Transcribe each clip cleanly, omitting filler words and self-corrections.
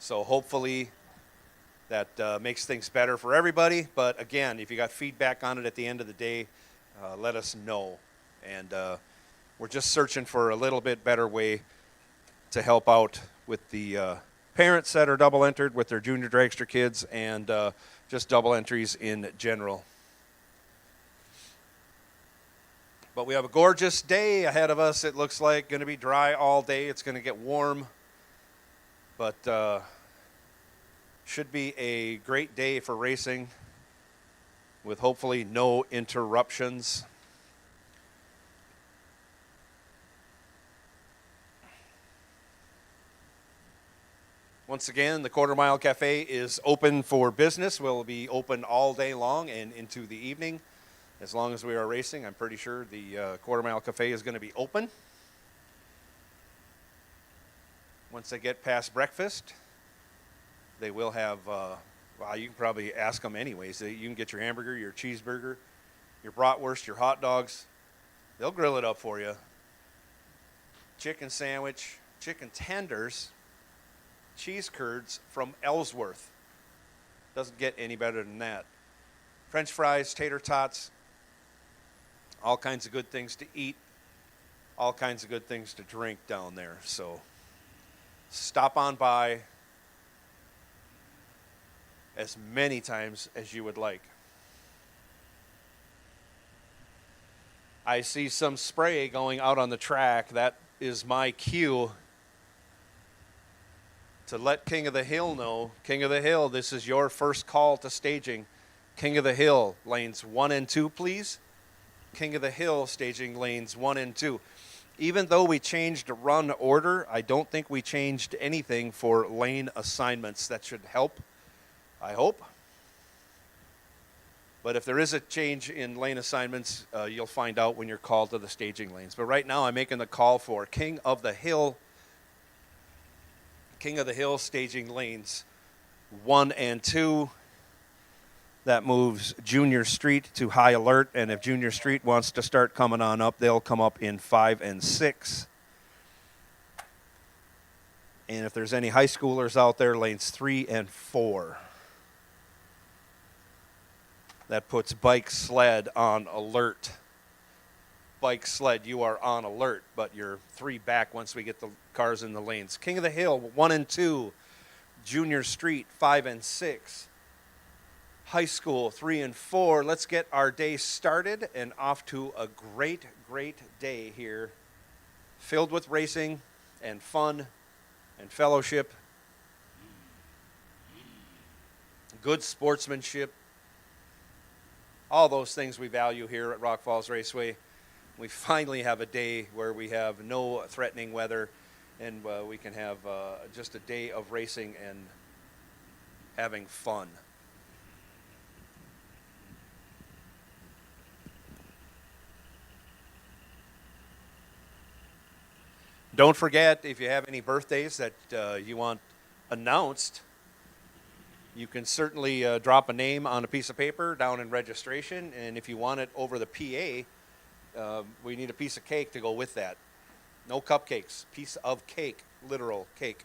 So hopefully that makes things better for everybody. But again, if you got feedback on it at the end of the day, let us know. And we're just searching for a little bit better way to help out with the parents that are double entered with their junior dragster kids and just double entries in general. But we have a gorgeous day ahead of us. It looks like going to be dry all day. It's going to get warm, but should be a great day for racing with hopefully no interruptions. Once again, the Quarter Mile Cafe is open for business. We'll be open all day long and into the evening. As long as we are racing, I'm pretty sure the Quarter Mile Cafe is going to be open. Once they get past breakfast, they will have, well, you can probably ask them anyways. You can get your hamburger, your cheeseburger, your bratwurst, your hot dogs. They'll grill it up for you. Chicken sandwich, chicken tenders, cheese curds from Ellsworth. Doesn't get any better than that. French fries, tater tots, all kinds of good things to eat, all kinds of good things to drink down there. So stop on by as many times as you would like. I see some spray going out on the track. That is my cue to let King of the Hill know. King of the Hill, this is your first call to staging. King of the Hill, lanes 1 and 2, please. King of the Hill, staging lanes 1 and 2. Even though we changed run order, I don't think we changed anything for lane assignments. That should help, I hope. But if there is a change in lane assignments, you'll find out when you're called to the staging lanes. But right now I'm making the call for King of the Hill. King of the Hill staging lanes 1 and 2. That moves Junior Street to high alert, and if Junior Street wants to start coming on up, they'll come up in 5 and 6. And if there's any high schoolers out there, lanes 3 and 4. That puts bike sled on alert. Bike sled, you are on alert, but you're 3 back once we get the cars in the lanes. King of the Hill, 1 and 2. Junior Street, 5 and 6. High school, 3 and 4. Let's get our day started and off to a great, great day here, filled with racing and fun and fellowship, good sportsmanship, all those things we value here at Rock Falls Raceway. We finally have a day where we have no threatening weather, and we can have just a day of racing and having fun. Don't forget, if you have any birthdays that you want announced, you can certainly drop a name on a piece of paper down in registration, and if you want it over the PA, we need a piece of cake to go with that. No cupcakes, piece of cake, literal cake.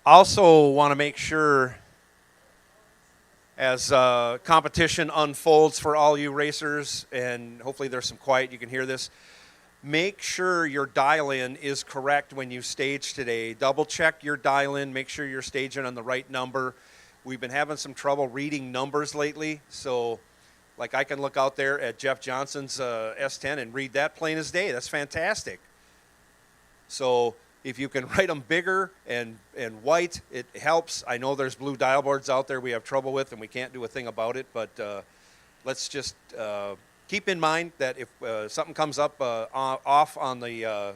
Also, want to make sure as competition unfolds for all you racers, and hopefully there's some quiet, you can hear this. Make sure your dial-in is correct when you stage today. Double check your dial-in, make sure you're staging on the right number. We've been having some trouble reading numbers lately, so like I can look out there at Jeff Johnson's S10 and read that plain as day. That's fantastic. So if you can write them bigger and white, it helps. I know there's blue dial boards out there we have trouble with, and we can't do a thing about it, but let's just keep in mind that if something comes up off on the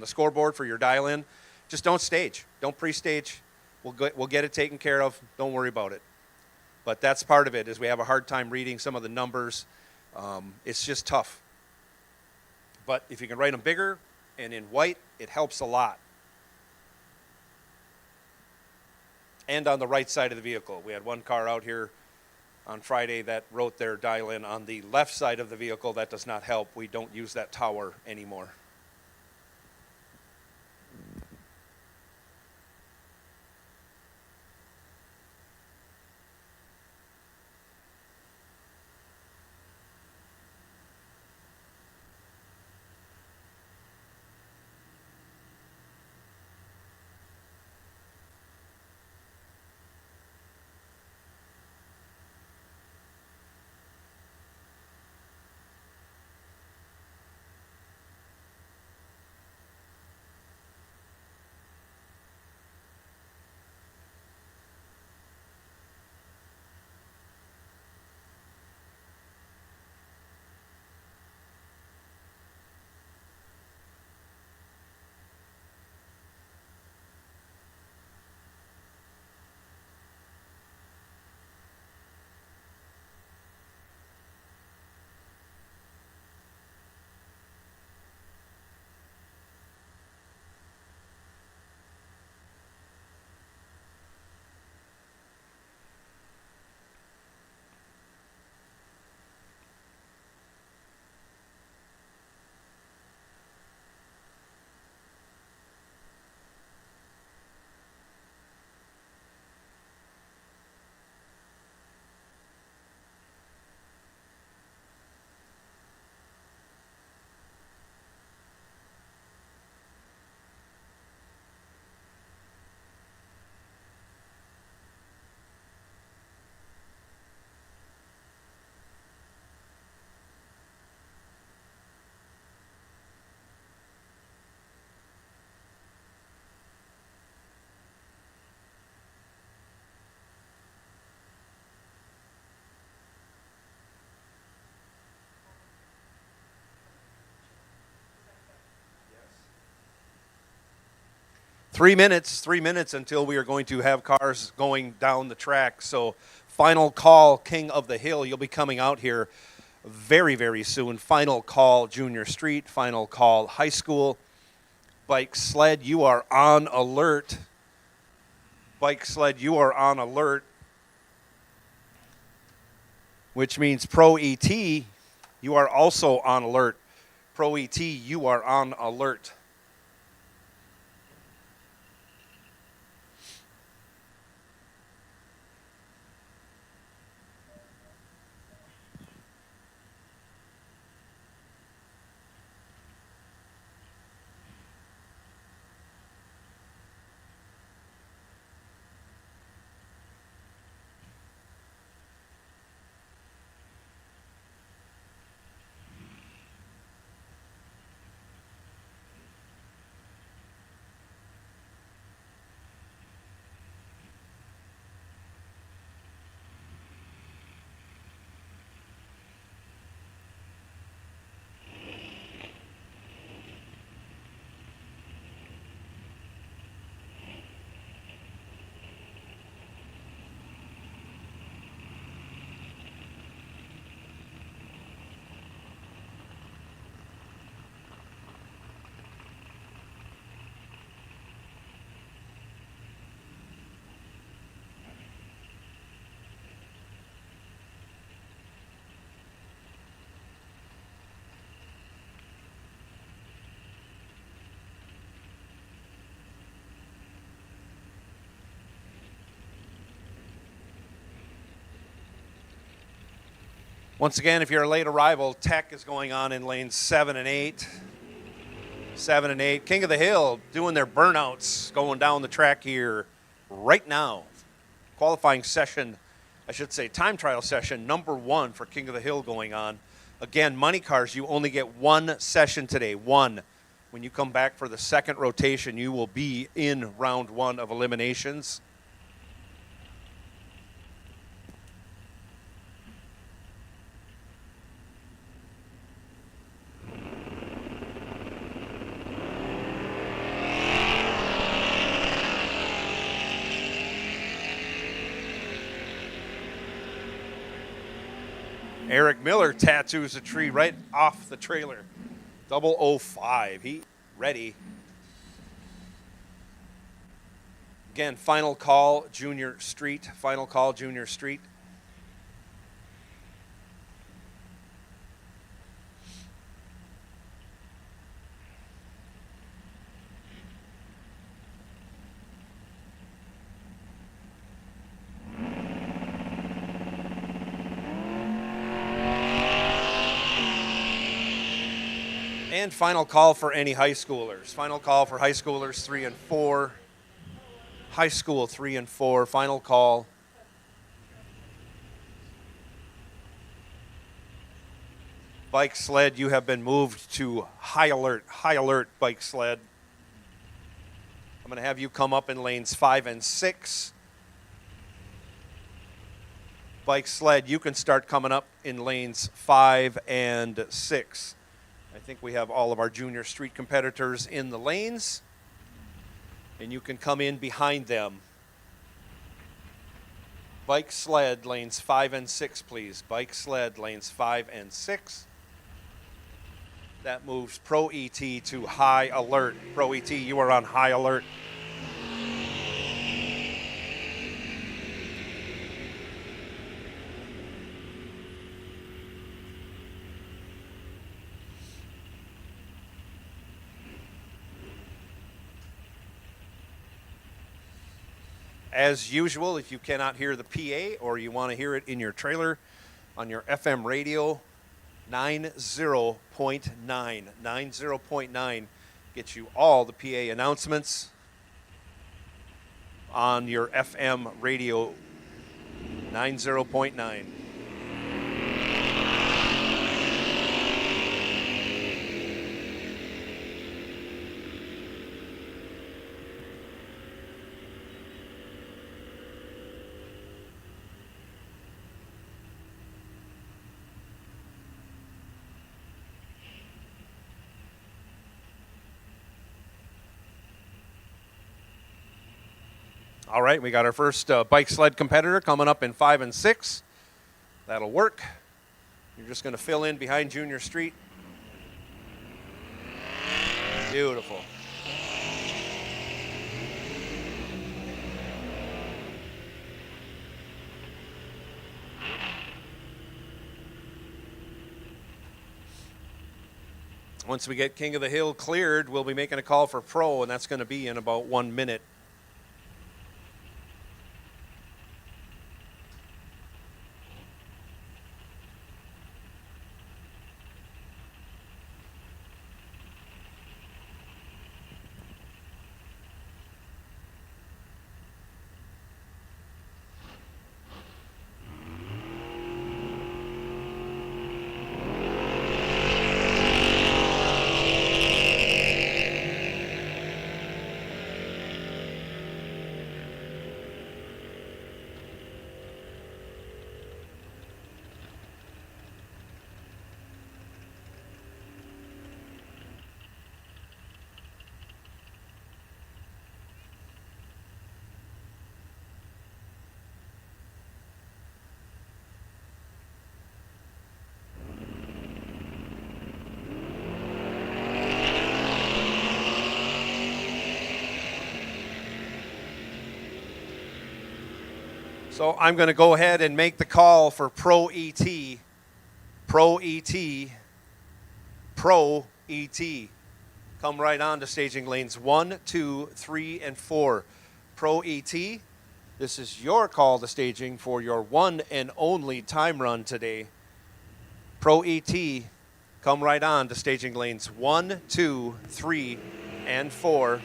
scoreboard for your dial-in, just don't stage. Don't pre-stage. We'll get it taken care of. Don't worry about it. But that's part of it, is we have a hard time reading some of the numbers. It's just tough. But if you can write them bigger and in white, it helps a lot. And on the right side of the vehicle. We had one car out here on Friday that wrote their dial-in on the left side of the vehicle. That does not help. We don't use that tower anymore. Three minutes until we are going to have cars going down the track. So final call, King of the Hill. You'll be coming out here very, very soon. Final call, Junior Street. Final call, High School. Bike sled, you are on alert. Bike sled, you are on alert. Which means Pro ET, you are also on alert. Pro ET, you are on alert. Once again, if you're a late arrival, tech is going on in lanes 7 and 8. 7 and 8. King of the Hill doing their burnouts, going down the track here right now. Qualifying session, I should say time trial session number 1 for King of the Hill going on. Again, money cars, you only get one session today, one. When you come back for the second rotation, you will be in round 1 of eliminations. Eric Miller tattoos a tree right off the trailer. 005. He ready. Again, final call, Junior Street. Final call, Junior Street. And final call for any high schoolers. Final call for high schoolers 3 and 4. High school 3 and 4. Final call. Bike sled, you have been moved to high alert. High alert, bike sled. I'm going to have you come up in lanes 5 and 6. Bike sled, you can start coming up in lanes 5 and 6. I think we have all of our Junior Street competitors in the lanes, and you can come in behind them. Bike sled, lanes 5 and 6, please. Bike sled, lanes 5 and 6. That moves Pro ET to high alert. Pro ET, you are on high alert. As usual, if you cannot hear the PA or you want to hear it in your trailer on your FM radio, 90.9. 90.9 gets you all the PA announcements on your FM radio, 90.9. All right, we got our first bike sled competitor coming up in 5 and 6. That'll work. You're just going to fill in behind Junior Street. Beautiful. Once we get King of the Hill cleared, we'll be making a call for Pro, and that's going to be in about 1 minute. So I'm going to go ahead and make the call for Pro ET. Pro ET. Pro ET. Come right on to staging lanes 1, 2, 3, and 4. Pro ET, this is your call to staging for your one and only time run today. Pro ET, come right on to staging lanes 1, 2, 3, and 4.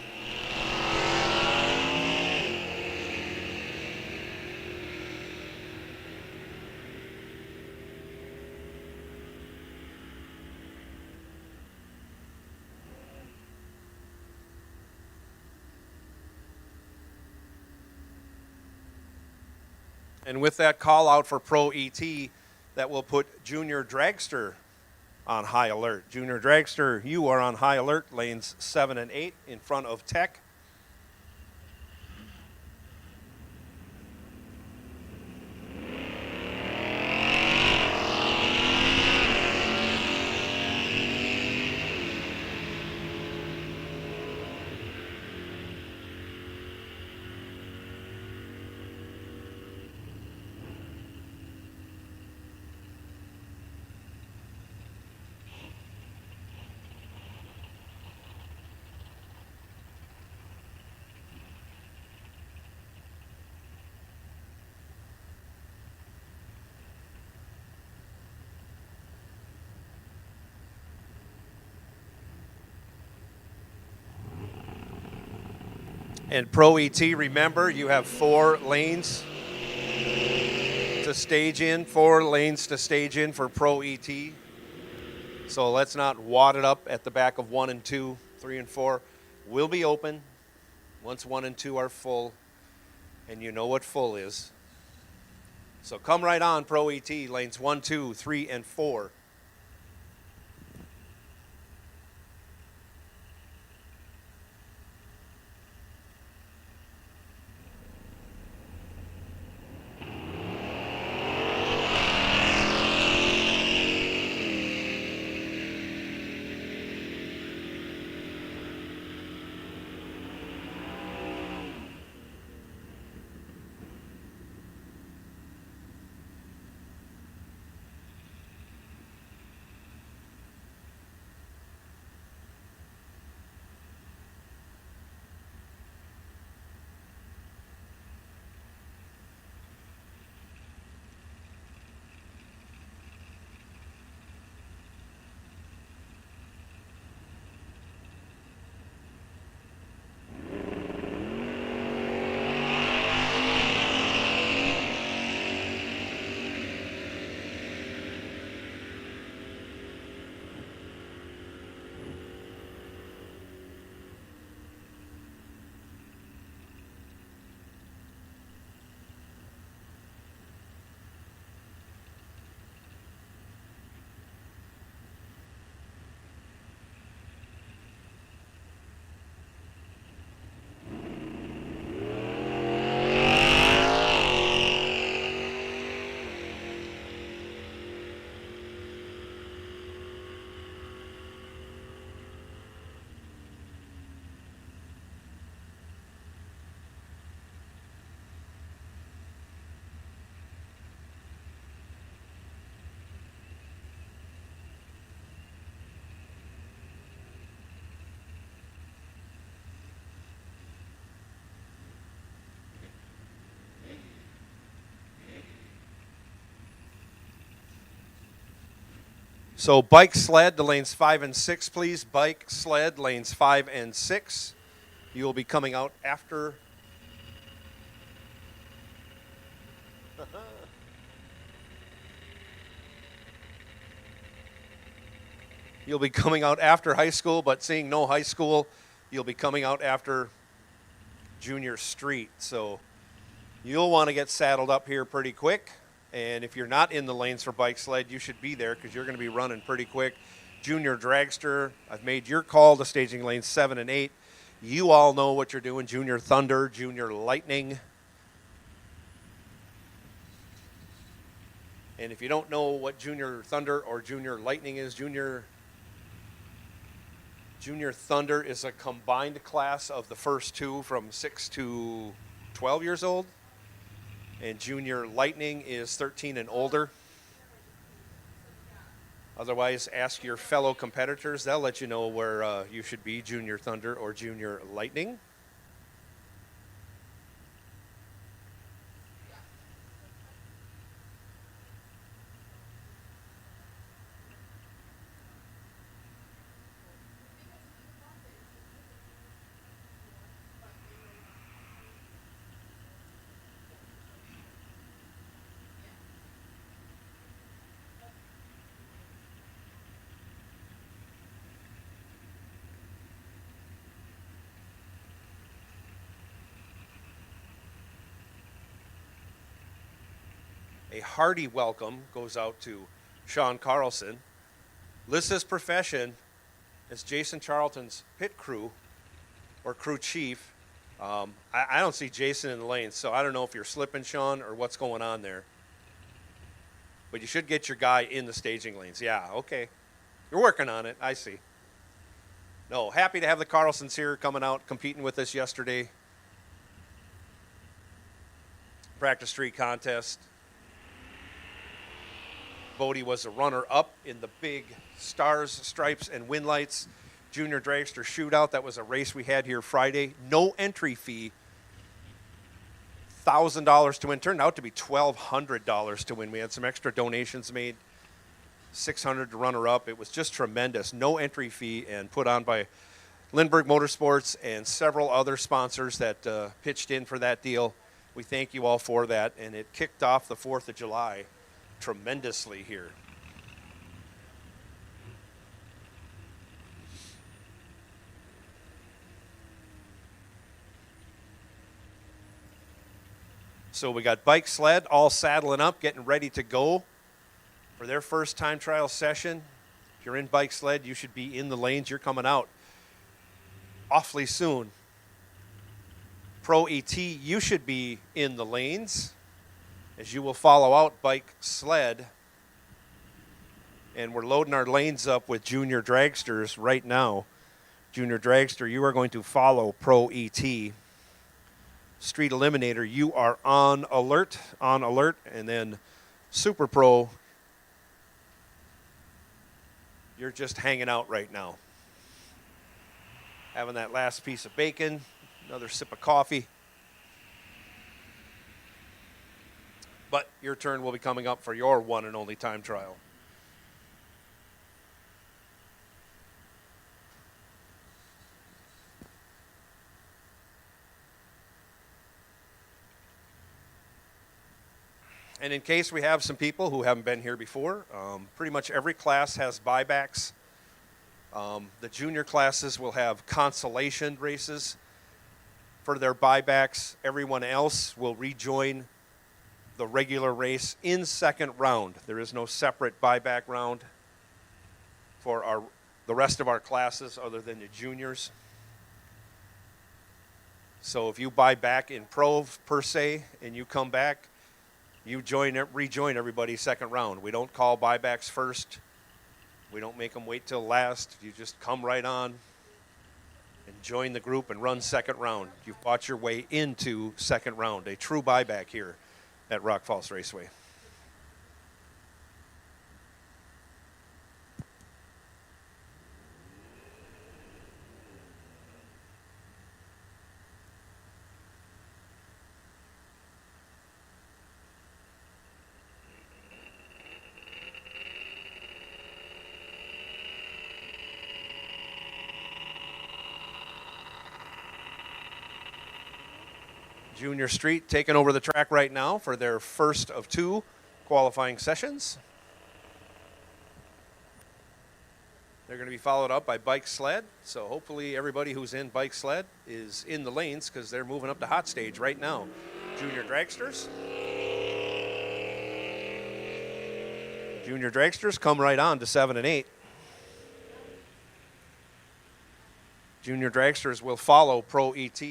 And with that call out for Pro ET, that will put Junior Dragster on high alert. Junior Dragster, you are on high alert, lanes 7 and 8 in front of Tech. And Pro ET, remember, you have 4 lanes to stage in, 4 lanes to stage in for Pro ET. So let's not wad it up at the back of 1 and 2, 3 and 4. Will be open once 1 and 2 are full, and you know what full is. So come right on, Pro ET, lanes 1, 2, 3, and 4. So bike sled to lanes 5 and 6, please. Bike sled lanes 5 and 6. You will be coming out after. You'll be coming out after high school, but seeing no high school, you'll be coming out after junior street. So you'll want to get saddled up here pretty quick. And if you're not in the lanes for bike sled, you should be there because you're going to be running pretty quick. Junior Dragster, I've made your call to staging lanes 7 and 8. You all know what you're doing. Junior Thunder, Junior Lightning. And if you don't know what Junior Thunder or Junior Lightning is, Junior Thunder is a combined class of the first two from 6 to 12 years old. And Junior Lightning is 13 and older. Otherwise, ask your fellow competitors. They'll let you know where you should be, Junior Thunder or Junior Lightning. A hearty welcome goes out to Sean Carlson. Lists his profession as Jason Charlton's pit crew or crew chief. I don't see Jason in the lanes, so I don't know if you're slipping, Sean, or what's going on there. But you should get your guy in the staging lanes. Yeah, okay. You're working on it. I see. No, happy to have the Carlsons here coming out, competing with us yesterday. Practice street contest. Bodie was a runner-up in the big stars, stripes, and win lights junior dragster shootout. That was a race we had here Friday. No entry fee. $1,000 to win. Turned out to be $1,200 to win. We had some extra donations made. $600 to runner-up. It was just tremendous. No entry fee and put on by Lindbergh Motorsports and several other sponsors that pitched in for that deal. We thank you all for that. And it kicked off the 4th of July tremendously here. So we got bike sled all saddling up, getting ready to go for their first time trial session. If you're in bike sled, you should be in the lanes. You're coming out awfully soon. Pro ET, you should be in the lanes as you will follow out bike sled. And we're loading our lanes up with junior dragsters right now. Junior dragster, you are going to follow Pro ET. Street Eliminator, you are on alert. And then Super Pro, you're just hanging out right now. Having that last piece of bacon, another sip of coffee. But your turn will be coming up for your one and only time trial. And in case we have some people who haven't been here before, pretty much every class has buybacks. The junior classes will have consolation races for their buybacks. Everyone else will rejoin the regular race in second round. There is no separate buyback round for the rest of our classes other than the juniors. So if you buy back in pro per se and you come back, you rejoin everybody second round. We don't call buybacks first. We don't make them wait till last. You just come right on and join the group and run second round. You've bought your way into second round. A true buyback here at Rock Falls Raceway. Junior Street taking over the track right now for their first of 2 qualifying sessions. They're going to be followed up by bike sled. So hopefully everybody who's in bike sled is in the lanes because they're moving up to hot stage right now. Junior dragsters. Junior dragsters come right on to 7 and 8. Junior dragsters will follow Pro ET.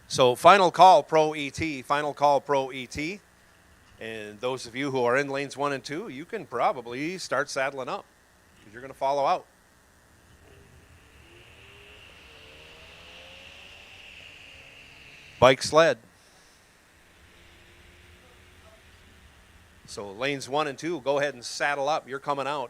So final call, Pro ET. Final call, Pro ET. And those of you who are in lanes 1 and 2, you can probably start saddling up because you're going to follow out. Bike sled. So lanes 1 and 2, go ahead and saddle up. You're coming out.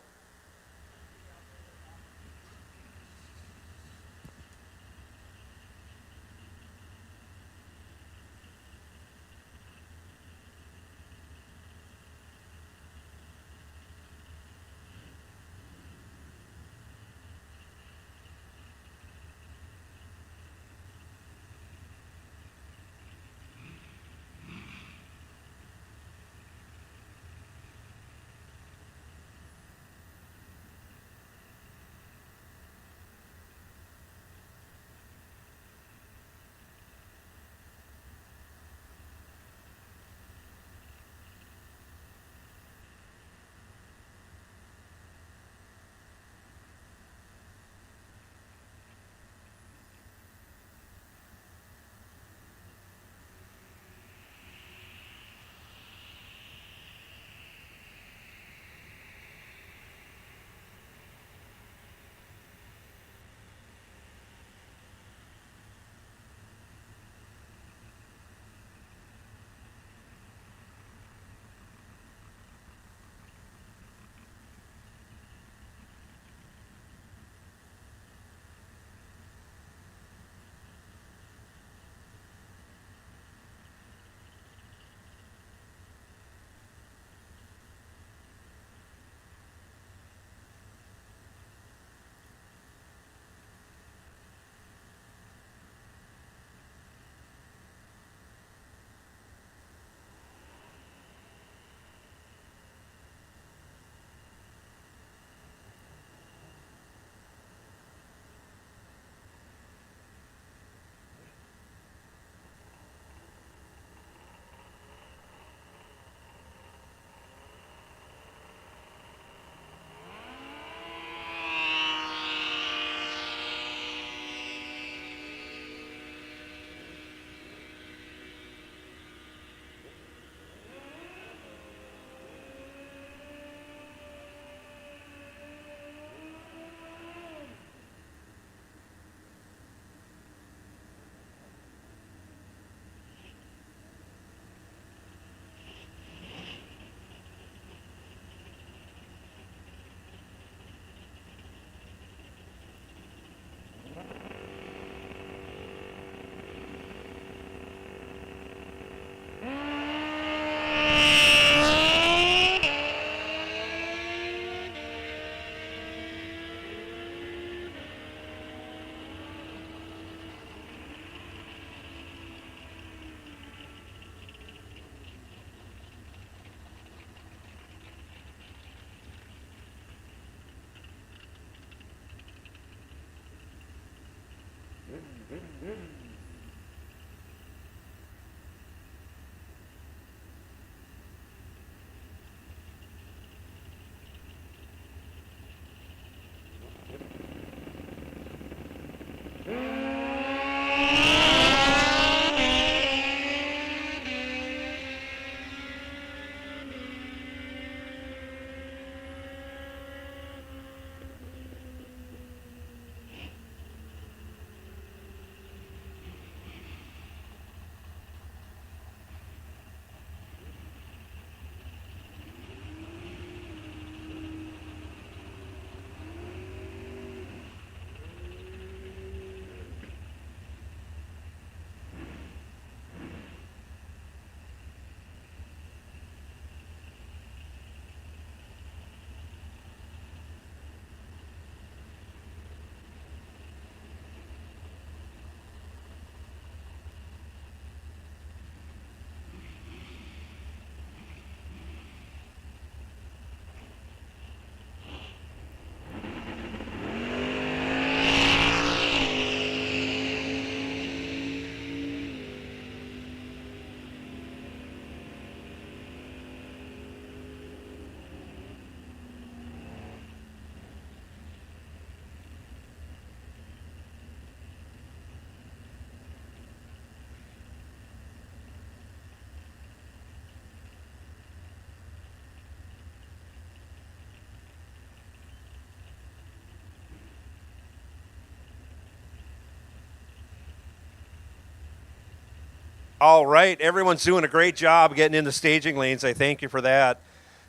All right, everyone's doing a great job getting into staging lanes. I thank you for that.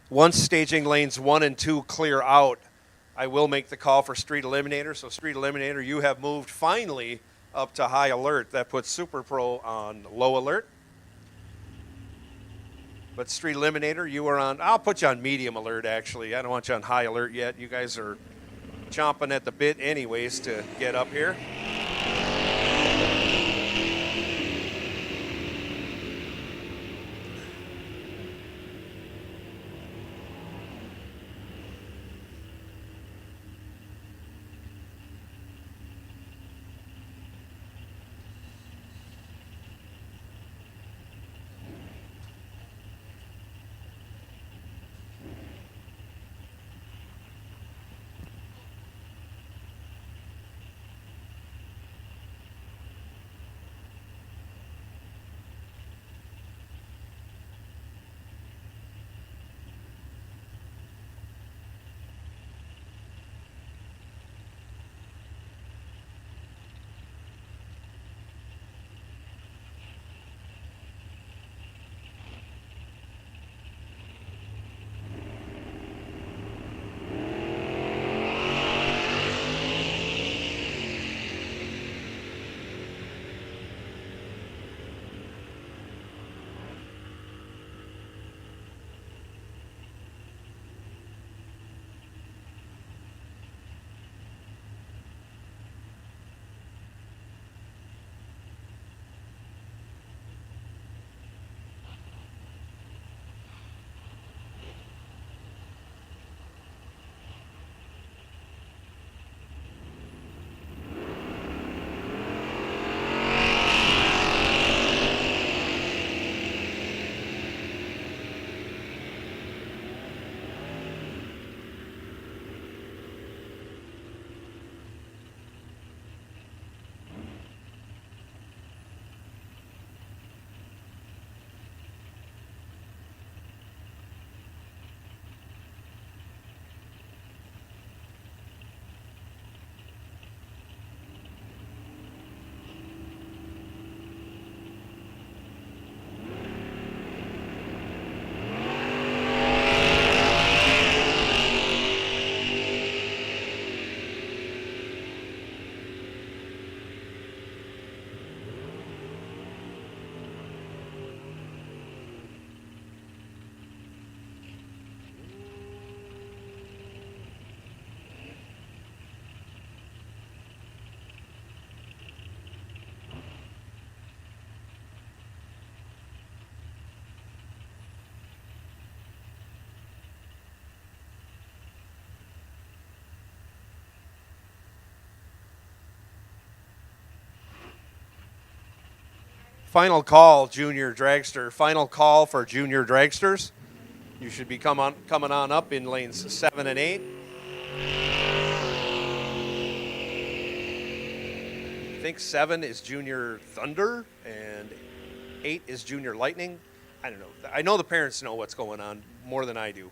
Once staging lanes 1 and 2 clear out, I will make the call for Street Eliminator. So Street Eliminator, you have moved finally up to high alert. That puts Super Pro on low alert. But Street Eliminator, you are on, I'll put you on medium alert actually. I don't want you on high alert yet. You guys are chomping at the bit anyways to get up here. Final call, junior dragster. Final call for junior dragsters. You should be coming on up in lanes 7 and 8. I think 7 is junior thunder and 8 is junior lightning. I don't know. I know the parents know what's going on more than I do.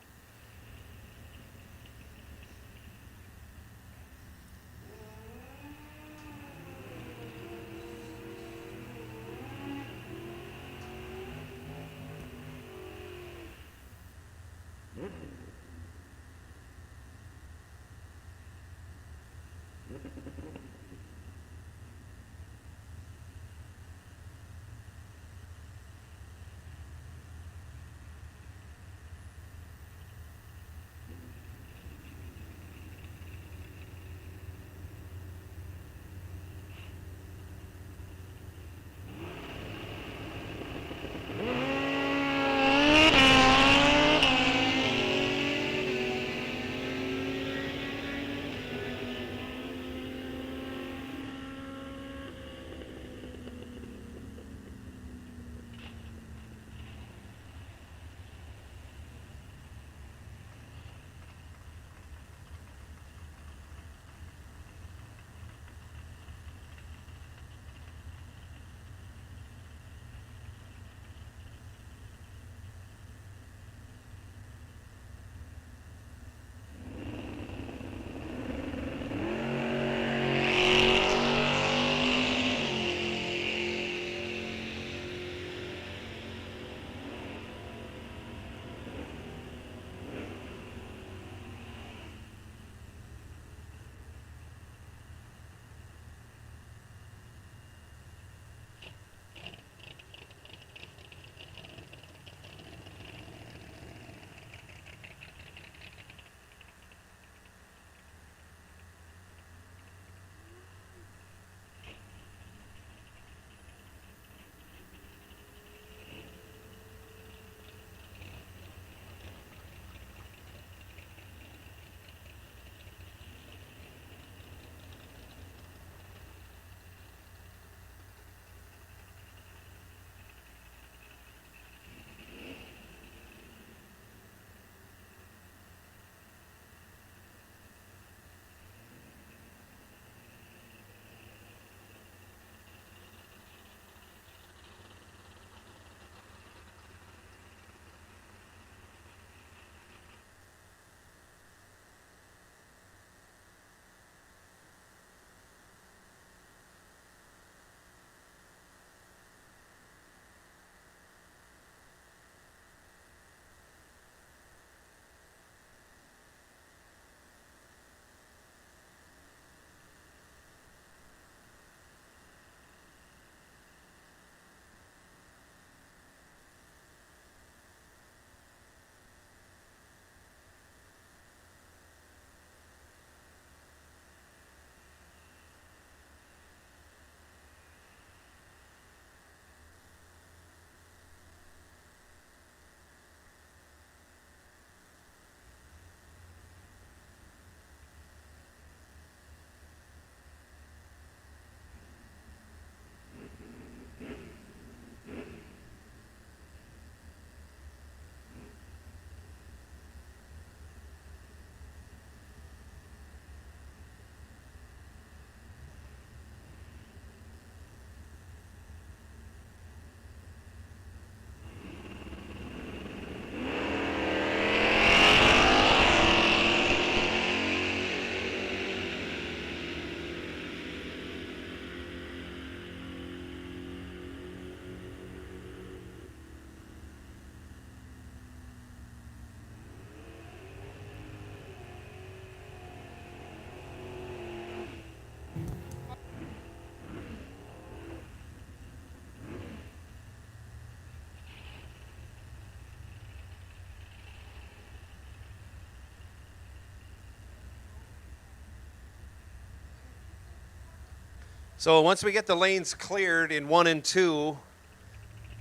So once we get the lanes cleared in 1 and 2,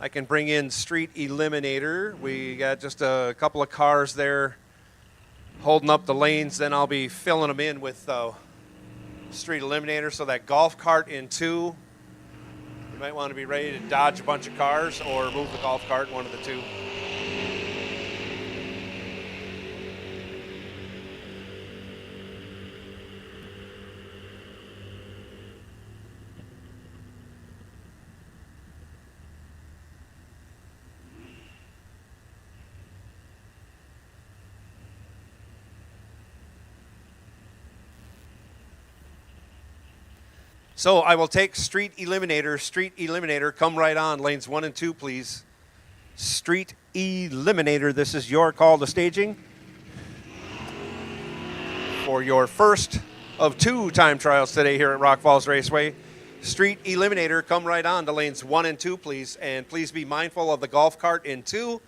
I can bring in street eliminator. We got just a couple of cars there holding up the lanes. Then I'll be filling them in with street eliminator. So that golf cart in 2, You might want to be ready to dodge a bunch of cars or move the golf cart, one of the two. So I will take street eliminator, come right on, lanes 1 and 2, please. Street eliminator, this is your call to staging for your first of 2 time trials today here at Rock Falls Raceway. Street eliminator, come right on to lanes 1 and 2, please. And please be mindful of the golf cart in 2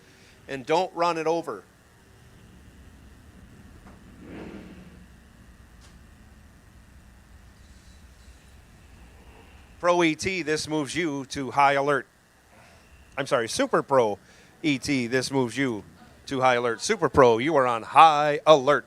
and don't run it over. Pro ET, this moves you to high alert. I'm sorry, Super Pro ET, this moves you to high alert. Super Pro, you are on high alert.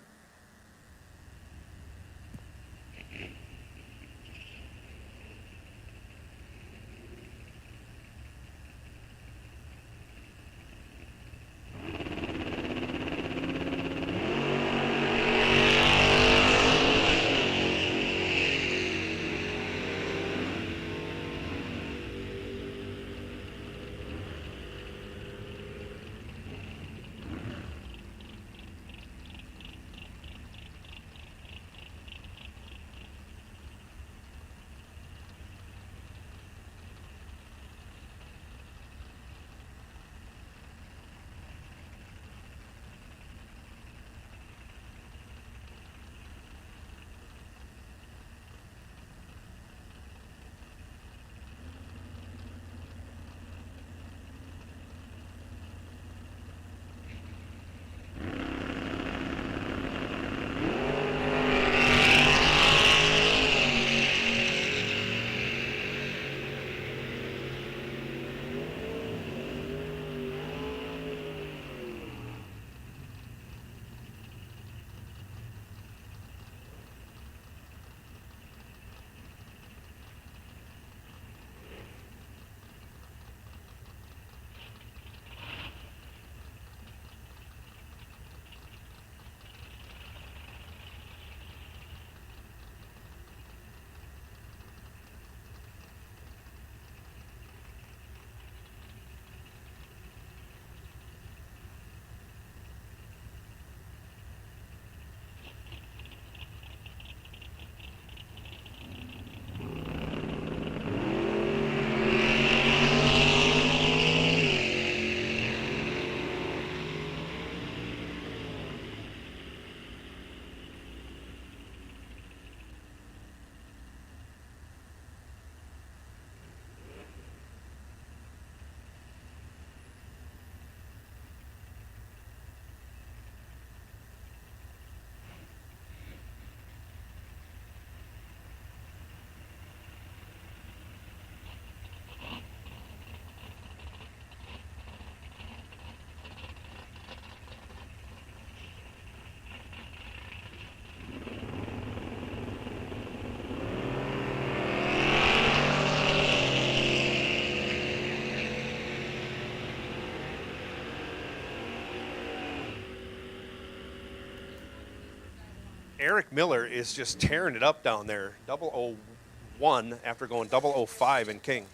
Eric Miller is just tearing it up down there. 001 after going 005 in King.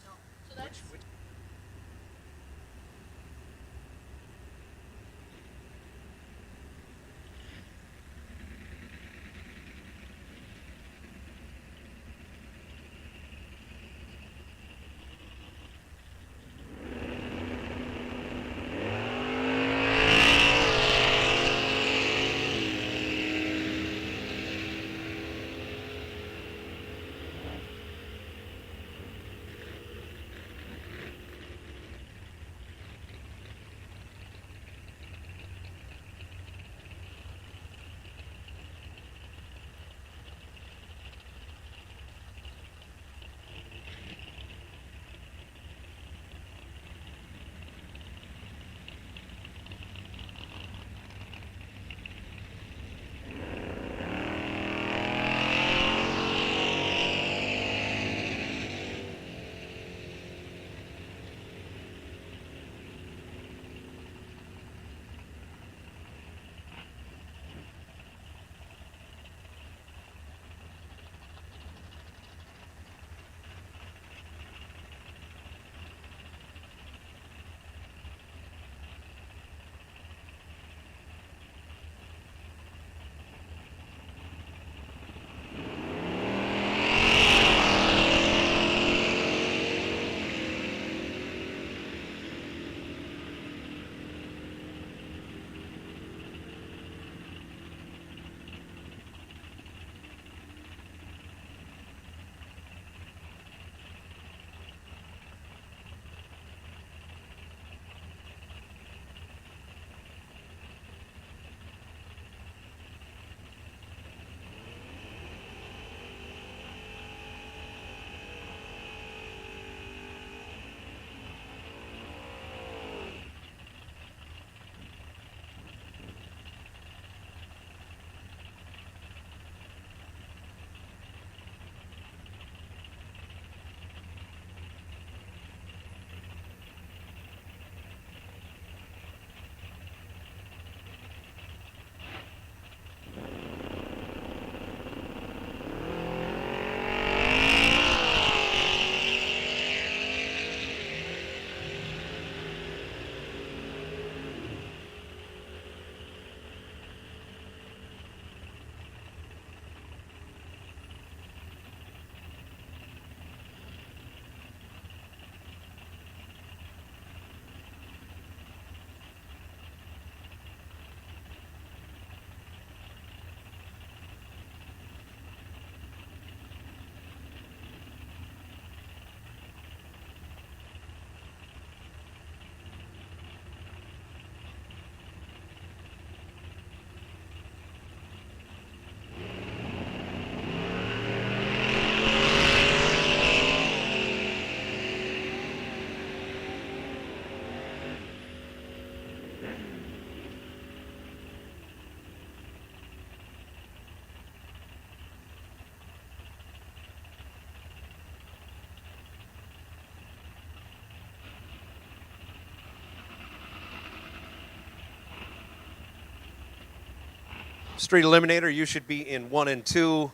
Street Eliminator, you should be in 1 and 2.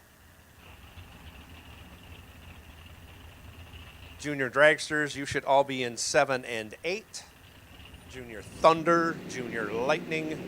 Junior Dragsters, you should all be in 7 and 8. Junior Thunder, Junior Lightning.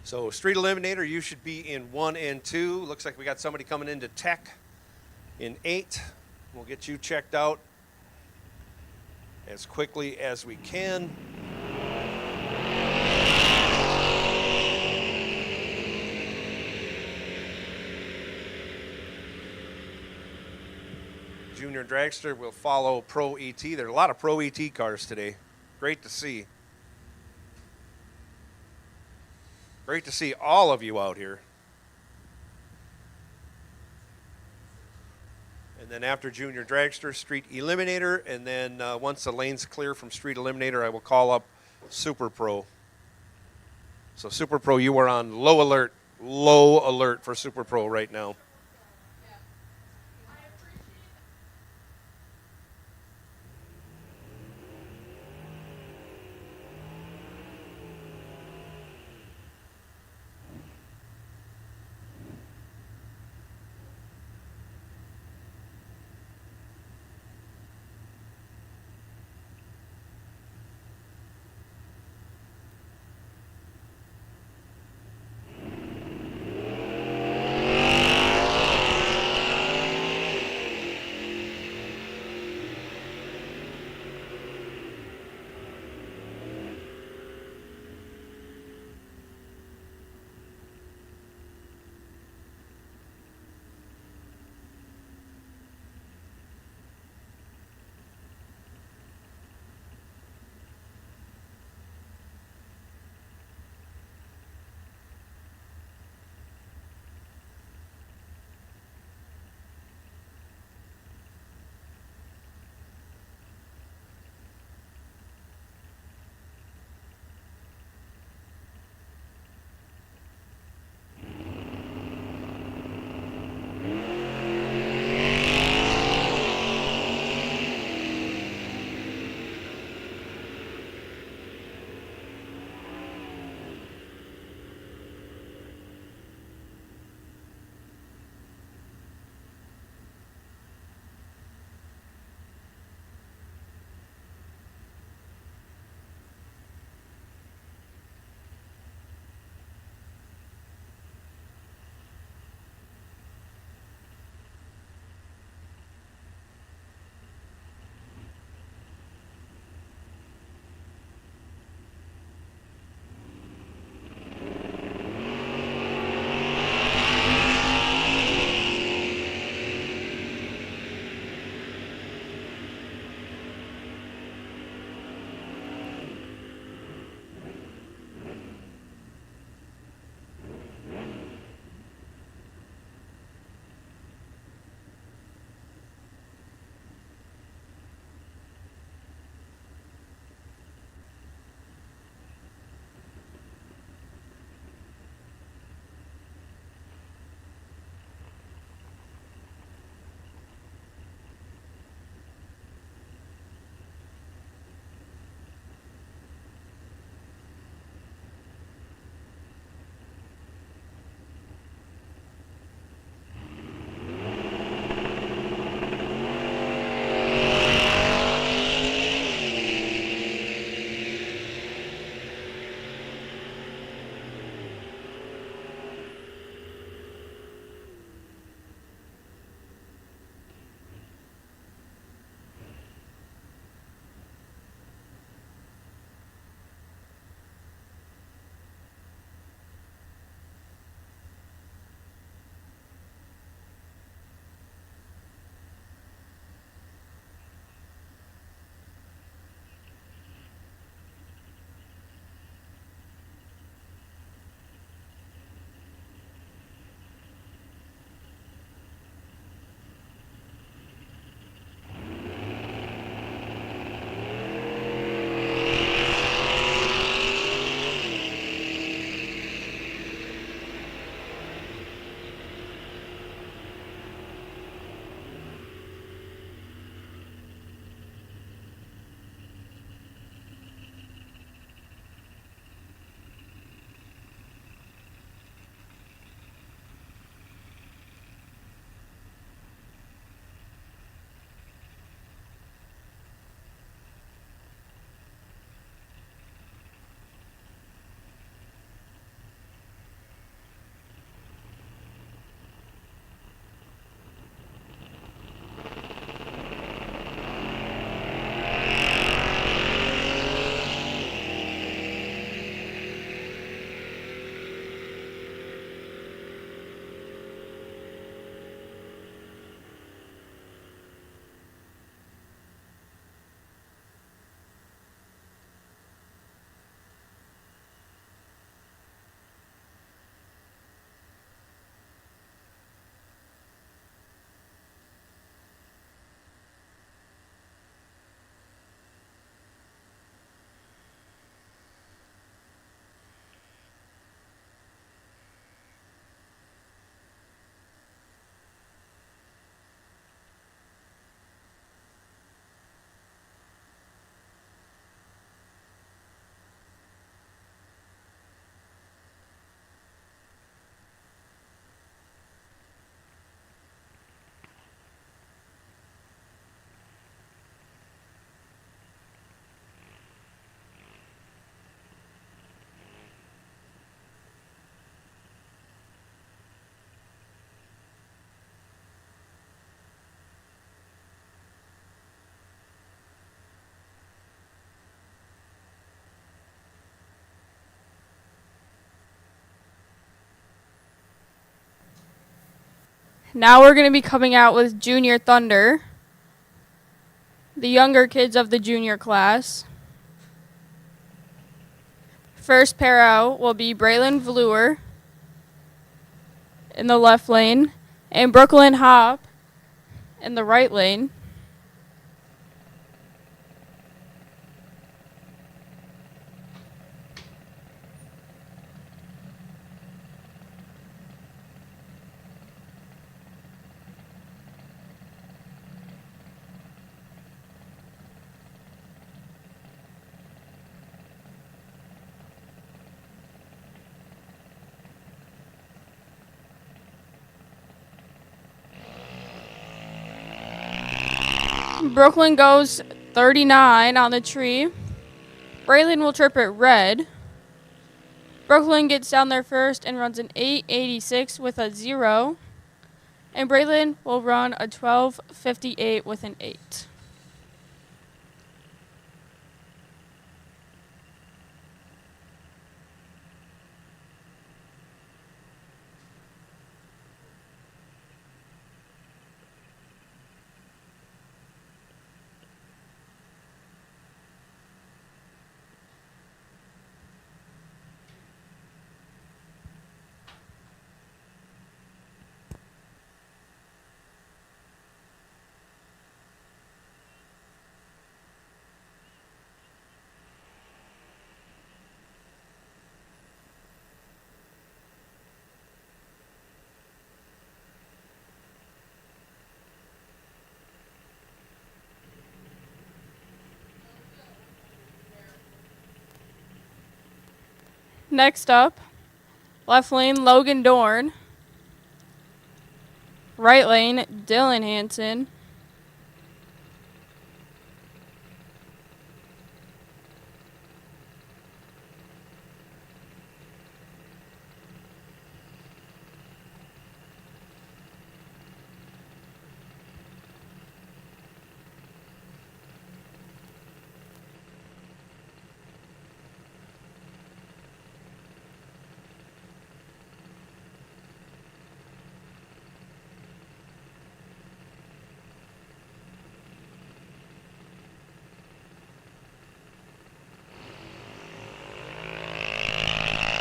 So Street Eliminator, you should be in 1 and 2. Looks like we got somebody coming into Tech in 8. We'll get you checked out as quickly as we can. Junior Dragster will follow Pro ET. There are a lot of Pro ET cars today. Great to see. Great to see all of you out here. And then after junior dragster, street eliminator, and then once the lane's clear from street eliminator, I will call up Super Pro. So Super Pro, you are on low alert for Super Pro right now. Now we're going to be coming out with Junior Thunder, the younger kids of the junior class. First pair out will be Braylon Vleuer in the left lane and Brooklyn Hop in the right lane. Brooklyn goes 39 on the tree. Braylon will trip it red. Brooklyn gets down there first and runs an 8.86 with a 0. And Braylon will run a 12.58 with an 8. Next up, left lane Logan Dorn. Right lane Dylan Hansen.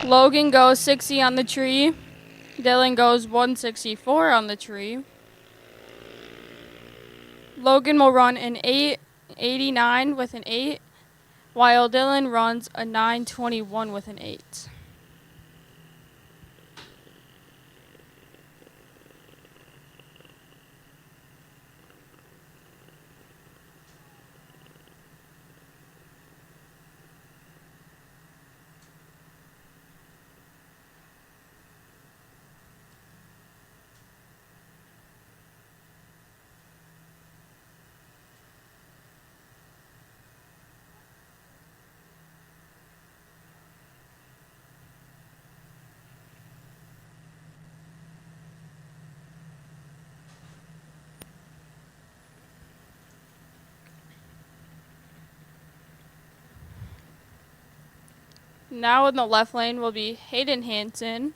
Logan goes 60 on the tree. Dylan goes 164 on the tree. Logan will run an 8.89 with an 8, while Dylan runs a 9.21 with an 8. Now in the left lane will be Hayden Hansen.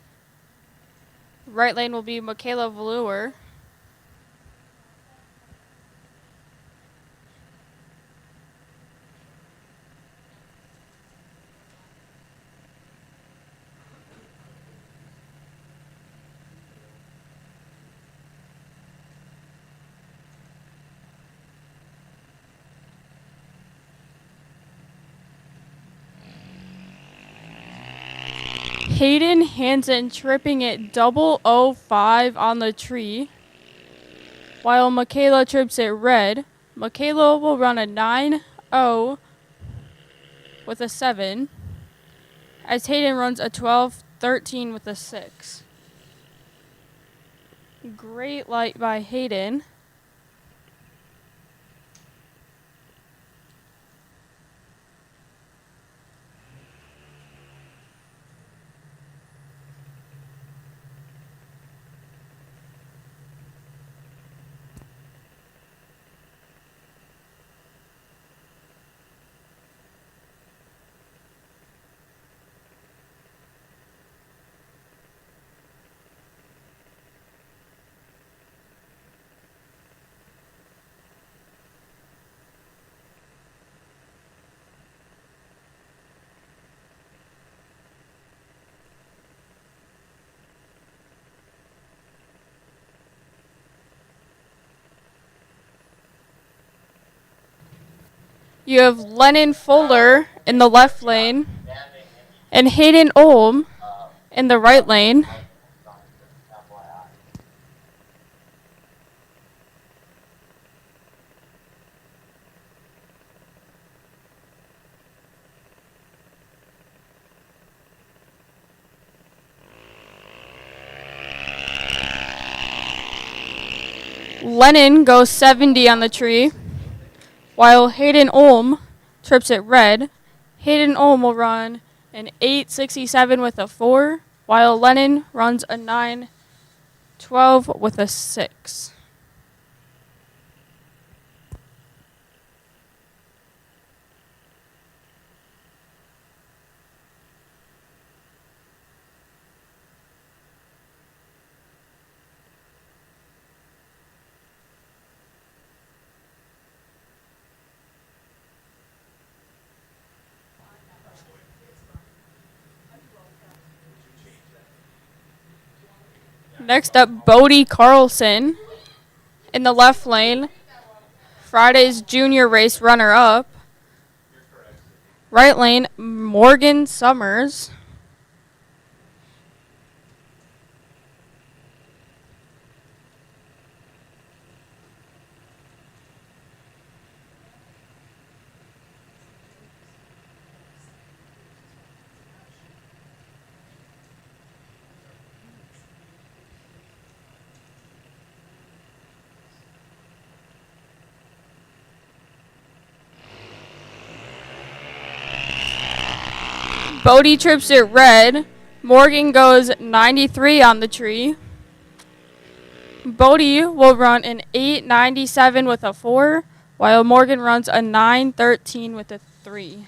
Right lane will be Michaela Vleuer. Hayden Hansen tripping it 005 on the tree, while Michaela trips it red. Michaela will run a 9.0 with a 7, as Hayden runs a 12.13 with a 6. Great light by Hayden. You have Lennon Fuller in the left lane and Hayden Olm in the right lane. Lennon goes 70 on the tree, while Hayden Olm trips it red. Hayden Olm will run an 8.67 with a 4, while Lennon runs a 9.12 with a 6. Next up, Bodie Carlson in the left lane. Friday's junior race runner-up. Right lane, Morgan Summers. Bodie trips it red. Morgan goes 93 on the tree. Bodie will run an 8.97 with a 4, while Morgan runs a 9.13 with a 3.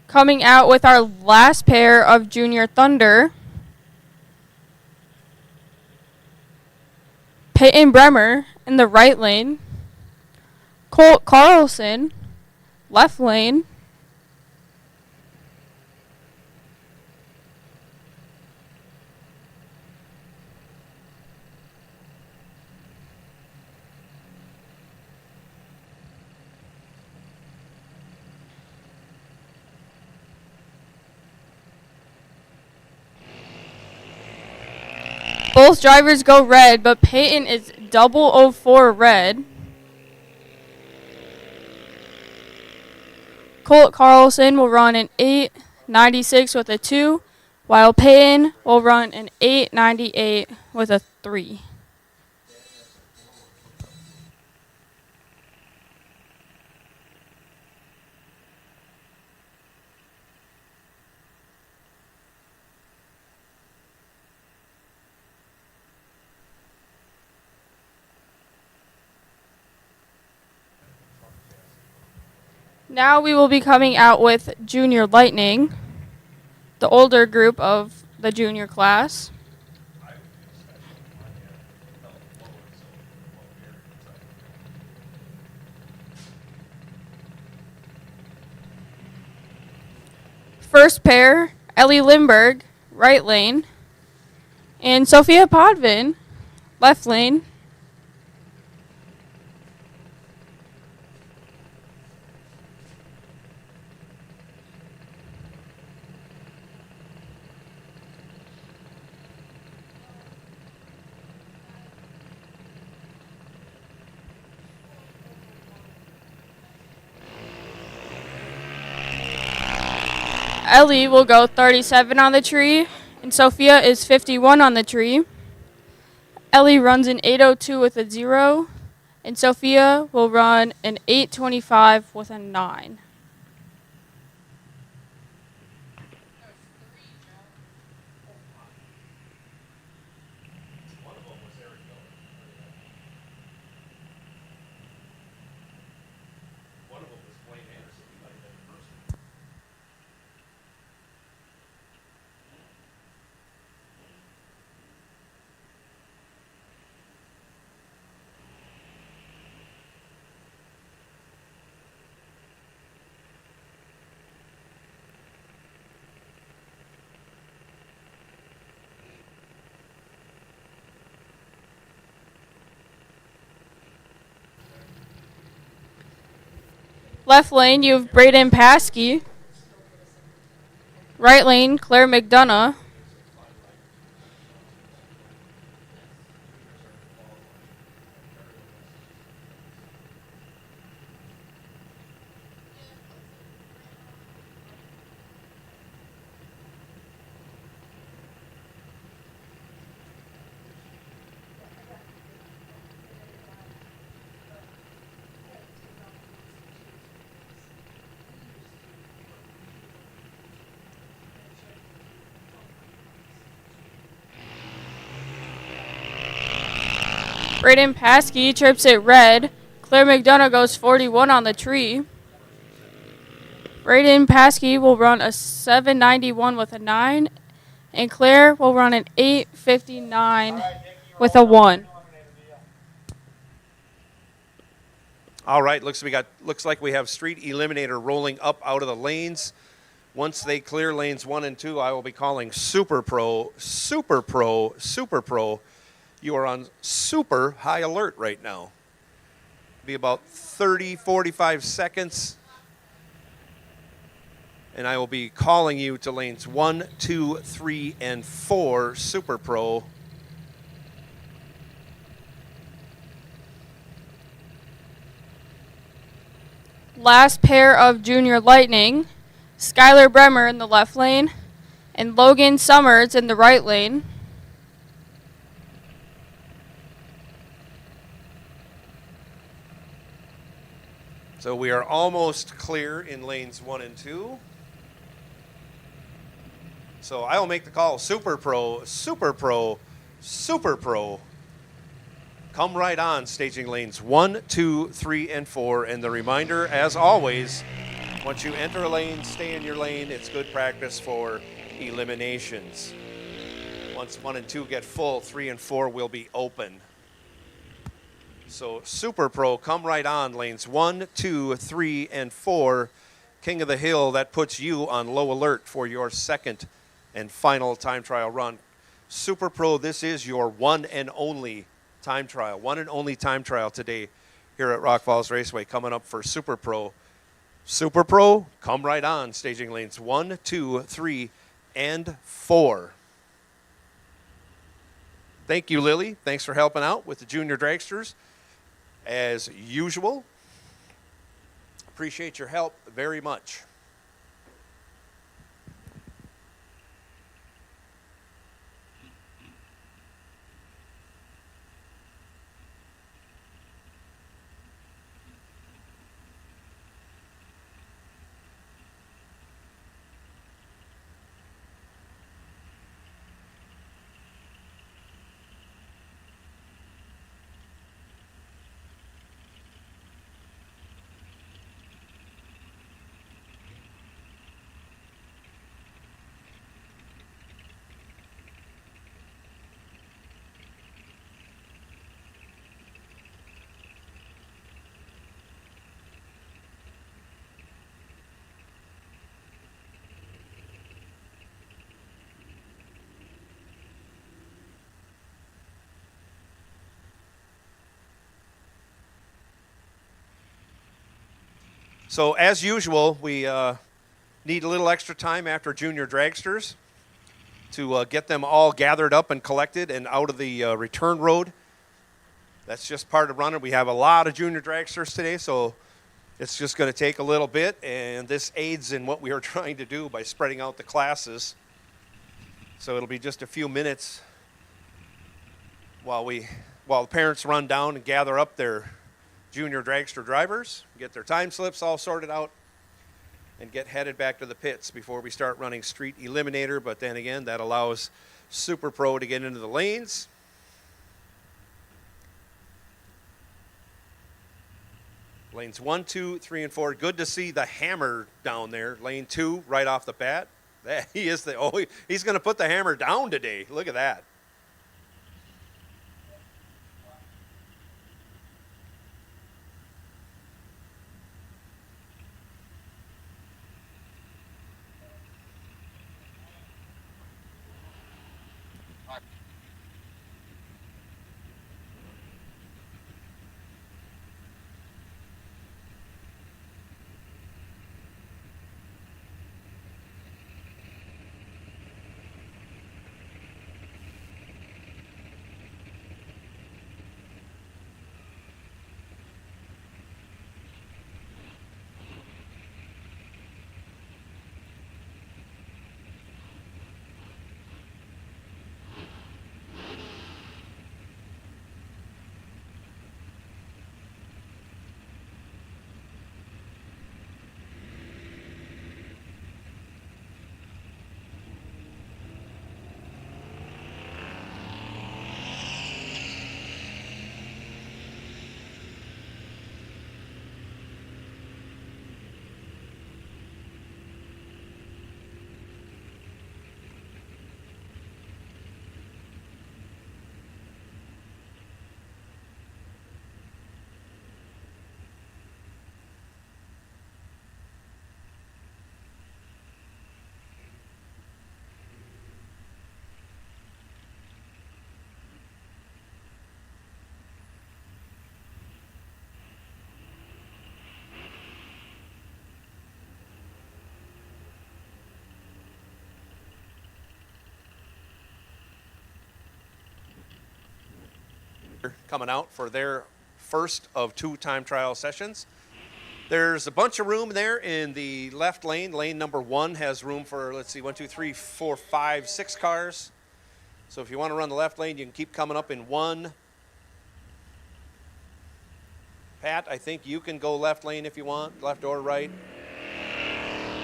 Coming out with our last pair of Junior Thunder, Peyton Bremer in the right lane, Colt Carlson, left lane, both drivers go red, but Peyton is 004 red. Colt Carlson will run an 8.96 with a 2, while Peyton will run an 8.98 with a 3. Now we will be coming out with Junior Lightning, the older group of the junior class. First pair, Ellie Lindberg, right lane, and Sophia Podvin, left lane. Ellie will go 37 on the tree, and Sophia is 51 on the tree. Ellie runs an 8.02 with a 0, and Sophia will run an 8.25 with a 9. Left lane, you have Braden Paskey. Right lane, Claire McDonough. Braden Paskey trips it red. Claire McDonough goes 41 on the tree. Braden Paskey will run a 791 with a 9, and Claire will run an 859 with a 1. All right, looks like we have Street Eliminator rolling up out of the lanes. Once they clear lanes 1 and 2, I will be calling Super Pro, Super Pro, Super Pro. You are on super high alert right now. Be about 30, 45 seconds. And I will be calling you to lanes 1, 2, 3, and 4, Super Pro. Last pair of Junior Lightning. Skylar Bremer in the left lane, and Logan Summers in the right lane. So we are almost clear in lanes 1 and 2. So I will make the call. Super Pro, Super Pro, Super Pro. Come right on, staging lanes 1, 2, 3, and 4. And the reminder, as always, once you enter a lane, stay in your lane. It's good practice for eliminations. Once 1 and 2 get full, 3 and 4 will be open. So Super Pro, come right on, lanes 1, 2, 3, and 4. King of the Hill, that puts you on low alert for your second and final time trial run. Super Pro, this is your one and only time trial. One and only time trial today here at Rock Falls Raceway, coming up for Super Pro. Super Pro, come right on, staging lanes 1, 2, 3, and 4. Thank you, Lily. Thanks for helping out with the junior dragsters. As usual, appreciate your help very much. So as usual, we need a little extra time after junior dragsters to get them all gathered up and collected and out of the return road. That's just part of running. We have a lot of junior dragsters today, so it's just going to take a little bit, and this aids in what we are trying to do by spreading out the classes. So it'll be just a few minutes while the parents run down and gather up their junior dragster drivers, get their time slips all sorted out, and get headed back to the pits before we start running Street Eliminator. But then again, that allows Super Pro to get into the lanes. Lanes 1, 2, 3, and 4. Good to see the hammer down there. Lane 2 right off the bat. He's going to put the hammer down today. Look at that. coming out for their first of 2 time trial sessions. There's a bunch of room there in the left lane. Lane number 1 has room for, let's see, 1, 2, 3, 4, 5, 6 cars. So if you want to run the left lane, you can keep coming up in 1. Pat, I think you can go left lane if you want, left or right.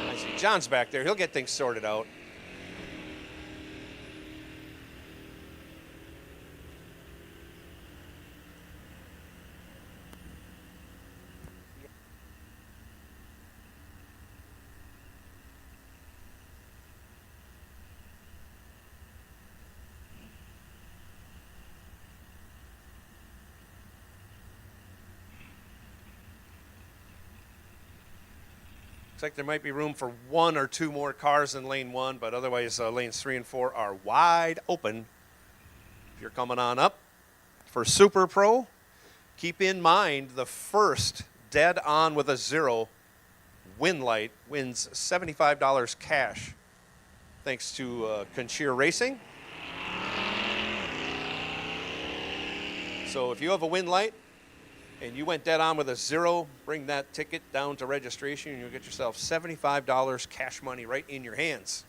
I see John's back there. He'll get things sorted out. Looks like there might be room for 1 or 2 more cars in lane 1, but otherwise lanes 3 and 4 are wide open. If you're coming on up for Super Pro, keep in mind the first dead on with a 0 win light wins $75 cash, thanks to Conchier Racing. So if you have a win light and you went dead on with a 0, bring that ticket down to registration and you'll get yourself $75 cash money right in your hands.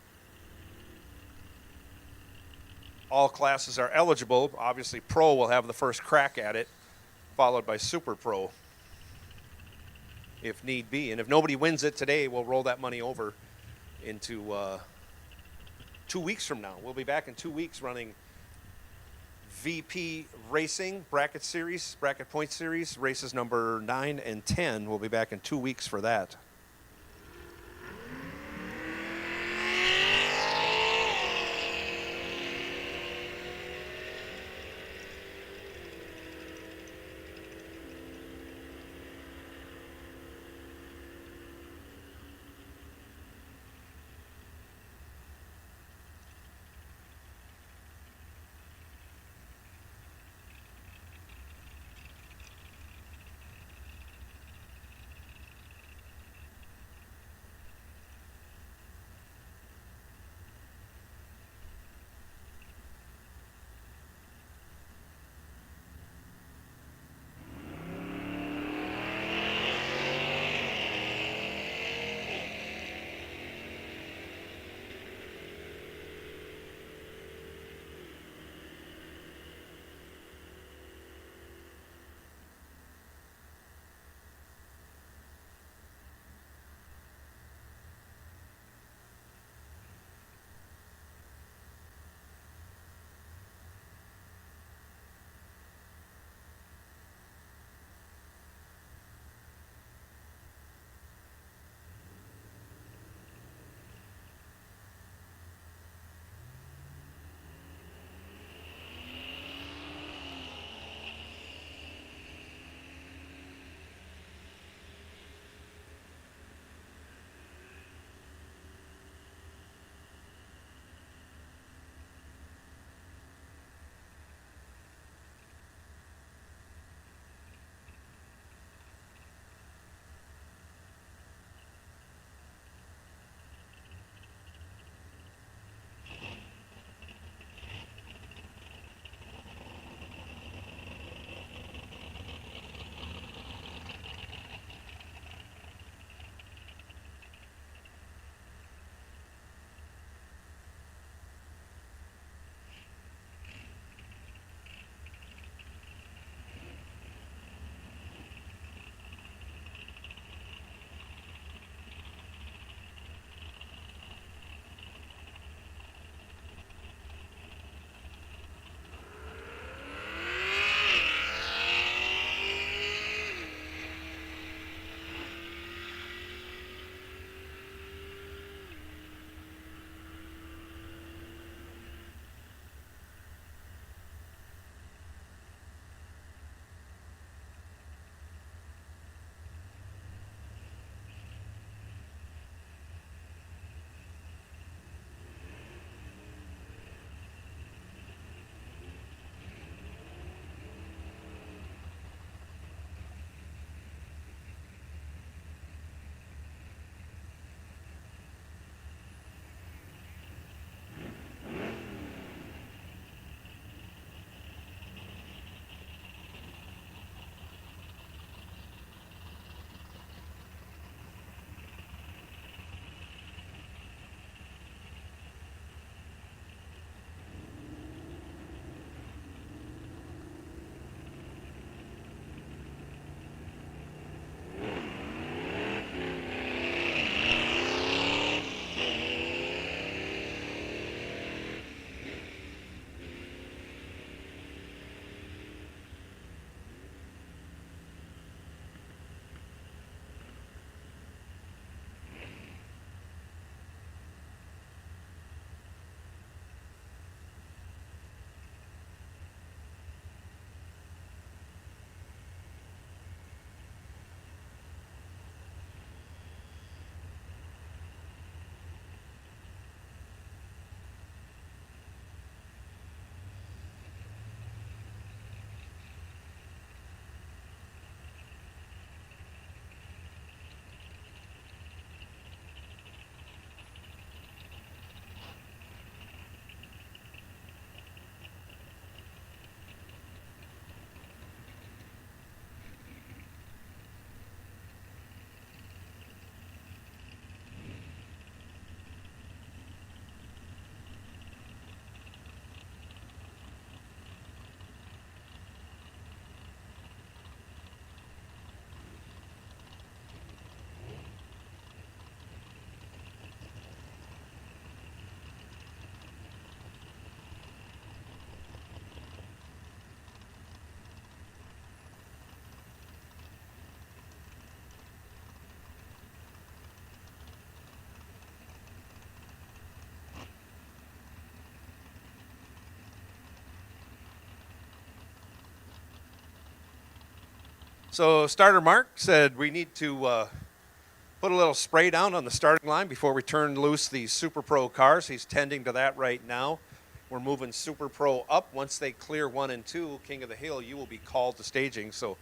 All classes are eligible. Obviously, Pro will have the first crack at it, followed by Super Pro, if need be. And if nobody wins it today, we'll roll that money over into 2 weeks from now. We'll be back in 2 weeks running VP Racing Bracket Series, Bracket Point Series, races number 9 and 10. We'll be back in 2 weeks for that. So starter Mark said we need to put a little spray down on the starting line before we turn loose the Super Pro cars. He's tending to that right now. We're moving Super Pro up. Once they clear 1 and 2, King of the Hill, you will be called to staging. So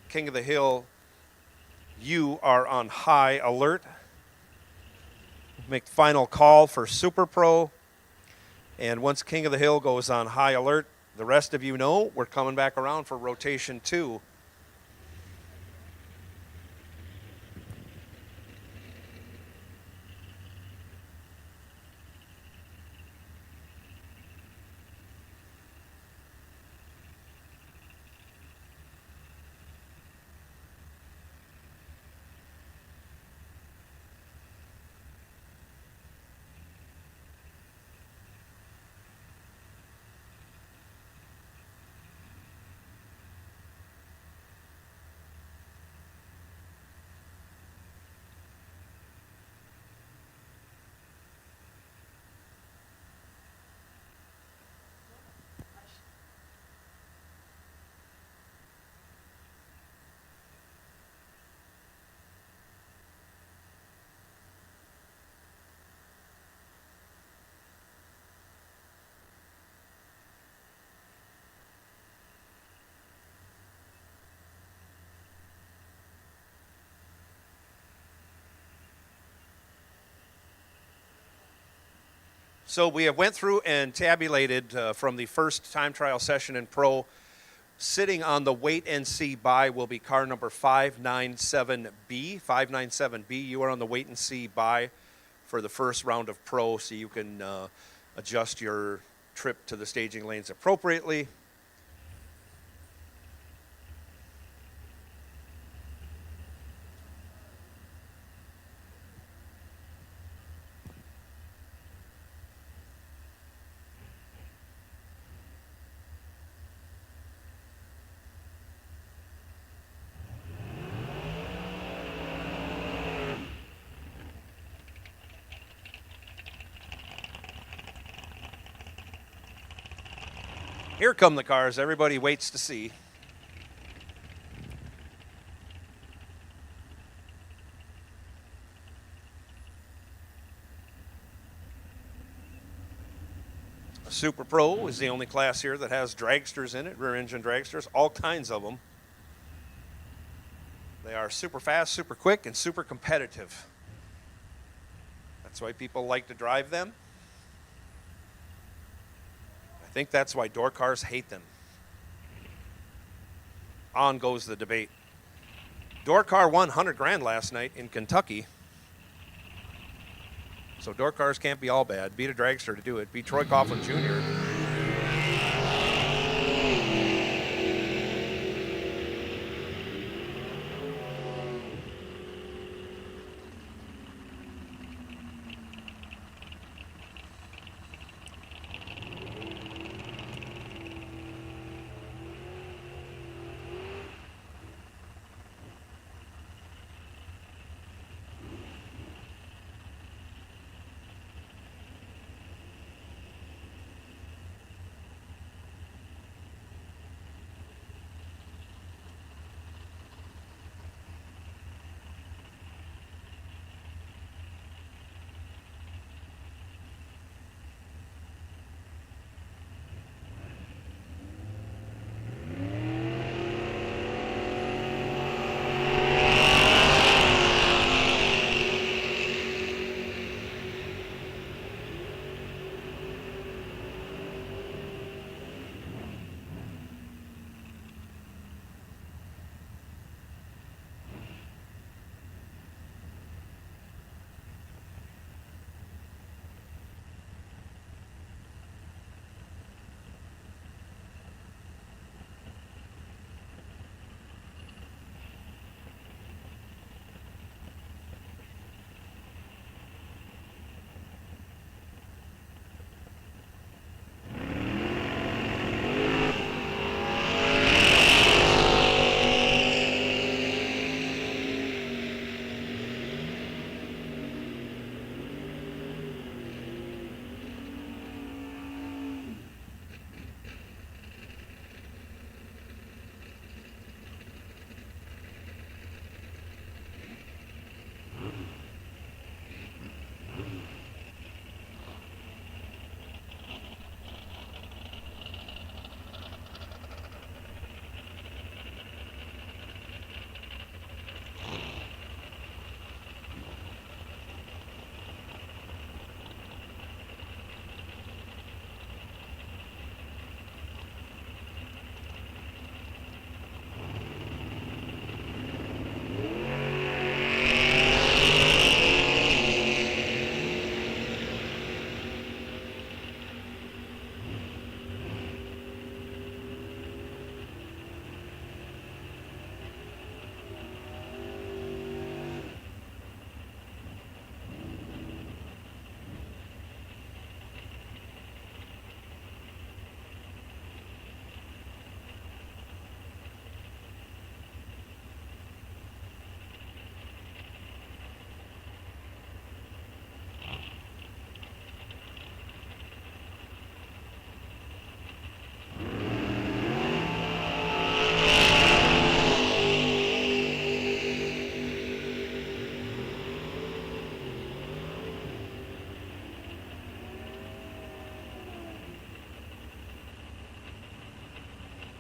King of the Hill, you are on high alert. Make final call for Super Pro. And once King of the Hill goes on high alert, the rest of you know we're coming back around for rotation 2. So we have went through and tabulated from the first time trial session in Pro. Sitting on the wait and see buy will be car number 597B. 597B, you are on the wait and see buy for the first round of Pro, so you can adjust your trip to the staging lanes appropriately. Here come the cars. Everybody waits to see. Super Pro is the only class here that has dragsters in it, rear engine dragsters, all kinds of them. They are super fast, super quick, and super competitive. That's why people like to drive them. I think that's why door cars hate them. On goes the debate. Door car won 100 grand last night in Kentucky. So door cars can't be all bad. Beat a dragster to do it. Beat Troy Coughlin Jr.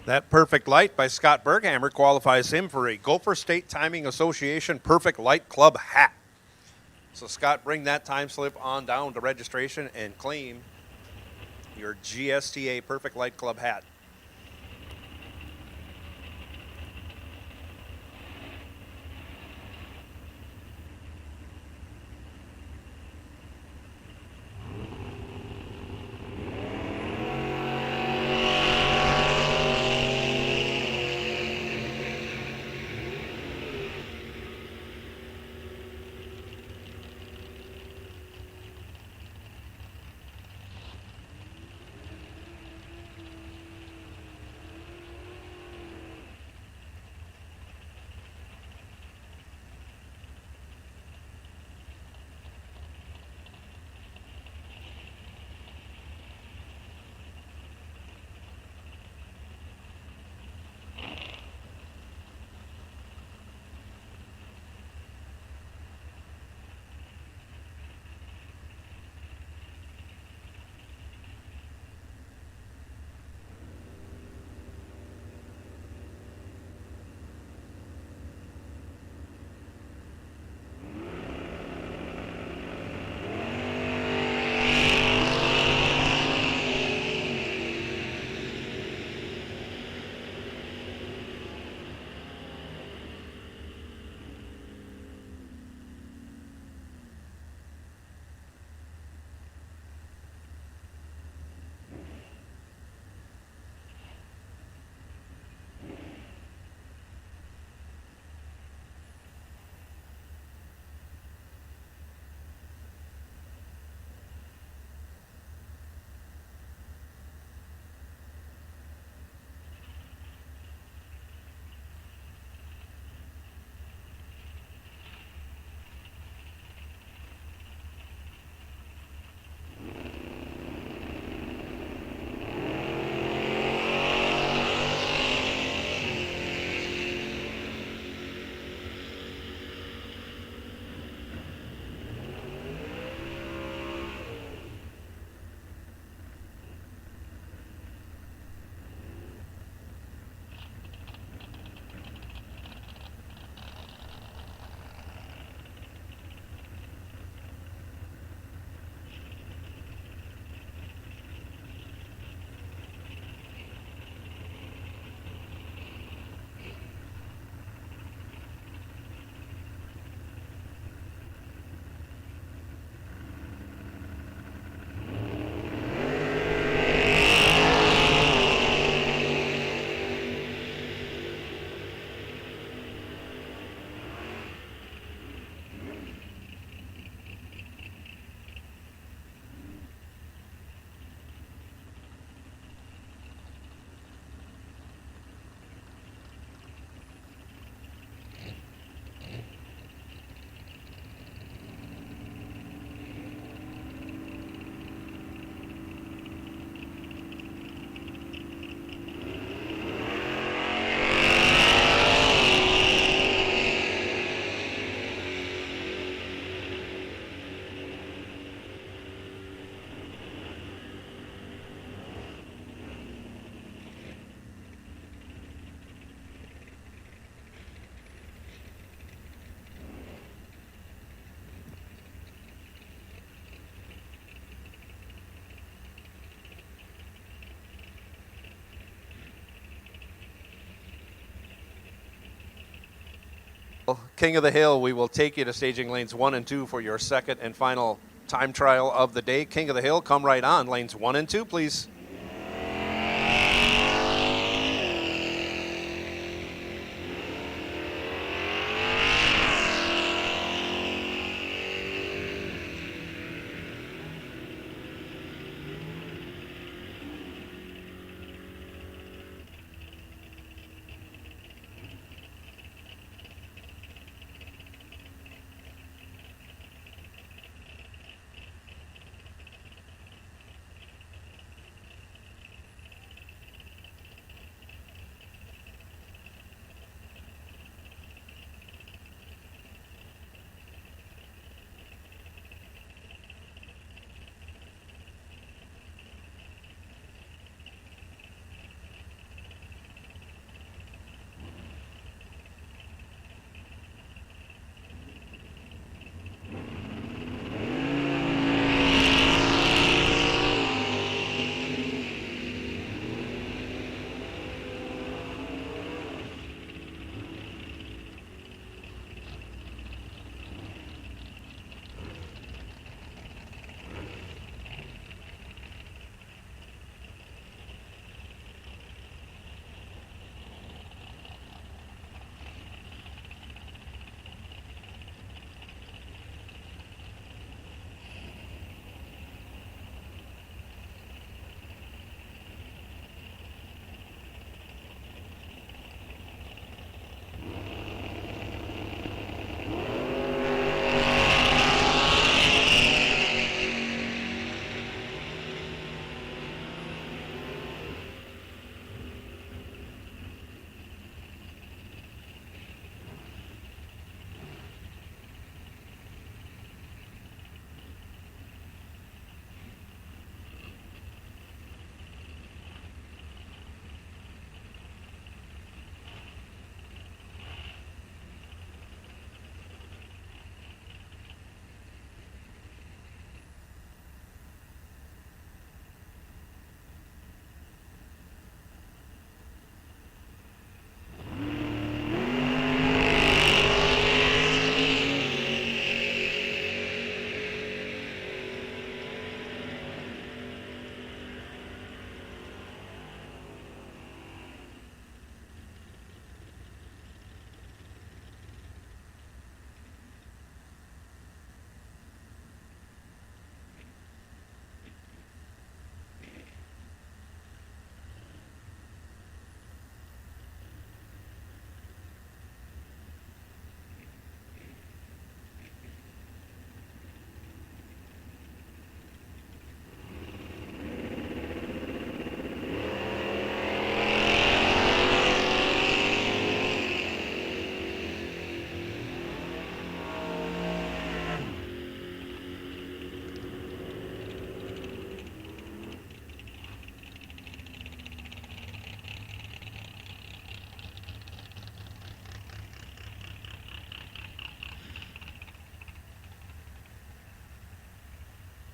That perfect light by Scott Berghammer qualifies him for a Gopher State Timing Association Perfect Light Club hat. So Scott, bring that time slip on down to registration and claim your GSTA Perfect Light Club hat. King of the Hill, we will take you to staging lanes 1 and 2 for your second and final time trial of the day. King of the Hill, come right on. Lanes 1 and 2, please.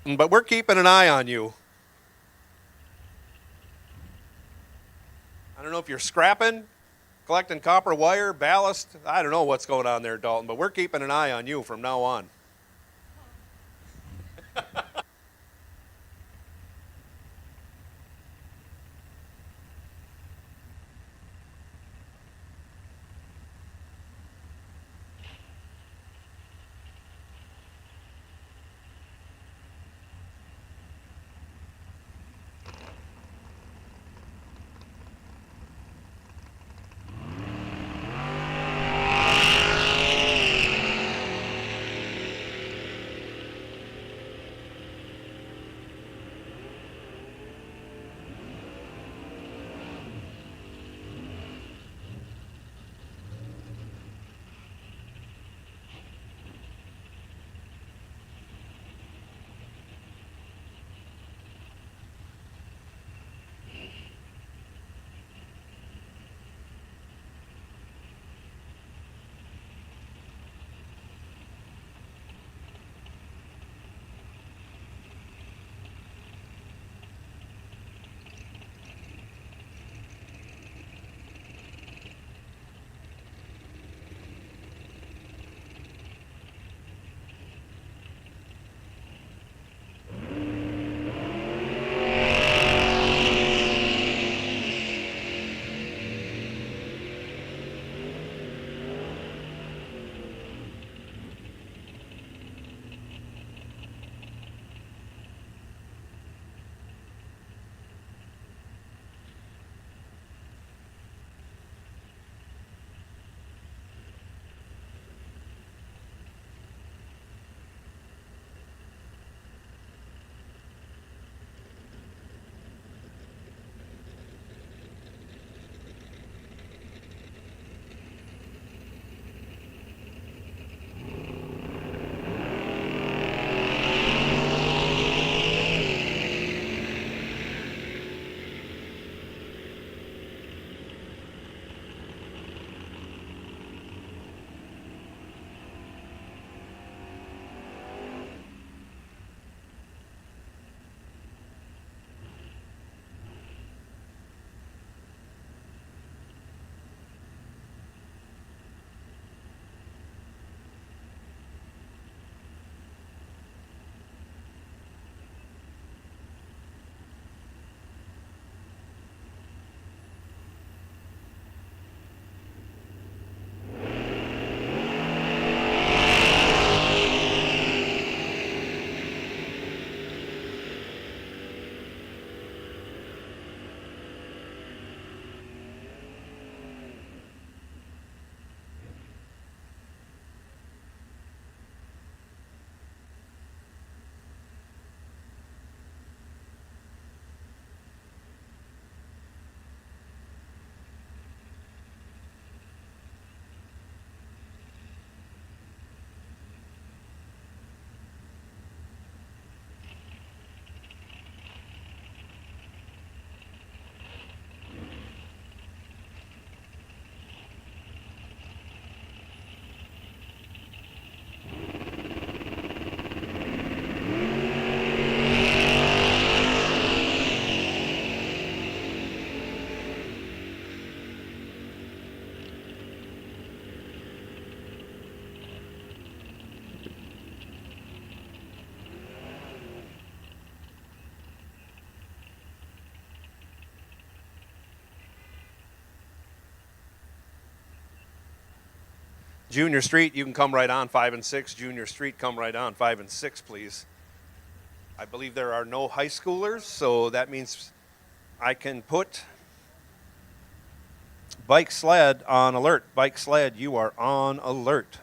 but we're keeping an eye on you. I don't know if you're scrapping, collecting copper wire, ballast. I don't know what's going on there, Dalton, but we're keeping an eye on you from now on. Junior Street, you can come right on 5 and 6. Junior Street, come right on 5 and 6, please. I believe there are no high schoolers, so that means I can put Bike Sled on alert. Bike Sled, you are on alert.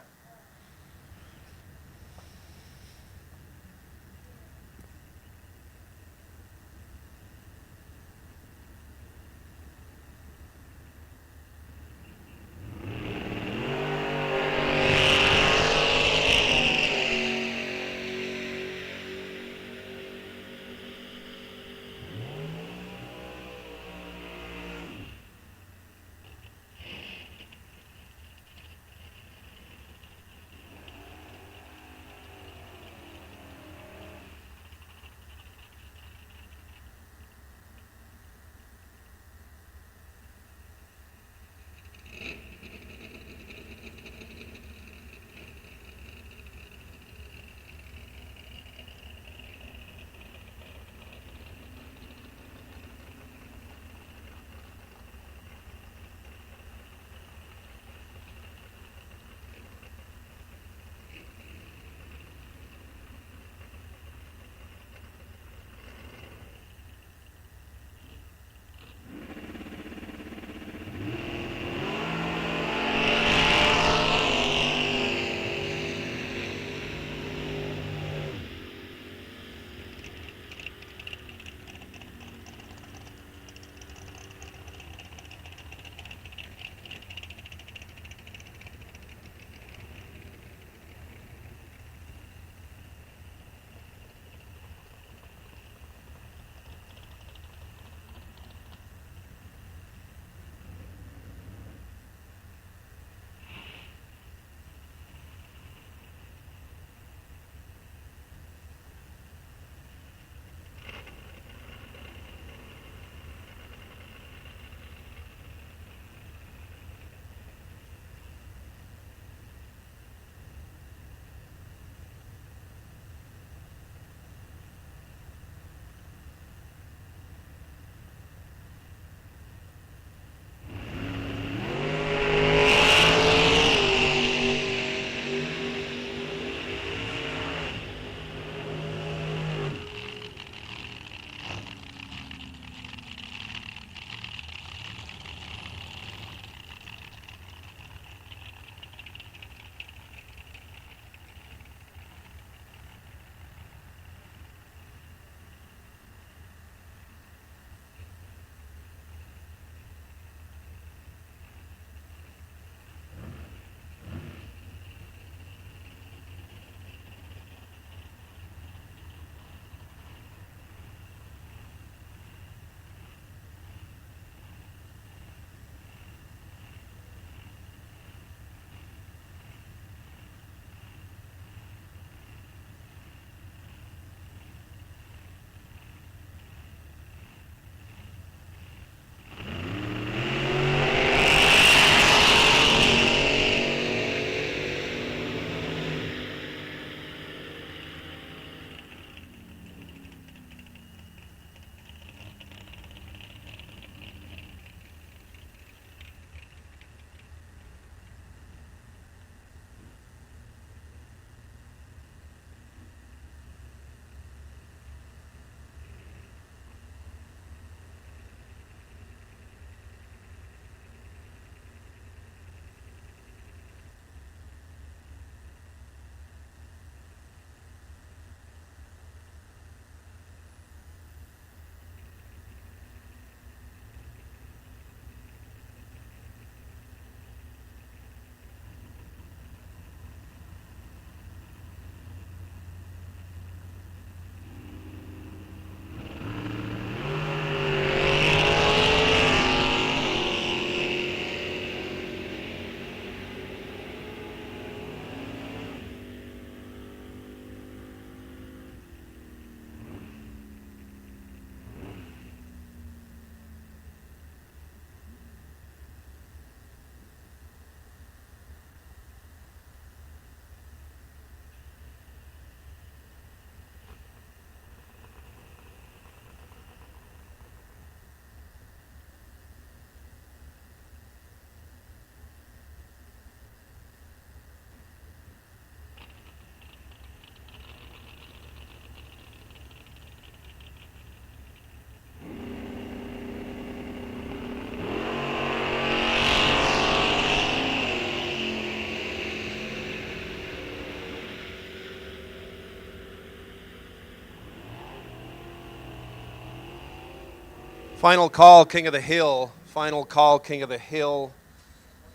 Final call, King of the Hill. Final call, King of the Hill.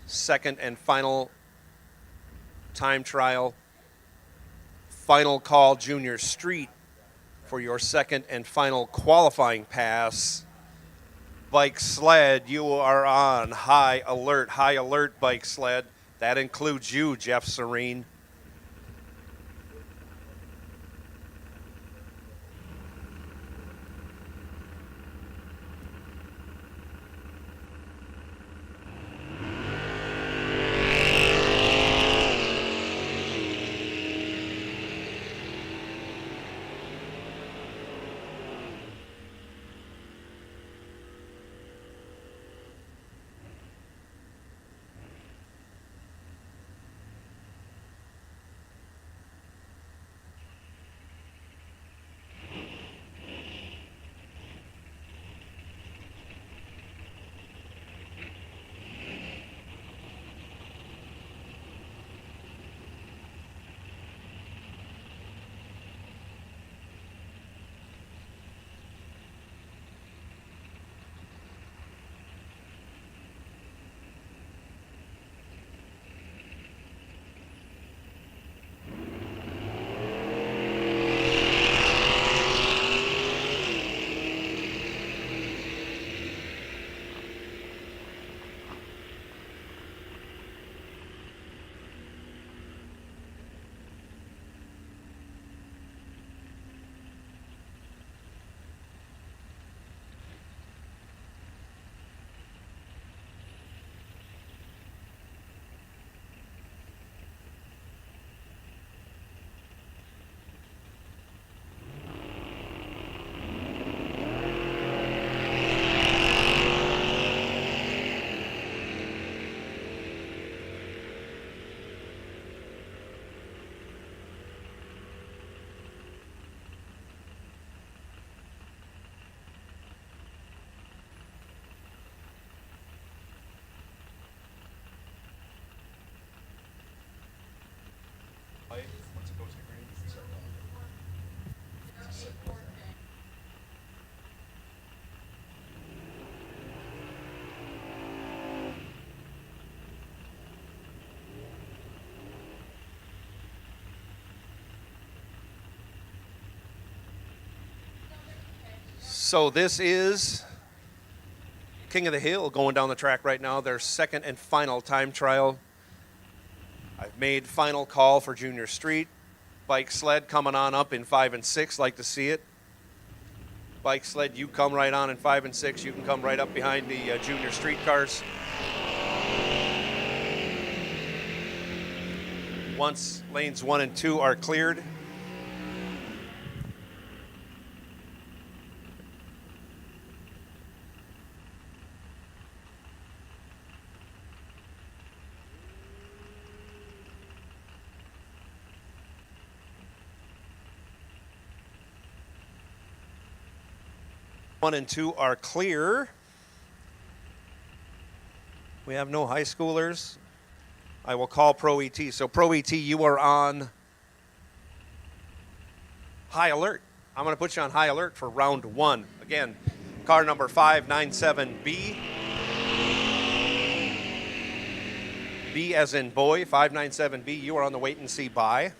Second and final time trial. Final call, Junior Street, for your second and final qualifying pass. Bike sled, you are on high alert, bike sled. That includes you, Jeff Serene. So this is King of the Hill going down the track right now, their second and final time trial. I've made final call for Junior Street. Bike sled coming on up in 5 and 6, like to see it. Bike sled, you come right on in 5 and 6. You can come right up behind the Junior Street cars. Once lanes 1 and 2 are cleared, one and two are clear. We have no high schoolers. I will call Pro ET. So Pro ET, you are on high alert. I'm going to put you on high alert for round 1. Again, car number 597B. B as in boy, 597B. You are on the wait and see by.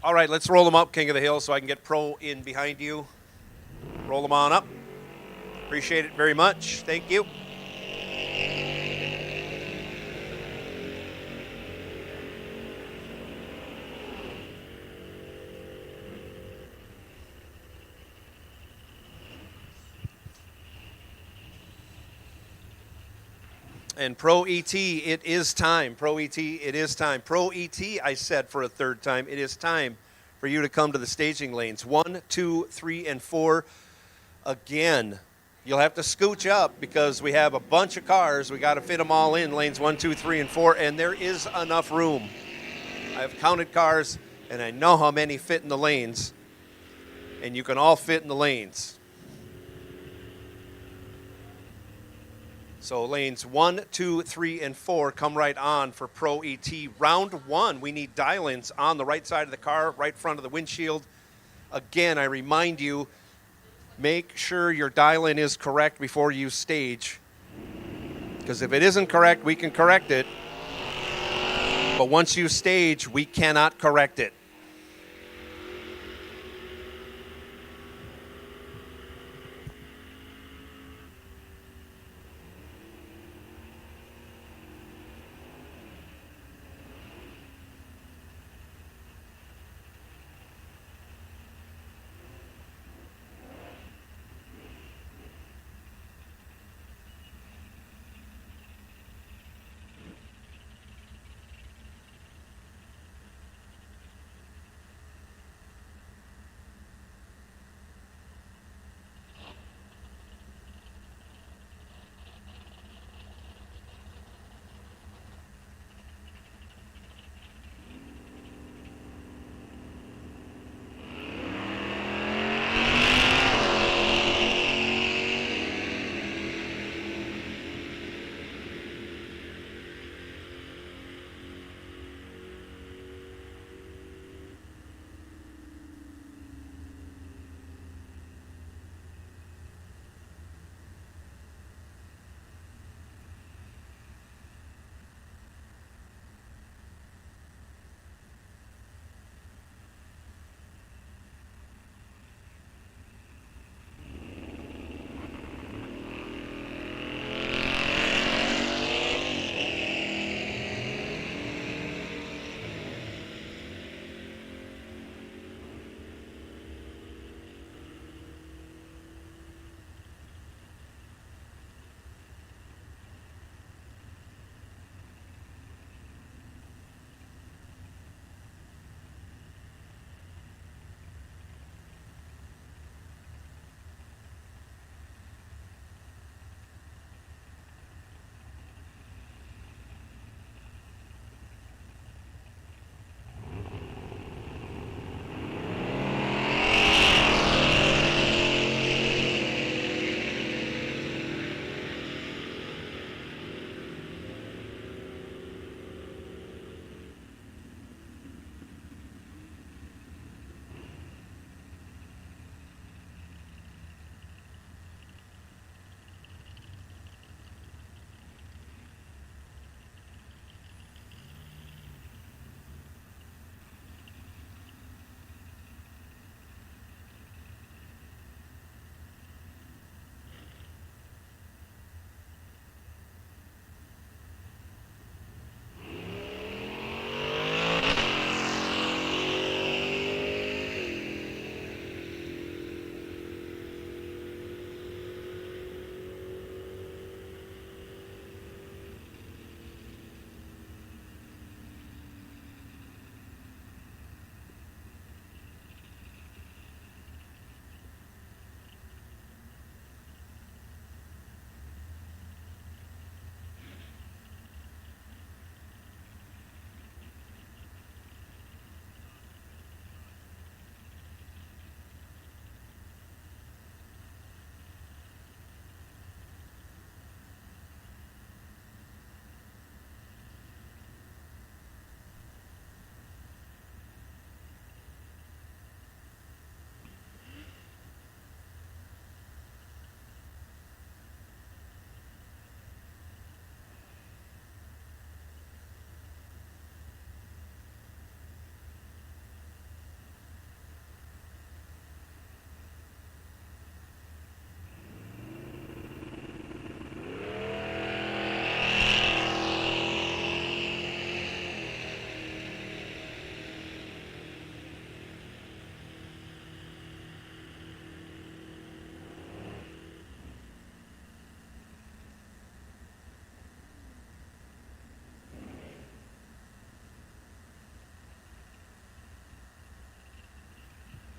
All right, let's roll them up, King of the Hill, so I can get Pro in behind you. Roll them on up. Appreciate it very much. Thank you. And Pro ET, it is time. Pro ET, it is time. Pro ET, I said for a third time, it is time for you to come to the staging lanes. 1, 2, 3, and 4. Again, you'll have to scooch up because we have a bunch of cars. We got to fit them all in lanes 1, 2, 3, and 4, and there is enough room. I've counted cars, and I know how many fit in the lanes, and you can all fit in the lanes. So lanes 1, 2, 3, and 4 come right on for Pro ET. Round 1, we need dial-ins on the right side of the car, right front of the windshield. Again, I remind you, make sure your dial-in is correct before you stage. Because if it isn't correct, we can correct it. But once you stage, we cannot correct it.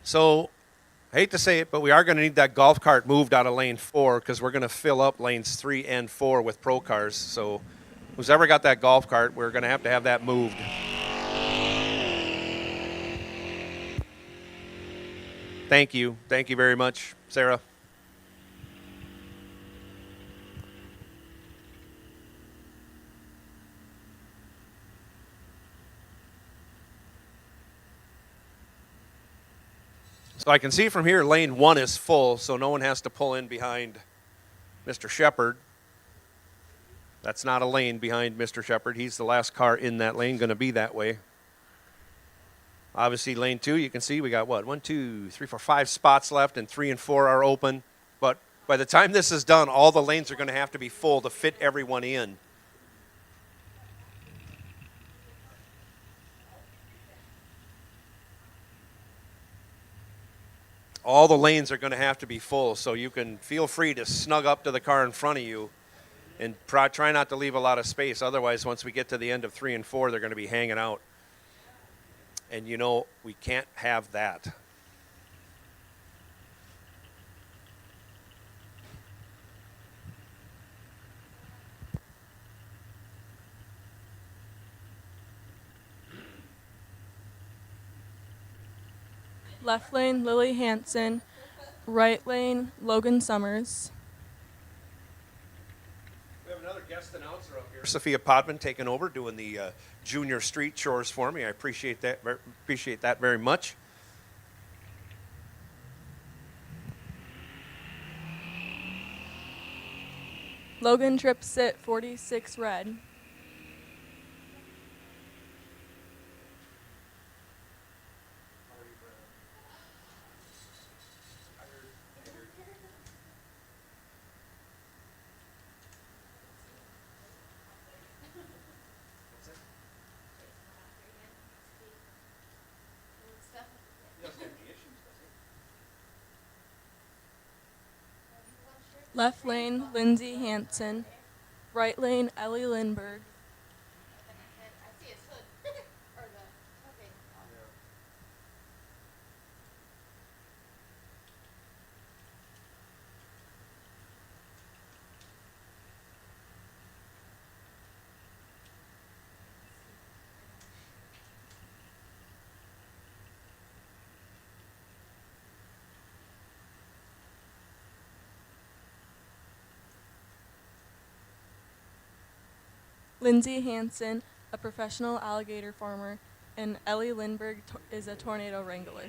So, I hate to say it, but we are going to need that golf cart moved out of lane 4 because we're going to fill up lanes 3 and 4 with pro cars. So, who's ever got that golf cart, we're going to have that moved. Thank you. Thank you very much, Sarah. So I can see from here lane 1 is full, so no one has to pull in behind Mr. Shepard. That's not a lane behind Mr. Shepard. He's the last car in that lane, going to be that way. Obviously, lane 2, you can see we got what? 1, 2, 3, 4, 5 spots left, and 3 and 4 are open. But by the time this is done, all the lanes are going to have to be full to fit everyone in. All the lanes are going to have to be full, so you can feel free to snug up to the car in front of you and try not to leave a lot of space. Otherwise, once we get to the end of 3 and 4, they're going to be hanging out. And you know, we can't have that. Left lane, Lily Hansen. Right lane, Logan Summers. We have another guest announcer up here. Sophia Podman taking over, doing the junior street chores for me. I appreciate that. Appreciate that very much. Logan trips at 46 red. Left lane, Lindsay Hansen. Right lane, Ellie Lindberg. Lindsay Hansen, a professional alligator farmer, and Ellie Lindberg is a tornado wrangler.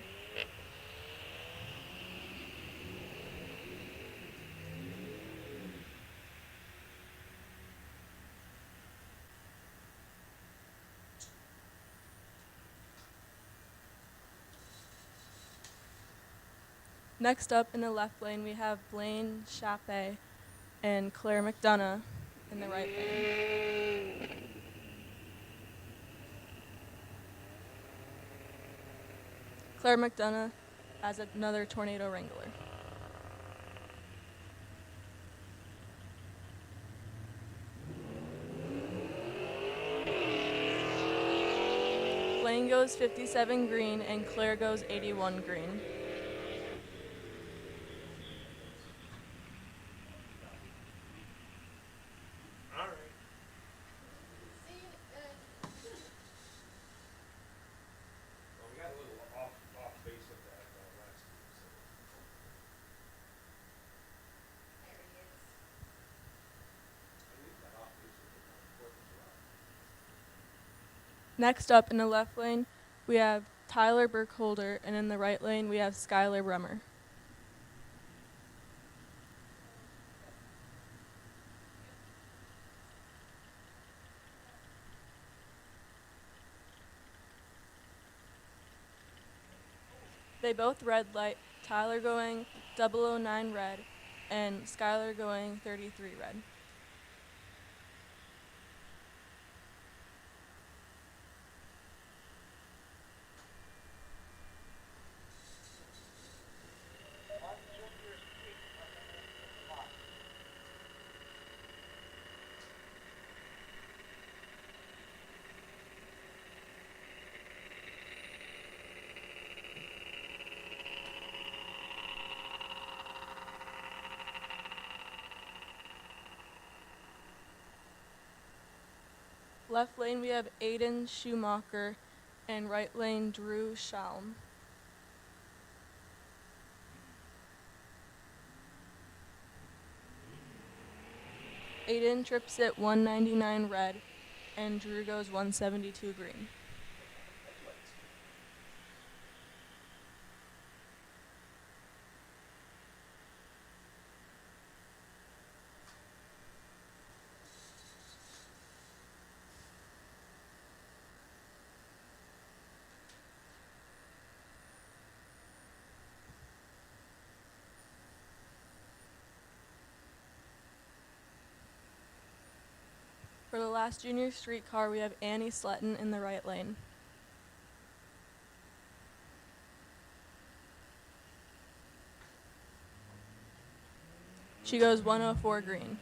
Next up in the left lane, we have Blaine Chappé and Claire McDonough in the right lane. Claire McDonough as another tornado wrangler. Blaine goes 57 green and Claire goes 81 green. Next up in the left lane, we have Tyler Burkholder, and in the right lane, we have Skylar Brummer. They both red light, Tyler going 009 red, and Skylar going 33 red. Left lane we have Aiden Schumacher, and right lane Drew Schaum. Aiden trips at 199 red, and Drew goes 172 green. For the last junior street car, we have Annie Sletton in the right lane. She goes 104 green.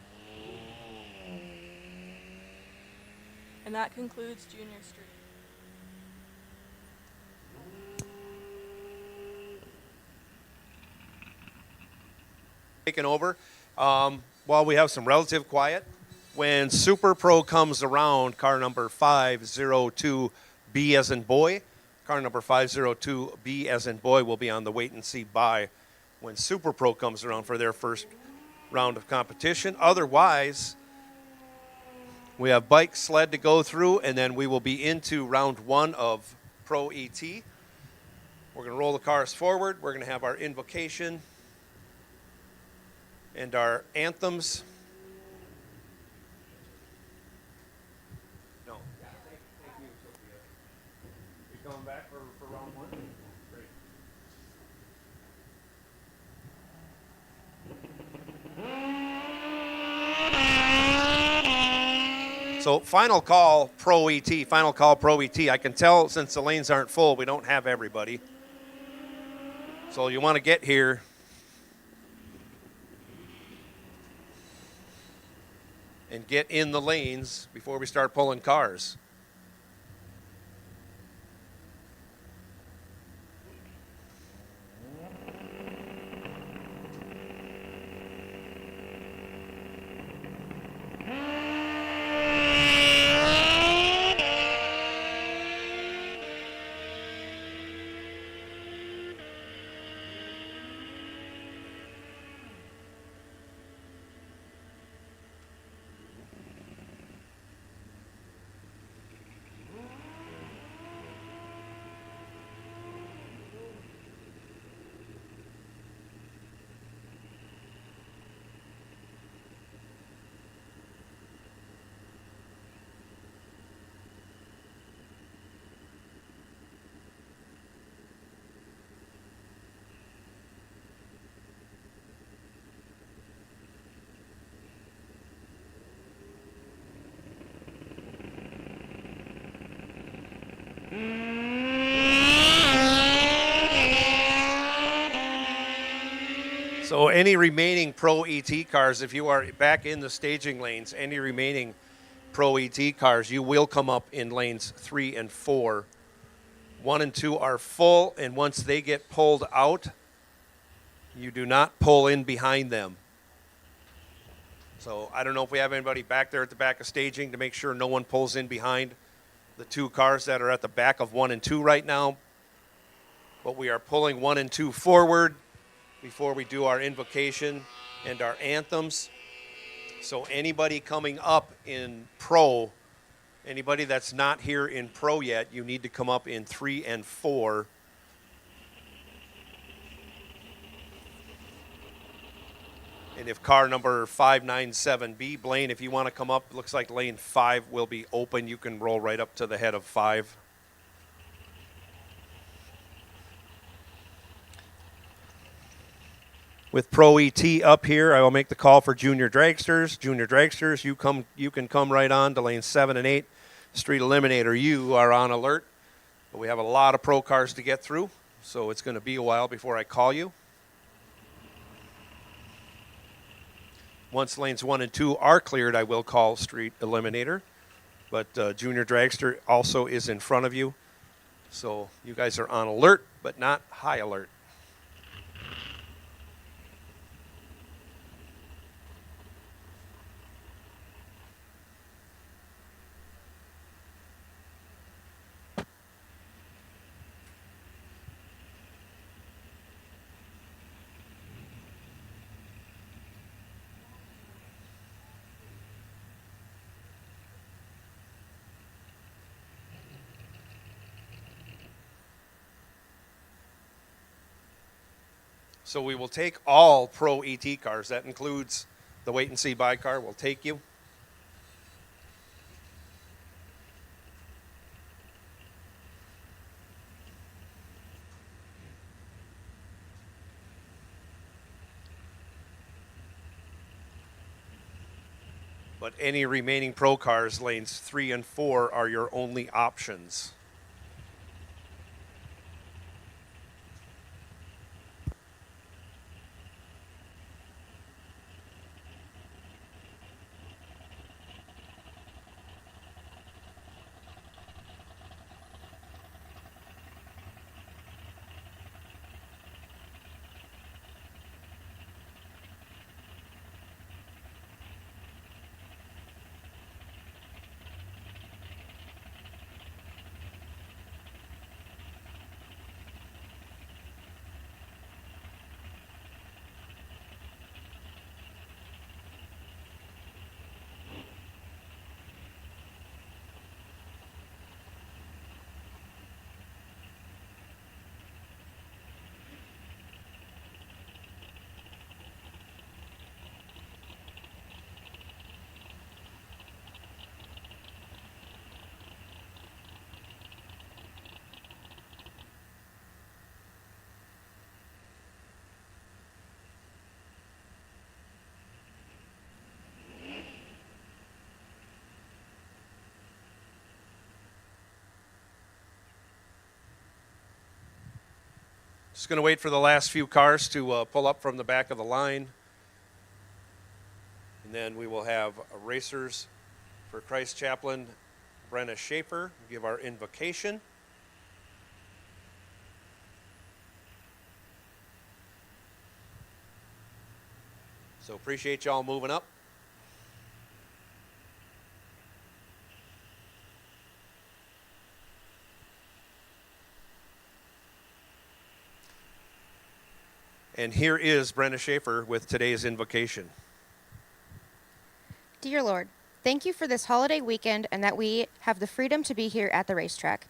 And that concludes junior street. Taken over. While we have some relative quiet, when Super Pro comes around, car number 502B as in boy, car number 502B as in boy will be on the wait and see buy when Super Pro comes around for their first round of competition. Otherwise, we have bike sled to go through, and then we will be into round one of Pro ET. We're going to roll the cars forward. We're going to have our invocation and our anthems. No. Thank you, Sophia. You coming back for round one? Great. So final call Pro ET, final call Pro ET. I can tell since the lanes aren't full, we don't have everybody. So you want to get here and get in the lanes before we start pulling cars. So any remaining Pro ET cars, if you are back in the staging lanes, any remaining Pro ET cars, you will come up in lanes 3 and 4. 1 and 2 are full, and once they get pulled out, you do not pull in behind them. So I don't know if we have anybody back there at the back of staging to make sure no one pulls in behind the two cars that are at the back of 1 and 2 right now. But we are pulling 1 and 2 forward before we do our invocation and our anthems. So anybody coming up in Pro, anybody that's not here in Pro yet, you need to come up in 3 and 4. And if car number 597B, Blaine, if you want to come up, looks like lane 5 will be open. You can roll right up to the head of 5. With Pro ET up here, I will make the call for junior dragsters. Junior dragsters, you can come right on to lane 7 and 8. Street Eliminator, you are on alert. But we have a lot of pro cars to get through, so it's going to be a while before I call you. Once lanes 1 and 2 are cleared, I will call Street Eliminator. But Junior Dragster also is in front of you. So you guys are on alert, but not high alert. So we will take all Pro ET cars. That includes the wait and see buy car. We'll take you. But any remaining Pro cars, lanes 3 and 4, are your only options. Just going to wait for the last few cars to pull up from the back of the line. And then we will have racers for Christ Chaplain Brenna Schaefer give our invocation. So appreciate y'all moving up. And here is Brenna Schaefer with today's invocation. Dear Lord, thank you for this holiday weekend and that we have the freedom to be here at the racetrack.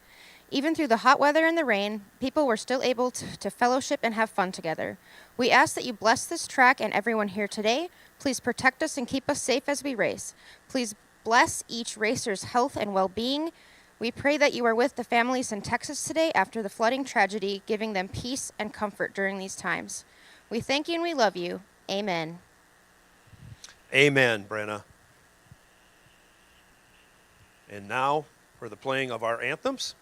Even through the hot weather and the rain, people were still able to fellowship and have fun together. We ask that you bless this track and everyone here today. Please protect us and keep us safe as we race. Please bless each racer's health and well-being. We pray that you are with the families in Texas today after the flooding tragedy, giving them peace and comfort during these times. We thank you and we love you. Amen. Amen, Brenna. And now for the playing of our anthems.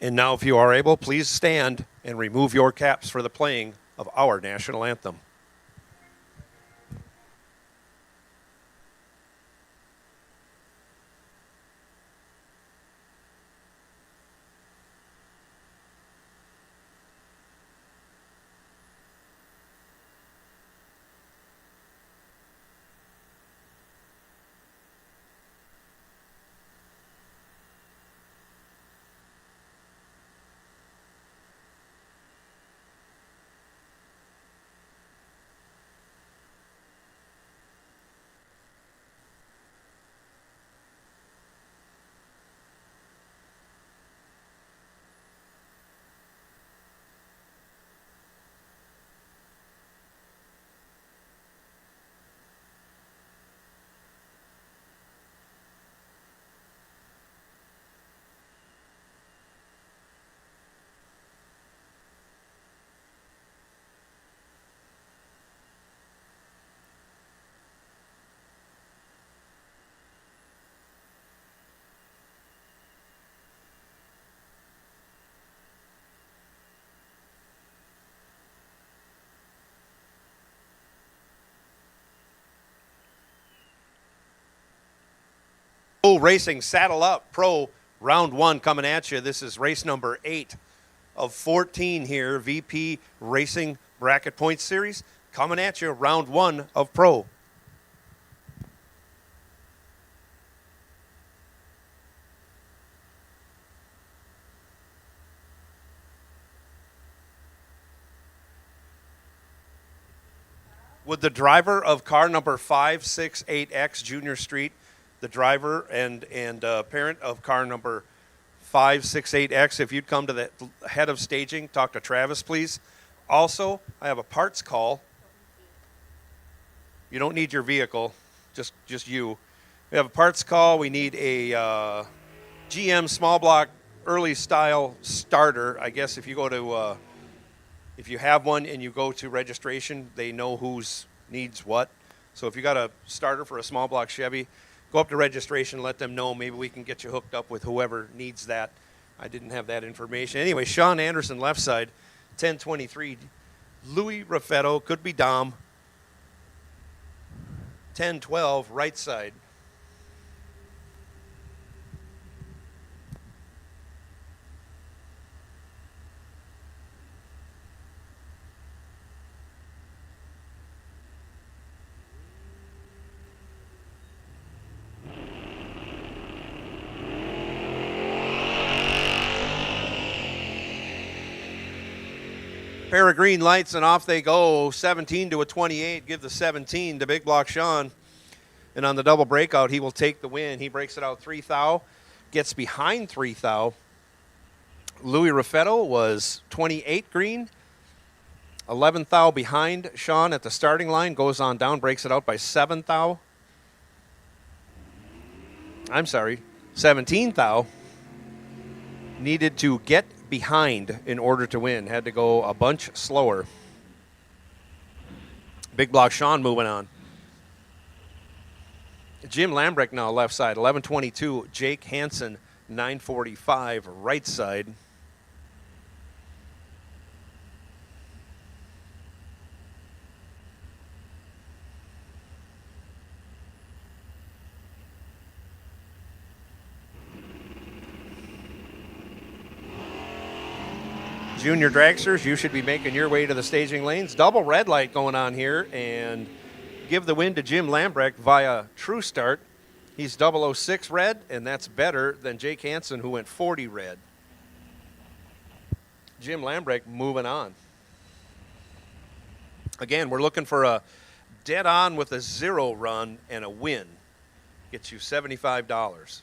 And now, if you are able, please stand and remove your caps for the playing of our national anthem. Pro Racing, saddle up. Pro round 1 coming at you. This is race number 8 of 14 here. VP Racing Bracket Points Series coming at you. Round 1 of Pro. Would the driver of car number 568X Junior Street, the driver and parent of car number 568X, if you'd come to the head of staging, talk to Travis, please. Also, I have a parts call. You don't need your vehicle, just you. We have a parts call. We need a GM small block early style starter. I guess if you go to if you have one and you go to registration, they know who's needs what. So if you got a starter for a small block Chevy, go up to registration, let them know. Maybe we can get you hooked up with whoever needs that. I didn't have that information. Anyway, Sean Anderson, left side, 1023. Louis Raffetto, could be Dom, 1012, right side. Pair of green lights and off they go. 17 to a 28. Give the 17 to Big Block Sean. And on the double breakout, he will take the win. He breaks it out 3 thou. Gets behind 3 thou. Louis Raffetto was 28 green. 11 thou behind Sean at the starting line. Goes on down, breaks it out by 7 thou. I'm sorry, 17 thou. Needed to get behind in order to win. Had to go a bunch slower. Big Block Sean moving on. Jim Lambrecht now left side, 1122. Jake Hansen, 945, right side. Junior dragsters, you should be making your way to the staging lanes. Double red light going on here, and give the win to Jim Lambrecht via True Start. He's 006 red, and that's better than Jake Hansen, who went 40 red. Jim Lambrecht moving on. Again, we're looking for a dead on with a 0 run and a win. Gets you $75.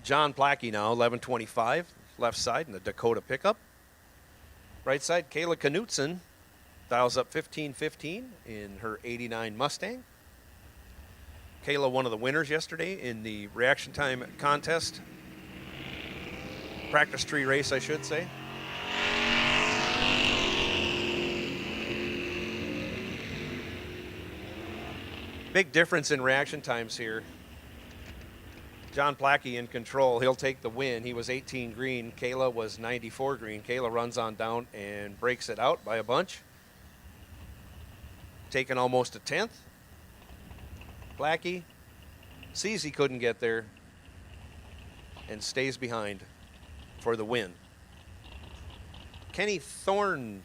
John Plackey now, 1125, left side in the Dakota pickup. Right side, Kayla Knutson dials up 1515 in her 89 Mustang. Kayla, one of the winners yesterday in the reaction time contest. Practice tree race, I should say. Big difference in reaction times here. John Plackey in control. He'll take the win. He was 18 green. Kayla was 94 green. Kayla runs on down and breaks it out by a bunch. Taking almost a 10th. Plackey sees he couldn't get there and stays behind for the win. Kenny Thornwell.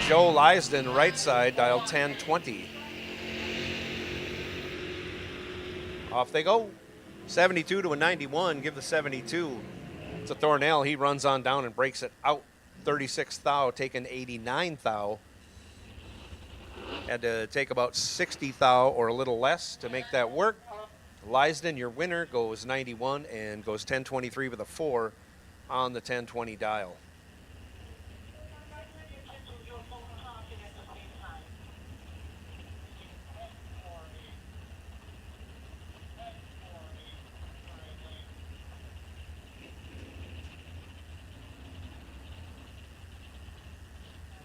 Joe Lisden, right side, dial 1020. Off they go. 72 to a 91. Give the 72 to Thornell. He runs on down and breaks it out. 36 thou, taking 89 thou. Had to take about 60 thou or a little less to make that work. Lisden, your winner, goes 91 and goes 1023 with a 4 on the 1020 dial.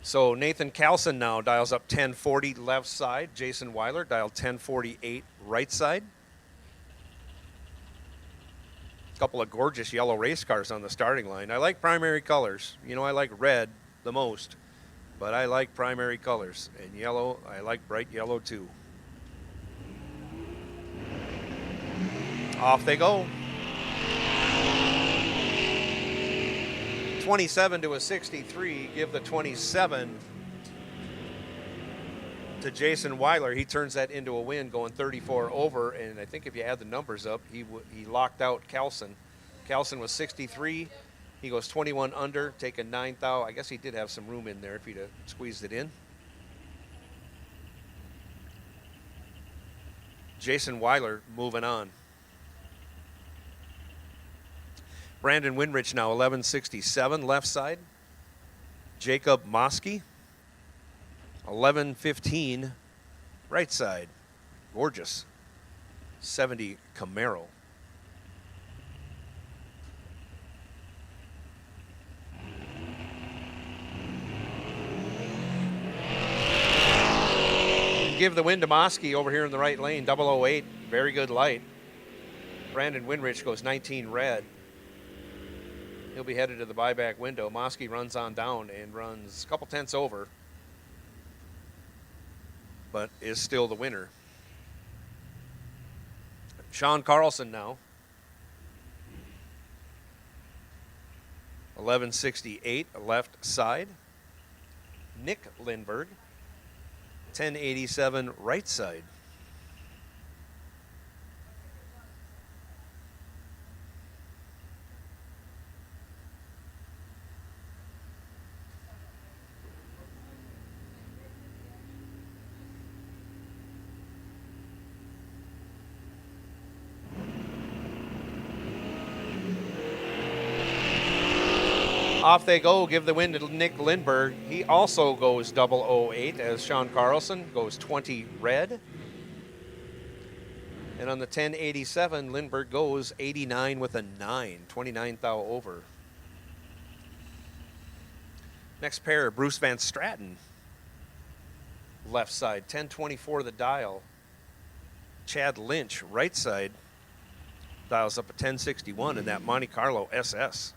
So Nathan Carlson now dials up 1040 left side. Jason Weiler dialed 1048 right side. A couple of gorgeous yellow race cars on the starting line. I like primary colors. You know, I like red the most, but I like primary colors. And yellow, I like bright yellow too. Off they go. 27 to a 63. Give the 27 to Jason Weiler. He turns that into a win, going 34 over. And I think if you add the numbers up, he locked out Kelson. Kelson was 63. He goes 21 under, taking 9 thou. I guess he did have some room in there if he'd have squeezed it in. Jason Weiler moving on. Brandon Winrich now 1167 left side. Jacob Moski 1115 right side. Gorgeous 70 Camaro. Give the win to Moski over here in the right lane, 008, very good light. Brandon Winrich goes 19 red. He'll be headed to the buyback window. Moski runs on down and runs a couple tenths over, but is still the winner. Sean Carlson now, 1168 left side. Nick Lindberg, 1087 right side. Off they go, give the win to Nick Lindberg. He also goes 008 as Sean Carlson goes 20 red. And on the 1087, Lindberg goes 89 with a 9, 29 thou over. Next pair, Bruce Van Straten, left side, 1024 the dial. Chad Lynch, right side, dials up a 1061 in that Monte Carlo SS.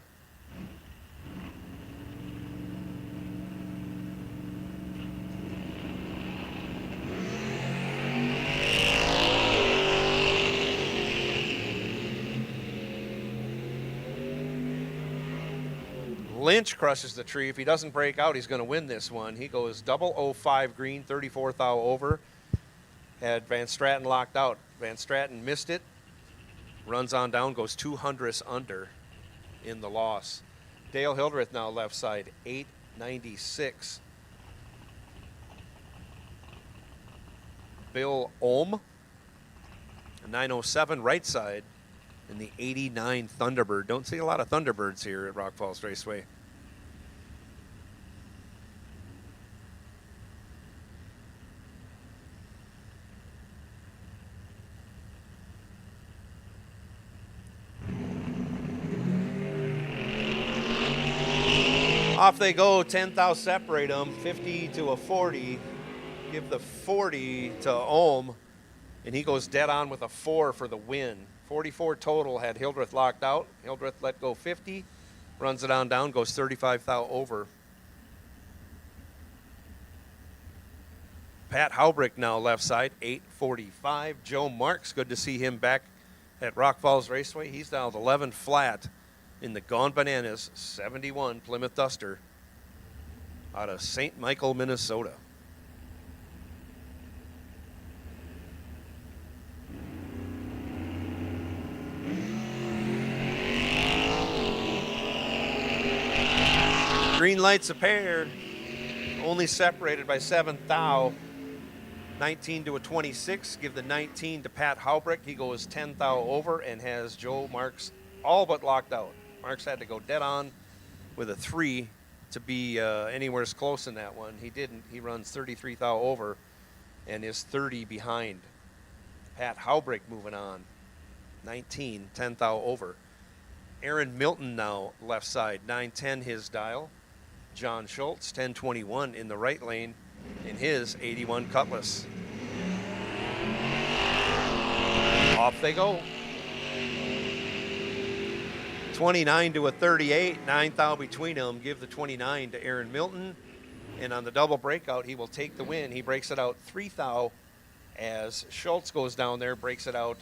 Lynch crushes the tree. If he doesn't break out, he's going to win this one. He goes 005 green, 34 thou over. Had Van Straten locked out. Van Straten missed it. Runs on down, goes 200 under in the loss. Dale Hildreth now left side, 896. Bill Ohm, 907 right side. In the 89 Thunderbird. Don't see a lot of Thunderbirds here at Rock Falls Raceway. Off they go, 10 thou separate them, 50 to a 40. Give the 40 to Ohm, and he goes dead on with a 4 for the win. 44 total had Hildreth locked out. Hildreth let go 50, runs it on down, goes 35 thou over. Pat Haubrick now left side, 845. Joe Marks, good to see him back at Rock Falls Raceway. He's dialed 11 flat in the Gone Bananas 71 Plymouth Duster out of St. Michael, Minnesota. Green lights a pair, only separated by 7 thou. 19 to a 26. Give the 19 to Pat Haubrick. He goes 10 thou over and has Joe Marks all but locked out. Marks had to go dead on with a 3 to be anywhere as close in that one. He didn't. He runs 33 thou over and is 30 behind. Pat Haubrick moving on. 19, 10 thou over. Aaron Milton now left side, 910 his dial. John Schultz, 1021 in the right lane in his 81 Cutlass. Off they go. 29 to a 38, 9 thou between them. Give the 29 to Aaron Milton. And on the double breakout, he will take the win. He breaks it out 3 thou as Schultz goes down there, breaks it out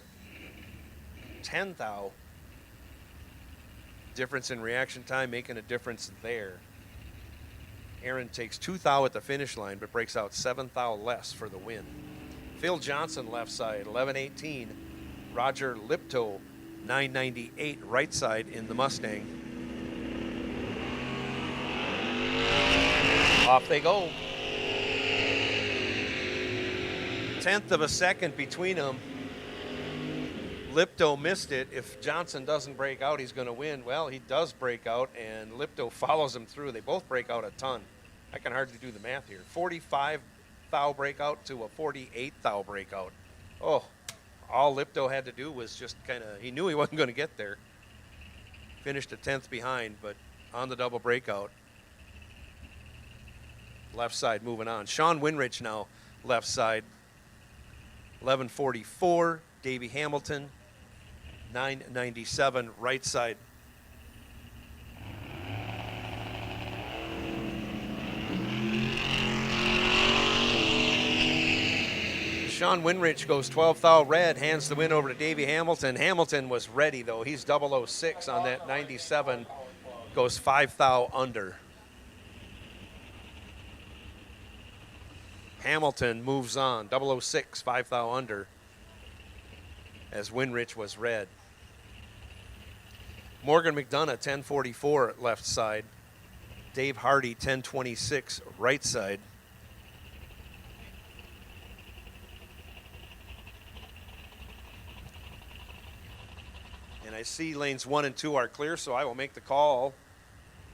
10 thou. Difference in reaction time making a difference there. Aaron takes 2 thou at the finish line, but breaks out 7 thou less for the win. Phil Johnson left side, 11:18. Roger Lipto, 9:98 right side in the Mustang. Off they go. 1/10 of a second between them. Lipto missed it. If Johnson doesn't break out, he's going to win. Well, he does break out, and Lipto follows him through. They both break out a ton. I can hardly do the math here. 45 thou breakout to a 48 thou breakout. Oh, all Lipto had to do was just kind of, he knew he wasn't going to get there. Finished a 10th behind, but on the double breakout. Left side moving on. Sean Winrich now left side. 11:44. Davey Hamilton, 9:97 right side. Sean Winrich goes 12 thou red, hands the win over to Davey Hamilton. Hamilton was ready though. He's 006 on that 97, goes 5 thou under. Hamilton moves on, 006, 5 thou under, as Winrich was red. Morgan McDonough, 10:44 left side. Dave Hardy, 10:26 right side. And I see lanes 1 and 2 are clear, so I will make the call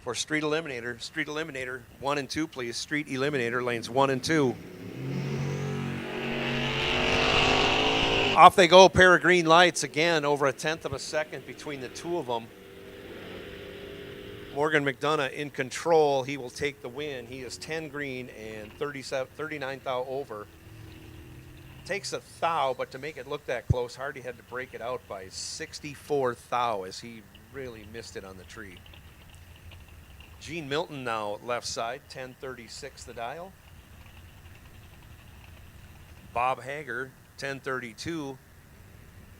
for Street Eliminator. Street Eliminator, 1 and 2, please. Street Eliminator, lanes 1 and 2. Off they go, pair of green lights again, over 1/10 of a second between the two of them. Morgan McDonough in control. He will take the win. He is 10 green and 39 thou over. Takes a thou, but to make it look that close, Hardy had to break it out by 64 thou as he really missed it on the tree. Gene Milton now left side, 10:36 the dial. Bob Hager, 10:32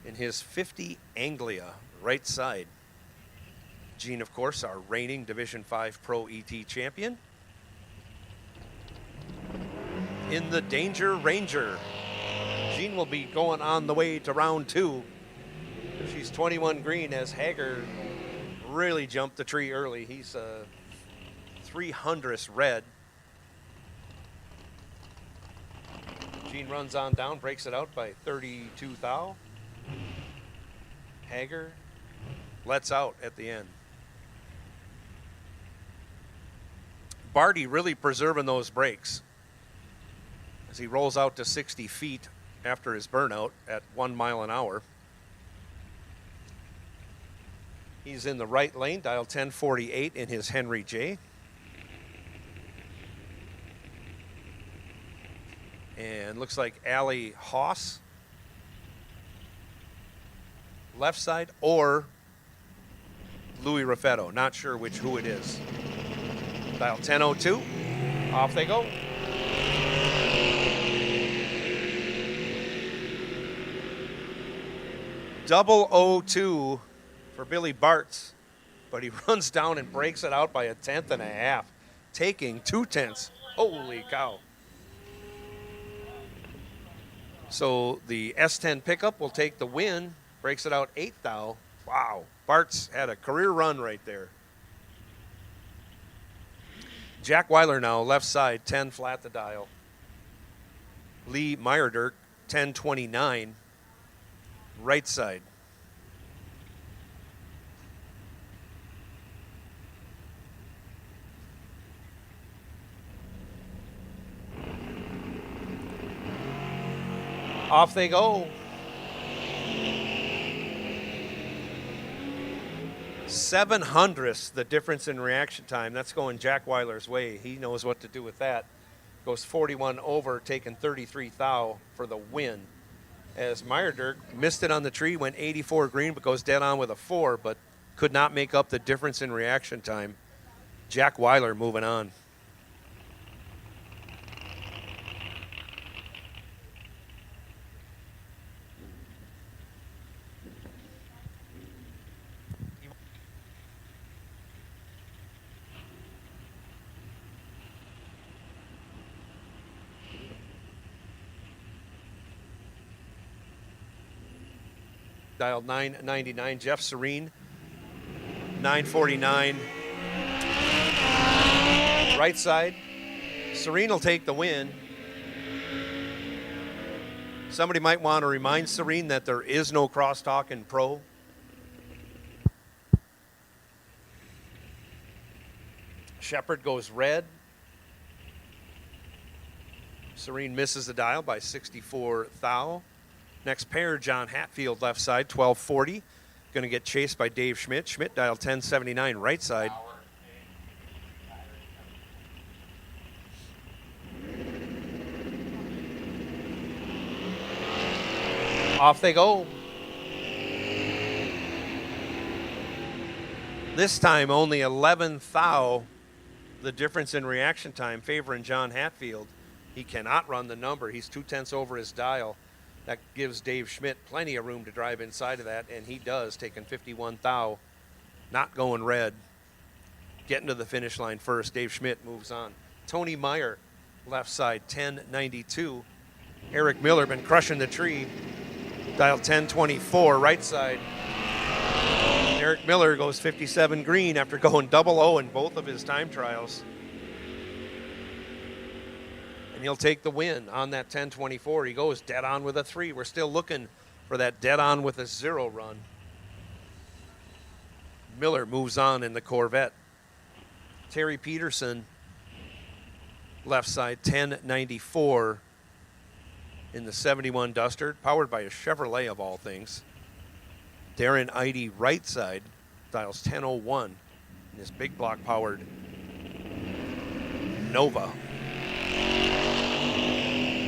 in his 50 Anglia right side. Gene, of course, our reigning Division 5 Pro ET champion. In the Danger Ranger. Gene will be going on the way to round 2. She's 21 green as Hager really jumped the tree early. He's 300th red. Gene runs on down, breaks it out by 32 thou. Hager lets out at the end. Barty really preserving those brakes as he rolls out to 60 feet after his burnout at 1 mile an hour. He's in the right lane, dial 1048 in his Henry J. And looks like Allie Haas, left side, or Louis Raffetto. Not sure who it is. Dial 1002. Off they go. Double 02 for Billy Bartz, but he runs down and breaks it out by 1/10 and a half, taking 2/10. Holy cow. So the S10 pickup will take the win, breaks it out 8 thou. Wow, Bartz had a career run right there. Jack Weiler now, left side, 10 flat the dial. Lee Meyerdirk, 1029, right side. Off they go. 700ths the difference in reaction time. That's going Jack Weiler's way. He knows what to do with that. Goes 41 over, taking 33 thou for the win. As Meyerdirk missed it on the tree, went 84 green, but goes dead on with a 4. But Could not make up the difference in reaction time. Jack Weiler moving on. Dialed 999, Jeff Serene, 949. Right side, Serene will take the win. Somebody might want to remind Serene that there is no crosstalk in pro. Shepard goes red. Serene misses the dial by 64 thou. Next pair, John Hatfield, left side, 1240. Going to get chased by Dave Schmidt. Schmidt dial 1079, right side. Off they go. This time, only 11 thou. The difference in reaction time favoring John Hatfield. He cannot run the number. He's 2/10 over his dial. That gives Dave Schmidt plenty of room to drive inside of that, and he does, taking 51 thou. Not going red. Getting to the finish line first. Dave Schmidt moves on. Tony Meyer, left side, 1092. Eric Miller been crushing the tree. Dial 1024, right side. Eric Miller goes 57 green after going 00 in both of his time trials. And he'll take the win on that 1024. He goes dead on with a 3. We're still looking for that dead on with a 0 run. Miller moves on in the Corvette. Terry Peterson, left side, 1094 in the 71 Duster, powered by a Chevrolet of all things. Darren Eide, right side, dials 1001 in his big block powered Nova.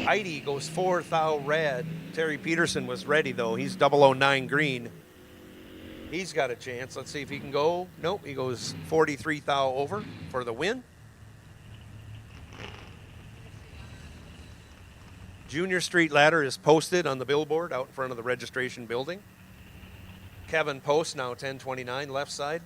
Eide goes 4 thou red. Terry Peterson was ready though. He's 009 green. He's got a chance. Let's see if he can go. Nope, he goes 43 thou over for the win. Junior Street ladder is posted on the billboard out in front of the registration building. Kevin Post, now 1029, left side.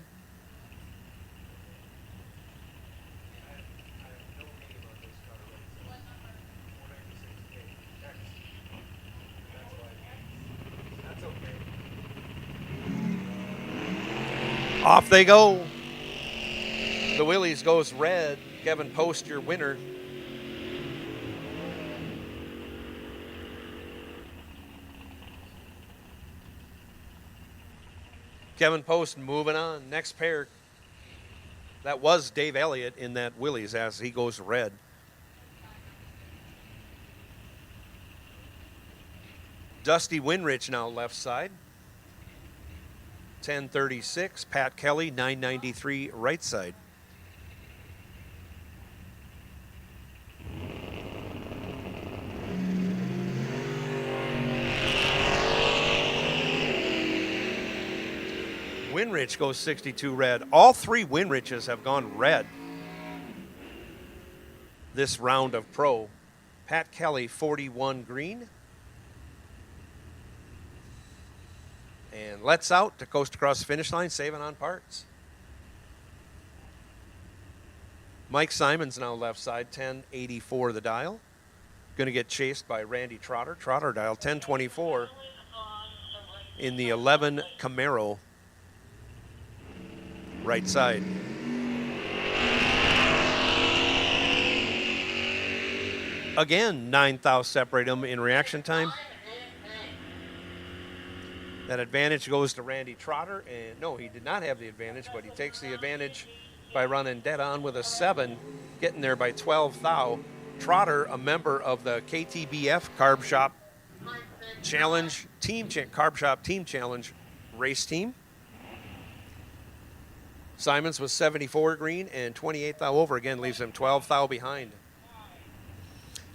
Off they go. The Willies goes red. Kevin Post, your winner. Kevin Post moving on. Next pair. That was Dave Elliott in that Willies as he goes red. Dusty Winrich now left side. 1036. Pat Kelly, 993 right side. Winrich goes 62 red. All 3 Winriches have gone red this round of pro. Pat Kelly, 41 green. And lets out to coast across the finish line, saving on parts. Mike Simons now left side, 1084 the dial. Going to get chased by Randy Trotter. Trotter dial 1024 in the 11 Camaro. Right side. Again, 9 thou separate them in reaction time. That advantage goes to Randy Trotter. And no, he did not have the advantage, but he takes the advantage by running dead on with a 7, getting there by 12 thou. Trotter, a member of the KTBF Carb Shop Challenge Carb Shop Team Challenge race team. Simons was 74 green and 28 thou over. Again, leaves him 12 thou behind.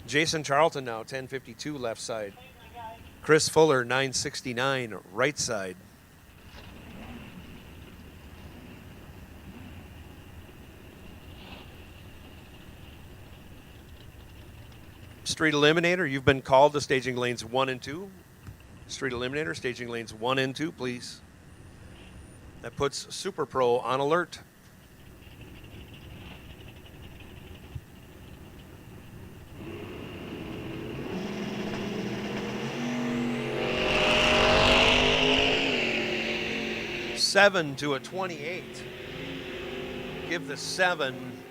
Jason Charlton now, 1052 left side. Chris Fuller, 969 right side. Street Eliminator, you've been called to staging lanes 1 and 2. Street Eliminator, staging lanes 1 and 2, please. That puts Super Pro on alert. Seven to a 28. Give the 7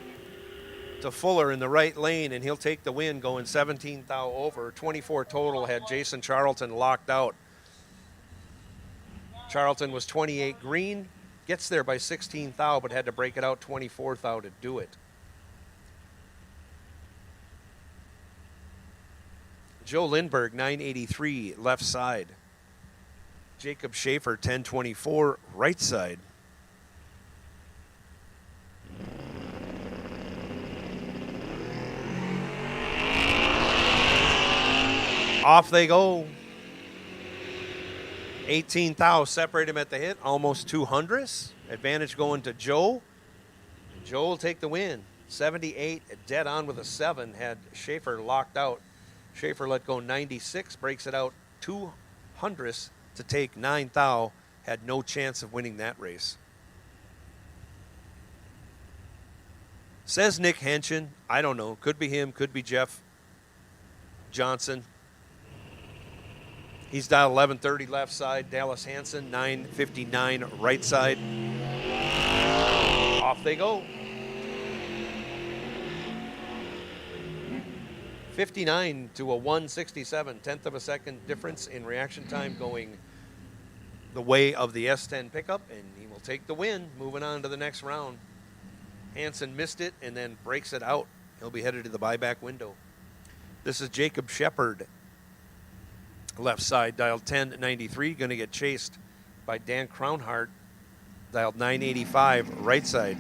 to Fuller in the right lane, and he'll take the win, going 17 thou over. 24 total had Jason Charlton locked out. Charlton was 28 green, gets there by 16 thou, but had to break it out 24 thou to do it. Joe Lindbergh, 983, left side. Jacob Schaefer, 1024, right side. Off they go. 18 thou separate him at the hit, almost 200s. Advantage going to Joe. Joe will take the win. 78, dead on with a 7, had Schaefer locked out. Schaefer let go 96, breaks it out 200s to take 9 thou, had no chance of winning that race. Says Nick Henshin, I don't know, could be him, could be Jeff Johnson. He's dialed 1130 left side. Dallas Hansen, 959 right side. Off they go. 59 to a 167, tenth of a second difference in reaction time, going the way of the S10 pickup, and he will take the win, moving on to the next round. Hansen missed it and then breaks it out. He'll be headed to the buyback window. This is Jacob Shepard, left side, dialed 1093, going to get chased by Dan Crownhart, dialed 985, right side.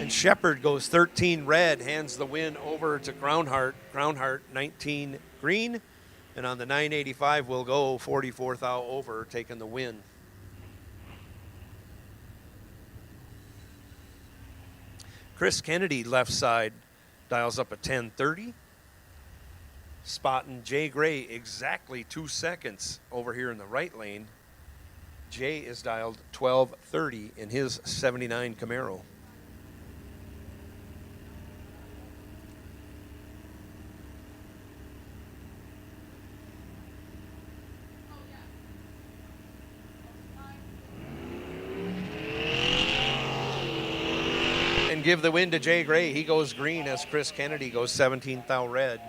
And Shepard goes 13 red, hands the win over to Crownhart. Crownhart 19 green, and on the 985 will go 44 thou over, taking the win. Chris Kennedy, left side, dials up a 1030. Spotting Jay Gray exactly 2 seconds over here in the right lane. Jay is dialed 1230 in his 79 Camaro. Give the win to Jay Gray. He goes green as Chris Kennedy goes 17 thou red.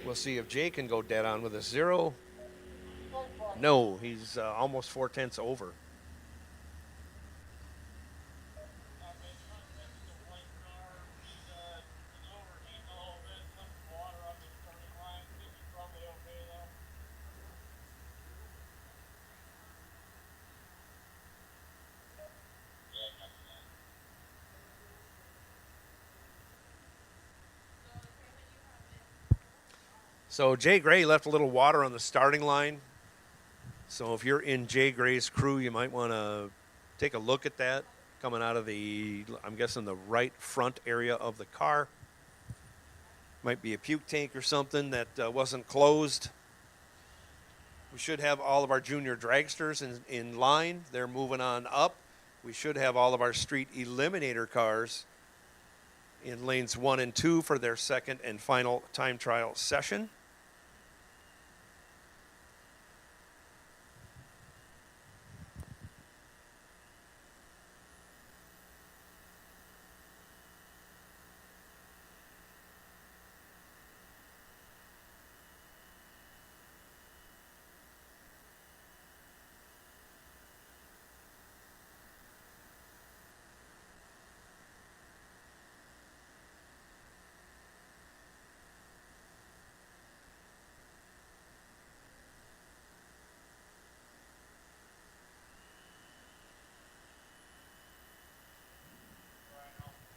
We'll see if Jay can go dead on with a 0. No, he's almost 4/10 over. So Jay Gray left a little water on the starting line. So if you're in Jay Gray's crew, you might want to take a look at that coming out of the, I'm guessing, the right front area of the car. Might be a puke tank or something that wasn't closed. We should have all of our junior dragsters in line. They're moving on up. We should have all of our street eliminator cars in lanes 1 and 2 for their second and final time trial session.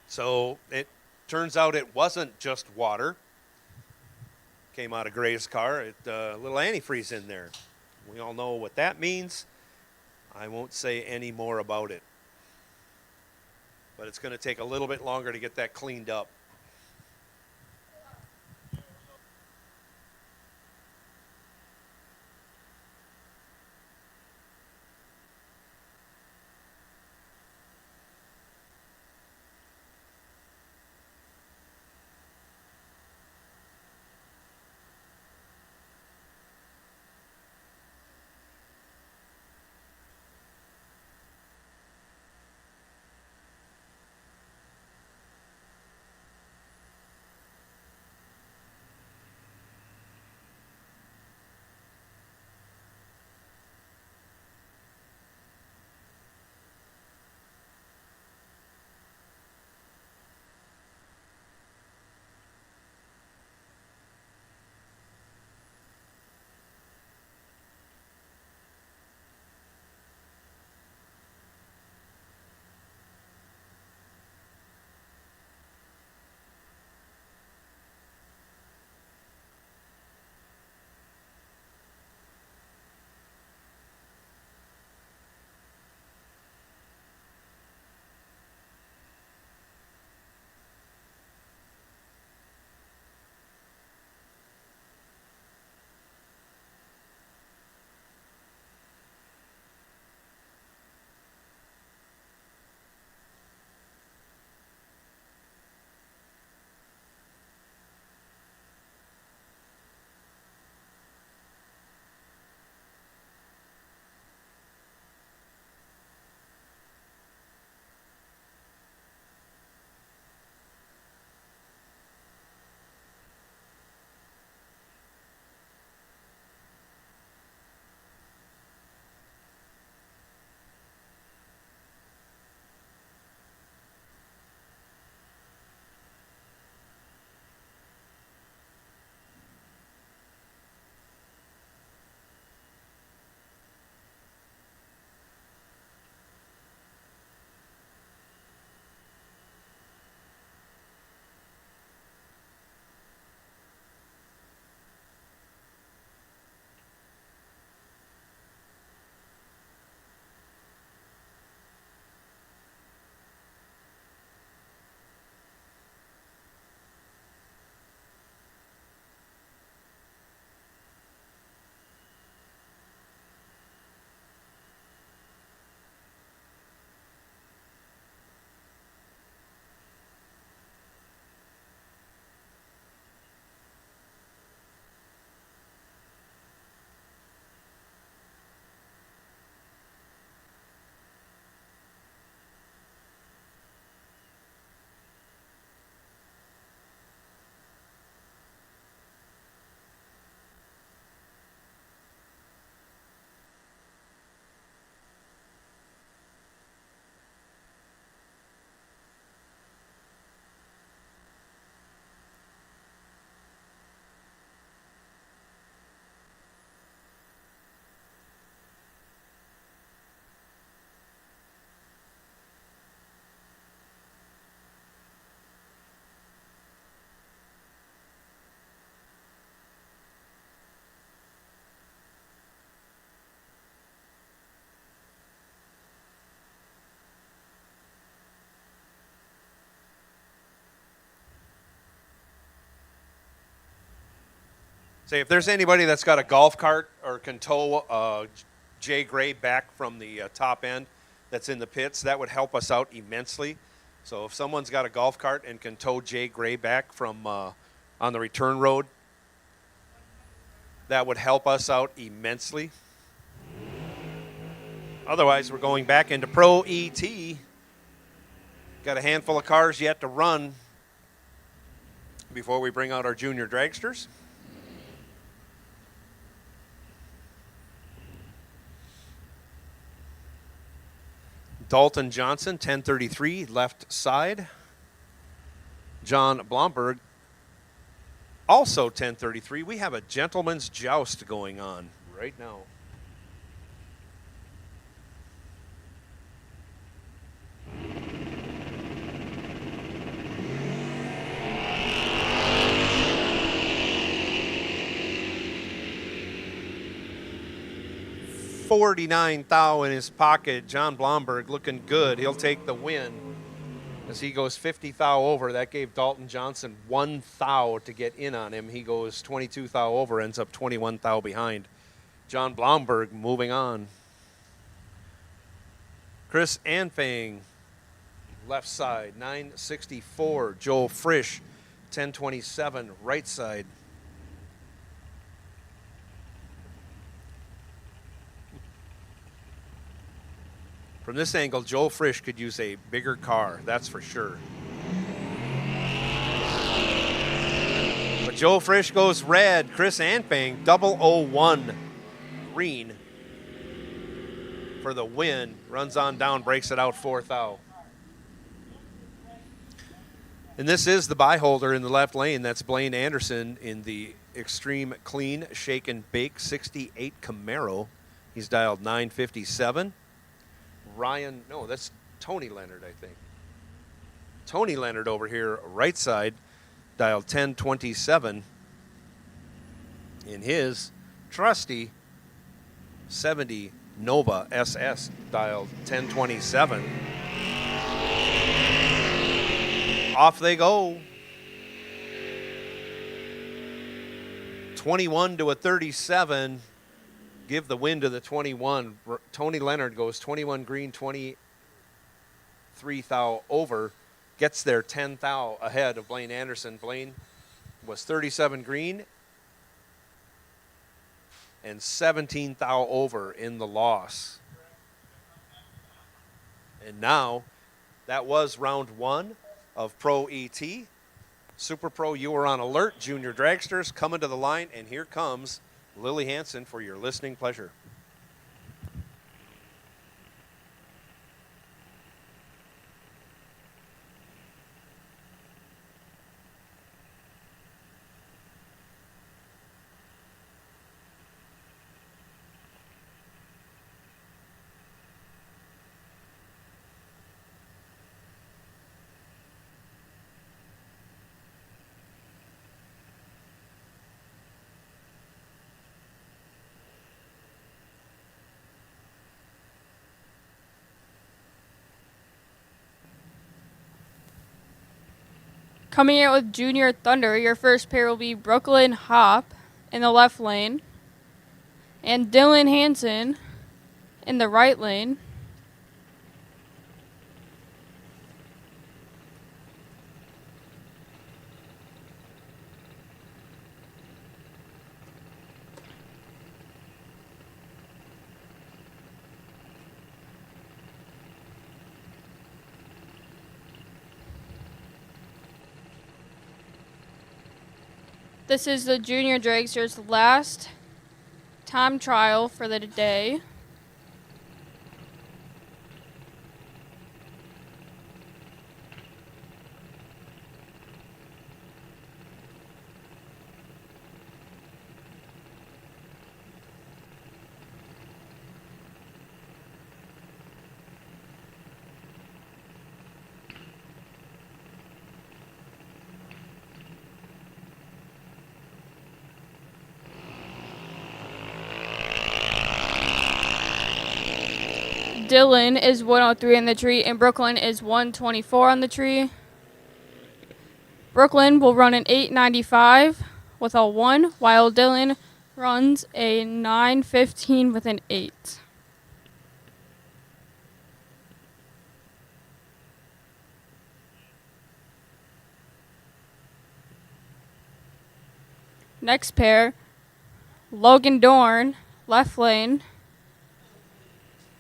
So it turns out it wasn't just water. Came out of Gray's car. A little antifreeze in there. We all know what that means. I won't say any more about it. but it's going to take a little bit longer to get that cleaned up. Say, if there's anybody that's got a golf cart or can tow Jay Gray back from the top end that's in the pits, that would help us out immensely. So if someone's got a golf cart and can tow Jay Gray back from on the return road, that would help us out immensely. Otherwise, we're going back into Pro ET. Got a handful of cars yet to run before we bring out our junior dragsters. Dalton Johnson, 1033, left side. John Blomberg, also 1033. We have a gentleman's joust going on right now. $49,000 in his pocket. John Blomberg looking good. He'll take the win. as he goes 50 thou over. That gave Dalton Johnson 1 thou to get in on him. He goes 22 thou over, ends up 21 thou behind. John Blomberg moving on. Chris Anfang, left side, 964. Joel Frisch, 1027, right side. From this angle, Joel Frisch could use a bigger car, that's for sure. But Joel Frisch goes red. Chris Anfang, 001 green for the win. Runs on down, breaks it out 4 thou. And this is the byholder in the left lane. That's Blaine Anderson in the Extreme Clean Shake and Bake 68 Camaro. He's dialed 957. That's Tony Leonard, I think. Tony Leonard over here, right side, dialed 1027 in his trusty 70 Nova SS, dialed 1027. Off they go. 21 to a 37. Give the win to the 21. Tony Leonard goes 21 green, 23 thou over. Gets there 10 thou ahead of Blaine Anderson. Blaine was 37 green and 17 thou over in the loss. And now, that was round 1 of Pro ET. Super Pro, you are on alert. Junior Dragsters coming to the line, and here comes Lily Hansen for your listening pleasure. Coming out with Junior Thunder, your first pair will be Brooklyn Hop in the left lane and Dylan Hansen in the right lane. This is the Junior Dragsters' last time trial for the day. Dylan is 103 on the tree, and Brooklyn is 124 on the tree. Brooklyn will run an 895 with a 1, while Dylan runs a 915 with an 8. Next pair, Logan Dorn, left lane.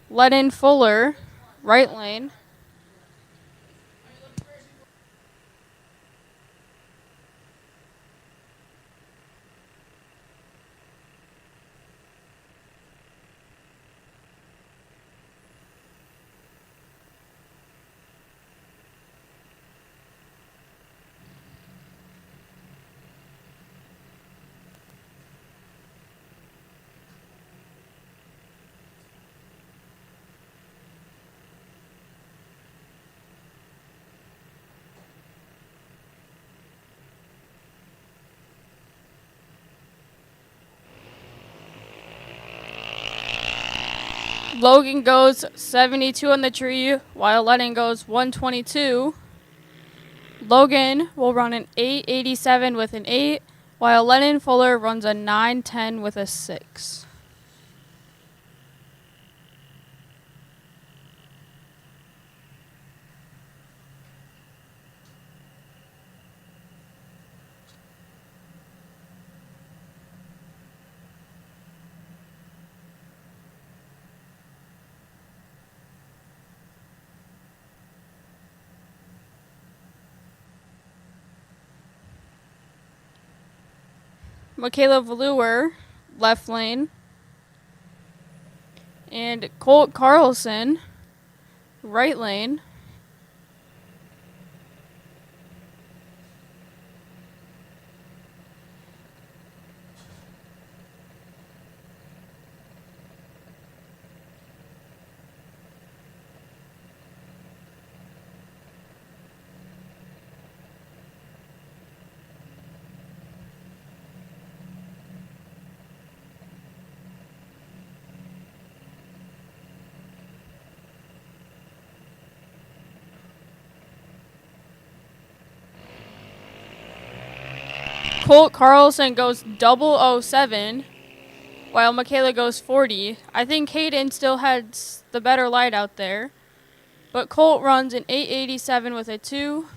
Lennon Fuller, right lane. Logan goes 72 on the tree, while Lennon goes 122. Logan will run an 8:87 with an 8, while Lennon Fuller runs a 9:10 with a 6. Michaela Velour, left lane. And Colt Carlson, right lane. Colt Carlson goes 007, while Michaela goes 40. I think Hayden still has the better light out there. But Colt runs an 8:87 with a 2,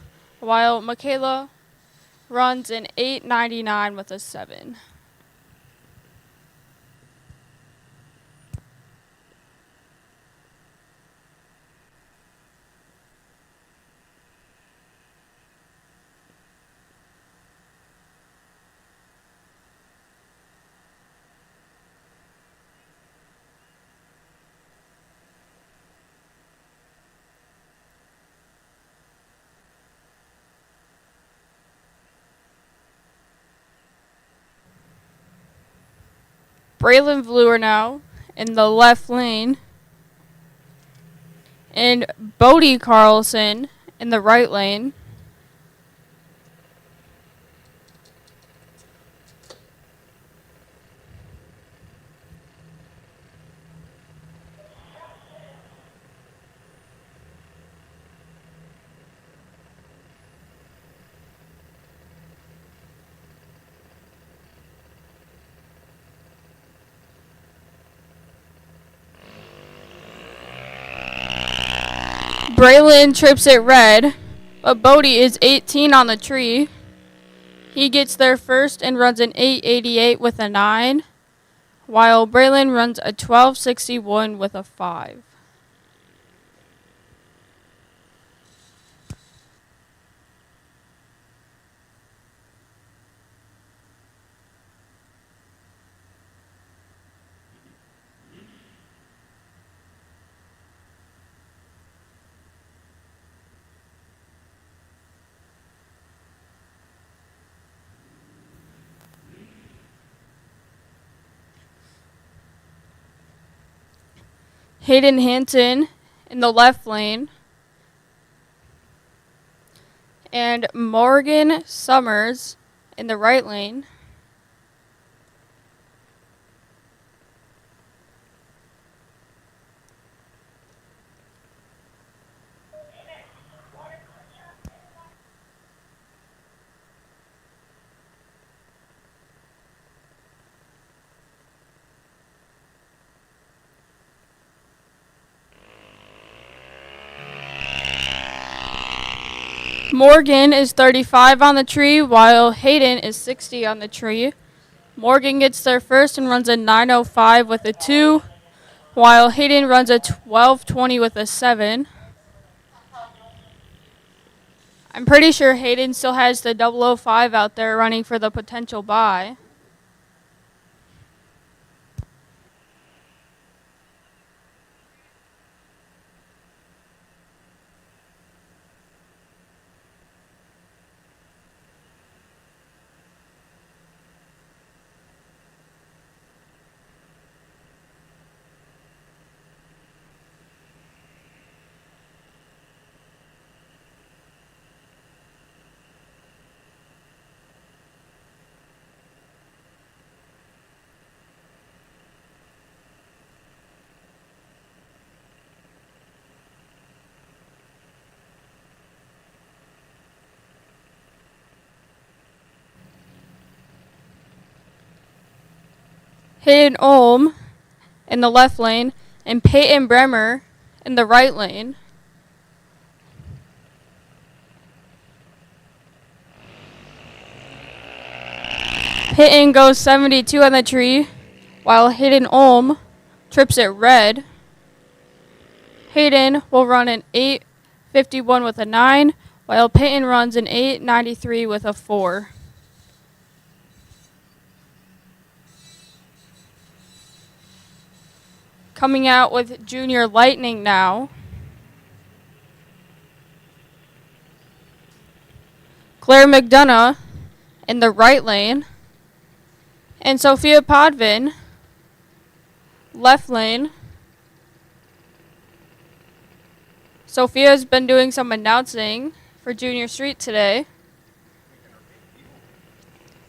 while Michaela runs an 8:99 with a 7. Braylon Velour now in the left lane. And Bodie Carlson in the right lane. Braylon trips it red, but Bodie is 18 on the tree. He gets there first and runs an 8:88 with a 9, while Braylon runs a 12:61 with a 5. Hayden Hanson in the left lane. And Morgan Summers in the right lane. Morgan is 35 on the tree, while Hayden is 60 on the tree. Morgan gets there first and runs a 9:05 with a 2, while Hayden runs a 12:20 with a 7. I'm pretty sure Hayden still has the 005 out there running for the potential bye. Hayden Olm in the left lane, and Peyton Bremer in the right lane. Peyton goes 72 on the tree, while Hayden Olm trips it red. Hayden will run an 8:51 with a 9, while Peyton runs an 8:93 with a 4. Coming out with Junior Lightning now. Claire McDonough in the right lane, and Sophia Podvin, left lane. Sophia's been doing some announcing for Junior Street today.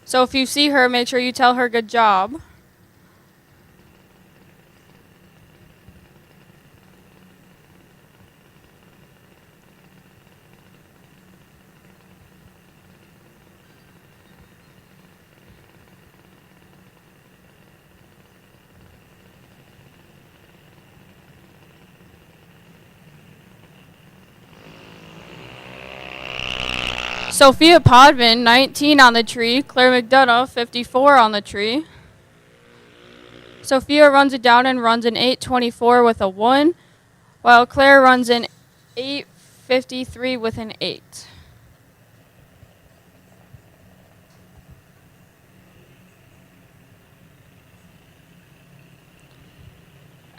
So if you see her, make sure you tell her good job. Sophia Podvin, 19 on the tree. Claire McDonough, 54 on the tree. Sophia runs it down and runs an 8:24 with a 1, while Claire runs an 8:53 with an 8.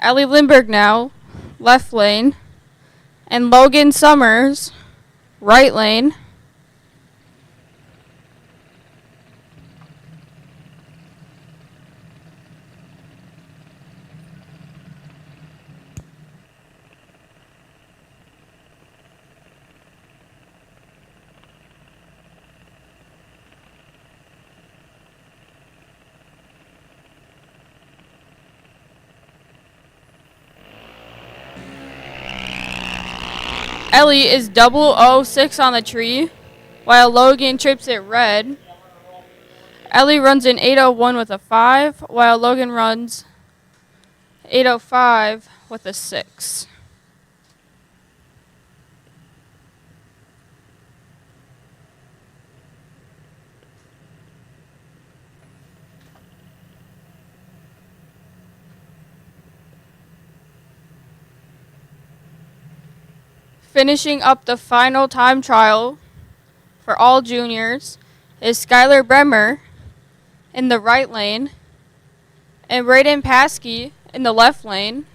Ellie Lindbergh now, left lane, and Logan Summers, right lane. Ellie is 006 on the tree, while Logan trips it red. Ellie runs an 8:01 with a 5, while Logan runs 8:05 with a 6. Finishing up the final time trial for all juniors is Skylar Bremer in the right lane and Brayden Paskey in the left lane.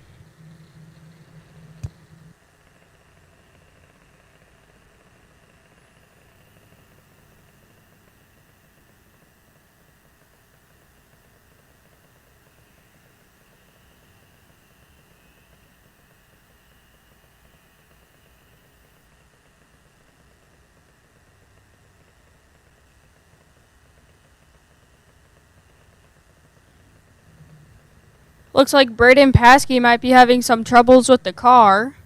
Looks like Brayden Paskey might be having some troubles with the car.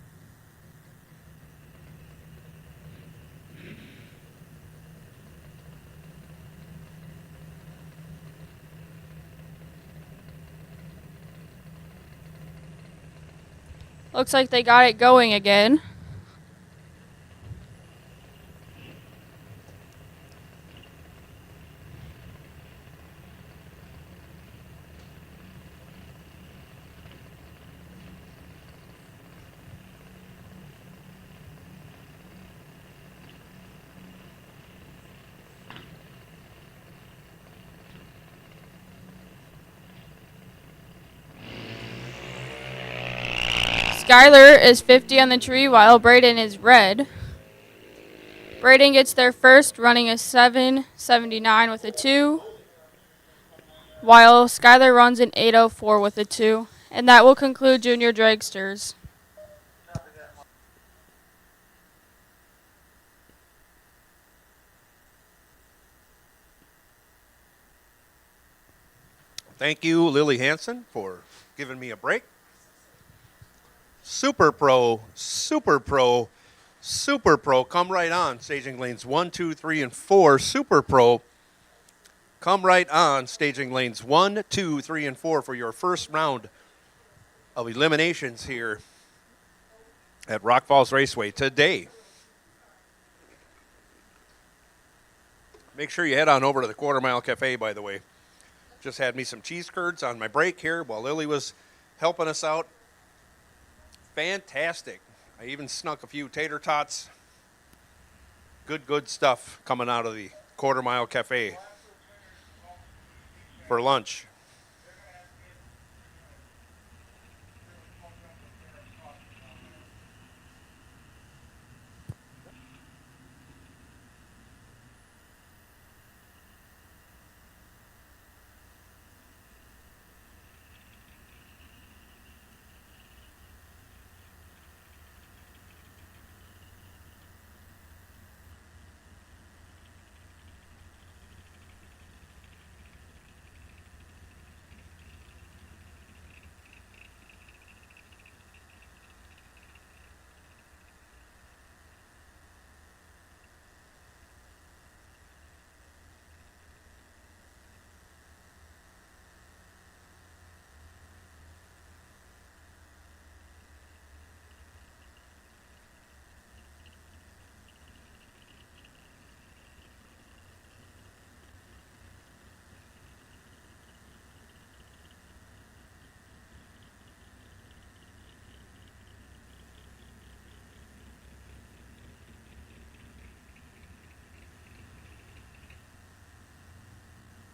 Looks like they got it going again. Skylar is 50 on the tree while Brayden is red. Brayden gets there first, running a 7:79 with a 2, while Skylar runs an 8:04 with a 2. And that will conclude Junior Dragsters. Thank you, Lily Hansen, for giving me a break. Super Pro, Super Pro, Super Pro. Come right on. Staging lanes 1, 2, 3, and 4. Super Pro. Come right on, staging lanes 1, 2, 3, and 4 for your first round of eliminations here at Rock Falls Raceway today. Make sure you head on over to the Quarter Mile Cafe, by the way. Just had me some cheese curds on my break here while Lily was helping us out. Fantastic. I even snuck a few tater tots. Good stuff coming out of the Quarter Mile Cafe for lunch.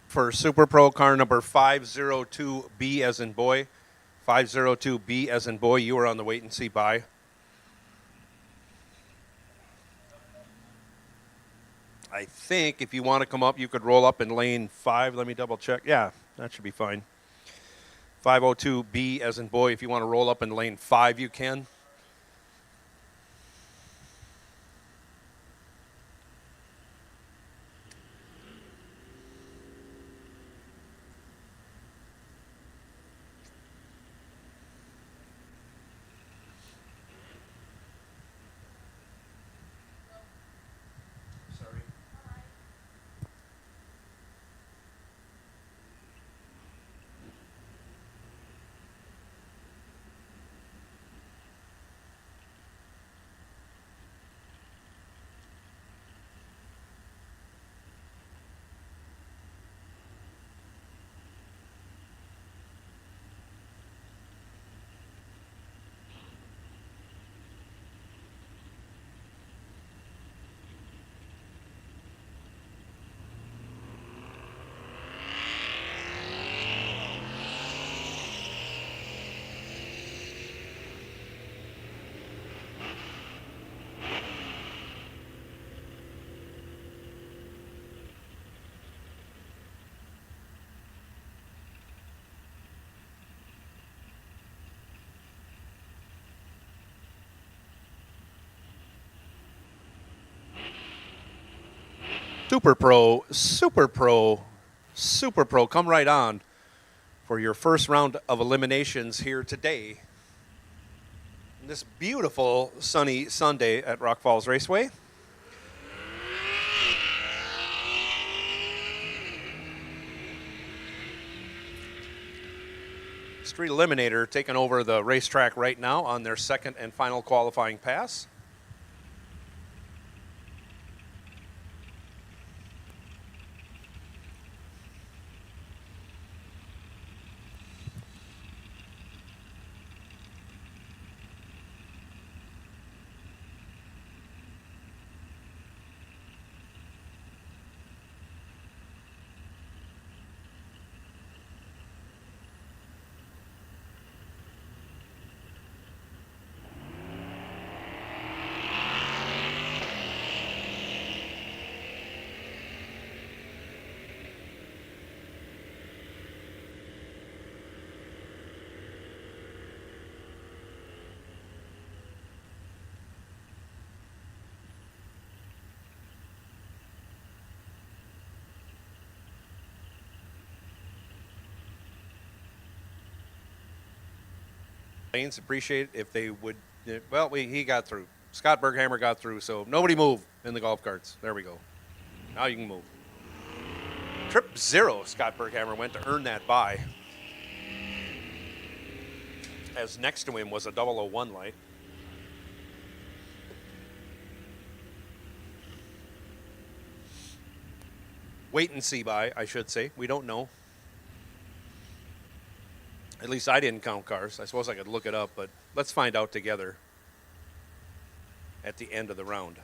For Super Pro car number 502B as in boy. 502B as in boy, you are on the wait and see bye. I think if you want to come up, you could roll up in lane 5. Let me double check. Yeah, that should be fine. 502B as in boy, if you want to roll up in lane 5, you can. Super Pro, Super Pro, Super Pro, come right on for your first round of eliminations here today. This beautiful sunny Sunday at Rock Falls Raceway. Street Eliminator taking over the racetrack right now on their second and final qualifying pass. Appreciate if they would. Well, he got through. Scott Berghammer got through, so nobody move in the golf carts. There we go. Now you can move. Trip 0, Scott Berghammer went to earn that bye. As next to him was a 001 light. Wait and see by, I should say. We don't know. At least I didn't count cars. I suppose I could look it up, but let's find out together at the end of the round.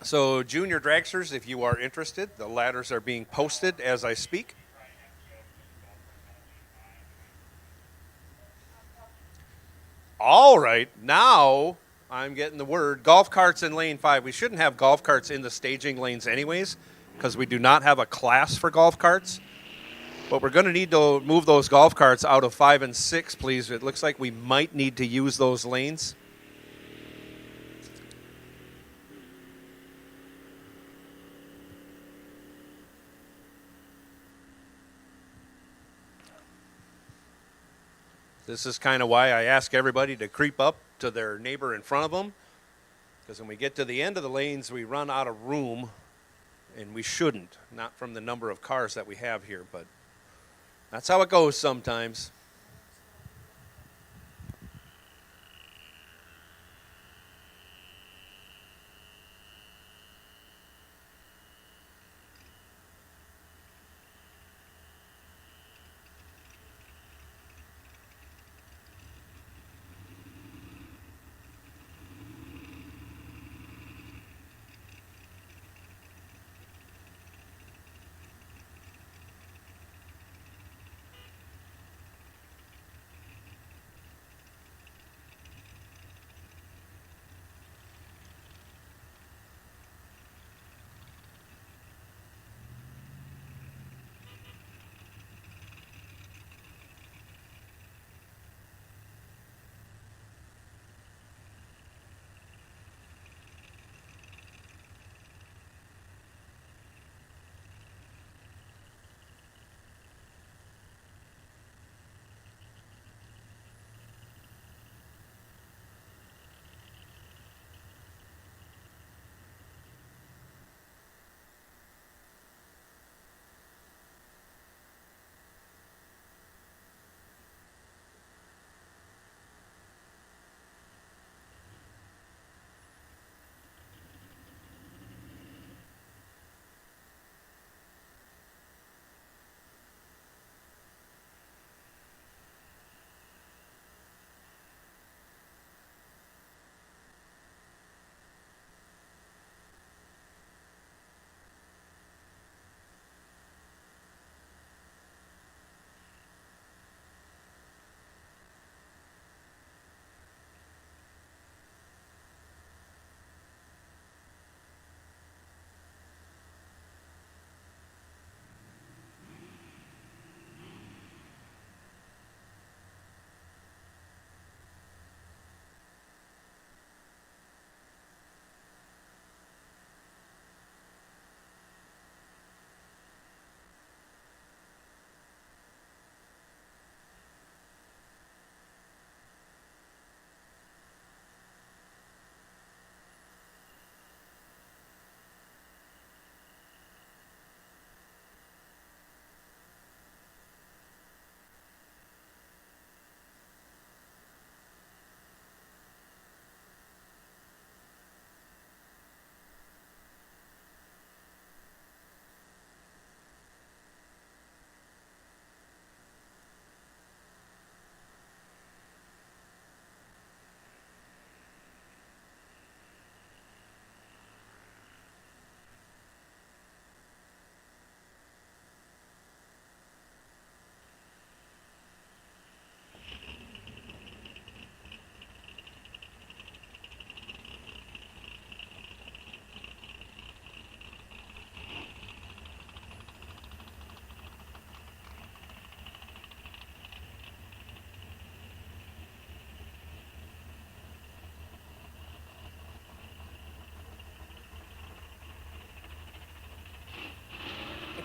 So, junior dragsters, if you are interested, the ladders are being posted as I speak. All right, now I'm getting the word. Golf carts in lane 5. We shouldn't have golf carts in the staging lanes anyways, because we do not have a class for golf carts. But we're going to need to move those golf carts out of 5 and 6, please. It looks like we might need to use those lanes. This is kind of why I ask everybody to creep up to their neighbor in front of them, because when we get to the end of the lanes, we run out of room, and we shouldn't, not from the number of cars that we have here, but that's how it goes sometimes.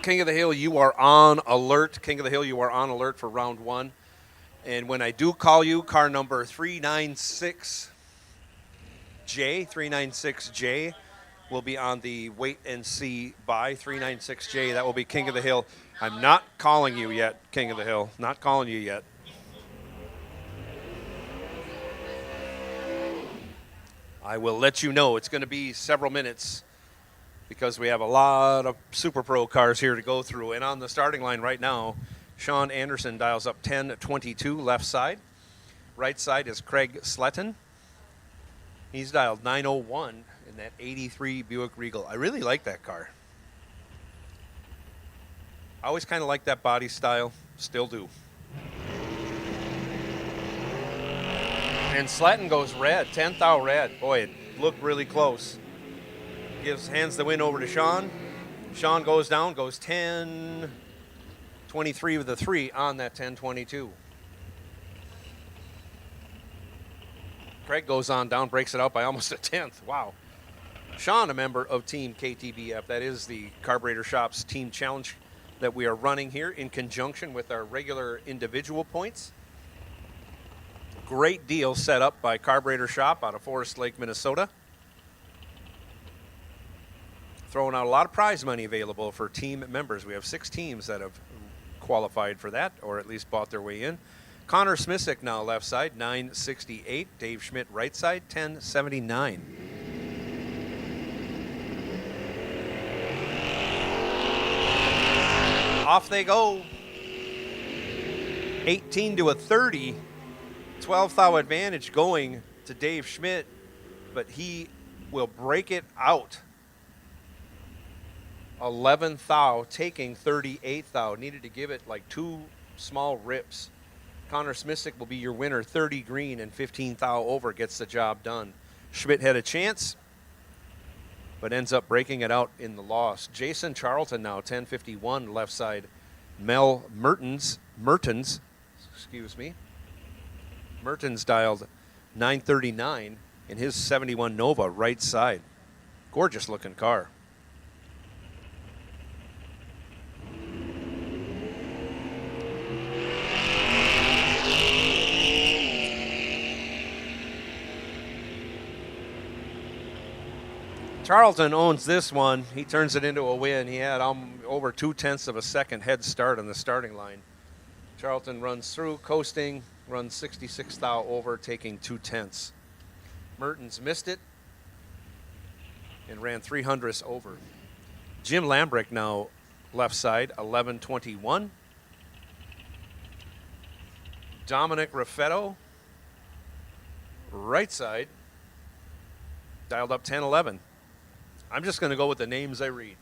King of the Hill, you are on alert. King of the Hill, you are on alert for round 1. And when I do call you, car number 396J will be on the wait and see by 396J. That will be King of the Hill. I'm not calling you yet, King of the Hill. Not calling you yet. I will let you know. It's going to be several minutes because we have a lot of Super Pro cars here to go through. And on the starting line right now, Sean Anderson dials up 1022 left side. Right side is Craig Sletton. He's dialed 901 in that 83 Buick Regal. I really like that car. I always kind of like that body style. Still do. And Sletton goes red, 10th out red. Boy, it looked really close. Hands the win over to Sean. Sean goes down, goes 10-23 with a 3 on that 10-22. Craig goes on down, breaks it out by almost a 10th. Wow. Sean, a member of Team KTBF. That is the Carburetor Shop's team challenge that we are running here in conjunction with our regular individual points. Great deal set up by Carburetor Shop out of Forest Lake, Minnesota. Throwing out a lot of prize money available for team members. We have 6 teams that have qualified for that, or at least bought their way in. Connor Smisick now left side, 968. Dave Schmidt right side, 1079. Off they go. 18 to a 30. 12th thou advantage going to Dave Schmidt, but he will break it out. 11th thou taking 38th thou. Needed to give it like 2 small rips. Connor Smisick will be your winner, 30 green and 15th thou over, gets the job done. Schmidt had a chance, but ends up breaking it out in the loss. Jason Charlton now, 1051 left side. Mel Mertens, excuse me. Mertens dialed 939 in his 71 Nova right side. Gorgeous looking car. Charlton owns this one. He turns it into a win. He had over 0.2 of a second head start on the starting line. Charlton runs through, coasting, runs 66 thou over, taking 0.2. Mertens missed it and ran 300ths over. Jim Lambrick now left side, 1121. Dominic Raffetto, right side, dialed up 1011. I'm just going to go with the names I read.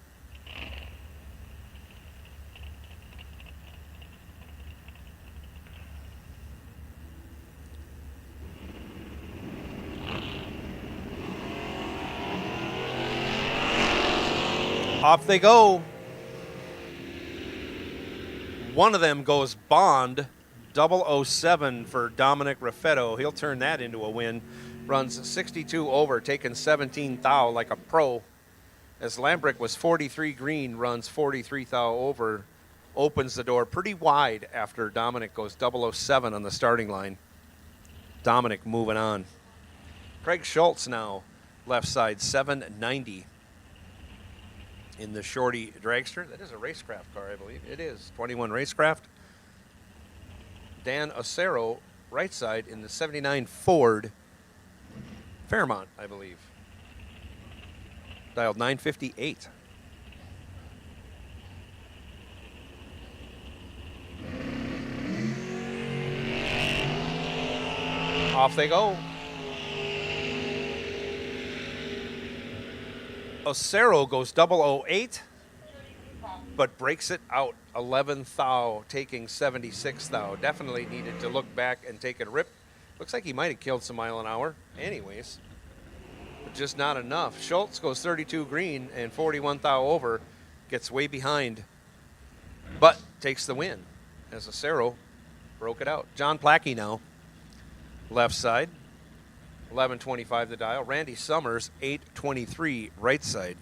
Off they go. One of them goes Bond, 007 for Dominic Raffetto. He'll turn that into a win. Runs 62 over, taking 17 thou like a pro. As Lambrick was 43 green, runs 43 thou over, opens the door pretty wide after Dominic goes 007 on the starting line. Dominic moving on. Craig Schultz now left side, 790 in the Shorty Dragster. That is a racecraft car, I believe. It is, 21 racecraft. Dan Acero right side in the 79 Ford Fairmont, I believe. Dialed 958. Off they go. Acero goes 008, but breaks it out 11 thou, taking 76 thou. Definitely needed to look back and take a rip. Looks like he might have killed some mile an hour. Anyways, but just not enough. Schultz goes 32 green and 41 thou over, gets way behind, but takes the win as Acero broke it out. John Plackey now, left side, 1125 the dial. Randy Summers, 823 right side.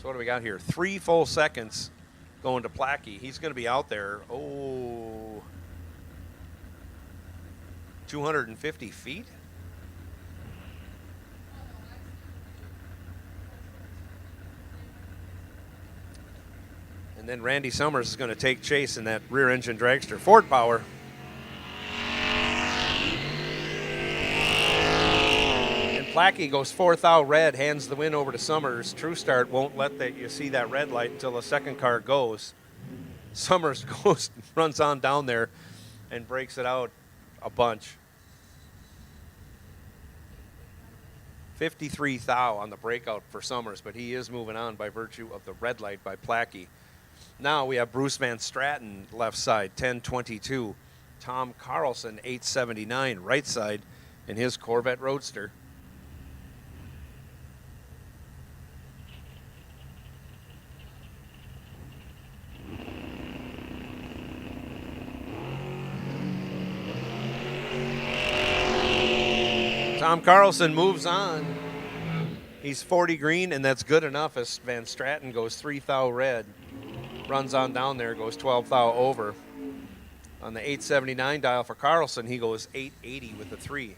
So what do we got here? 3 full seconds going to Plackey. He's going to be out there, 250 feet? And then Randy Summers is going to take chase in that rear engine dragster. Ford power. And Plackey goes 4th out red, hands the win over to Summers. True Start won't let you see that red light until the second car goes. Summers runs on down there and breaks it out a bunch. 53 thou on the breakout for Summers, but he is moving on by virtue of the red light by Plackey. Now we have Bruce Van Straten, left side, 1022. Tom Carlson, 879, right side, in his Corvette Roadster. Tom Carlson moves on. He's 40 green, and that's good enough as Van Straten goes 3 thou red. Runs on down there, goes 12 thou over. On the 879 dial for Carlson, he goes 880 with the 3.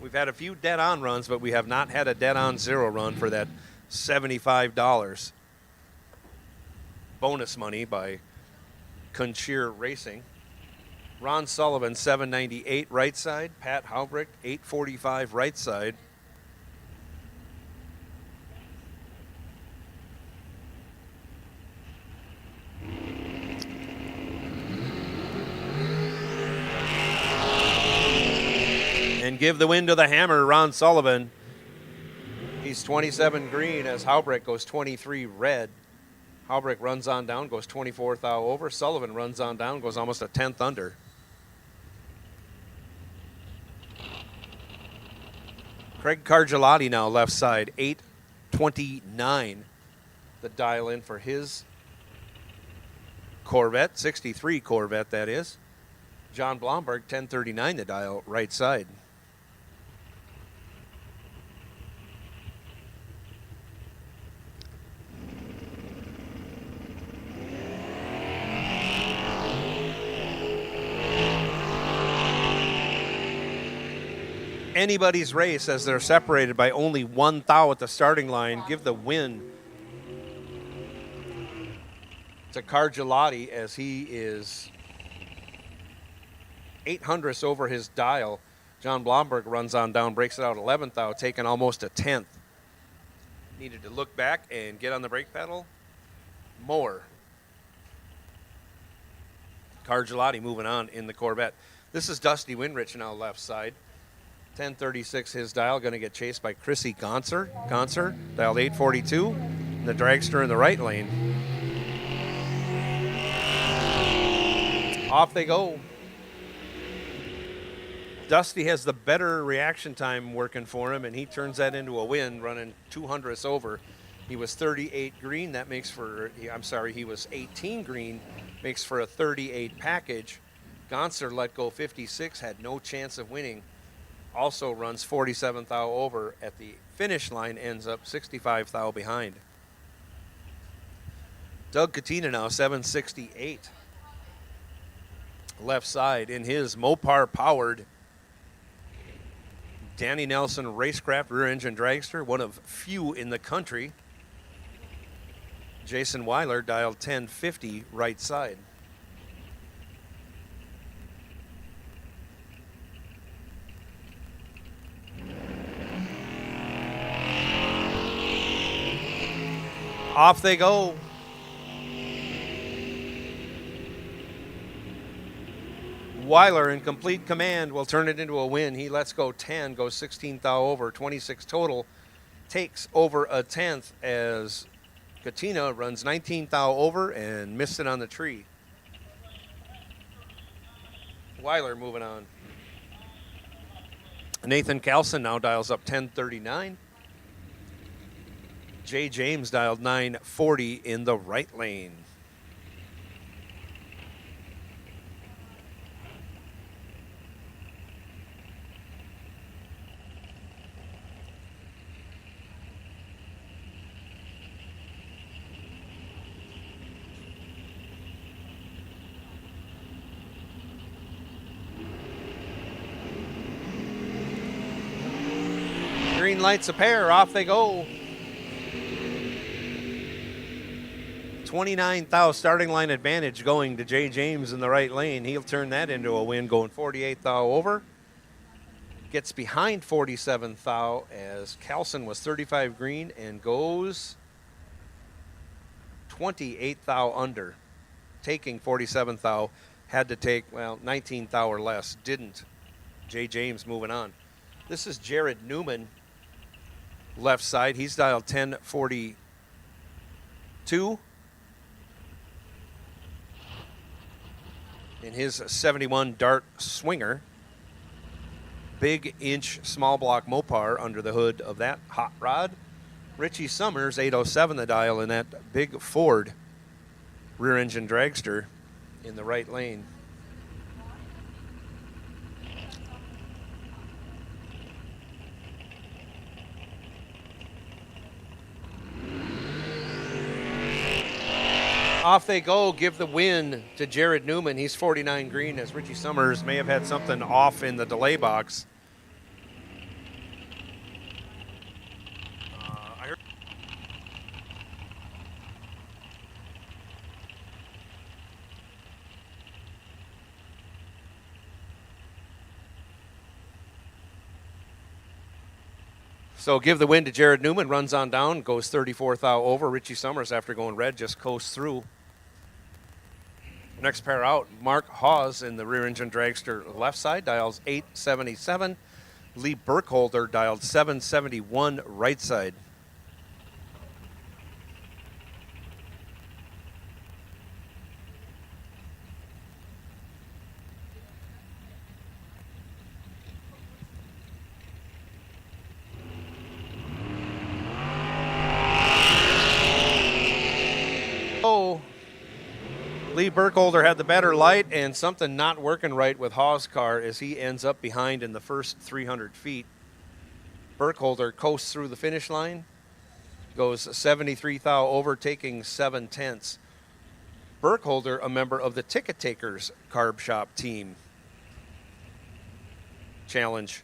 We've had a few dead-on runs, but we have not had a dead-on zero run for that $75 bonus money by Concheer Racing. Ron Sullivan, 798 right side. Pat Haubricht, 845 right side. And give the win to the hammer, Ron Sullivan. He's 27 green as Haubricht goes 23 red. Haubricht runs on down, goes 24 thou over. Sullivan runs on down, goes almost a 10th under. Craig Cargilotti now left side, 829. The dial in for his Corvette, 63 Corvette that is. John Blomberg, 1039 the dial right side. Anybody's race as they're separated by only 1 thou at the starting line. Give the win to Cargilotti as he is 800ths over his dial. John Blomberg runs on down, breaks it out 11th thou, taking almost a 10th. Needed to look back and get on the brake pedal more. Cargilotti moving on in the Corvette. This is Dusty Winrich now left side. 1036 his dial, going to get chased by Chrissy Gonser, dialed 842, and the dragster in the right lane. Off they go. Dusty has the better reaction time working for him, and he turns that into a win, running 200ths over. He was 38 green, that makes for, he was 18 green, makes for a 38 package. Gonser let go 56, had no chance of winning. Also runs 47 thou over at the finish line, ends up 65 thou behind. Doug Katina now 768. Left side in his Mopar powered Danny Nelson Racecraft rear engine dragster, one of few in the country. Jason Weiler dialed 1050 right side. Off they go. Weiler in complete command will turn it into a win. He lets go 10, goes 16 thou over, 26 total. Takes over a 10th as Katina runs 19 thou over and missed it on the tree. Weiler moving on. Nathan Carlson now dials up 1039. Jay James dialed 940 in the right lane. Green lights a pair. Off they go. 29 thou starting line advantage going to Jay James in the right lane. He'll turn that into a win going 48 thou over. Gets behind 47 thou as Carlson was 35 green and goes 28 thou under. Taking 47 thou. Had to take, 19 thou or less. Didn't. Jay James moving on. This is Jared Newman, left side. He's dialed 1042 in his 71 Dart Swinger. Big inch small block Mopar under the hood of that hot rod. Richie Summers, 807 the dial in that big Ford rear engine dragster in the right lane. Off they go, give the win to Jared Newman. He's 49 green as Richie Summers may have had something off in the delay box. So give the win to Jared Newman, runs on down, goes 34 thou over. Richie Summers, after going red, just coasts through. Next pair out, Mark Hawes in the rear engine dragster left side, dials 877. Lee Burkholder dialed 771 right side. Lee Burkholder had the better light and something not working right with Hawes' car as he ends up behind in the first 300 feet. Burkholder coasts through the finish line, goes 73 thou over, taking 7/10. Burkholder, a member of the Ticket Takers Carb Shop team. Challenge.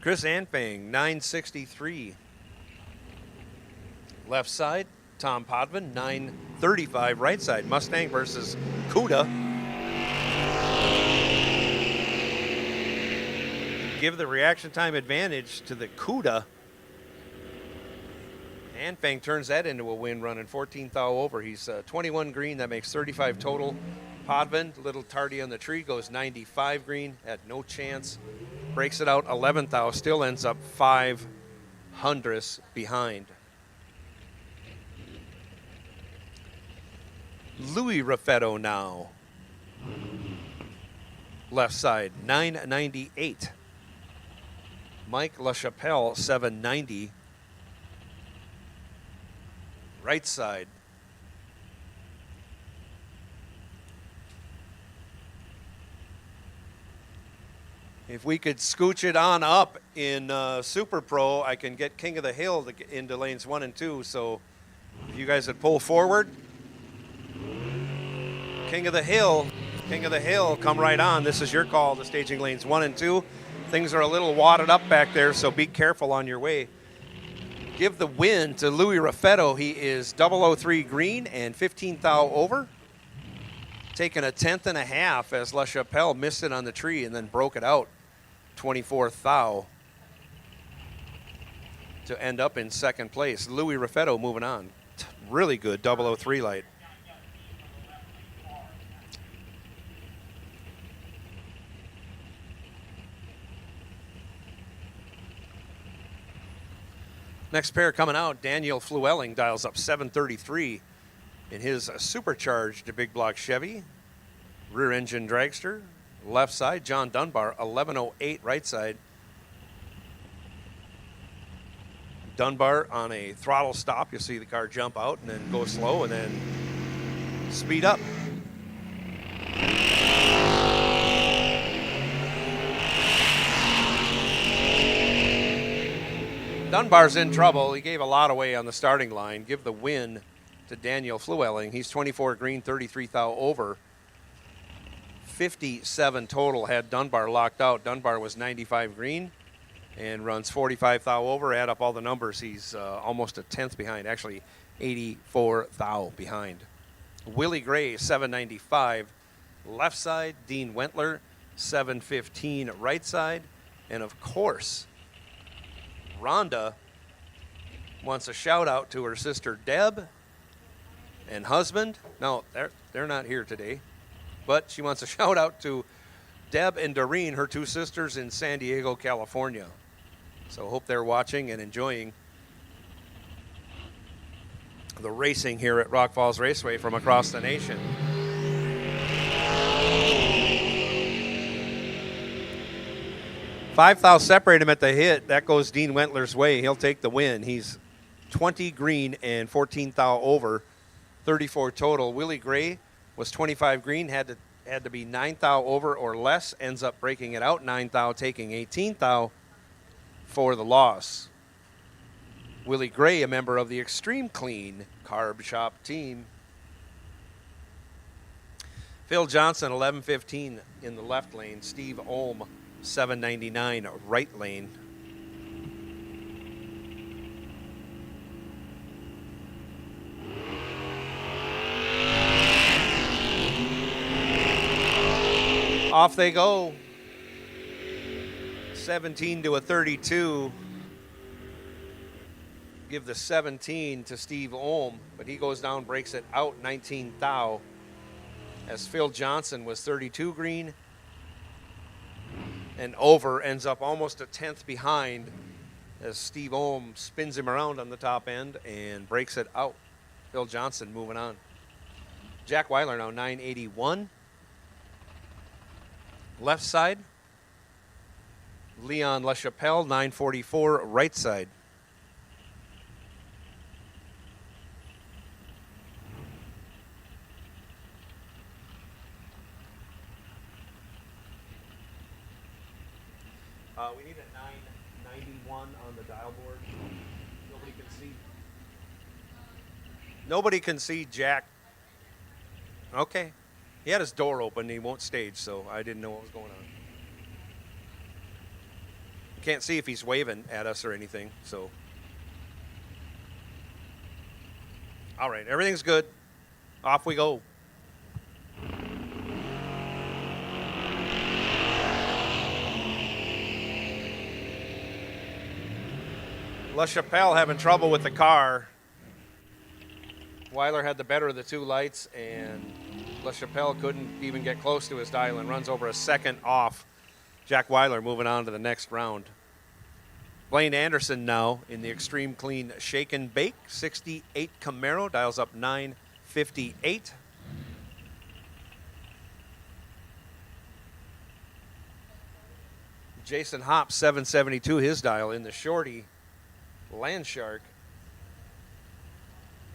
Chris Anfang, 963. Left side, Tom Podvin, 935 right side. Mustang versus Cuda. Give the reaction time advantage to the Cuda. Anfang turns that into a win running 14 thou over. He's 21 green, that makes 35 total. Podvin, a little tardy on the tree, goes 95 green, had no chance. Breaks it out 11 thou, still ends up 500 behind. Louis Raffetto now. Left side, 998. Mike LaChapelle, 790. Right side. If we could scooch it on up in Super Pro, I can get King of the Hill to get into lanes 1 and 2. So if you guys would pull forward. King of the Hill, come right on. This is your call to staging lanes 1 and 2. Things are a little wadded up back there, so be careful on your way. Give the win to Louis Raffetto. He is 003 green and 15 thou over. Taking a 10th and a half as LaChapelle missed it on the tree and then broke it out 24 thou to end up in second place. Louis Raffetto moving on. Really good 003 light. Next pair coming out, Daniel Flewelling dials up 733 in his supercharged big block Chevy. Rear engine dragster. Left side, John Dunbar, 1108 right side. Dunbar on a throttle stop. You'll see the car jump out and then go slow and then speed up. Dunbar's in trouble. He gave a lot away on the starting line. Give the win to Daniel Flewelling. He's 24 green, 33 thou over. 57 total had Dunbar locked out. Dunbar was 95 green and runs 45 thou over. Add up all the numbers, he's almost a tenth behind, actually 84 thou behind. Willie Gray, 795 left side. Dean Wentler, 715 right side. And of course, Rhonda wants a shout out to her sister Deb and husband. No, they're not here today, but she wants a shout out to Deb and Doreen, her two sisters in San Diego, California. So hope they're watching and enjoying the racing here at Rock Falls Raceway from across the nation. Five thou separate him at the hit. That goes Dean Wentler's way. He'll take the win. He's 20 green and 14 thou over, 34 total. Willie Gray was 25 green, had to be 9 thou over or less. Ends up breaking it out 9 thou, taking 18 thou for the loss. Willie Gray, a member of the Extreme Clean Carb Shop team. Phil Johnson, 11:15 in the left lane. Steve Ohm, 7:99 right lane. Off they go. 17 to a 32. Give the 17 to Steve Ohm, but he goes down, breaks it out 19 thou. As Phil Johnson was 32 green and over, ends up almost a tenth behind as Steve Ohm spins him around on the top end and breaks it out. Phil Johnson moving on. Jack Weiler now 981. Left side. Leon LaChapelle 944 right side. We need a 991 on the dial board. Nobody can see. Nobody can see Jack. Okay. He had his door open. He won't stage, so I didn't know what was going on. Can't see if he's waving at us or anything, so. All right, everything's good. Off we go. LaChapelle having trouble with the car. Weiler had the better of the two lights, and LaChapelle couldn't even get close to his dial and runs over a second off. Jack Weiler moving on to the next round. Blaine Anderson now in the Extreme Clean Shake and Bake 68 Camaro, dials up 958. Jason Hopp 772 his dial in the Shorty Landshark.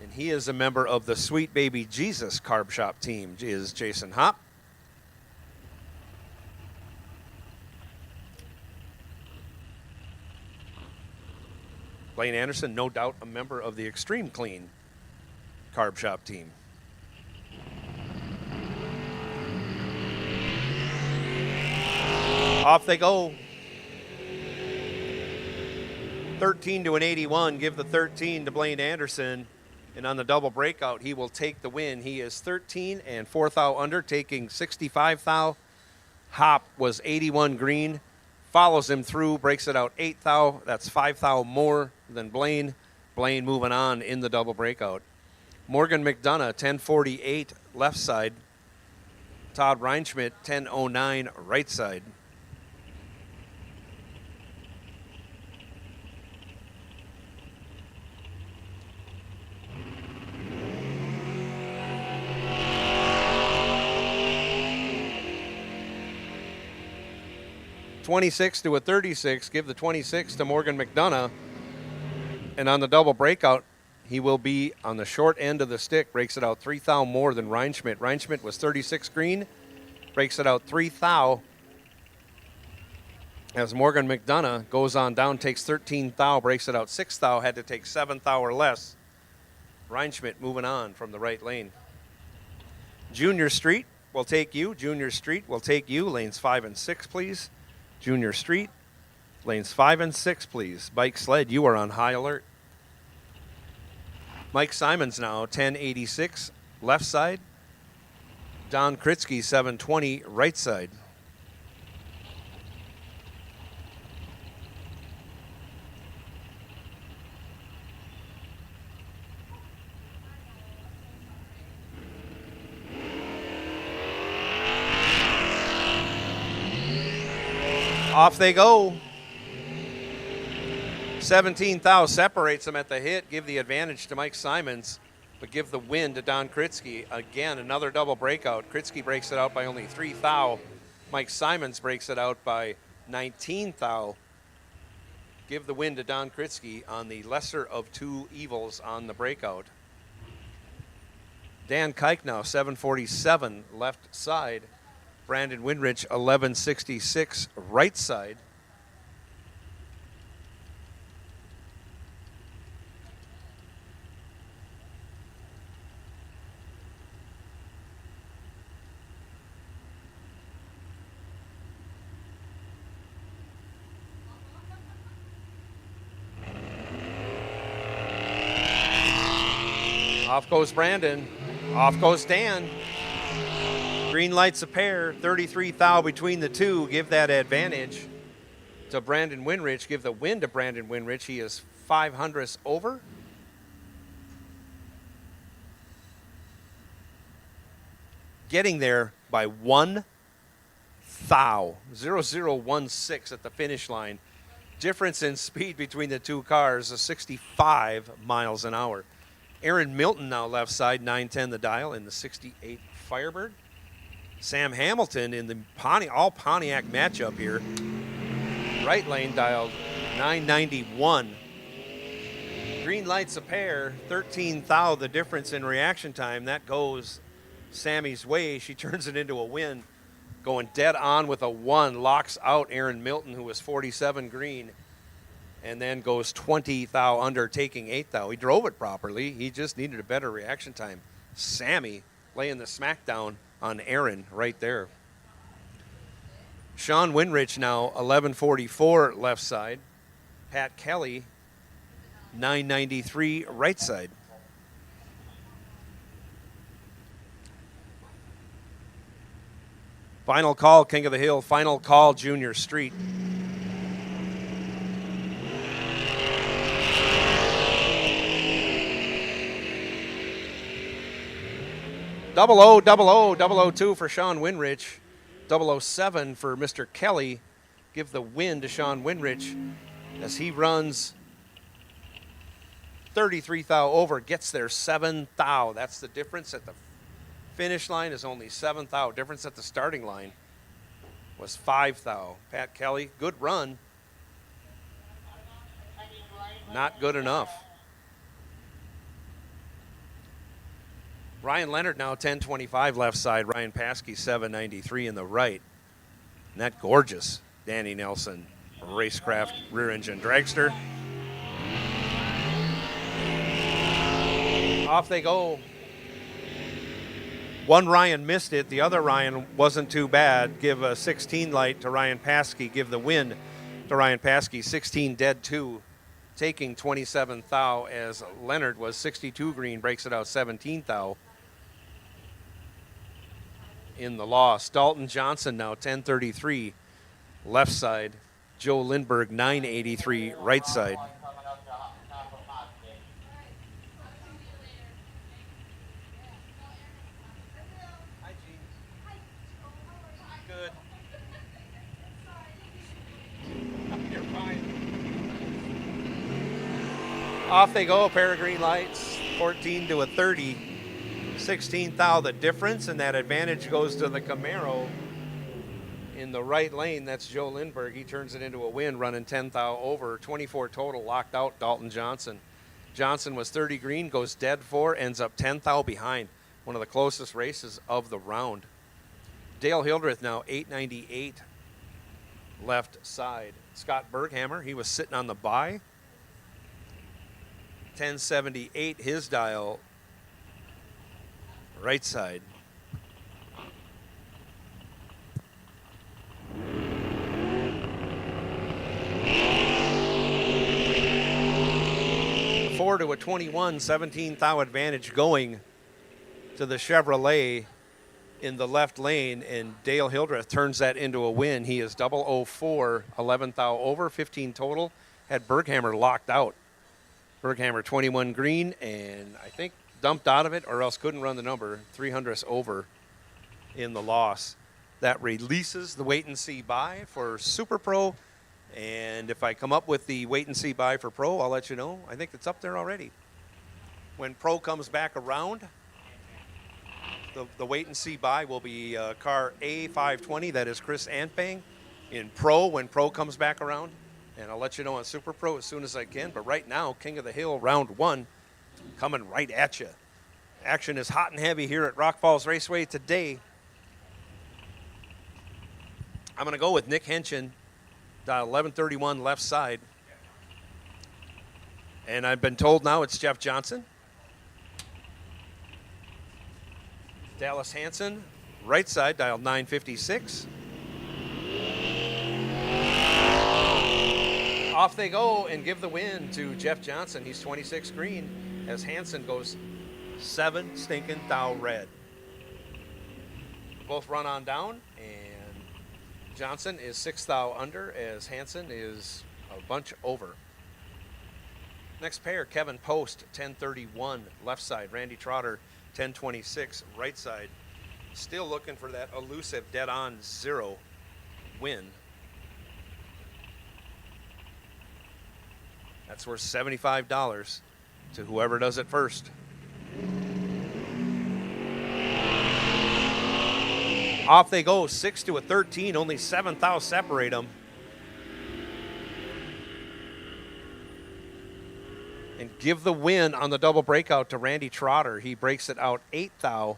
And he is a member of the Sweet Baby Jesus Carb Shop team, is Jason Hopp. Blaine Anderson, no doubt a member of the Extreme Clean Carb Shop team. Off they go. 13 to an 81. Give the 13 to Blaine Anderson. And on the double breakout, he will take the win. He is 13 and 4 thou under, taking 65 thou. Hop was 81 green. Follows him through, breaks it out 8 thou. That's 5 thou more than Blaine. Blaine moving on in the double breakout. Morgan McDonough, 1048 left side. Todd Reinschmidt, 1009 right side. $26 to a 36. Give the 26 to Morgan McDonough. And on the double breakout, he will be on the short end of the stick. Breaks it out 3 thou more than Reinschmidt. Reinschmidt was 36 green. Breaks it out 3 thou. As Morgan McDonough goes on down, takes 13 thou, breaks it out 6 thou. Had to take 7 thou or less. Reinschmidt moving on from the right lane. Junior Street, will take you. Junior Street will take you. Lanes 5 and 6, please. Junior Street, lanes 5 and 6, please. Bike sled, you are on high alert. Mike Simons now, 1086, left side. Don Kritzky, 720, right side. Off they go. 17 thou separates them at the hit. Give the advantage to Mike Simons, but give the win to Don Kritzky. Again, another double breakout. Kritzky breaks it out by only 3 thou. Mike Simons breaks it out by 19 thou. Give the win to Don Kritzky on the lesser of two evils on the breakout. Dan Kike now, 747, left side. Brandon Winrich, 1166, right side. Off goes Brandon. Off goes Dan. Green lights a pair. 33 thou between the two. Give that advantage to Brandon Winrich. Give the win to Brandon Winrich. He is 500ths over. Getting there by 1 thou. 0016 at the finish line. Difference in speed between the two cars is 65 miles an hour. Aaron Milton now left side, 910 the dial in the 68 Firebird. Sam Hamilton in the all Pontiac matchup here. Right lane dialed 991. Green lights a pair, 13 thou the difference in reaction time. That goes Sammy's way. She turns it into a win. Going dead on with a 1, locks out Aaron Milton, who was 47 green, and then goes 20 thou under, taking 8 thou. He drove it properly. He just needed a better reaction time. Sammy laying the smackdown on Aaron right there. Sean Winrich now 1144 left side. Pat Kelly 993 right side. Final call, King of the Hill. Final call, Junior Street. Double O 2 for Sean Winrich. 007 for Mr. Kelly. Give the win to Sean Winrich as he runs 33 thou over, gets there 7 thou. That's the difference at the finish line is only 7 thou. Difference at the starting line was 5 thou. Pat Kelly, good run. Not good enough. Ryan Leonard now 1025 left side. Ryan Paskey 793 in the right. And that gorgeous Danny Nelson racecraft rear engine dragster. Off they go. One Ryan missed it. The other Ryan wasn't too bad. Give a 16 light to Ryan Paskey. Give the win to Ryan Paskey. 16 dead 2, taking 27 thou as Leonard was 62 green, breaks it out 17 thou in the loss. Dalton Johnson now 1033 left side. Joe Lindbergh 983 right side. Good. You're fine. Off they go, a pair of green lights, 14 to a 30. 16 thou the difference, and that advantage goes to the Camaro in the right lane. That's Joe Lindbergh. He turns it into a win, running 10 thou over. 24 total, locked out Dalton Johnson. Johnson was 30 green, goes dead 4, ends up 10 thou behind. One of the closest races of the round. Dale Hildreth now 898 left side. Scott Berghammer, he was sitting on the bye. 1078 his dial right side. 24 to a 21, 17 thou advantage going to the Chevrolet in the left lane, and Dale Hildreth turns that into a win. He is 004, 11 thou over, 15 total. Had Berghammer locked out. Berghammer 21 green, and I think dumped out of it or else couldn't run the number. 300th over in the loss. That releases the wait and see buy for Super Pro. And if I come up with the wait and see buy for Pro, I'll let you know. I think it's up there already. When Pro comes back around, the wait and see buy will be car A520. That is Chris Anpang in Pro when Pro comes back around. And I'll let you know on Super Pro as soon as I can. But right now, King of the Hill round 1 coming right at you. Action is hot and heavy here at Rock Falls Raceway today. I'm going to go with Nick Henshin, dial 1131 left side. And I've been told now it's Jeff Johnson. Dallas Hansen, right side, dial 956. Off they go and give the win to Jeff Johnson. He's 26 green as Hansen goes 7 stinking thou red. Both run on down, and Johnson is 6 thou under as Hansen is a bunch over. Next pair, Kevin Post, 1031 left side. Randy Trotter, 1026 right side. Still looking for that elusive dead-on 0 win. That's worth $75 to whoever does it first. Off they go, 6 to a 13. Only 7 thou separate them. And give the win on the double breakout to Randy Trotter. He breaks it out 8 thou.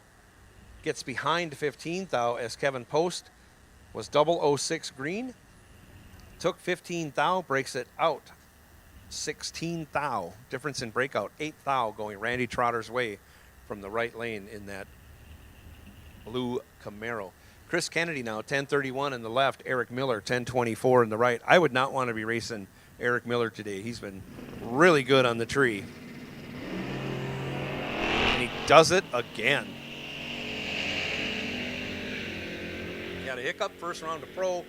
Gets behind 15 thou as Kevin Post was 006 green. Took 15 thou, breaks it out 16 thou. Difference in breakout, 8 thou going Randy Trotter's way from the right lane in that blue Camaro. Chris Kennedy now, 1031 in the left. Eric Miller, 1024 in the right. I would not want to be racing Eric Miller today. He's been really good on the tree. And he does it again. He had a hiccup first round of Pro.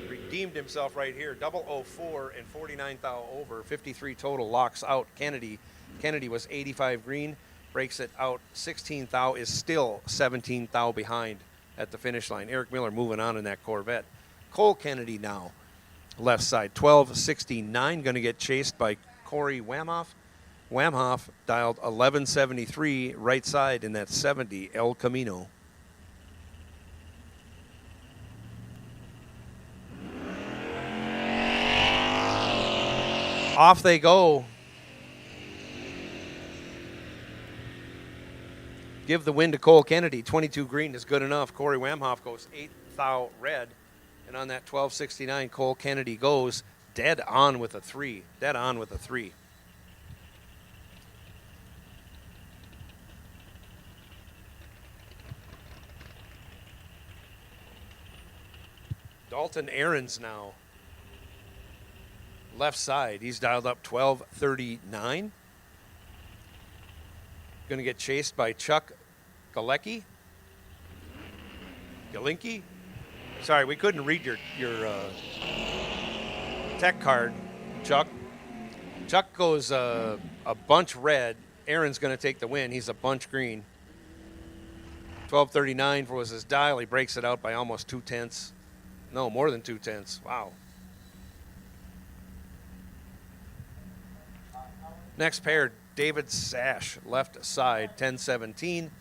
Redeemed himself right here. 004 and 49 thou over. 53 total, locks out Kennedy. Kennedy was 85 green. Breaks it out 16 thou, is still 17 thou behind at the finish line. Eric Miller moving on in that Corvette. Cole Kennedy now, left side, 1269, going to get chased by Corey Wamhoff. Wamhoff dialed 1173 right side in that 70 El Camino. Off they go. Give the win to Cole Kennedy. 22 green is good enough. Corey Wamhoff goes 8 thou red. And on that 1269, Cole Kennedy goes dead on with a 3. Dead on with a 3. Dalton Aarons now. Left side. He's dialed up 1239. Going to get chased by Chuck Galecki. Galinki? Sorry, we couldn't read your tech card, Chuck. Chuck goes a bunch red. Aaron's going to take the win. He's a bunch green. 1239 was his dial. He breaks it out by almost 2/10. No, more than 2/10. Wow. Next pair, David Sash, left side, 1017.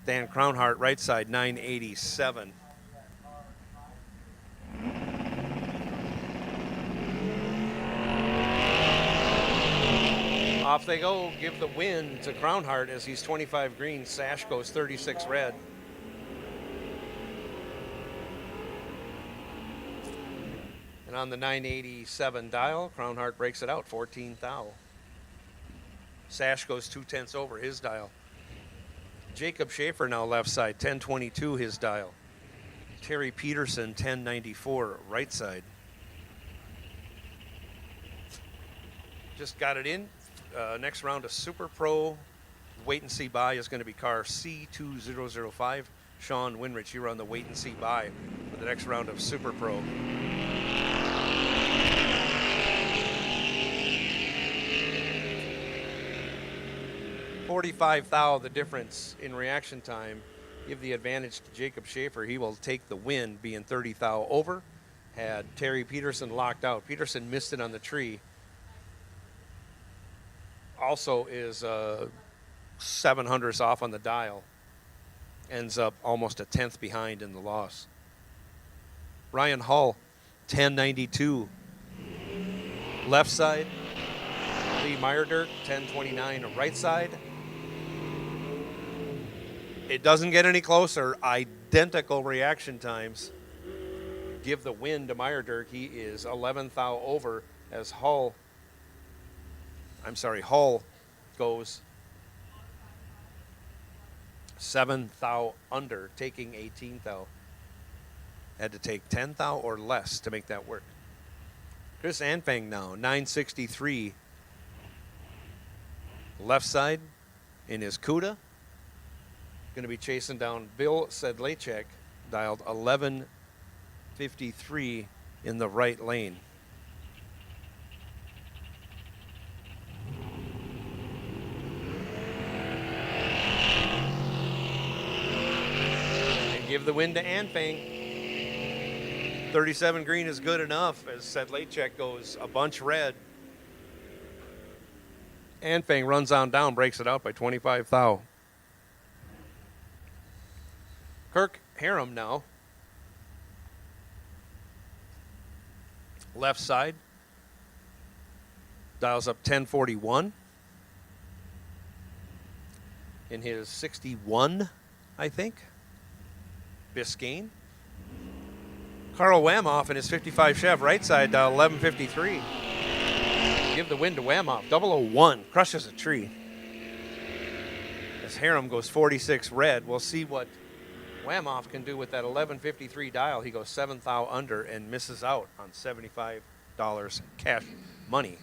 Dan Crownhart, right side, 987. Off they go, give the win to Crownhart as he's 25 green. Sash goes 36 red. And on the 987 dial, Crownhart breaks it out, 14 thou. Sash goes 2/10 over his dial. Jacob Schaefer now left side, 1022 his dial. Terry Peterson, 1094 right side. Just got it in, next round of Super Pro wait and see buy is going to be car C2005. Sean Winrich, you're on the wait and see buy for the next round of Super Pro. $45,000 the difference in reaction time. Give the advantage to Jacob Schaefer. He will take the win, being 30,000 over. Had Terry Peterson locked out. Peterson missed it on the tree. Also is 700ths off on the dial. Ends up almost a tenth behind in the loss. Ryan Hull, 1092. Left side. Lee Meyerdirk, 1029 right side. It doesn't get any closer. Identical reaction times. Give the win to Meyerdirk. He is 11,000 over as Hull goes 7,000 under, taking 18,000. Had to take 10,000 or less to make that work. Chris Anfang now, 963. Left side in his CUDA. Going to be chasing down Bill Sedlacek, dialed 1153 in the right lane. And give the win to Anfang. 37 green is good enough as Sedlacek goes a bunch red. Anfang runs on down, breaks it out by 25,000. Kirk Harum now. Left side. Dials up 1041. In his 61, I think. Biscayne. Carl Whamoff in his 55 Chev, right side, dial 1153. Give the win to Whamoff. 001, crushes a tree. As Harum goes 46 red, we'll see what Whamoff can do with that 1153 dial. He goes 7,000 under and misses out on $75 cash money.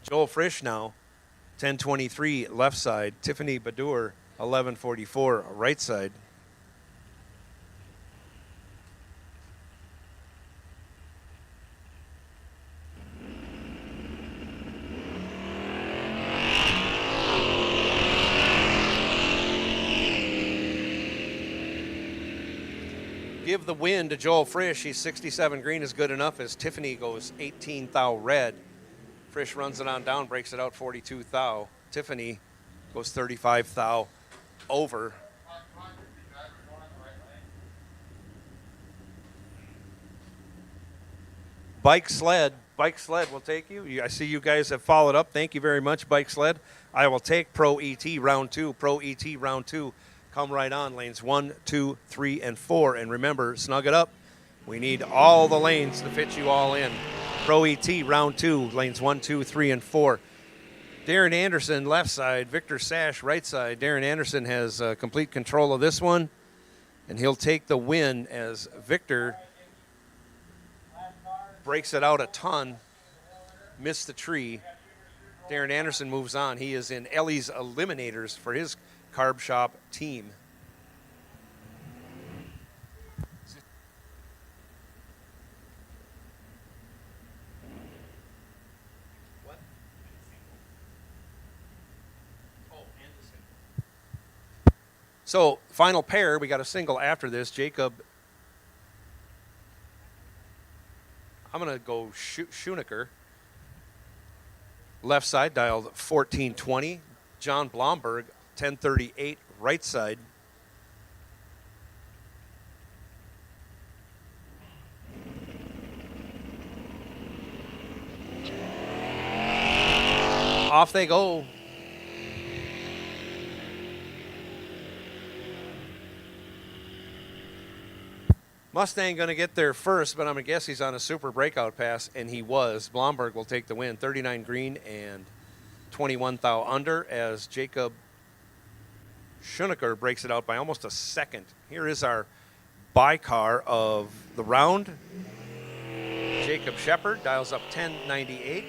Joel Frisch now, 1023 left side. Tiffany Badur, 1144 right side. Give the win to Joel Frisch. He's 67 green is good enough as Tiffany goes 18,000 red. Frisch runs it on down, breaks it out 42,000. Tiffany goes 35,000 over. Bike sled will take you. I see you guys have followed up. Thank you very much, Bike sled. I will take Pro ET round 2. Pro ET round 2. Come right on, lanes 1, 2, 3, and 4. And remember, snug it up. We need all the lanes to fit you all in. Pro ET round 2, lanes 1, 2, 3, and 4. Darren Anderson, left side. Victor Sash, right side. Darren Anderson has complete control of this one, and he'll take the win as Victor breaks it out a ton, missed the tree. Darren Anderson moves on. He is in Ellie's Eliminators for his Carb Shop team. What? Oh, and the single. So, final pair. We got a single after this. Jacob. I'm going to go Schoenecker. Left side, dialed 1420. John Blomberg, 1038, right side. Off they go. Mustang going to get there first, but I'm going to guess he's on a super breakout pass, and he was. Blomberg will take the win, 39 green and 21,000 under as Jacob Schoenecker breaks it out by almost a second. Here is our bi-car of the round. Jacob Shepard dials up 1098.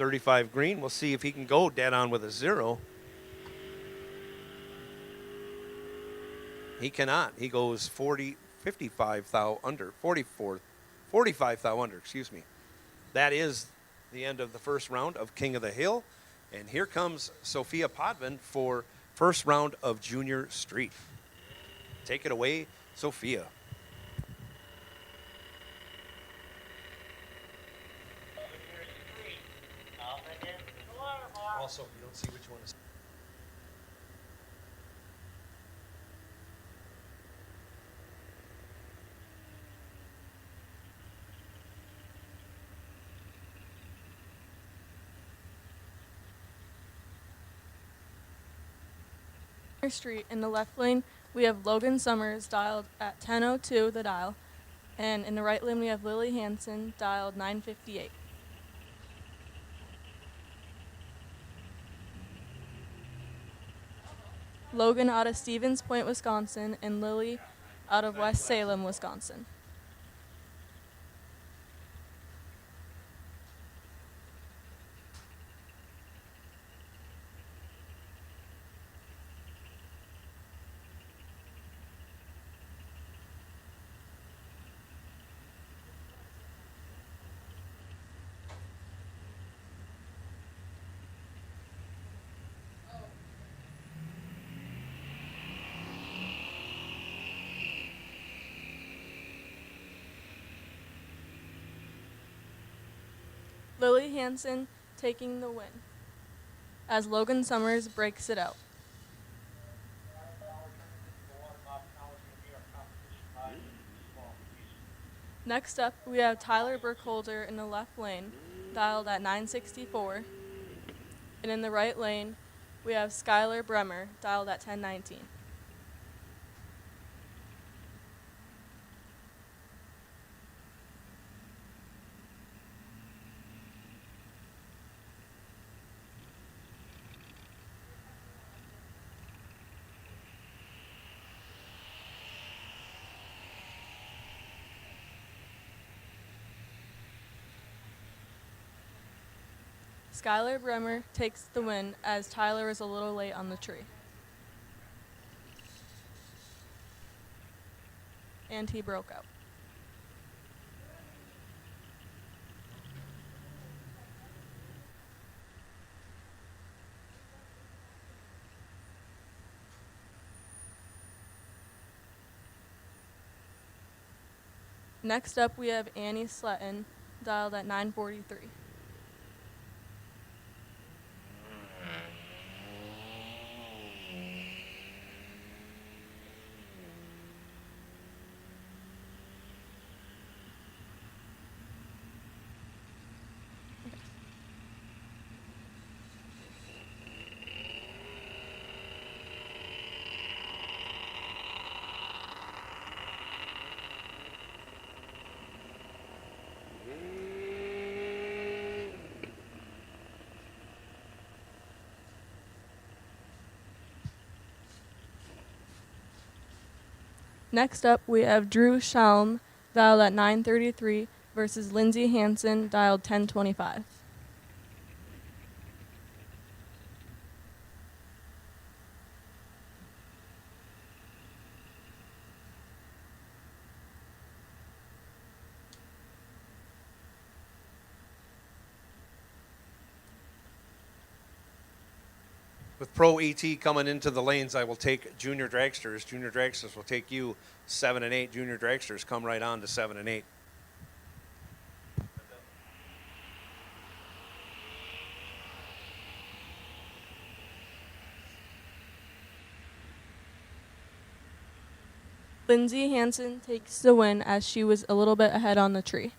35 green. We'll see if he can go dead on with a 0. He cannot. He goes 55 thou under, 45 thou under, excuse me. That is the end of the first round of King of the Hill. And here comes Sophia Podvin for first round of Junior Street. Take it away, Sophia. Also, you don't see which one is. Street in the left lane, we have Logan Summers dialed at 10:02 the dial, and in the right lane we have Lily Hansen dialed 9:58. Logan out of Stevens Point, Wisconsin, and Lily out of West Salem, Wisconsin. Lily Hansen taking the win as Logan Summers breaks it out. Next up, we have Tyler Burkholder in the left lane, dialed at 9:64. And in the right lane, we have Skylar Bremer, dialed at 10:19. Skylar Bremer takes the win as Tyler is a little late on the tree. And he broke out. Next up, we have Annie Sletton, dialed at 9:43. Next up, we have Drew Shalm, dialed at 9:33, versus Lindsay Hansen, dialed 10:25. With Pro ET coming into the lanes, I will take Junior Dragsters. Junior Dragsters will take you 7 and 8. Junior Dragsters come right on to 7 and 8. Lindsay Hansen takes the win as she was a little bit ahead on the tree.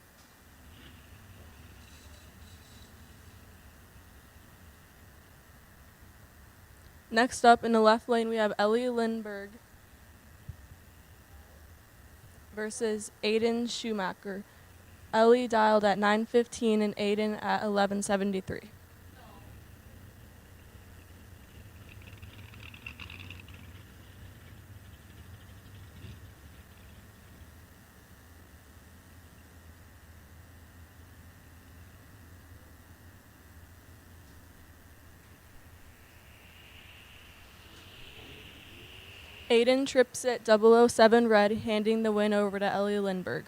Next up in the left lane, we have Ellie Lindberg versus Aiden Schumacher. Ellie dialed at 9:15 and Aiden at 11:73. Aiden trips at 007 red, handing the win over to Ellie Lindbergh.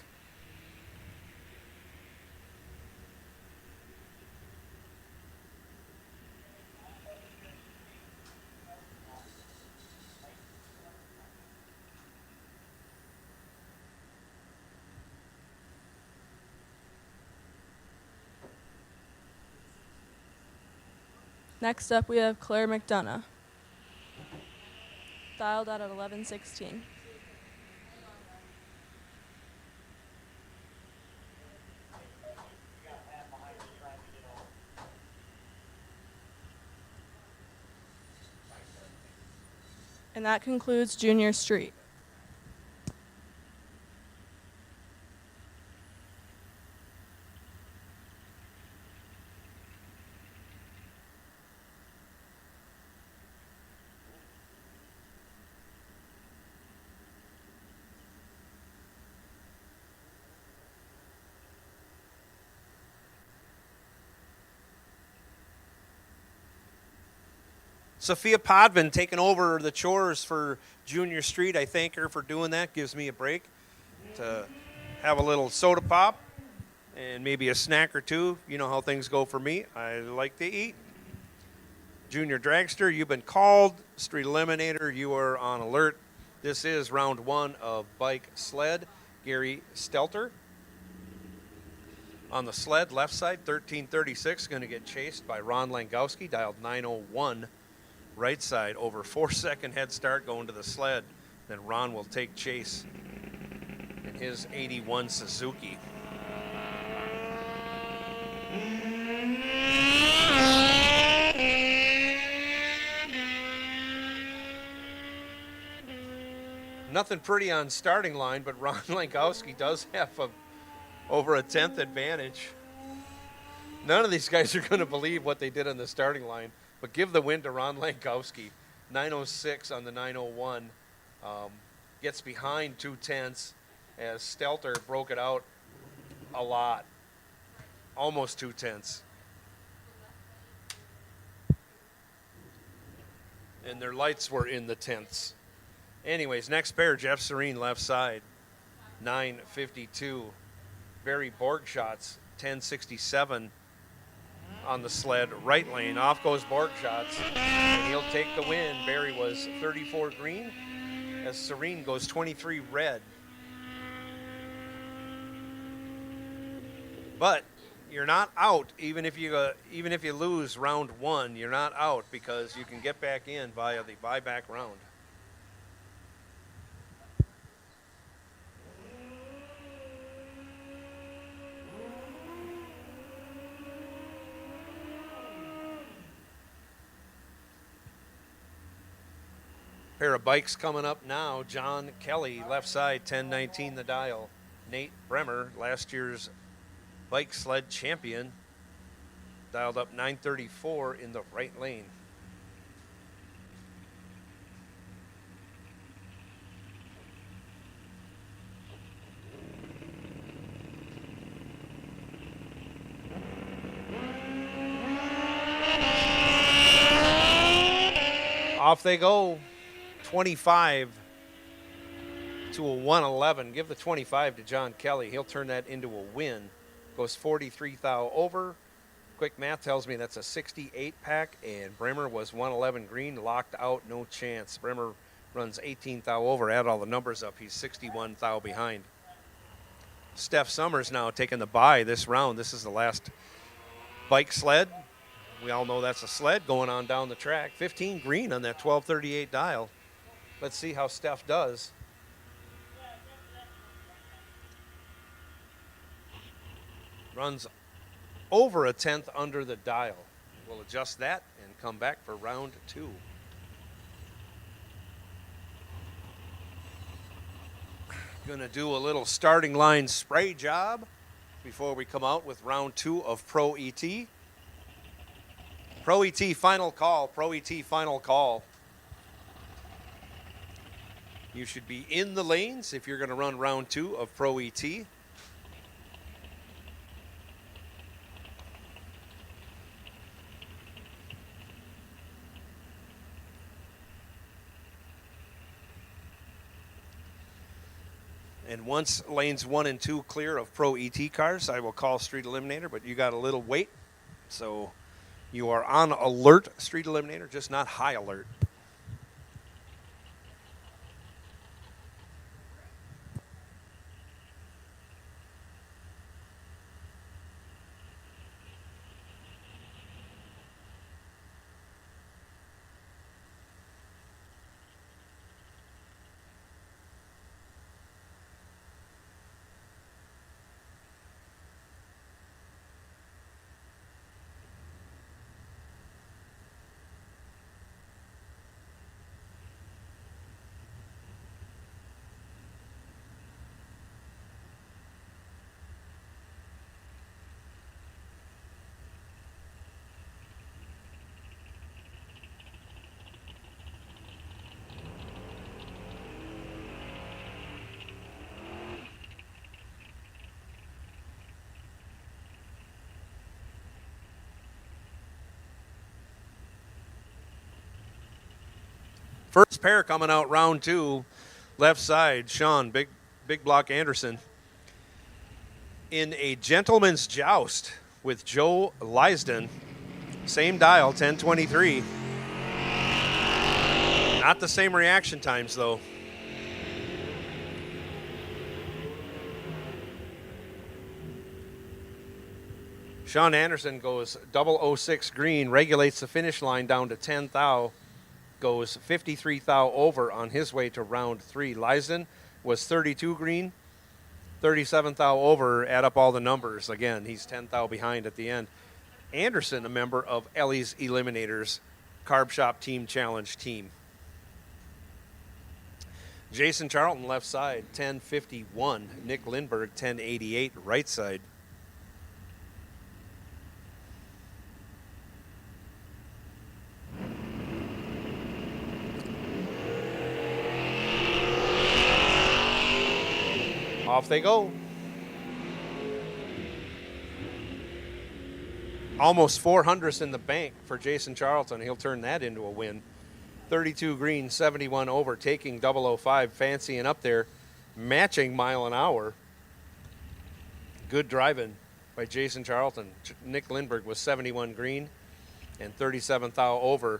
Next up, we have Claire McDonough, dialed out at 1116. And that concludes Junior Street. Sophia Podvin taking over the chores for Junior Street. I thank her for doing that. Gives me a break to have a little soda pop and maybe a snack or two. You know how things go for me. I like to eat. Junior Dragster, you've been called. Street Eliminator, you are on alert. This is round 1 of Bike Sled. Gary Stelter on the sled, left side, 1336, going to get chased by Ron Langowski, dialed 901. Right side, over 4-second head start going to the sled. Then Ron will take chase in his 81 Suzuki. Nothing pretty on starting line, but Ron Langowski does have over a 10th advantage. None of these guys are going to believe what they did on the starting line, but give the win to Ron Langowski. 906 on the 901. Gets behind 2/10 as Stelter broke it out a lot. Almost 2/10. And their lights were in the tenths. Anyways, next pair, Jeff Serene, left side, 952. Barry Borgshots, 1067 on the sled, right lane. Off goes Borgshots, and he'll take the win. Barry was 34 green, as Serene goes 23 red. But you're not out, even if you lose round 1, you're not out because you can get back in via the buyback round. Pair of bikes coming up now. John Kelly, left side, 1019 the dial. Nate Bremer, last year's bike sled champion, dialed up 934 in the right lane. Off they go. 25 to a 111. Give the 25 to John Kelly. He'll turn that into a win. Goes 43 thou over. Quick math tells me that's a 68 pack, and Bremer was 111 green, locked out, no chance. Bremer runs 18 thou over. Add all the numbers up. He's 61 thou behind. Steph Summers now taking the bye this round. This is the last bike sled. We all know that's a sled going on down the track. 15 green on that 1238 dial. Let's see how Steph does. Runs over a 10th under the dial. We'll adjust that and come back for round 2. Gonna do a little starting line spray job before we come out with round 2 of Pro ET. Pro ET final call. Pro ET final call. You should be in the lanes if you're going to run round 2 of Pro ET. And once lanes 1 and 2 clear of Pro ET cars, I will call Street Eliminator, but you got a little wait. So you are on alert, Street Eliminator, just not high alert. First pair coming out round 2, left side, Sean, big block Anderson. In a gentleman's joust with Joe Lisden. Same dial, 1023. Not the same reaction times, though. Sean Anderson goes 006 green, regulates the finish line down to 10 thou, goes 53 thou over on his way to round 3. Lisden was 32 green, 37 thou over, add up all the numbers. Again, he's 10 thou behind at the end. Anderson, a member of Ellie's Eliminators Carb Shop Team Challenge team. Jason Charlton, left side, 1051. Nick Lindberg, 1088, right side. Off they go. Almost 400 in the bank for Jason Charlton. He'll turn that into a win. 32 green, 71 over, taking 005, fancying up there, matching mile an hour. Good driving by Jason Charlton. Nick Lindberg was 71 green and 37 thou over.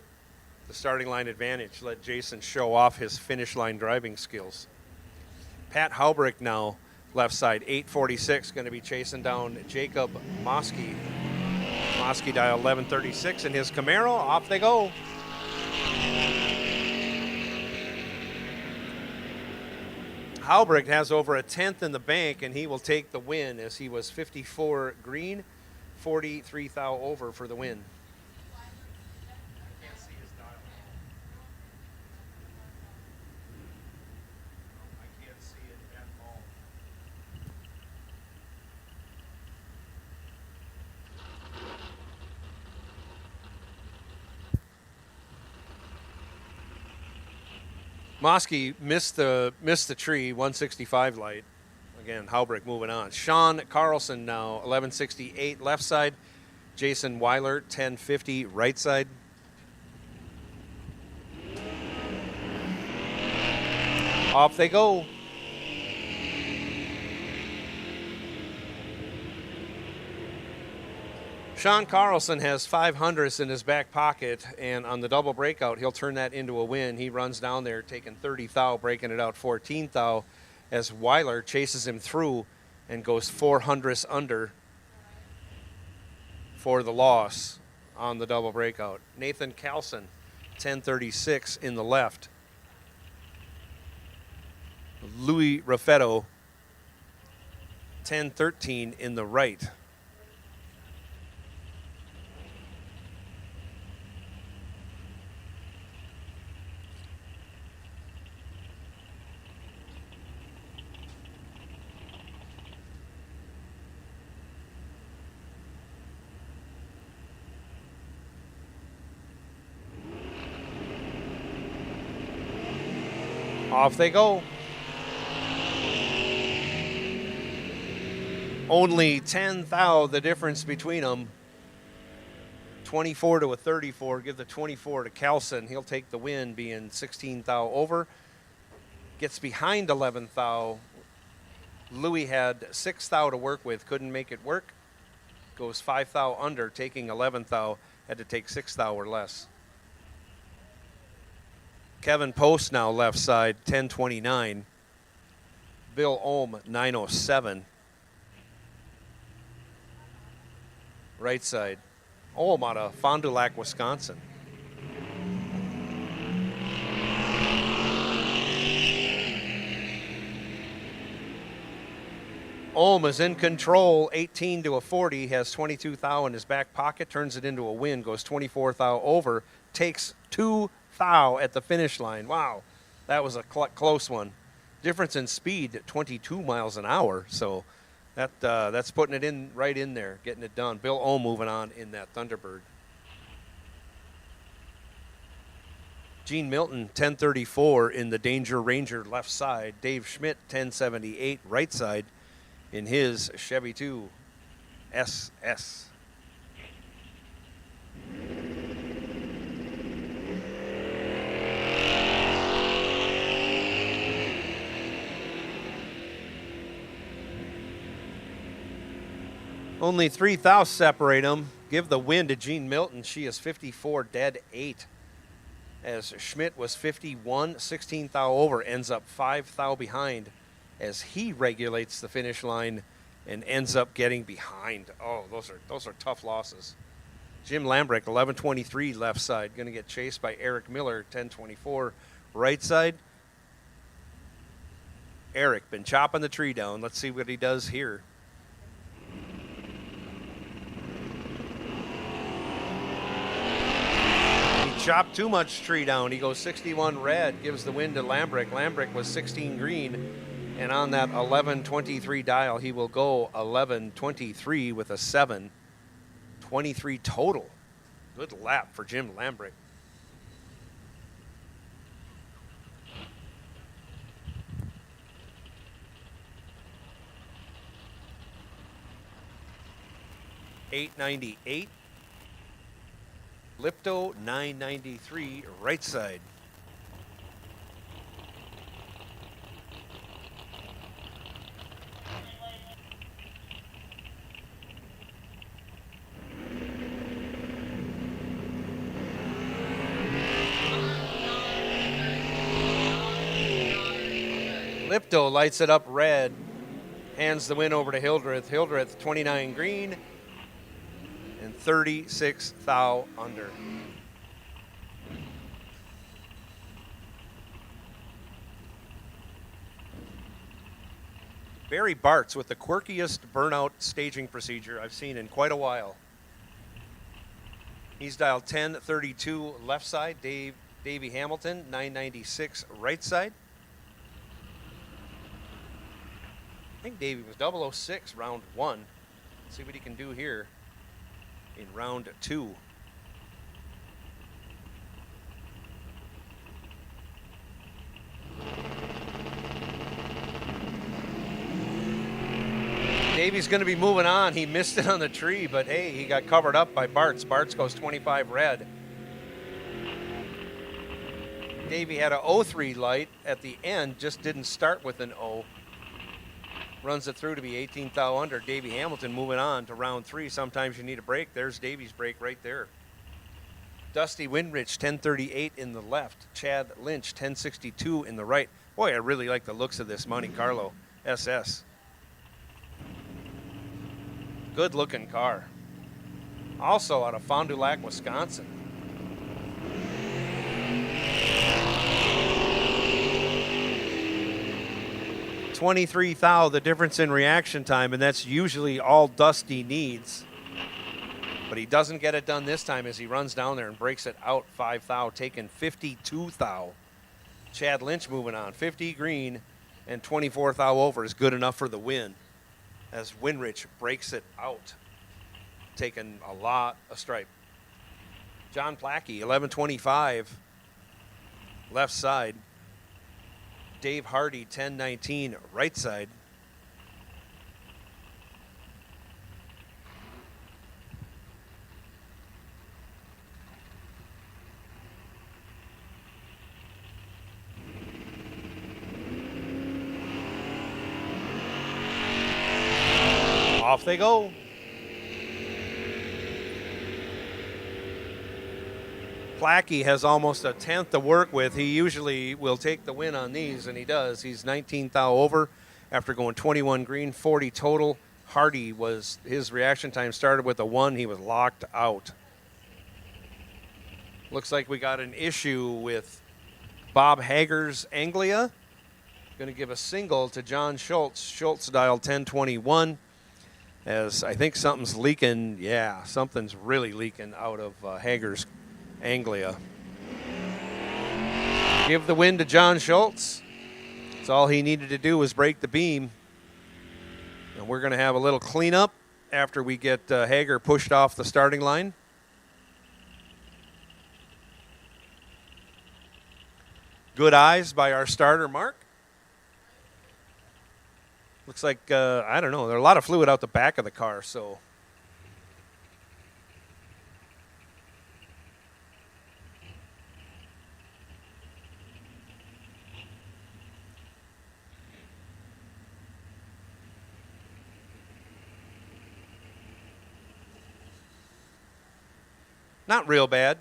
The starting line advantage let Jason show off his finish line driving skills. Pat Haubrick now, left side, 846, going to be chasing down Jacob Mosky. Mosky dial 1136 in his Camaro. Off they go. Haubrick has over a 10th in the bank, and he will take the win as he was 54 green, 43 thou over for the win. Mosky missed the tree, 165 light. Again, Haubrick moving on. Sean Carlson now, 1168 left side. Jason Weiler, 1050 right side. Off they go. Sean Carlson has 500s in his back pocket, and on the double breakout, he'll turn that into a win. He runs down there, taking 30 thou, breaking it out 14 thou, as Weiler chases him through and goes 400s under for the loss on the double breakout. Nathan Carlson, 1036 in the left. Louis Raffetto, 1013 in the right. Off they go. Only 10 thou the difference between them. 24 to a 34. Give the 24 to Carlson. He'll take the win, being 16 thou over. Gets behind 11 thou Louis had 6 thou to work with, couldn't make it work. Goes 5 thou under, taking 11 thou, had to take 6 thou or less. Kevin Post now left side, 1029. Bill Ohm, 907. Right side, Ohm out of Fond du Lac, Wisconsin. Ohm is in control, 18 to a 40, has 22 thou in his back pocket, turns it into a win, goes 24 thou over, takes 2 thou at the finish line. Wow, that was a close one. Difference in speed, 22 miles an hour, so that's putting it in right in there, getting it done. Bill Ohm moving on in that Thunderbird. Gene Milton, 1034 in the Danger Ranger left side. Dave Schmidt, 1078 right side in his Chevy 2 SS. Only 3 thou separate them. Give the win to Gene Milton. She is 54 dead 8. As Schmidt was 51, 16 thou over, ends up 5 thou behind as he regulates the finish line and ends up getting behind. Oh, those are tough losses. Jim Lambrick, 1123 left side, going to get chased by Eric Miller, 1024 right side. Eric been chopping the tree down. Let's see what he does here. Chopped too much tree down. He goes 61 red, gives the win to Lambrick. Lambrick was 16 green, and on that 1123 dial, he will go 1123 with a 7. 23 total. Good lap for Jim Lambrick. $898. Lipto, 993 right side. Lipto lights it up red, hands the win over to Hildreth. Hildreth, 29 green and 36 thou under. Barry Bartz with the quirkiest burnout staging procedure I've seen in quite a while. He's dialed 1032 left side. Davey Hamilton, 996 right side. I think Davey was 006 round 1. Let's see what he can do here in round 2. Davey's going to be moving on. He missed it on the tree, but hey, he got covered up by Bartz. Bartz goes 25 red. Davey had a 03 light at the end, just didn't start with an O. Runs it through to be 18 thou under. Davey Hamilton moving on to round 3. Sometimes you need a break. There's Davey's break right there. Dusty Winrich, 1038 in the left. Chad Lynch, 1062 in the right. Boy, I really like the looks of this Monte Carlo SS. Good looking car. Also out of Fond du Lac, Wisconsin. $23 thou, the difference in reaction time, and that's usually all Dusty needs. But he doesn't get it done this time as he runs down there and breaks it out 5 thou, taking 52 thou. Chad Lynch moving on, 50 green and 24 thou over is good enough for the win as Winrich breaks it out, taking a lot of stripe. John Plackey, 1125 left side. Dave Hardy, 1019 right side. Off they go. Plackey has almost a tenth to work with. He usually will take the win on these, and he does. He's 19th thou over after going 21 green, 40 total. Hardy was, his reaction time started with a 1. He was locked out. Looks like we got an issue with Bob Hager's Anglia. Going to give a single to John Schultz. Schultz dialed 1021. As I think something's leaking. Yeah, something's really leaking out of Hager's Anglia. Give the win to John Schultz. That's all he needed to do was break the beam. And we're going to have a little cleanup after we get Hager pushed off the starting line. Good eyes by our starter, Mark. Looks like, I don't know, there's a lot of fluid out the back of the car, so. Not real bad.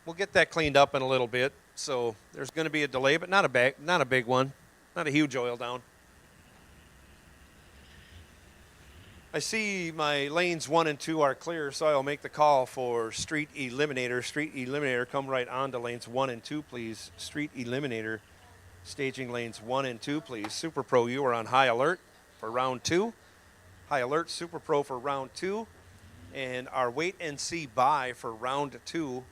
We'll get that cleaned up in a little bit. So there's going to be a delay, but not a big one. Not a huge oil down. I see my lanes 1 and 2 are clear, so I'll make the call for Street Eliminator. Street Eliminator, come right on to lanes 1 and 2, please. Street Eliminator, staging lanes 1 and 2, please. Super Pro, you are on high alert for round 2. High alert, Super Pro for round 2. And our wait and see buy for round 2.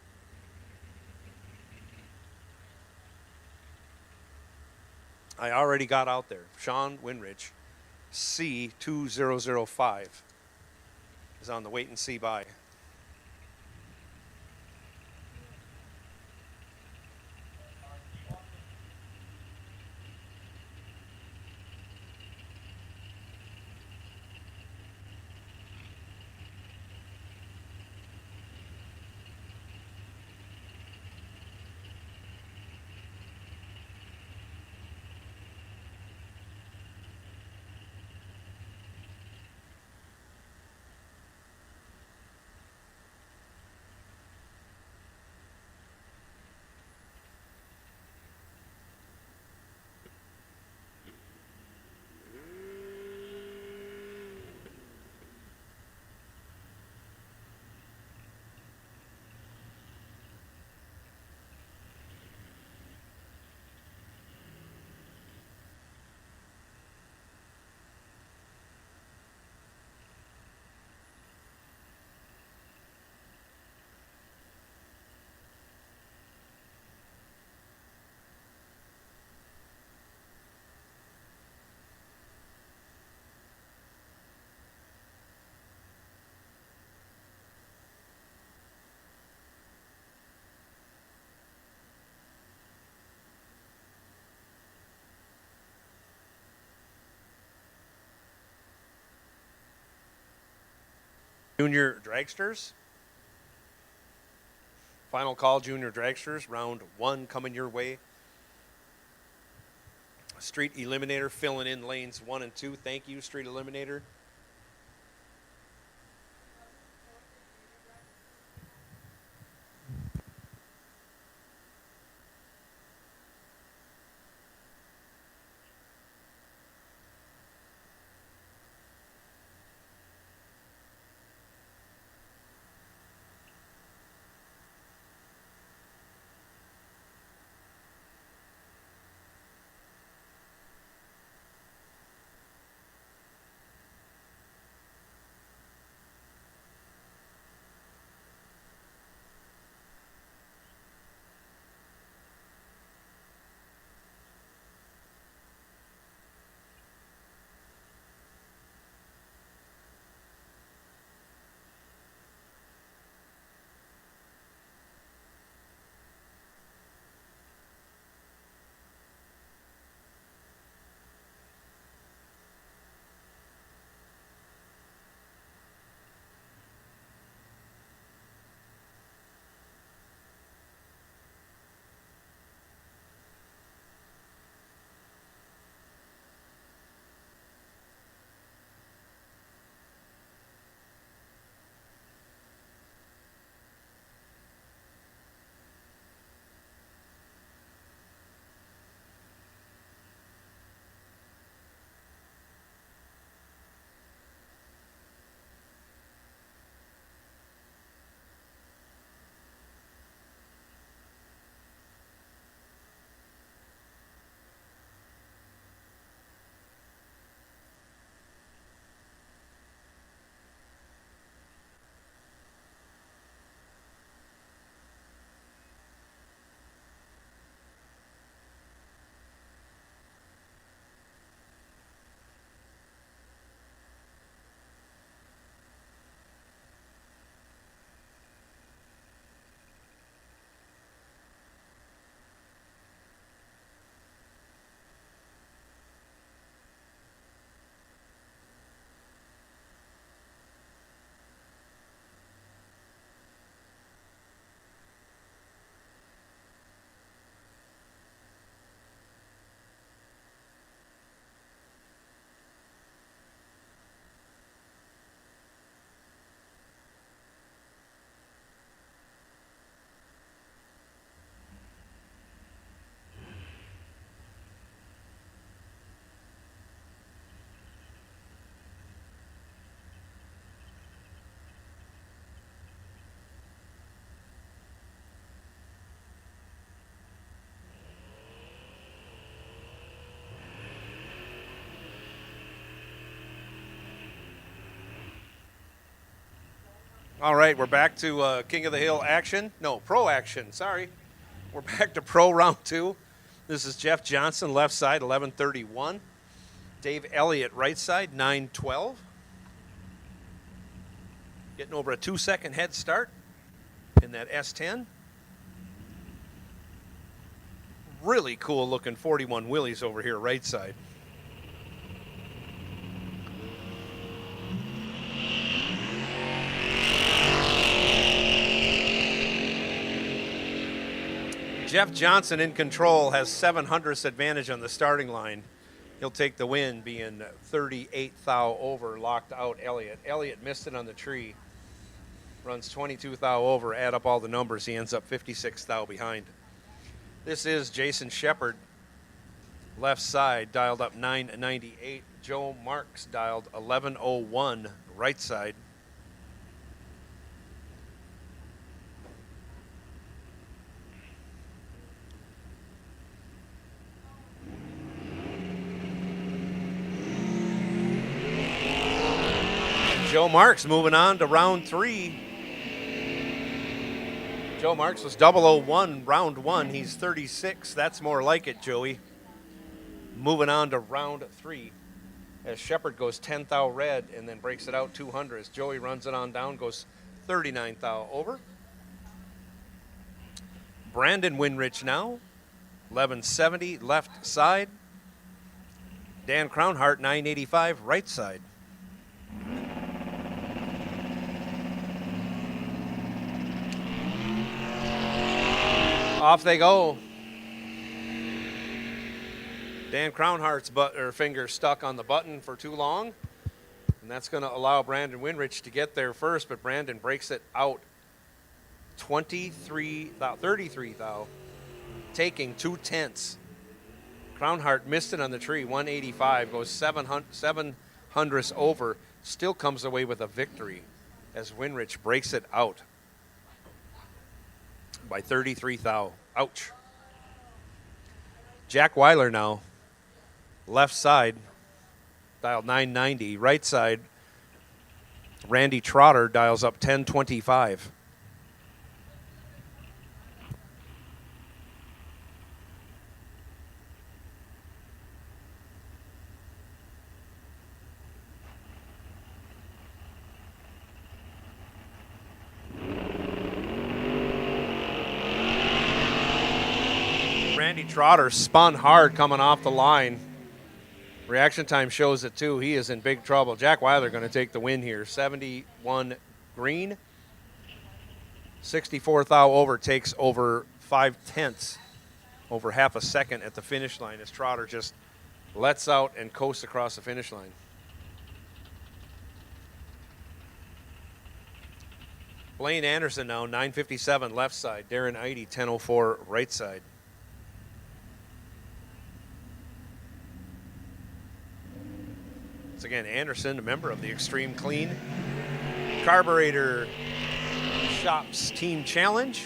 I already got out there. Sean Winrich. C2005 is on the wait and see buy. Junior Dragsters. Final call, Junior Dragsters. Round 1 coming your way. Street Eliminator filling in lanes 1 and 2. Thank you, Street Eliminator. All right, we're back to King of the Hill action. No, pro action, sorry. We're back to pro round 2. This is Jeff Johnson, left side, 11:31. Dave Elliott, right side, 9:12. Getting over a 2-second head start in that S10. Really cool looking 41 Willys over here, right side. Jeff Johnson in control has 7/100ths advantage on the starting line. He'll take the win, being 38 thou over, locked out Elliott. Elliott missed it on the tree. Runs 22 thou over, add up all the numbers, he ends up 56 thou behind. This is Jason Shepard, left side, dialed up 998. Joe Marks dialed 1101, right side. Joe Marks moving on to round 3. Joe Marks was 001 round 1. He's 36. That's more like it, Joey. Moving on to round 3 as Shepard goes 10 thou red and then breaks it out 200. As Joey runs it on down, goes 39 thou over. Brandon Winrich now, 1170 left side. Dan Crownhart, 985 right side. Off they go. Dan Crownhart's finger stuck on the button for too long, and that's going to allow Brandon Winrich to get there first, but Brandon breaks it out 33 thou, taking 2/10. Crownhart missed it on the tree, 185, goes 7/100ths over, still comes away with a victory as Winrich breaks it out by 33 thou. Ouch. Jack Weiler now, left side, dialed 990. Right side, Randy Trotter dials up 1025. Randy Trotter spun hard coming off the line. Reaction time shows it too. He is in big trouble. Jack Weiler going to take the win here. 71 green. 64 thou over, takes over 5/10, over half a second at the finish line as Trotter just lets out and coasts across the finish line. Blaine Anderson now, 957 left side. Darren Eide, 1004 right side. Once again, Anderson, a member of the Extreme Clean Carburetor Shops Team Challenge.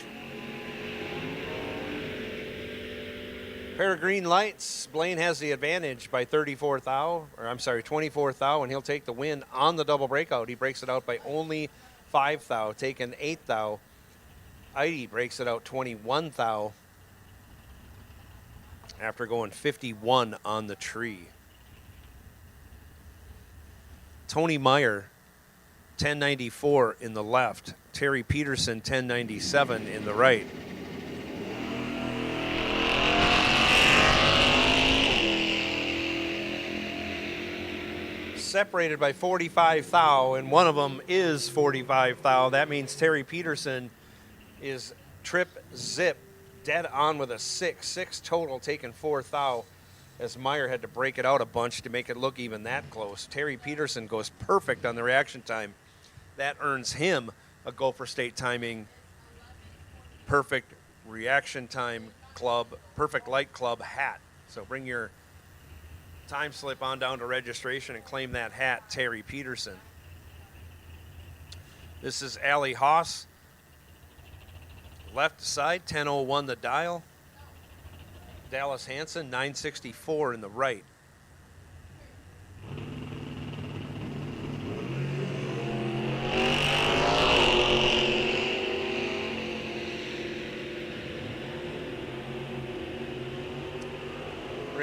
Pair of green lights. Blaine has the advantage by 24 thou, or I'm sorry, 24 thou, and he'll take the win on the double breakout. He breaks it out by only 5 thou, taking 8 thou. Eide breaks it out 21 thou after going 51 on the tree. Tony Meyer, 1094 in the left. Terry Peterson, 1097 in the right. Separated by 45 thou, and one of them is 45 thou. That means Terry Peterson is trip zip dead on with a 6 total, taking 4 thou. As Meyer had to break it out a bunch to make it look even that close. Terry Peterson goes perfect on the reaction time. That earns him a Gopher State Timing Perfect Reaction Time Club, Perfect Light Club hat. So bring your time slip on down to registration and claim that hat, Terry Peterson. This is Allie Haas, left side, 1001 the dial. Dallas Hansen, 964 in the right.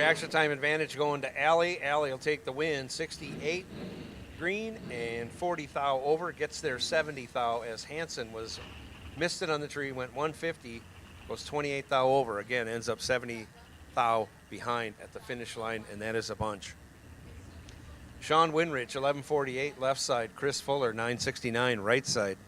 Reaction time advantage going to Allie. Allie will take the win, 68 green and 40 thou over. Gets there 70 thou as Hansen missed it on the tree, went 150, goes 28 thou over. Again, ends up 70 thou behind at the finish line, and that is a bunch. Sean Winrich, 1148 left side. Chris Fuller, 969 right side.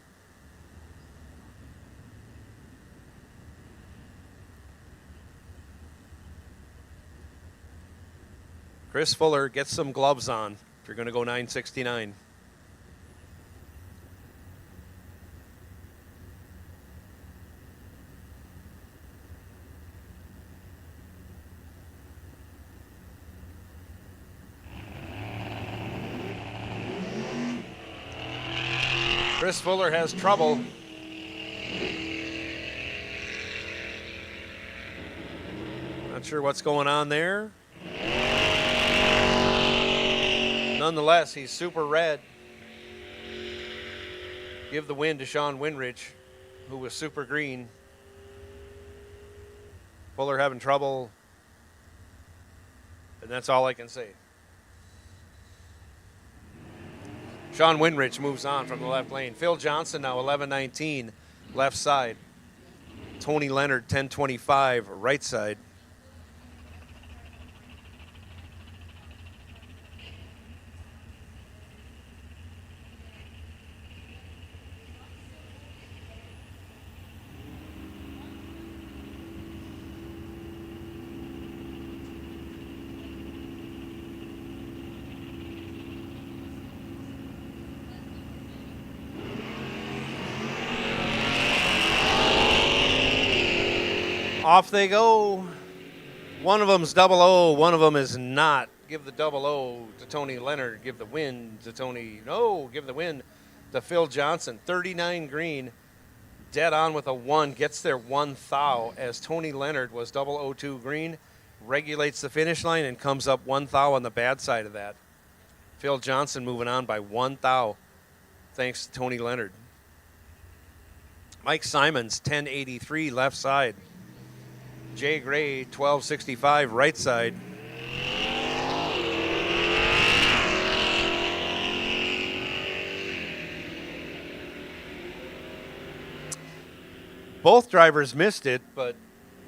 Chris Fuller, get some gloves on if you're going to go 969. Chris Fuller has trouble. Not sure what's going on there. Nonetheless, he's super red. Give the win to Sean Winrich, who was super green. Fuller having trouble, and that's all I can say. Sean Winrich moves on from the left lane. Phil Johnson now 1119 left side. Tony Leonard 1025 right side. Off they go. One of them's 00, one of them is not. Give the 00 to Tony Leonard. Give the win to give the win to Phil Johnson. 39 green, dead on with a 1. Gets there 1 thou as Tony Leonard was 002 green. Regulates the finish line and comes up 1 thou on the bad side of that. Phil Johnson moving on by 1 thou thanks to Tony Leonard. Mike Simons 1083 left side. Jay Gray, 1265 right side. Both drivers missed it, but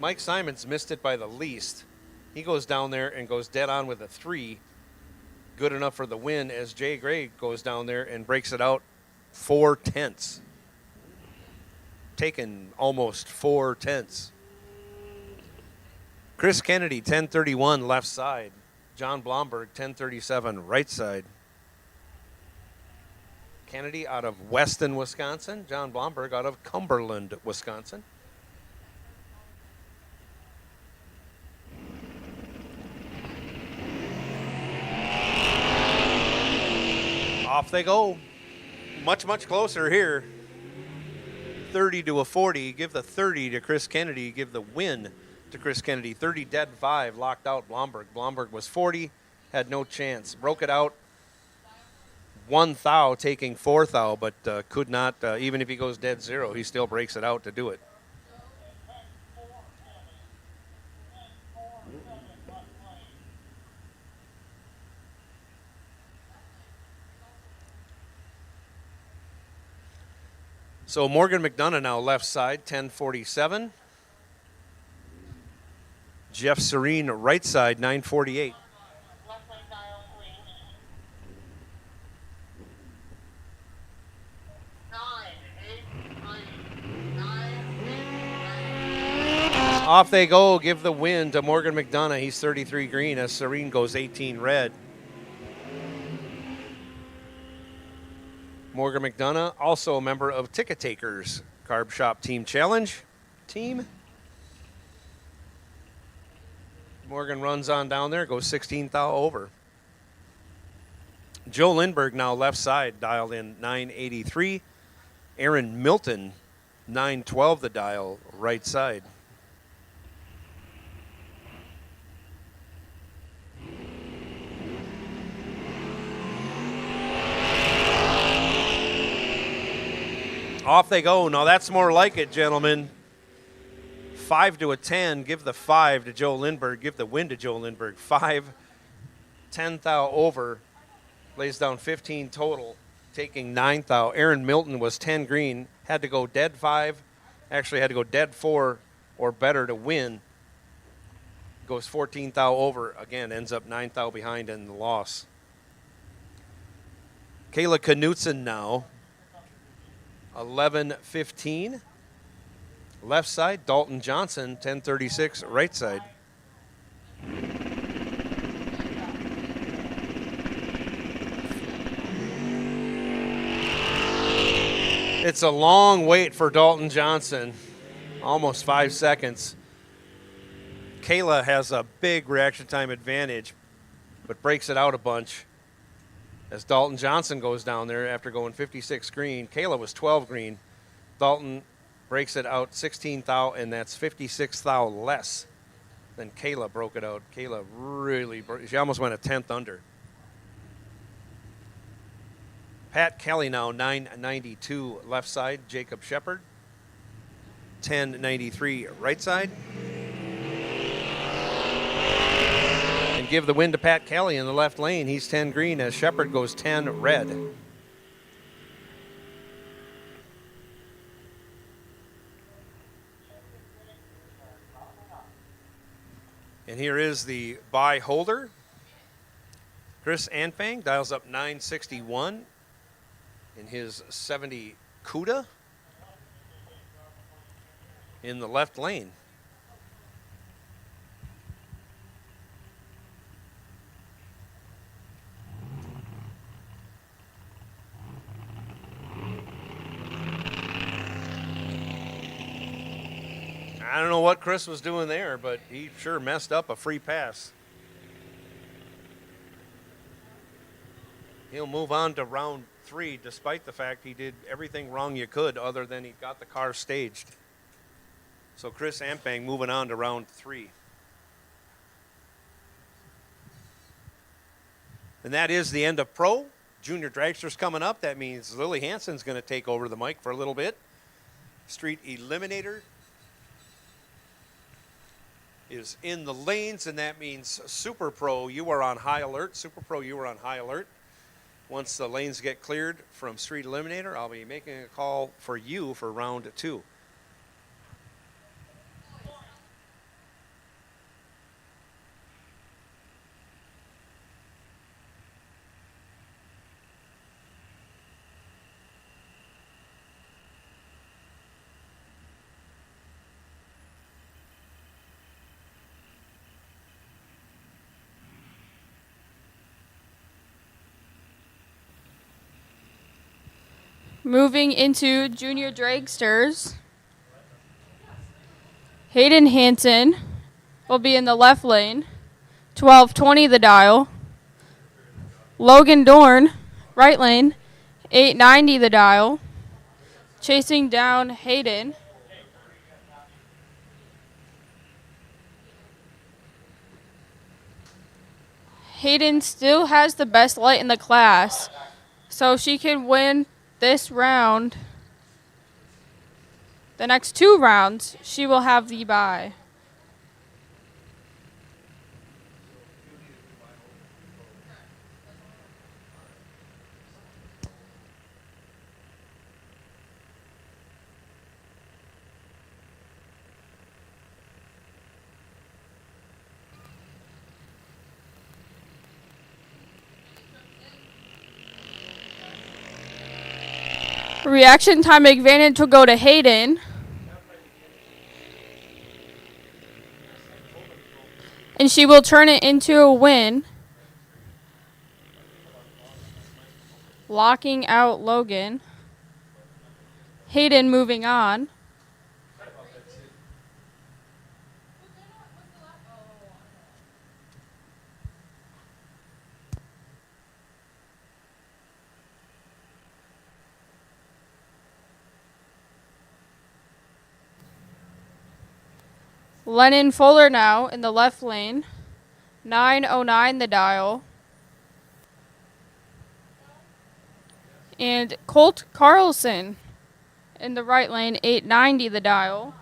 Mike Simons missed it by the least. He goes down there and goes dead on with a 3. Good enough for the win as Jay Gray goes down there and breaks it out 4 tenths. Taken almost 4 tenths. Chris Kennedy, 1031 left side. John Blomberg, 1037 right side. Kennedy out of Weston, Wisconsin. John Blomberg out of Cumberland, Wisconsin. Off they go. Much, much closer here. 30 to a 40. Give the 30 to Chris Kennedy. Give the win to Chris Kennedy. 30 dead 5, locked out Blomberg. Blomberg was 40, had no chance. Broke it out 1 thou, taking 4 thou, but could not, even if he goes dead 0, he still breaks it out to do it. So Morgan McDonough now left side, 1047. Jeff Serene, right side, 948. Off they go. Give the win to Morgan McDonough. He's 33 green as Serene goes 18 red. Morgan McDonough, also a member of Ticket Takers Carb Shop Team Challenge team. Morgan runs on down there, goes 16 thou over. Joe Lindbergh now left side, dialed in 983. Aaron Milton, 912 the dial, right side. Off they go. Now that's more like it, gentlemen. 5 to a 10. Give the 5 to Joe Lindbergh. Give the win to Joe Lindbergh. 5, 10 thou over. Lays down 15 total, taking 9 thou. Aaron Milton was 10 green. Had to go dead 5. Actually had to go dead 4 or better to win. Goes 14 thou over. Again, ends up 9 thou behind in the loss. Kayla Knutson now. 11-15. Left side, Dalton Johnson, 10-36, right side. It's a long wait for Dalton Johnson, almost 5 seconds. Kayla has a big reaction time advantage, but breaks it out a bunch as Dalton Johnson goes down there after going 56 green. Kayla was 12 green. Dalton breaks it out 16 thou, and that's 56 thou less than Kayla broke it out. Kayla really, she almost went a 10th under. Pat Kelly now 992 left side. Jacob Shepard 1093 right side. And give the win to Pat Kelly in the left lane. He's 10 green as Shepard goes 10 red. And here is the buy holder. Chris Anfang dials up 961 in his 70 CUDA in the left lane. I don't know what Chris was doing there, but he sure messed up a free pass. He'll move on to round 3, despite the fact he did everything wrong you could other than he got the car staged. So Chris Ampang moving on to round 3. And that is the end of Pro. Junior Dragsters coming up. That means Lily Hansen's going to take over the mic for a little bit. Street Eliminator is in the lanes, and that means Super Pro, you are on high alert. Super Pro, you are on high alert. Once the lanes get cleared from Street Eliminator, I'll be making a call for you for round 2. Moving into Junior Dragsters, Hayden Hansen will be in the left lane, 1220 the dial. Logan Dorn, right lane, 890 the dial. Chasing down Hayden. Hayden still has the best light in the class, so she can win this round. The next 2 rounds, she will have the bye. Reaction time advantage will go to Hayden. And she will turn it into a win. Locking out Logan. Hayden moving on. Lennon Fuller now in the left lane. 909 the dial. And Colt Carlson in the right lane. 890 the dial.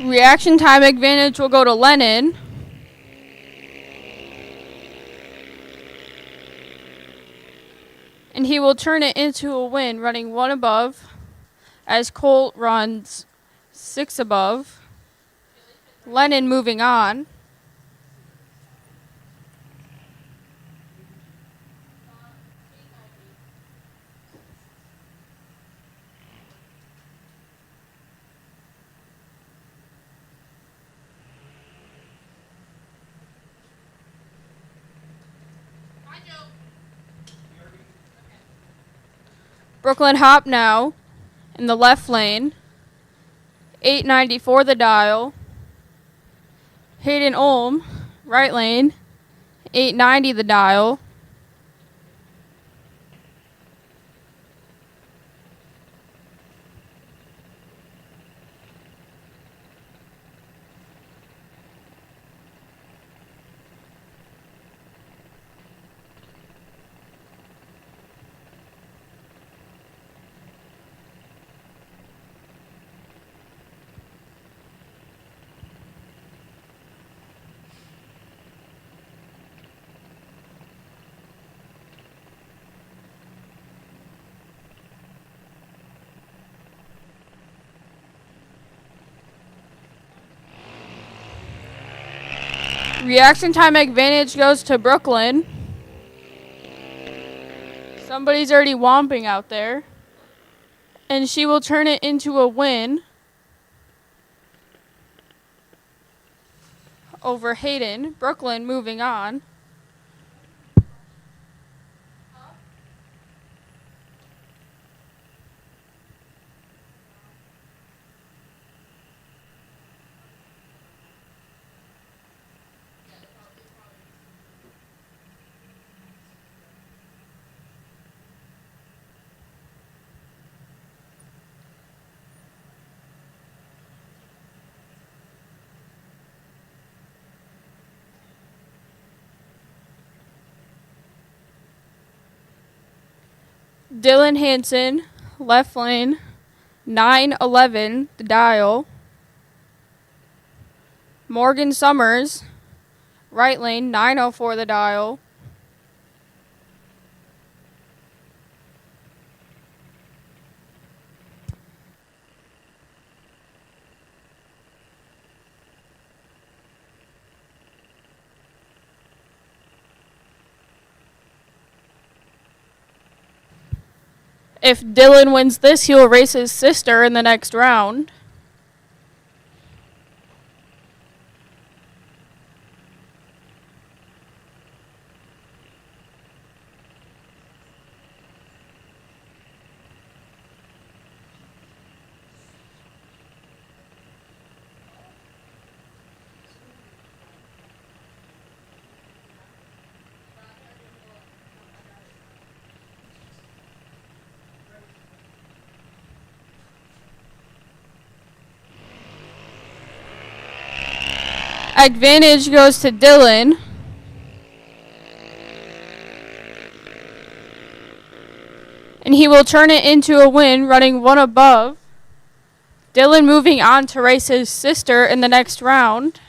Reaction time advantage will go to Lennon. And he will turn it into a win, running 1 above, as Colt runs 6 above. Lennon moving on. Brooklyn Hop now in the left lane. 894 the dial. Hayden Olm, right lane. 890 the dial. Reaction time advantage goes to Brooklyn. Somebody's already womping out there. And she will turn it into a win over Hayden. Brooklyn moving on. Dylan Hansen, left lane, 911 the dial. Morgan Summers, right lane, 904 the dial. If Dylan wins this, he will race his sister in the next round. Advantage goes to Dylan. And he will turn it into a win, running 1 above. Dylan moving on to race his sister in the next round.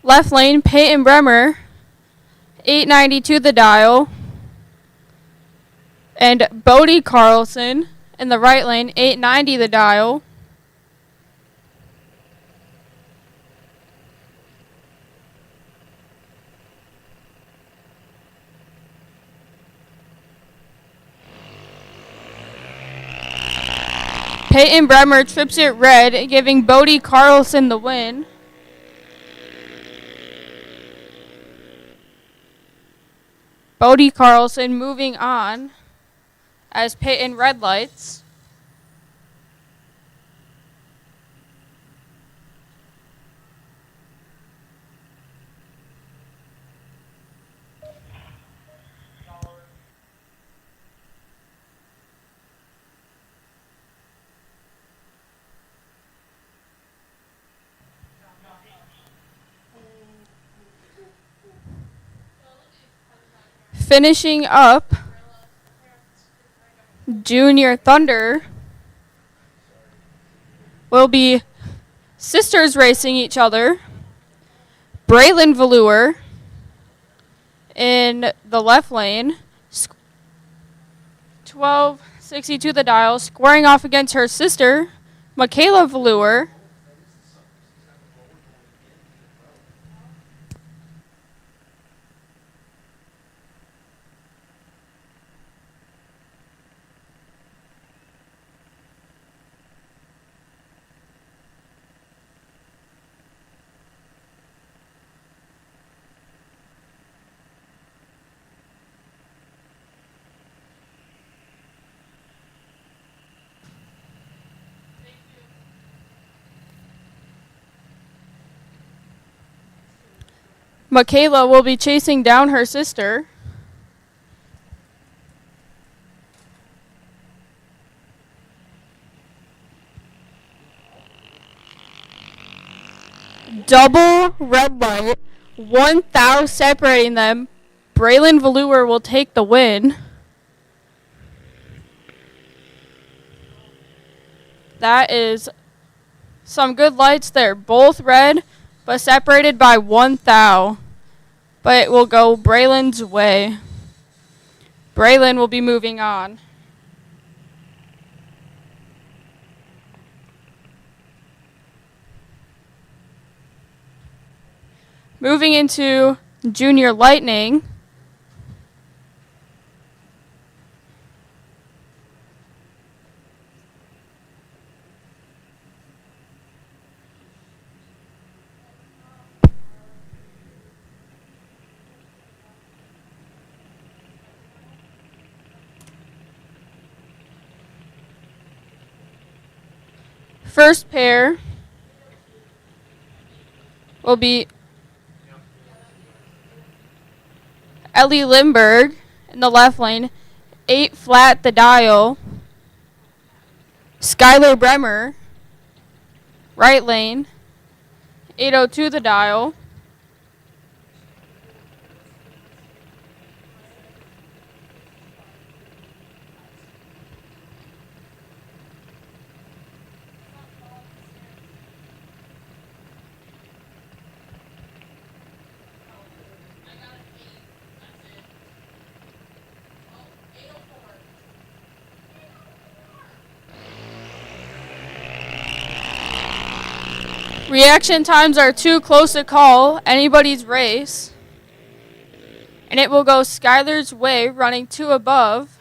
Left lane, Peyton Bremer, 892 the dial. And Bodie Carlson in the right lane, 890 the dial. Peyton Bremer trips it red, giving Bodie Carlson the win. Bodie Carlson moving on as Peyton red lights. Finishing up, Junior Thunder will be sisters racing each other. Braylon Velour in the left lane, 1262 the dial, squaring off against her sister, Michaela Velour. Michaela will be chasing down her sister. Double red light, 1 thou separating them. Braylon Velour will take the win. That is some good lights there. Both red, but separated by 1 thou. But it will go Braylon's way. Braylon will be moving on. Moving into Junior Lightning. First pair will be Ellie Lindbergh in the left lane, 8 flat the dial. Skylar Bremer, right lane, 802 the dial. Reaction times are too close to call anybody's race. And it will go Skylar's way, running 2 above.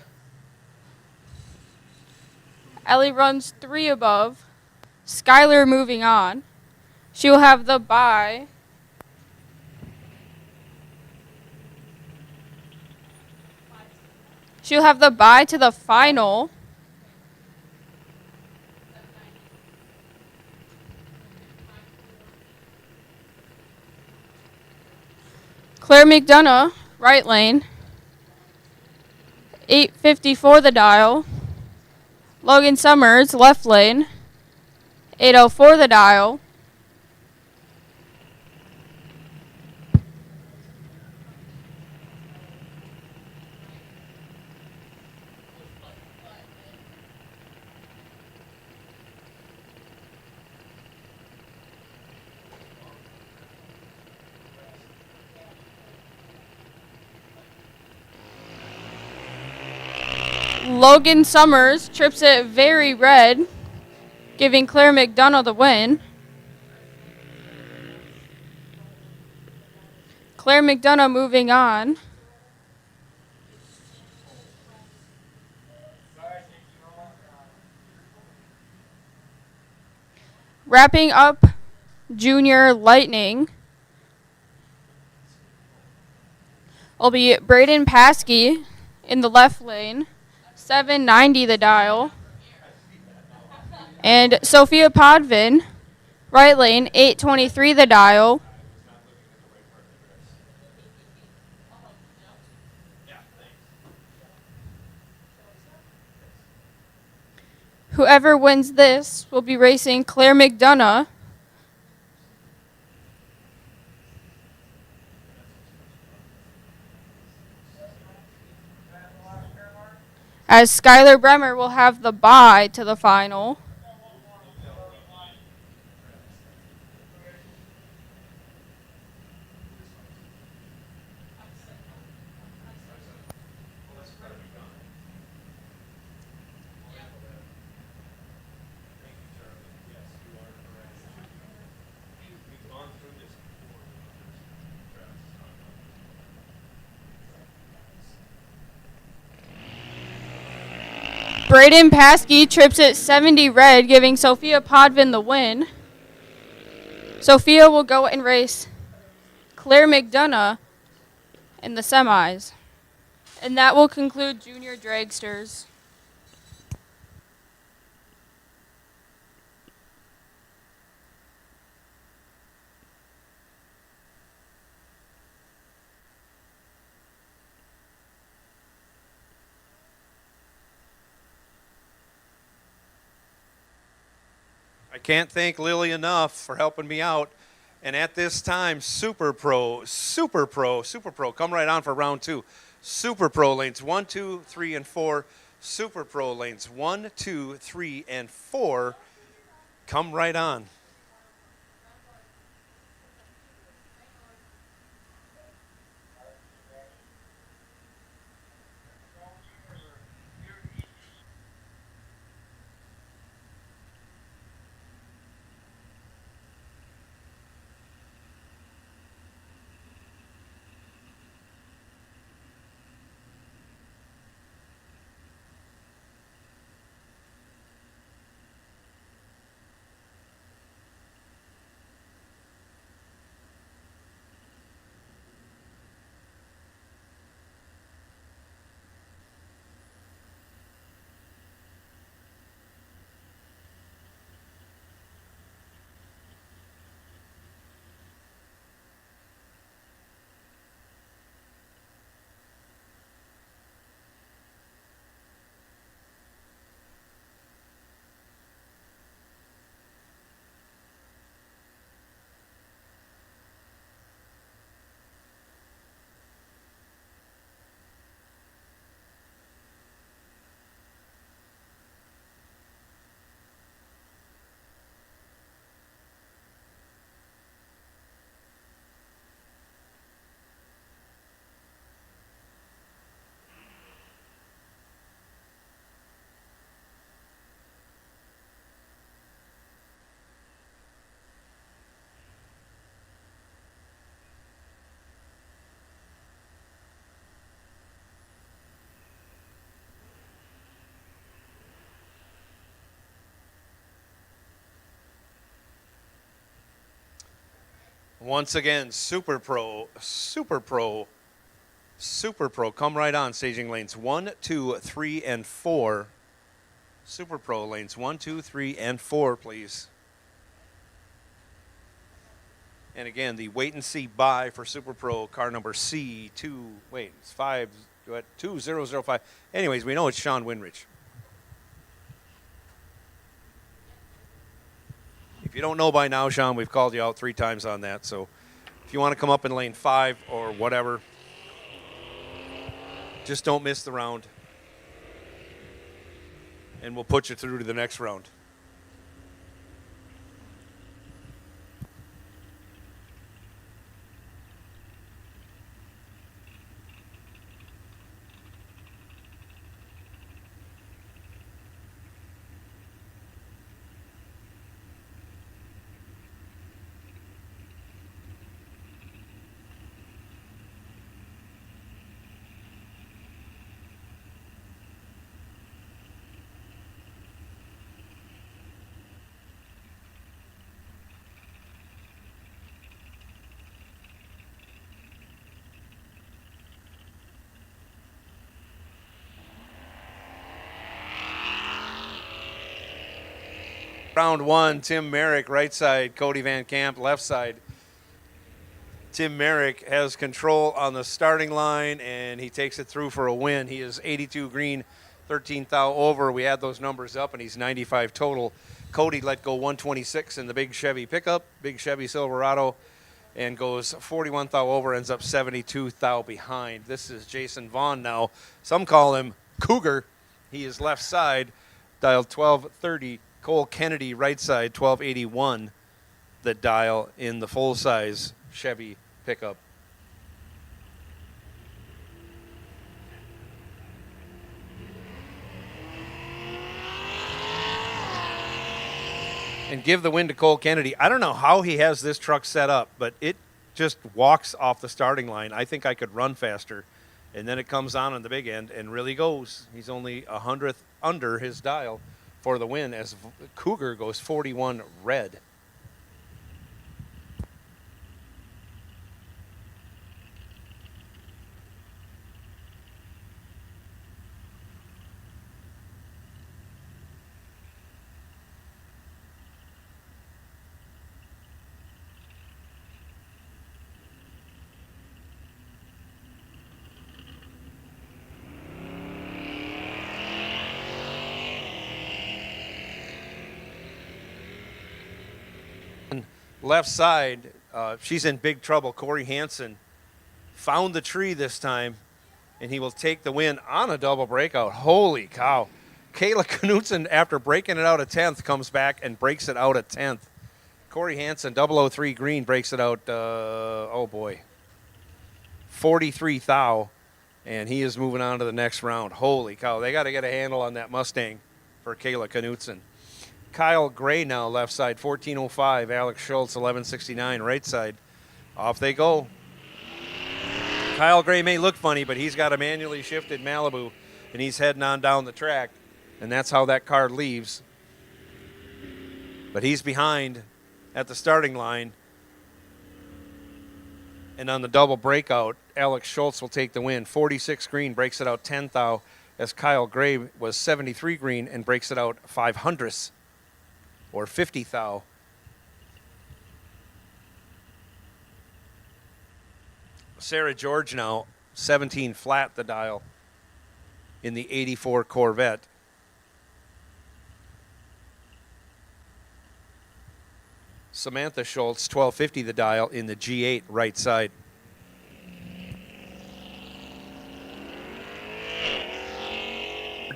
Ellie runs 3 above. Skylar moving on. She will have the bye. She'll have the bye to the final. Claire McDonough, right lane. 854 the dial. Logan Summers, left lane. 804 the dial. Logan Summers trips it very red, giving Claire McDonough the win. Claire McDonough moving on. Wrapping up Junior Lightning will be Braden Paskey in the left lane, 790 the dial. And Sophia Podvin, right lane, 823 the dial. Whoever wins this will be racing Claire McDonough. As Skylar Bremer will have the bye to the final. Braden Paskey trips at 70 red, giving Sophia Podvin the win. Sophia will go and race Claire McDonough in the semis. And that will conclude junior dragsters. I can't thank Lily enough for helping me out. And at this time, Super Pro, come right on for round 2. Super Pro lanes 1, 2, 3, and 4. Super Pro lanes 1, 2, 3, and 4. Come right on. Once again, Super Pro. Come right on, staging lanes 1, 2, 3, and 4. Super Pro lanes 1, 2, 3, and 4, please. And again, the wait and see bye for Super Pro car number C2005. Anyways, we know it's Sean Winrich. If you don't know by now, Sean, we've called you out 3 times on that. So if you want to come up in lane 5 or whatever, just don't miss the round. And we'll put you through to the next round. Round one, Tim Merrick, right side, Cody Van Camp, left side. Tim Merrick has control on the starting line, and he takes it through for a win. He is 82 green, 13 thou over. We add those numbers up, and he's 95 total. Cody let go 126 in the big Chevy pickup, big Chevy Silverado, and goes 41 thou over, ends up 72 thou behind. This is Jason Vaughn now. Some call him Cougar. He is left side, dial 1230. Cole Kennedy, right side, 1281. The dial in the full-size Chevy pickup. And give the win to Cole Kennedy. I don't know how he has this truck set up, but it just walks off the starting line. I think I could run faster. And then it comes on the big end and really goes. He's only 100th under his dial for the win as Cougar goes 41 red. Left side, she's in big trouble. Corey Hansen found the tree this time, and he will take the win on a double breakout. Holy cow. Kayla Knutson, after breaking it out at 10th, comes back and breaks it out at 10th. Corey Hansen, 003 green, breaks it out, 43 thou, and he is moving on to the next round. Holy cow. They got to get a handle on that Mustang for Kayla Knutson. Kyle Gray now left side, 1405. Alex Schultz, 1169, right side. Off they go. Kyle Gray may look funny, but he's got a manually shifted Malibu, and he's heading on down the track, and that's how that car leaves. But he's behind at the starting line, and on the double breakout, Alex Schultz will take the win. 46 green, breaks it out 10 thou, as Kyle Gray was 73 green and breaks it out 500ths. Or 50 thou. Sarah George now, 17 flat the dial in the 84 Corvette. Samantha Schultz, 1250 the dial in the G8 right side.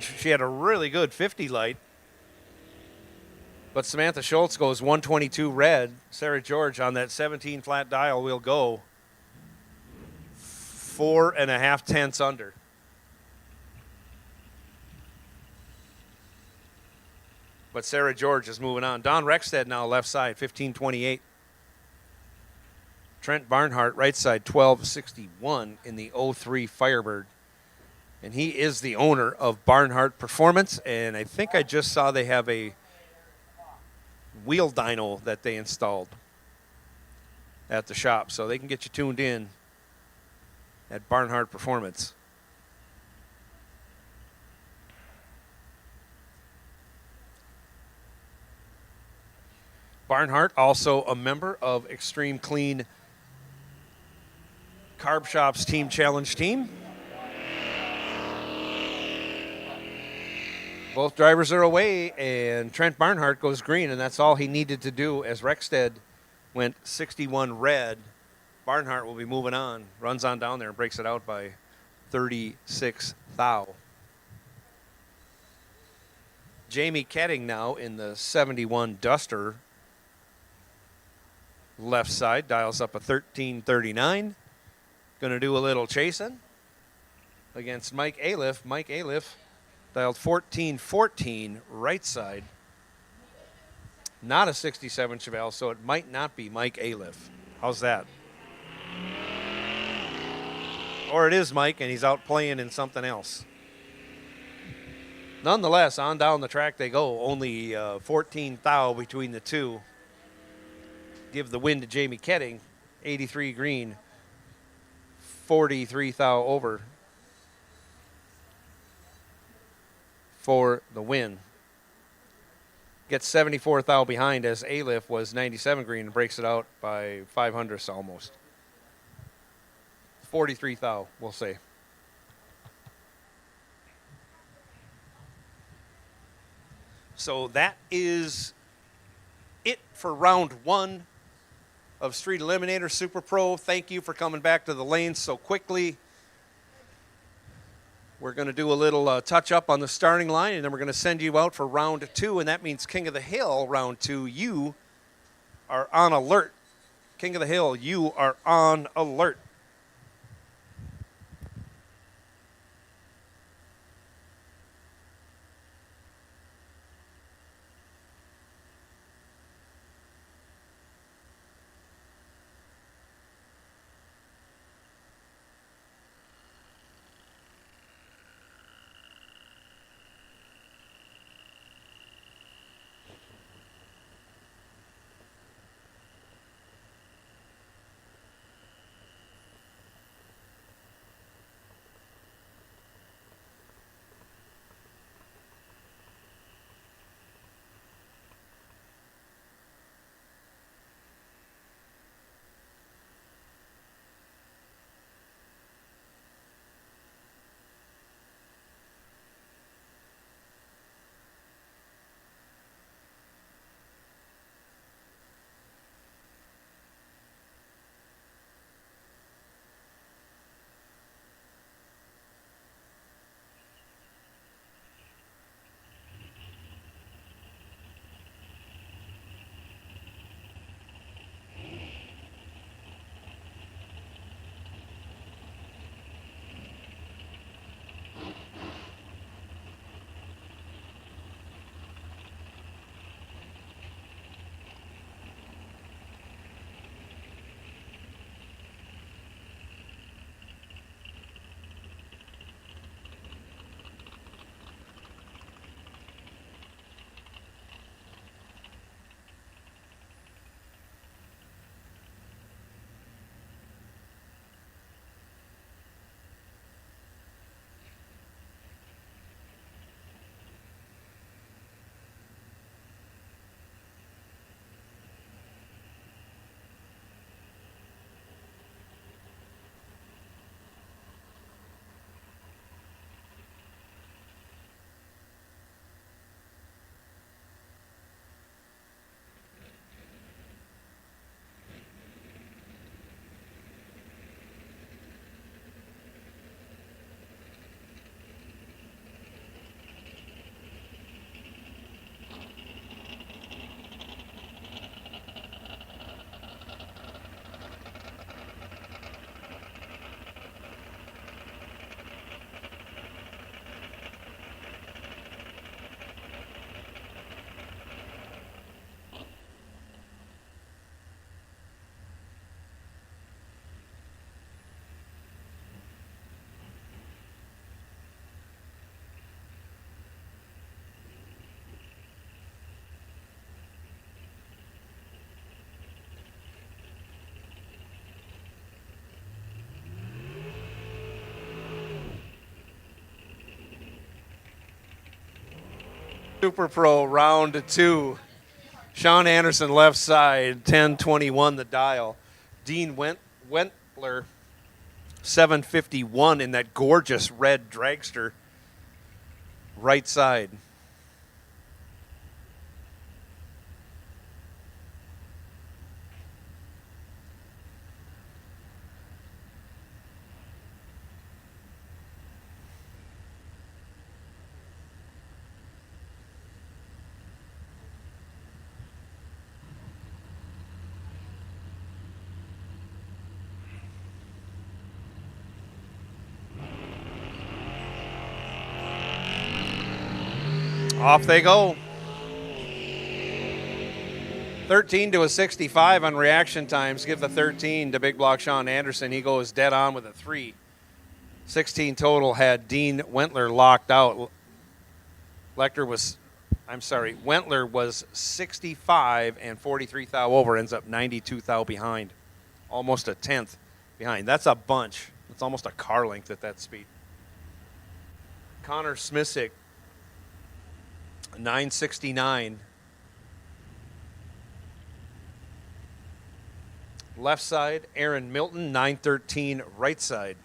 She had a really good 50 light. But Samantha Schultz goes 122 red. Sarah George on that 17 flat dial will go 4.5 tenths under. But Sarah George is moving on. Don Rexted now left side, 1528. Trent Barnhart right side, 1261 in the 03 Firebird. And he is the owner of Barnhart Performance. And I think I just saw they have a wheel dyno that they installed at the shop, so they can get you tuned in at Barnhart Performance. Barnhart also a member of Extreme Clean Carb Shop's Team Challenge team. Both drivers are away, and Trent Barnhart goes green, and that's all he needed to do as Rexted went 61 red. Barnhart will be moving on, runs on down there and breaks it out by 36 thou. Jamie Ketting now in the 71 Duster. Left side, dials up a 1339. Going to do a little chasing against Mike Aliff. Mike Aliff dialed 1414 right side. Not a 67 Chevelle, so it might not be Mike Aliff. How's that? Or it is Mike, and he's out playing in something else. Nonetheless, on down the track they go. Only 14 thou between the two. Give the win to Jamie Ketting, 83 green, 43 thou over for the win. gets 74 thou behind as Alif was 97 green and breaks it out by 500ths almost. 43 thou, we'll say. So that is it for round 1 of Street Eliminator Super Pro. Thank you for coming back to the lanes so quickly. We're going to do a little touch-up on the starting line, and then we're going to send you out for round 2, and that means King of the Hill, round 2. You are on alert. King of the Hill, you are on alert. Super Pro round 2. Sean Anderson left side, 1021 the dial. Dean Wentler, 751 in that gorgeous red dragster, right side. Off they go. 13 to a 65 on reaction times. Give the 13 to Big Block Sean Anderson. He goes dead on with a 3. 16 total had Dean Wentler locked out. Wentler was 65 and 43 thou over. Ends up 92 thou behind. Almost a 10th behind. That's a bunch. It's almost a car length at that speed. Connor Smisick, 969 left side. Aaron Milton, 913, right side.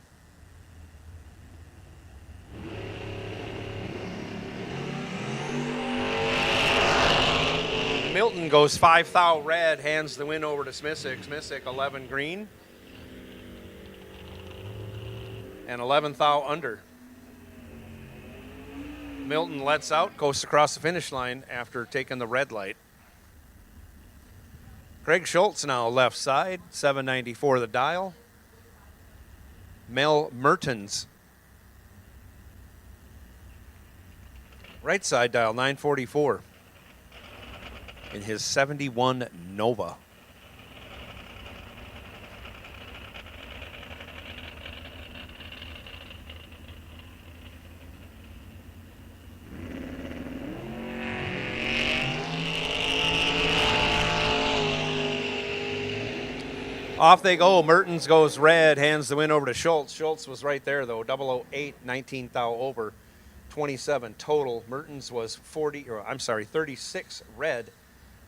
Milton goes 5 thou red, hands the win over to Smissick. Smissick 11 green and 11 thou under. Milton lets out, goes across the finish line after taking the red light. Craig Schultz now left side, 794 the dial. Mel Mertens, right side dial, 944. In his 71 Nova. Off they go. Mertens goes red, hands the win over to Schultz. Schultz was right there, though. 008, 19 thou over, 27 total. Mertens was 36 red.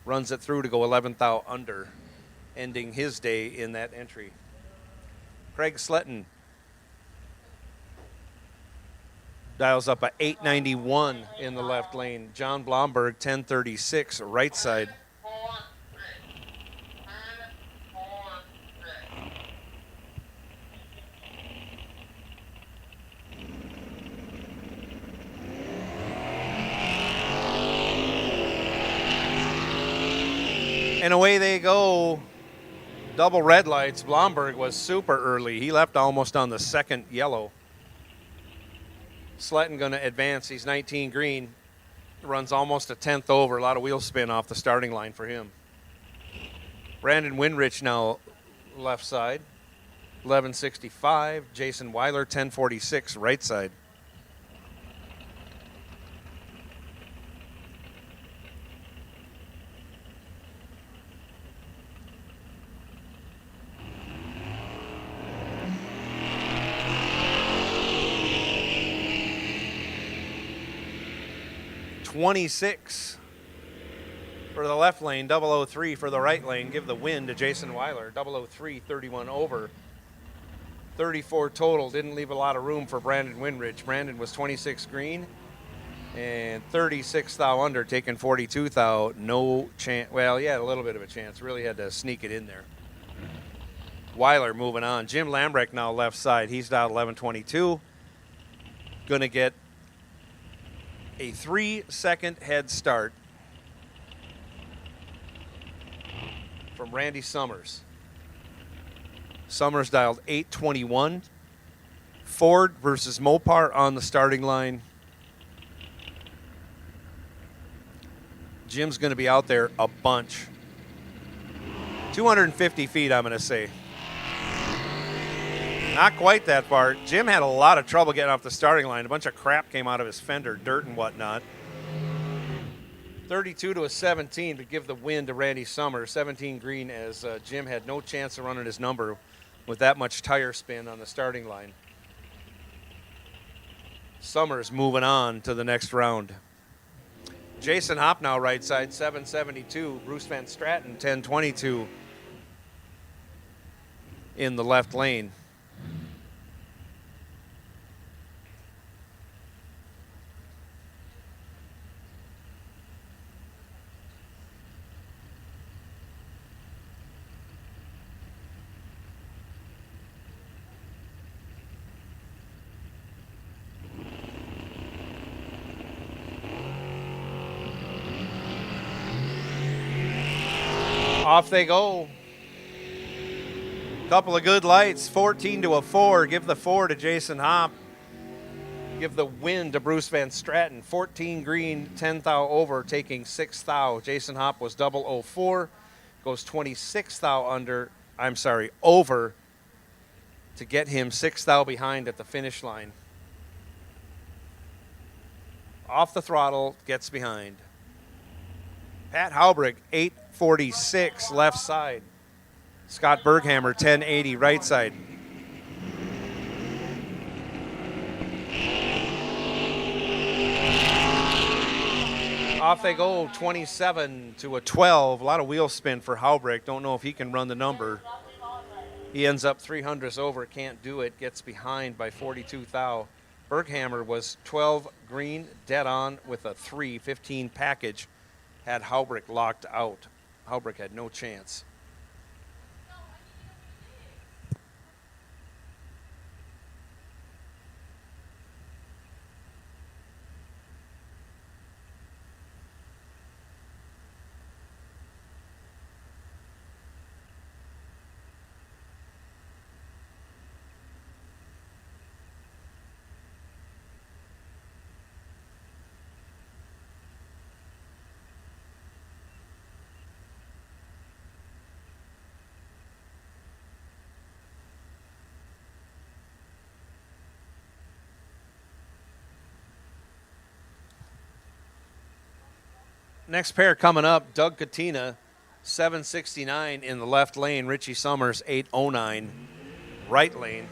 Runs it through to go 11 thou under, ending his day in that entry. Craig Sletton dials up a 891 in the left lane. John Blomberg, 1036, right side. And away they go. Double red lights. Blomberg was super early. He left almost on the second yellow. Sletton going to advance. He's 19 green. Runs almost a 10th over. A lot of wheel spin off the starting line for him. Brandon Winrich now left side. 1165. Jason Weiler, 1046, right side. .26 for the left lane, 003 for the right lane. Give the win to Jason Weiler. 003, 31 over. 34 total. Didn't leave a lot of room for Brandon Winrich. Brandon was 26 green and 36 thou under, taking 42 thou. No chance. Well, he had a little bit of a chance. Really had to sneak it in there. Weiler moving on. Jim Lambrecht now left side. He's down 1122. Going to get a 3-second head start from Randy Summers. Summers dialed 821. Ford versus Mopar on the starting line. Jim's going to be out there a bunch. 250 feet, I'm going to say. Not quite that far. Jim had a lot of trouble getting off the starting line. A bunch of crap came out of his fender, dirt and whatnot. 32 to a 17 to give the win to Randy Summers. 17 green as Jim had no chance of running his number with that much tire spin on the starting line. Summers moving on to the next round. Jason Hopnow right side, 772. Bruce Van Straten, 1022 in the left lane. Off they go. Couple of good lights, 14 to a 4. Give the 4 to Jason Hop. Give the win to Bruce Van Straten. 14 green, 10 thou over, taking 6 thou. Jason Hop was 004. Goes 26 thou over to get him 6 thou behind at the finish line. Off the throttle, gets behind. Pat Haubrich, 846 left side. Scott Berghammer, 1080 right side. Off they go, 27 to a 12. A lot of wheel spin for Haubrich. Don't know if he can run the number. He ends up 300s over, can't do it, gets behind by 42 thou. Berghammer was 12 green, dead on with a 3-15 package, had Haubrich locked out. Haubrich had no chance. Next pair coming up, Doug Katina, 769 in the left lane. Richie Summers, 809, right lane.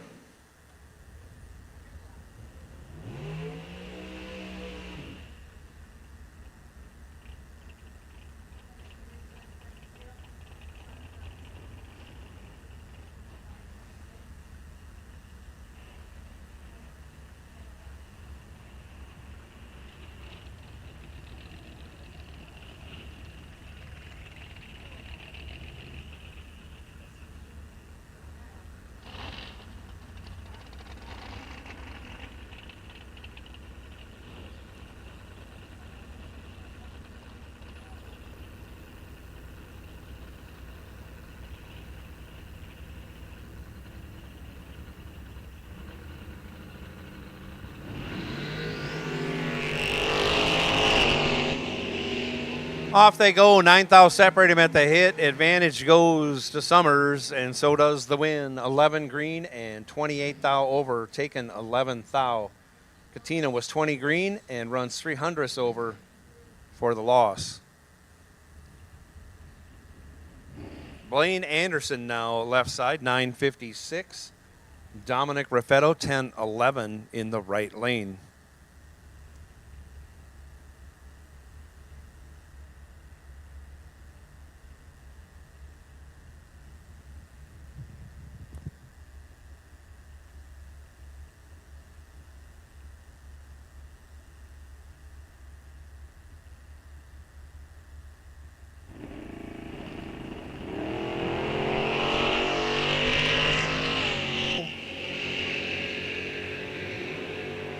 Off they go. 9 thou separate him at the hit. Advantage goes to Summers, and so does the win. 11 green and 28 thou over, taken 11 thou. Katina was 20 green and runs 300 over for the loss. Blaine Anderson now left side, 956. Dominic Raffetto, 10-11 in the right lane.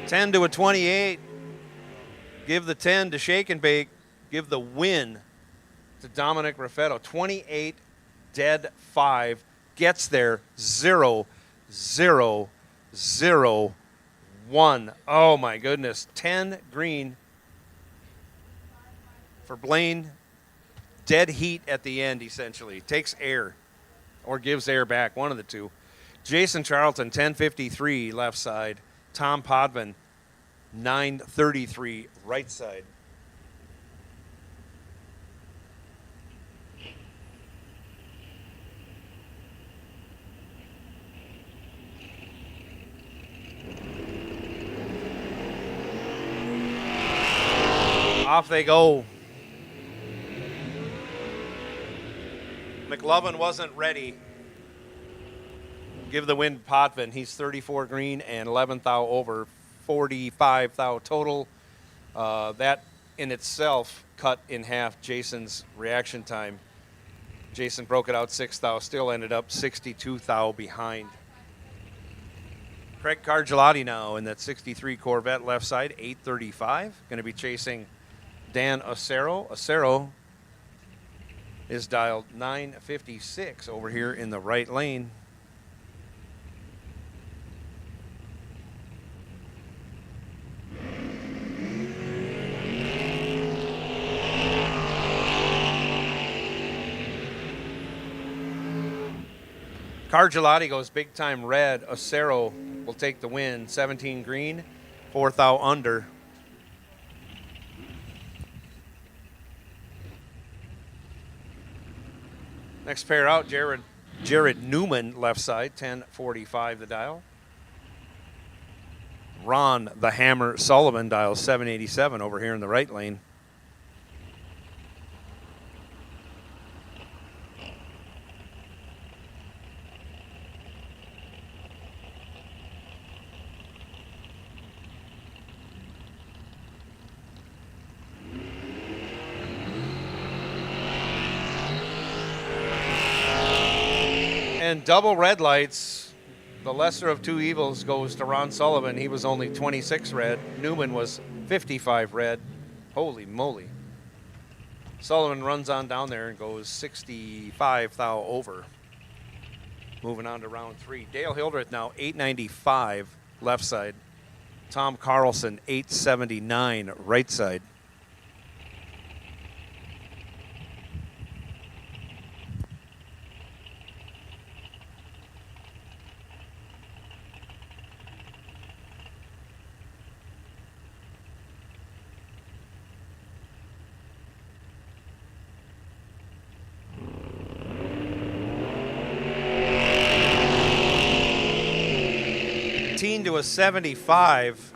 $10 to a 28. Give the 10 to Shake and Bake. Give the win to Dominic Raffetto. 28, dead 5. Gets there 0, 0, 0, 1. Oh my goodness. 10 green for Blaine. Dead heat at the end, essentially. Takes air or gives air back, one of the two. Jason Charlton, 1053 left side. Tom Podvin, 933 right side. Off they go. McLovin wasn't ready. Give the win to Potvin. He's 34 green and 11 thou over, 45 thou total. That in itself cut in half Jason's reaction time. Jason broke it out 6 thou, still ended up 62 thou behind. Craig Cargilotti now in that 63 Corvette left side, 835. Going to be chasing Dan Acero. Acero is dialed 956 over here in the right lane. Cargilotti goes big time red. Acero will take the win. 17 green, 4 thou under. Next pair out, Jared Newman left side, 1045 the dial. Ron the Hammer Sullivan dials 787 over here in the right lane. And double red lights, the lesser of two evils goes to Ron Sullivan. He was only 26 red. Newman was 55 red. Holy moly. Sullivan runs on down there and goes 65 thou over. Moving on to round 3. Dale Hildreth now 895 left side. Tom Carlson 879 right side. To a 75,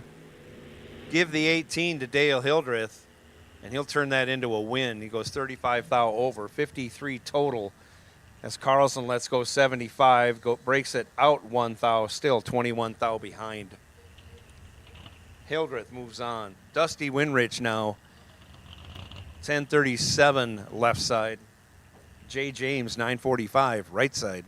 give the 18 to Dale Hildreth, and he'll turn that into a win. He goes 35 thou over, 53 total, as Carlson lets go 75, breaks it out 1 thou, still 21 thou behind. Hildreth moves on. Dusty Winrich now, 1037 left side. Jay James 945 right side.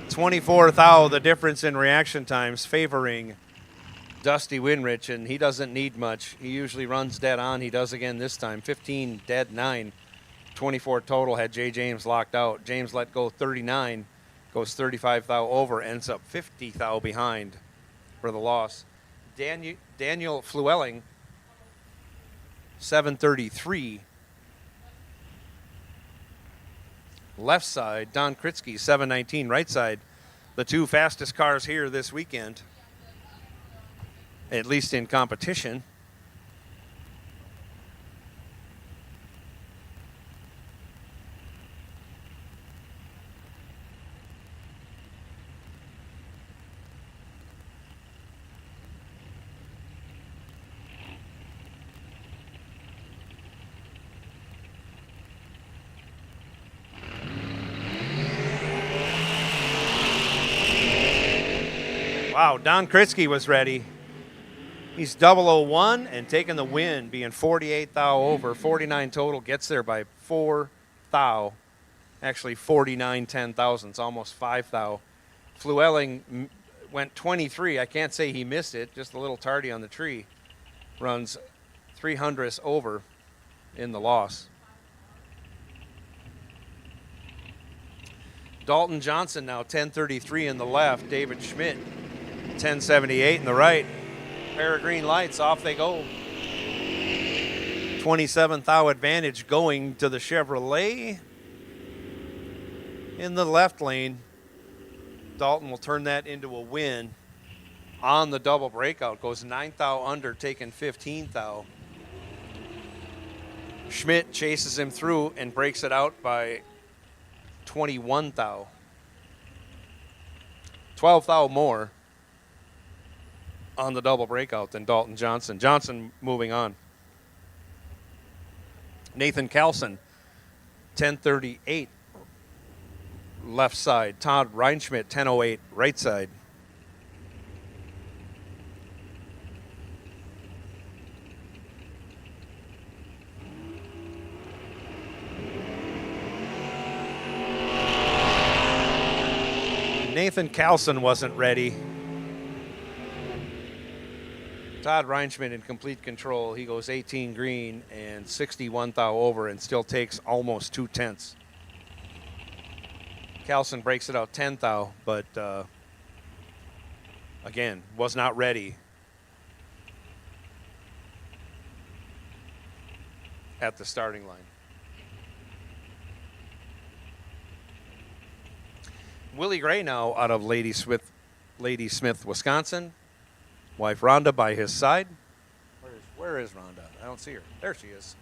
.24 thou, the difference in reaction times favoring Dusty Winrich, and he doesn't need much. He usually runs dead on. He does again this time. 15 dead 9, 24 total. Had Jay James locked out. James let go 39, goes 35 thou over, ends up 50 thou behind for the loss. Daniel Flewelling 733. Left side, Don Kritzky, 719. Right side, the two fastest cars here this weekend, at least in competition. Wow, Don Kritzky was ready. He's 001 and taking the win, being 48 thou over. 49 total, gets there by 4 thou. Actually 49 ten thousandths, almost 5 thou. Flewelling went 23. I can't say he missed it, just a little tardy on the tree. Runs 300ths over in the loss. Dalton Johnson now 1033 in the left. David Schmidt 1078 in the right. Pair of green lights, off they go. 27 thou advantage going to the Chevrolet in the left lane. Dalton will turn that into a win on the double breakout. Goes 9 thou under, taking 15 thou. Schmidt chases him through and breaks it out by 21 thou. 12 thou more on the double breakout than Dalton Johnson. Johnson moving on. Nathan Carlson, 1038 left side. Todd Reinschmidt, 1008 right side. Nathan Carlson wasn't ready. Todd Reinschmidt in complete control. He goes 18 green and 61 thou over and still takes almost 2 tenths. Carlson breaks it out 10 thou, but again, was not ready at the starting line. Willie Gray now out of Lady Smith, Wisconsin. Wife Rhonda by his side. Where is Rhonda? I don't see her. There she is.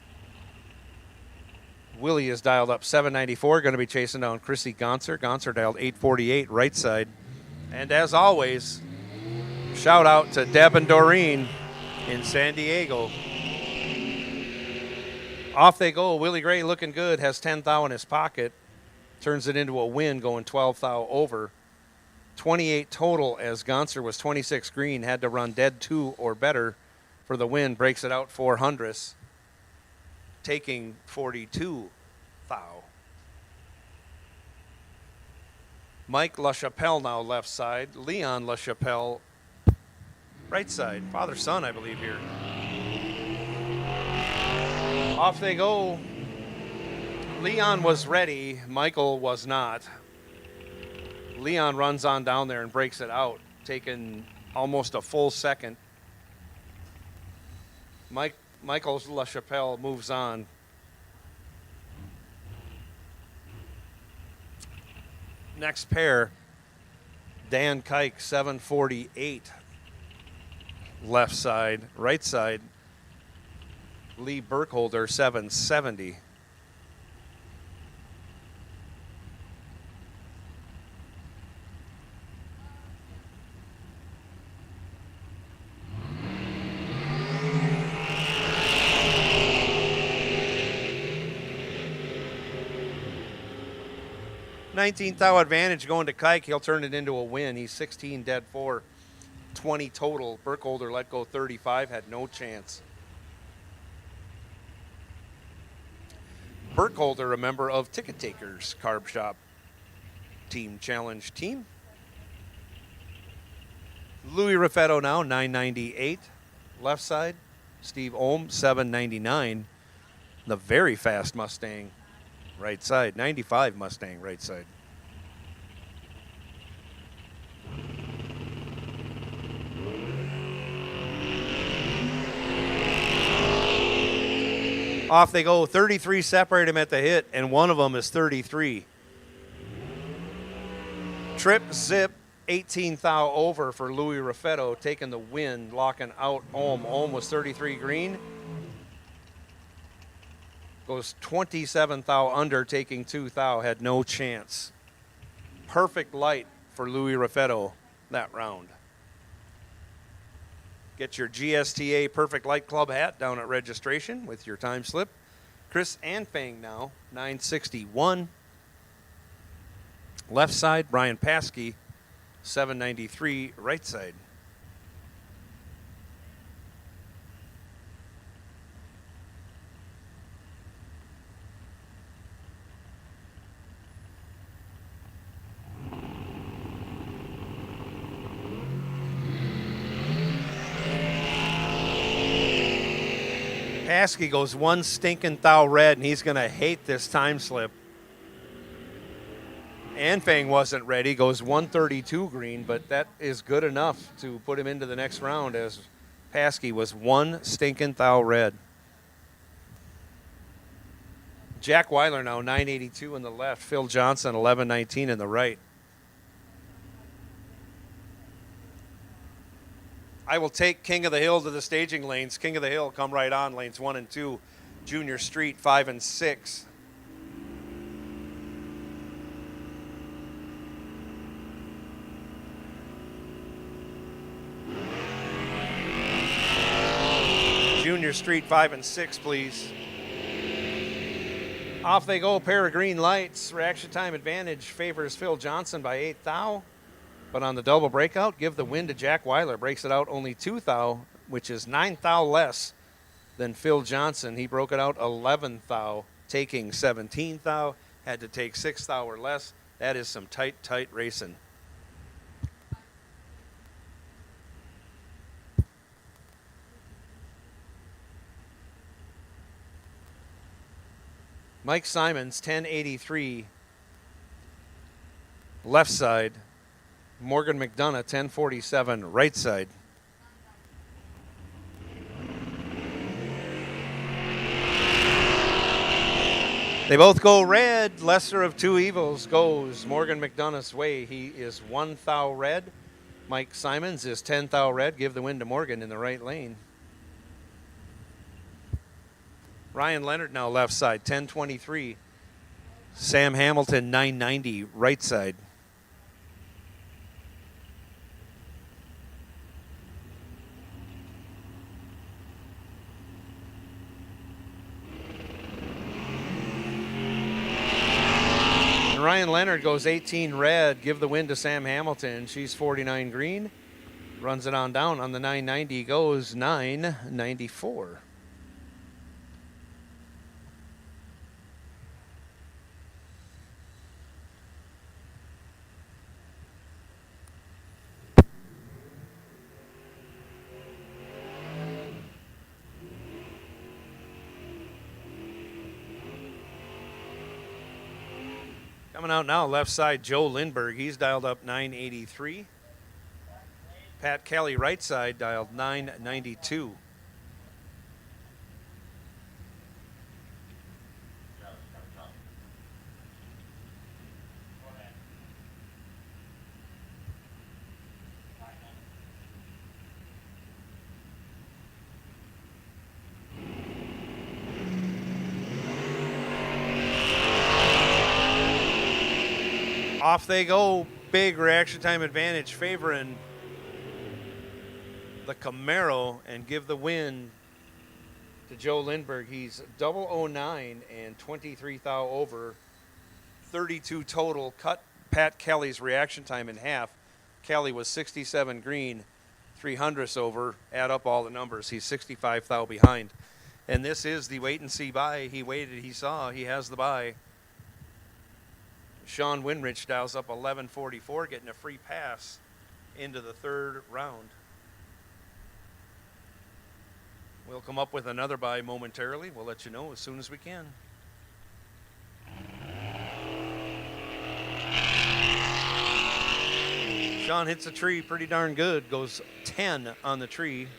Willie is dialed up 794, going to be chasing down Chrissy Gonser. Gonser dialed 848 right side. And as always, shout out to Deb and Doreen in San Diego. Off they go. Willie Gray looking good, has 10 thou in his pocket. Turns it into a win, going 12 thou over. 28 total as Gonser was 26 green, had to run dead 2 or better for the win. Breaks it out 400, taking 42 thou. Mike LaChapelle now left side. Leon LaChapelle right side. Father-son, I believe, here. Off they go. Leon was ready. Michael was not. Leon runs on down there and breaks it out, taking almost a full second. Michael LaChapelle moves on. Next pair, Dan Kike, 748. Left side, right side. Lee Burkholder, 770. $19 thou advantage going to Kike. He'll turn it into a win. He's 16 dead 4, 20 total. Burkholder let go 35, had no chance. Burkholder, a member of Ticket Takers Carb Shop Team Challenge Team. Louis Raffetto now, 998. Left side, Steve Ohm, 799. The very fast Mustang, right side, 95 Mustang, right side. Off they go. 33 separate him at the hit, and one of them is 33. Trip zip, 18 thou over for Louis Raffetto, taking the win, locking out Ohm. Ohm was 33 green. Goes 27 thou under, taking 2 thou, had no chance. Perfect light for Louis Raffetto that round. Get your GSTA Perfect Light Club hat down at registration with your time slip. Chris Anfang now, 961. Left side, Brian Paskey, 793. Right side. Paskey goes one stinking thou red, and he's going to hate this time slip. Anfang wasn't ready, goes 132 green, but that is good enough to put him into the next round as Paskey was one stinking thou red. Jack Weiler now, 982 in the left. Phil Johnson, 1119 in the right. I will take King of the Hill to the staging lanes. King of the Hill, come right on, lanes 1 and 2. Junior Street, 5 and 6. Junior Street, 5 and 6, please. Off they go, pair of green lights. Reaction time advantage favors Phil Johnson by 8 thou. But on the double breakout, give the win to Jack Weiler. Breaks it out only 2 thou, which is 9 thou less than Phil Johnson. He broke it out 11 thou, taking 17 thou. Had to take 6 thou or less. That is some tight racing. Mike Simons, 1083. Left side. Morgan McDonough, 1047, right side. They both go red. Lesser of two evils goes Morgan McDonough's way. He is 1 thou red. Mike Simons is 10 thou red. Give the win to Morgan in the right lane. Ryan Leonard now left side, 1023. Sam Hamilton, 990, right side. Ryan Ryan Leonard goes 18 red. Give the win to Sam Hamilton. She's 49 green. Runs it on down on the 990. Goes 994. Coming out now, left side, Joe Lindberg. He's dialed up 983. Pat Kelly, right side, dialed 992. Off they go. Big reaction time advantage favoring the Camaro, and give the win to Joe Lindberg. He's 009 and 23 thou over. 32 total. Cut Pat Kelly's reaction time in half. Kelly was 67 green, 300ths over. Add up all the numbers. He's 65 thou behind. And this is the wait and see buy. He waited, he saw, he has the buy. Sean Winrich dials up 1144, getting a free pass into the third round. We'll come up with another buy momentarily. We'll let you know as soon as we can. Sean hits a tree pretty darn good. Goes 10 on the tree.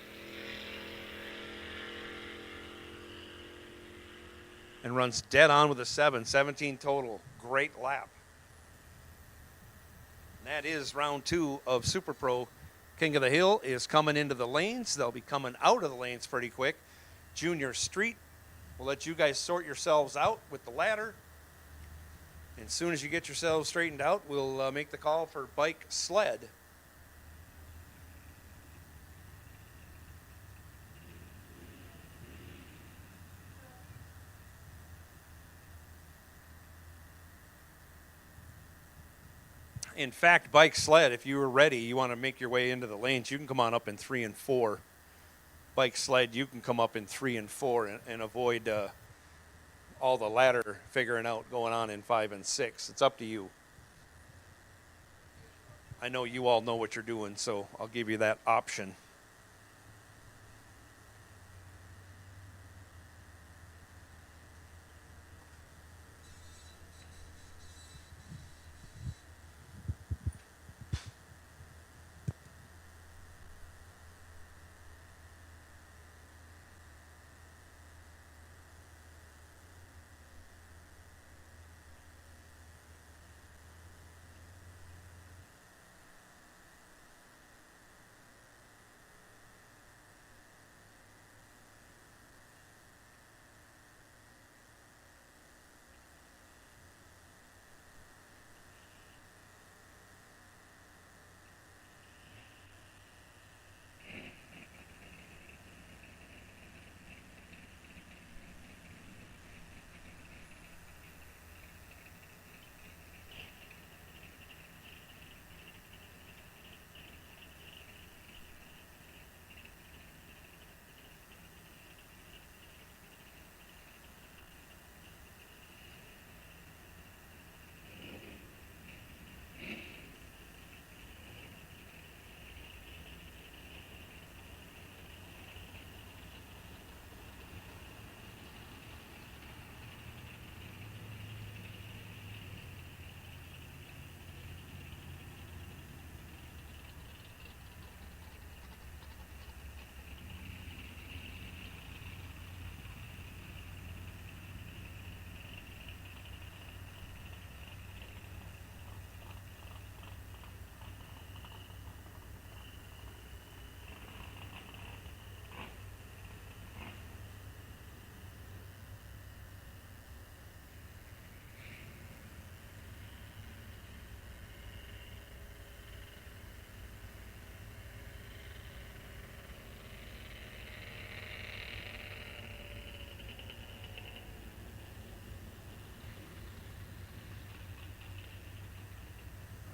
And runs dead on with a 7. 17 total. Great lap. And that is round 2 of Super Pro. King of the Hill is coming into the lanes. They'll be coming out of the lanes pretty quick. Junior Street, we'll let you guys sort yourselves out with the ladder. And as soon as you get yourselves straightened out, we'll make the call for bike sled. In fact, bike sled, if you were ready, you want to make your way into the lanes, you can come on up in 3 and 4. Bike sled, you can come up in 3 and 4 and avoid all the ladder figuring out going on in 5 and 6. It's up to you. I know you all know what you're doing, so I'll give you that option.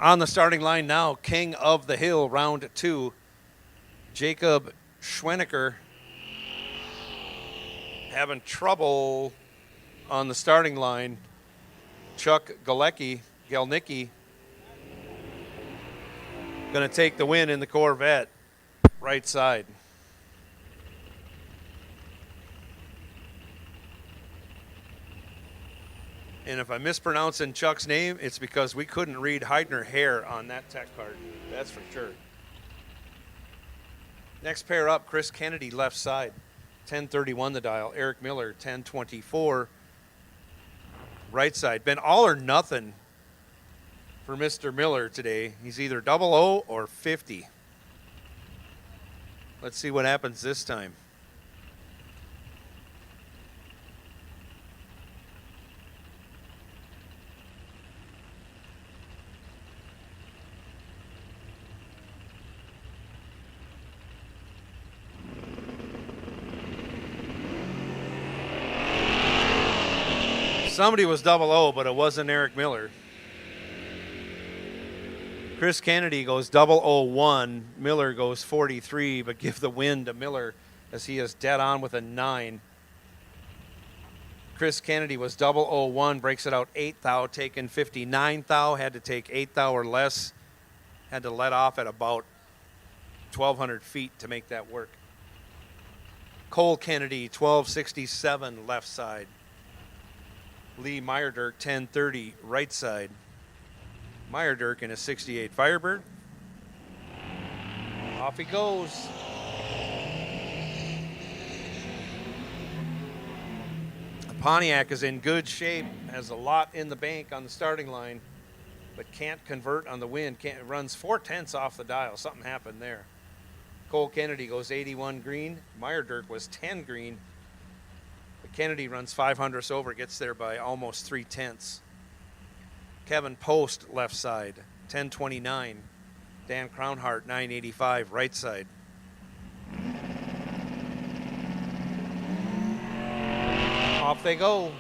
On the starting line now, King of the Hill, round 2. Jacob Schwenecker having trouble on the starting line. Chuck Galnicki going to take the win in the Corvette, right side. And if I'm mispronouncing Chuck's name, it's because we couldn't read Heidner Hair on that tech card. That's for sure. Next pair up, Chris Kennedy, left side. 1031 the dial. Eric Miller, 1024. Right side. Been all or nothing for Mr. Miller today. He's either 00 or 50. Let's see what happens this time. Somebody was 00, but it wasn't Eric Miller. Chris Kennedy goes 001. Miller goes 43, but give the win to Miller as he is dead on with a 9. Chris Kennedy was 001, breaks it out 8 thou, taken 59 thou, had to take 8 thou or less, had to let off at about 1,200 feet to make that work. Cole Kennedy, 1267, left side. Lee Meyerdirk, 1030, right side. Meyerdirk in a 68 Firebird. Off he goes. The Pontiac is in good shape, has a lot in the bank on the starting line, but can't convert on the wind. Runs 4/10 off the dial. Something happened there. Cole Kennedy goes 81 green. Meyerdirk was 10 green. But Kennedy runs 500 over, gets there by almost 3/10. Kevin Post, left side, 1029. Dan Crownhart, 985, right side. Off they go.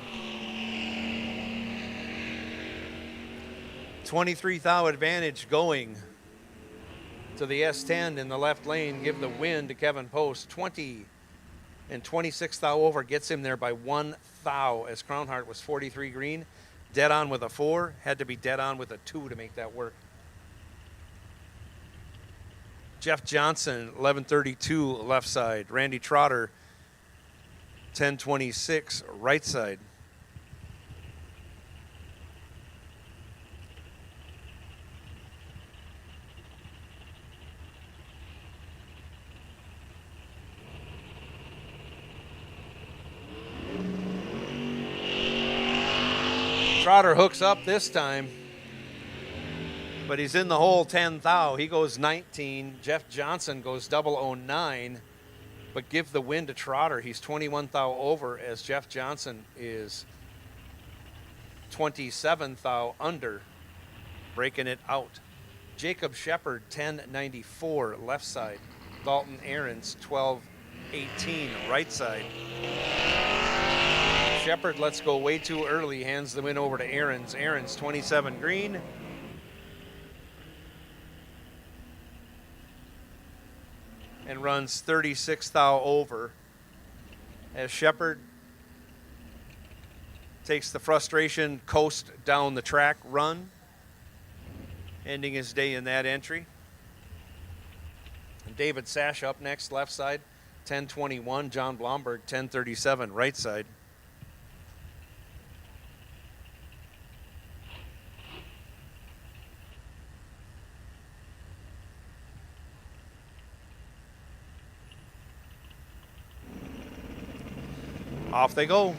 23 thou advantage going to the S10 in the left lane. Give the win to Kevin Post. 20 and 26 thou over gets him there by 1 thou, as Crownhart was 43 green. Dead on with a 4. Had to be dead on with a 2 to make that work. Jeff Johnson, 1132, left side. Randy Trotter, 1026, right side. Trotter hooks up this time, but he's in the hole 10 thou. He goes 19. Jeff Johnson goes 009, but give the win to Trotter. He's 21 thou over, as Jeff Johnson is 27 thou under, breaking it out. Jacob Shepard, 1094, left side. Dalton Aarons, 1218, right side. Shepard lets go way too early, hands the win over to Aarons. Aarons, 27 green. And runs 36 thou over, as Shepard takes the frustration coast down the track run, ending his day in that entry. And David Sash up next, left side, 1021. John Blomberg, 1037, right side. Off they go.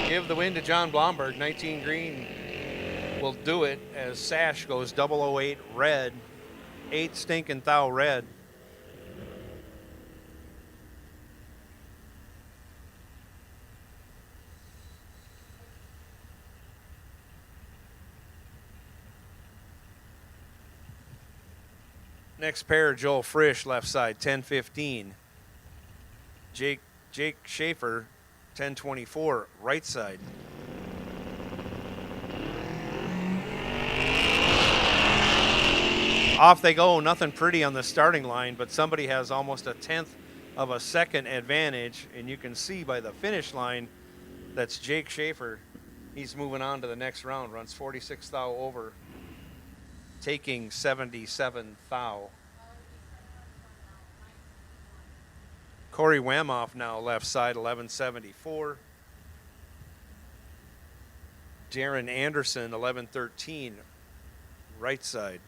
Give the win to John Blomberg. 19 green will do it, as Sash goes 008 red. 8 stinking thou red. Next pair, Joel Frisch, left side, 1015. Jake Schaefer, 1024, right side. Off they go. Nothing pretty on the starting line, but somebody has almost a tenth of a second advantage, and you can see by the finish line that's Jake Schaefer. He's moving on to the next round. Runs 46 thou over, taking 77 thou. Corey Wamoff now left side, 1174. Darren Anderson, 1113, right side.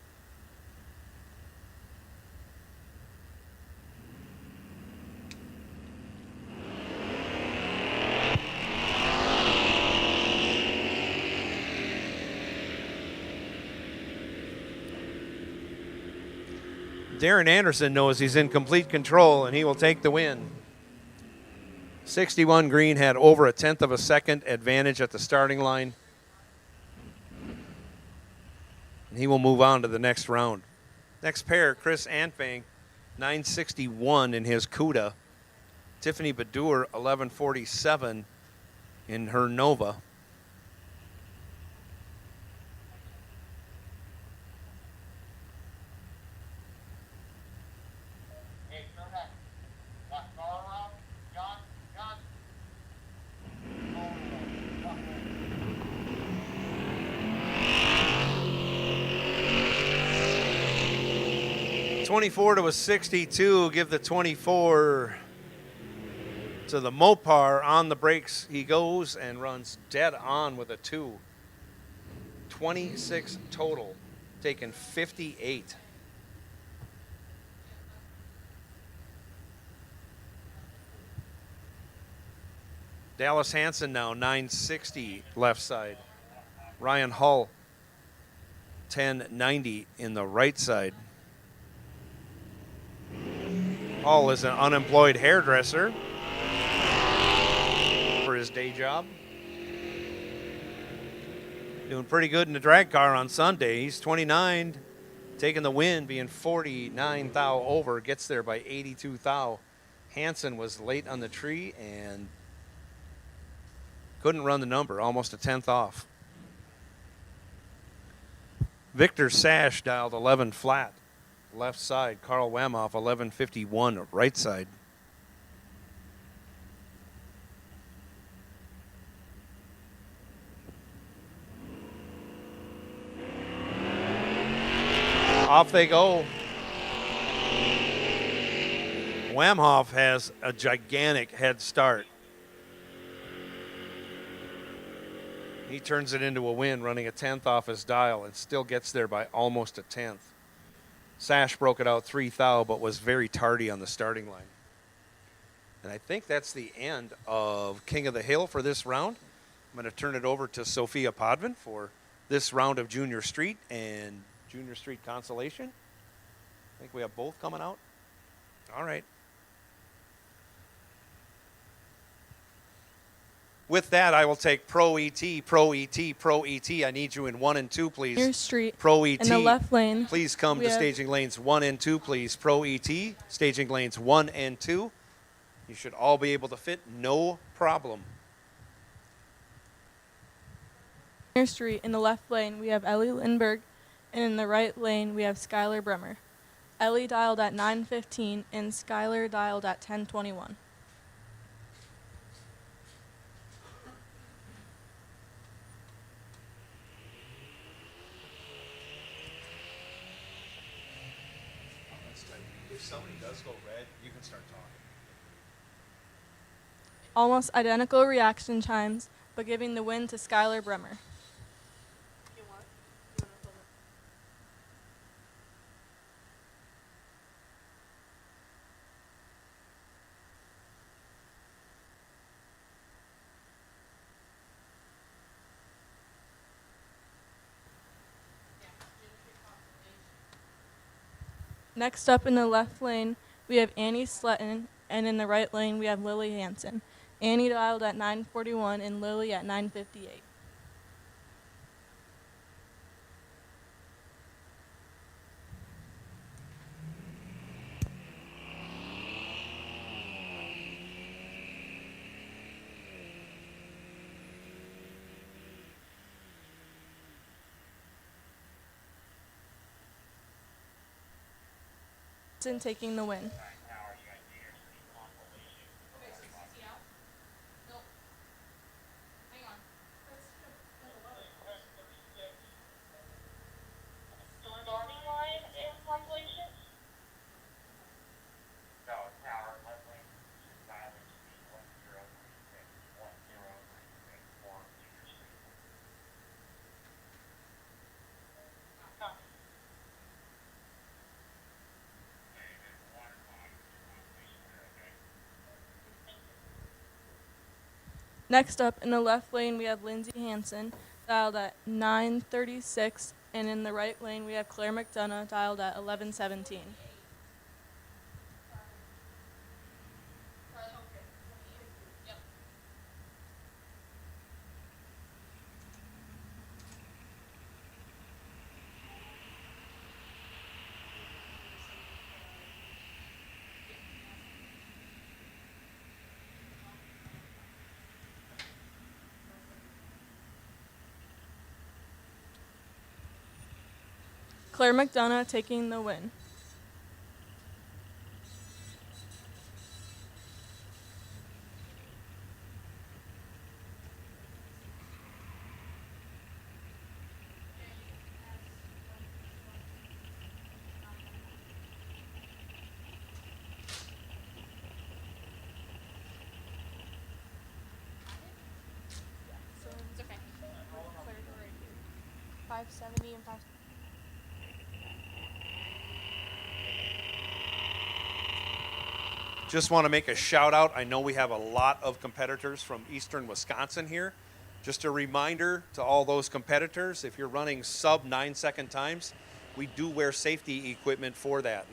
Darren Anderson knows he's in complete control, and he will take the win. 61 Green had over a tenth of a second advantage at the starting line. And he will move on to the next round. Next pair, Chris Anfang, 961 in his CUDA. Tiffany Badur, 1147 in her Nova. Hey, turn that. That car around. John. 24 to a 62. Give the 24 to the Mopar. On the brakes he goes and runs dead on with a 2. 26 total, taking 58. Dallas Hansen now 960 left side. Ryan Hull 1090 in the right side. Hull is an unemployed hairdresser for his day job. Doing pretty good in the drag car on Sunday. He's 29, taking the win, being 49 thou over. Gets there by 82 thou. Hansen was late on the tree and couldn't run the number, almost a tenth off. Victor Sash dialed 11 flat, left side. Carl Wamoff 1151 right side. Off they go. Wamhoff has a gigantic head start. He turns it into a win, running a tenth off his dial, and still gets there by almost a tenth. Sash broke it out 3 thou, but was very tardy on the starting line. And I think that's the end of King of the Hill for this round. I'm going to turn it over to Sophia Podvin for this round of Junior Street and Junior Street Consolation. I think we have both coming out. All right. With that, I will take Pro ET, Pro ET, Pro ET. I need you in 1 and 2, please. Junior Street. Pro ET. In the left lane. Please come to staging lanes 1 and 2, please. Pro ET, staging lanes 1 and 2. You should all be able to fit, no problem. Junior Street. In the left lane, we have Ellie Lindberg, and in the right lane, we have Skylar Bremer. Ellie dialed at 9:15, and Skylar dialed at 10:21. If somebody does go red, you can start talking. Almost identical reaction times, but giving the win to Skylar Bremer. Next up in the left lane, we have Annie Sletton, and in the right lane, we have Lily Hansen. Annie dialed at 9:41 and Lily at 9:58. taking the win. Starting line in population? No, tower, leveling, dialing speed 1096 for Cedar Street. Copy. Okay, then water line population there, okay? Thank you. Next up, in the left lane, we have Lindsay Hansen, dialed at 936, and in the right lane, we have Claire McDonough, dialed at 1117. Claire McDonough taking the win. It's okay. 570 and 5. Just want to make a shout out. I know we have a lot of competitors from eastern Wisconsin here. Just a reminder to all those competitors, if you're running sub 9-second times, we do wear safety equipment for that.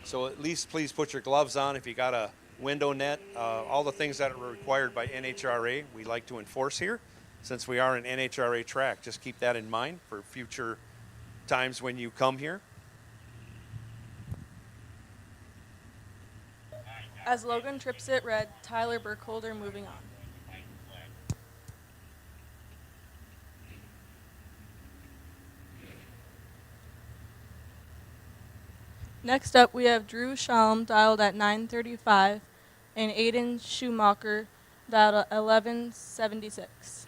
So at least please put your gloves on if you got a window net, all the things that are required by NHRA, we like to enforce here. Since we are an NHRA track, just keep that in mind for future times when you come here. As Logan trips it red, Tyler Burkholder moving on. Next up, we have Drew Shalom, dialed at 935, and Aiden Schumacher, dialed at 1176.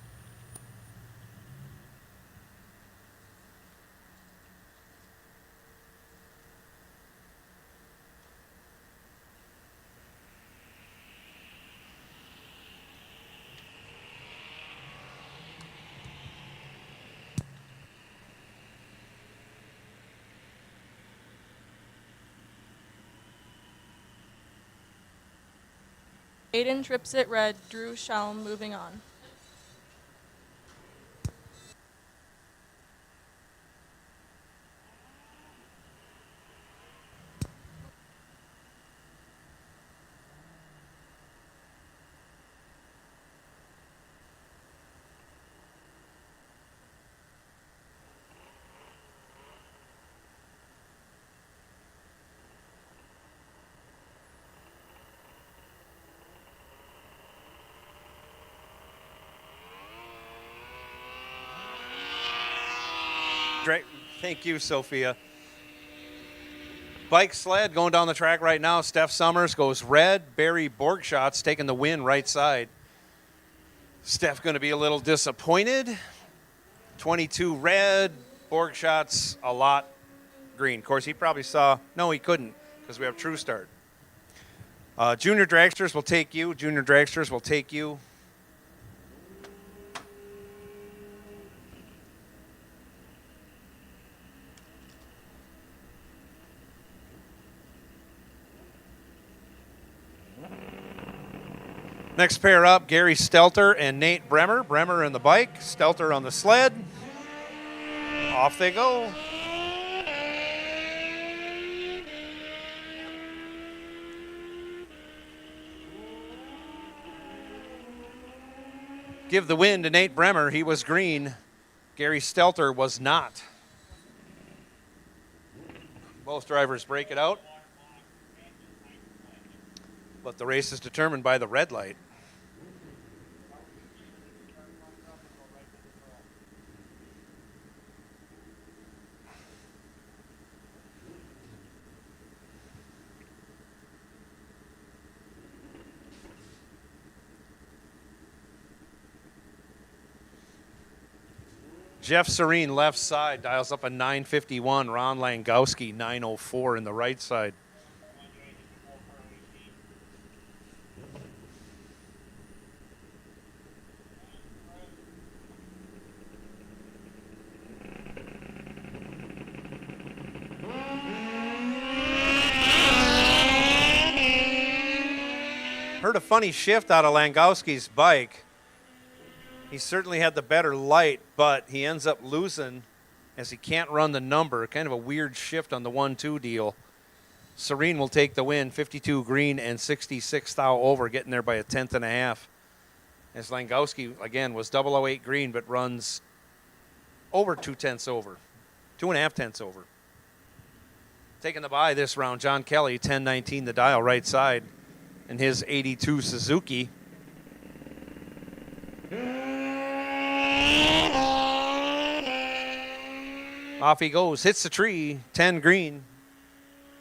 Aiden trips it red, Drew Shalom moving on. Thank you, Sophia. Bike sled going down the track right now. Steph Summers goes red. Barry Borgschatz taking the win right side. Steph going to be a little disappointed. 22 red. Borgschatz a lot green. Of course, he probably saw, no, he couldn't because we have True Start. Junior Dragsters will take you. Junior Dragsters will take you. Next pair up, Gary Stelter and Nate Bremer. Bremer in the bike, Stelter on the sled. Off they go. Give the win to Nate Bremer. He was green. Gary Stelter was not. Both drivers break it out. But the race is determined by the red light. Jeff Serene, left side, dials up a 951. Ron Langowski, 904 in the right side. Heard a funny shift out of Langowski's bike. He certainly had the better light, but he ends up losing as he can't run the number. Kind of a weird shift on the 1-2 deal. Serene will take the win, 52 green and 66 thou over, getting there by a tenth and a half. As Langowski, again, was 008 green, but runs over 2/10 over, 2.5 tenths over. Taking the bye this round, John Kelly, 1019 the dial, right side, and his 82 Suzuki. Off he goes, hits the tree, 10 green.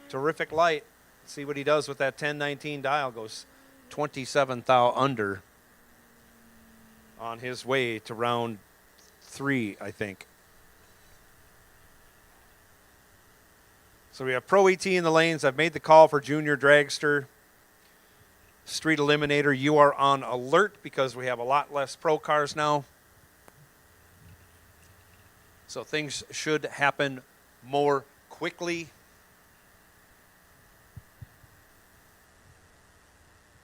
Terrific light. See what he does with that 1019 dial. Goes 27 thou under on his way to round 3, I think. So we have Pro ET in the lanes. I've made the call for Junior Dragster. Street Eliminator, you are on alert because we have a lot less pro cars now. So things should happen more quickly.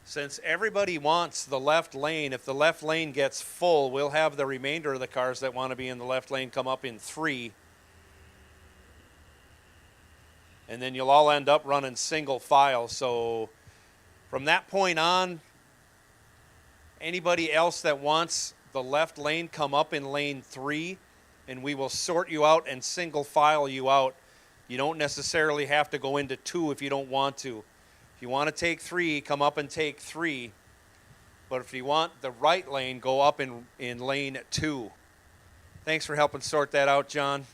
Since everybody wants the left lane, if the left lane gets full, we'll have the remainder of the cars that want to be in the left lane come up in 3. And then you'll all end up running single file. So from that point on, anybody else that wants the left lane, come up in lane 3, and we will sort you out and single file you out. You don't necessarily have to go into 2 if you don't want to. If you want to take 3, come up and take 3. But if you want the right lane, go up in lane 2. Thanks for helping sort that out, John.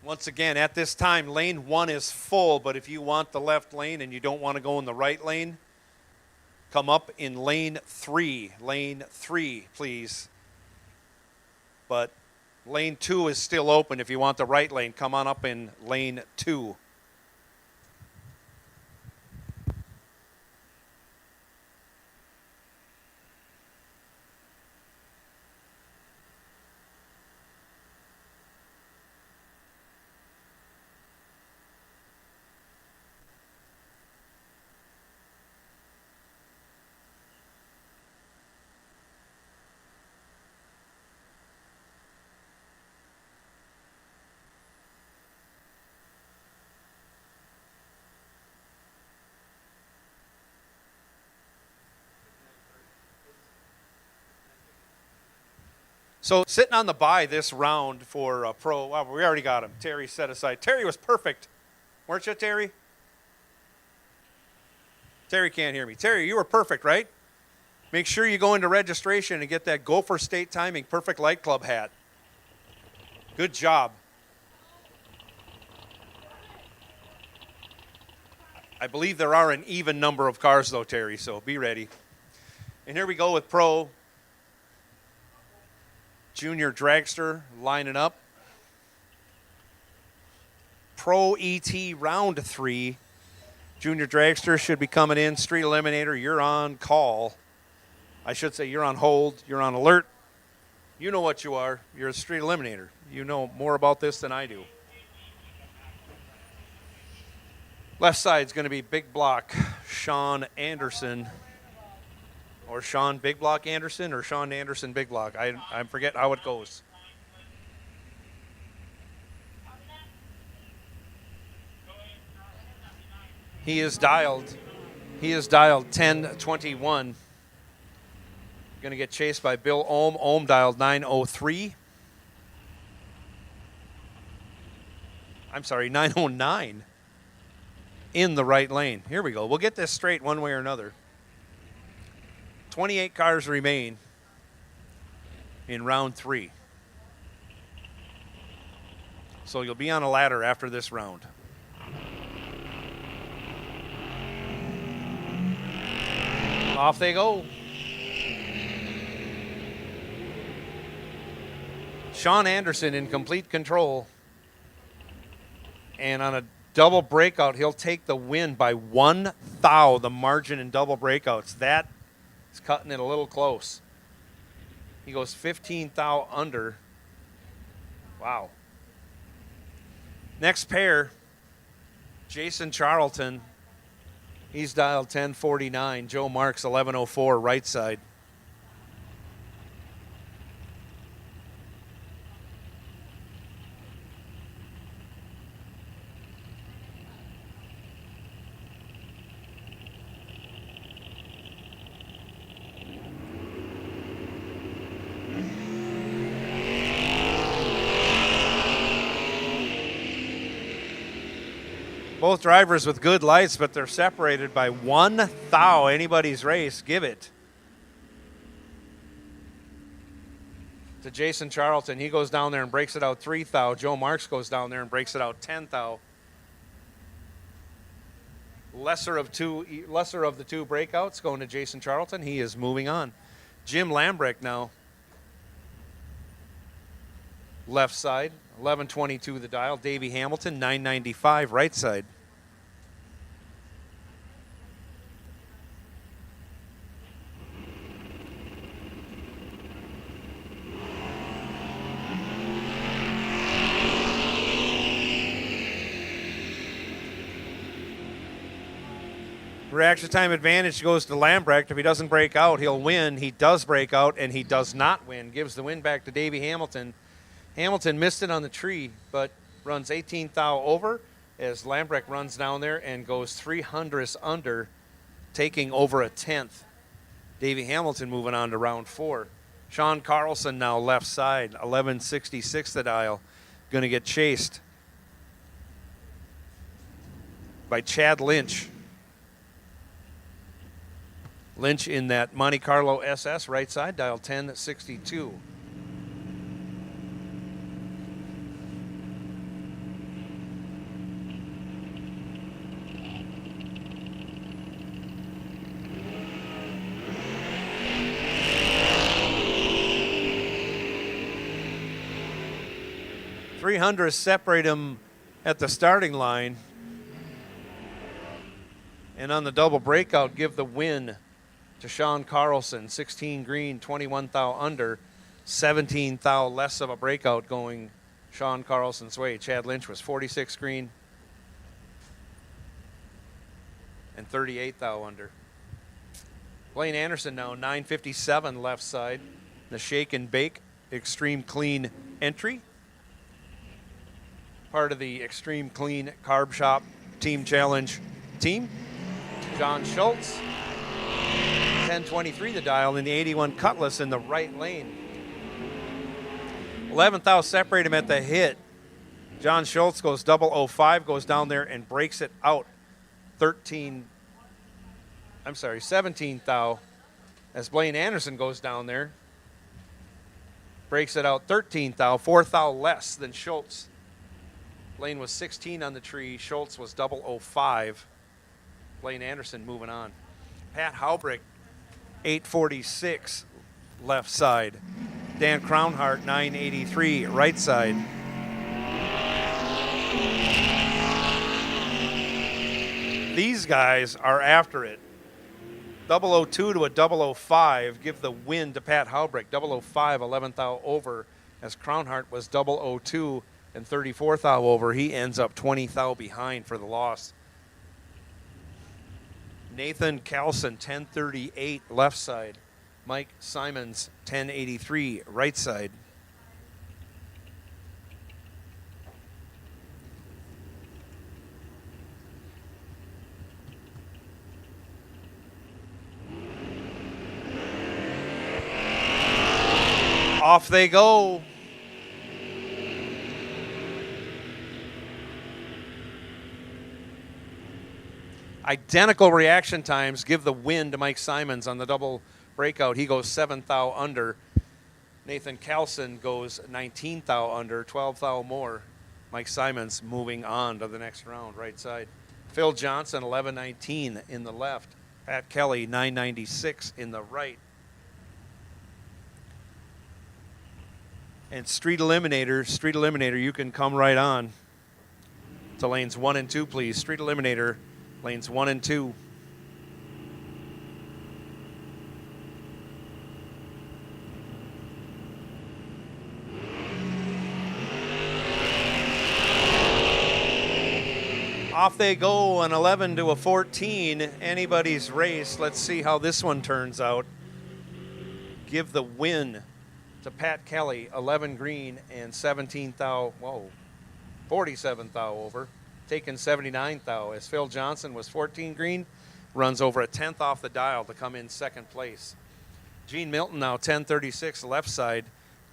Once again, at this time, lane 1 is full, but if you want the left lane and you don't want to go in the right lane, come up in lane 3. Lane 3, please. But lane 2 is still open. If you want the right lane, come on up in lane 2. So sitting on the bye this round for pro, well, we already got him. Terry set aside. Terry was perfect. Weren't you, Terry? Terry can't hear me. Terry, you were perfect, right? Make sure you go into registration and get that Gopher State Timing Perfect Light Club hat. Good job. I believe there are an even number of cars, though, Terry, so be ready. And here we go with pro. Junior Dragster lining up. Pro ET round 3. Junior Dragster should be coming in. Street Eliminator, you're on call. I should say you're on hold. You're on alert. You know what you are. You're a Street Eliminator. You know more about this than I do. Left side's going to be Big Block Sean Anderson. Or Sean Big Block Anderson or Sean Anderson Big Block. I forget how it goes. He is dialed 1021. Going to get chased by Bill Ohm. Ohm dialed 903. I'm sorry, 909. In the right lane. Here we go. We'll get this straight one way or another. 28 cars remain in round 3. So you'll be on a ladder after this round. Off they go. Sean Anderson in complete control. And on a double breakout, he'll take the win by 1 thou, the margin in double breakouts. That is cutting it a little close. He goes 15 thou under. Wow. Next pair, Jason Charlton. He's dialed 1049. Joe Marks 1104 right side. Both drivers with good lights, but they're separated by 1 thou. Anybody's race, give it to Jason Charlton. He goes down there and breaks it out 3 thou. Joe Marks goes down there and breaks it out 10 thou. Lesser of the two breakouts going to Jason Charlton. He is moving on. Jim Lambrecht now. Left side, 1122 the dial. Davey Hamilton, 995 right side. Reaction time advantage goes to Lambrecht. If he doesn't break out, he'll win. He does break out, and he does not win. Gives the win back to Davey Hamilton. Hamilton missed it on the tree, but runs 18 thou over as Lambrecht runs down there and goes 300ths under, taking over a tenth. Davey Hamilton moving on to round 4. Sean Carlson now left side, 1166 the dial. Going to get chased by Chad Lynch. Lynch in that Monte Carlo SS right side, dial 1062. $300 separate him at the starting line. And on the double breakout, give the win to Sean Carlson, 16 green, 21 thou under, 17 thou less of a breakout going Sean Carlson's way. Chad Lynch was 46 green and 38 thou under. Blaine Anderson now 957 left side. The Shake and Bake Extreme Clean entry. Part of the Extreme Clean Carb Shop Team Challenge team. John Schultz. 1023 the dial in the 81 Cutlass in the right lane. 11th thou separate him at the hit. John Schultz goes 005, goes down there and breaks it out 17 thou as Blaine Anderson goes down there. Breaks it out 13 thou, 4 thou less than Schultz. Blaine was 16 on the tree. Schultz was 005. Blaine Anderson moving on. Pat Haubrick, 846 left side. Dan Crownhart, 983 right side. These guys are after it. 002 to a 005 give the win to Pat Haubrick. 005, 11th thou over as Crownhart was 002 and 34th thou over. He ends up 20 thou behind for the loss. Nathan Carlson, 1038 left side. Mike Simons, 1083 right side. Off they go. Identical reaction times give the win to Mike Simons on the double breakout. He goes 7 thou under. Nathan Carlson goes 19 thou under, 12 thou more. Mike Simons moving on to the next round, right side. Phil Johnson, 1119 in the left. Pat Kelly, 996 in the right. And Street Eliminator, you can come right on to lanes 1 and 2, please. Street Eliminator, lanes 1 and 2. Off they go, an 11 to a 14. Anybody's race. Let's see how this one turns out. Give the win to Pat Kelly, 11 green and 17 thou. Whoa, 47 thou over. Taking 79 thou as Phil Johnson was 14 green. Runs over a 10th off the dial to come in second place. Gene Milton now 1036 left side.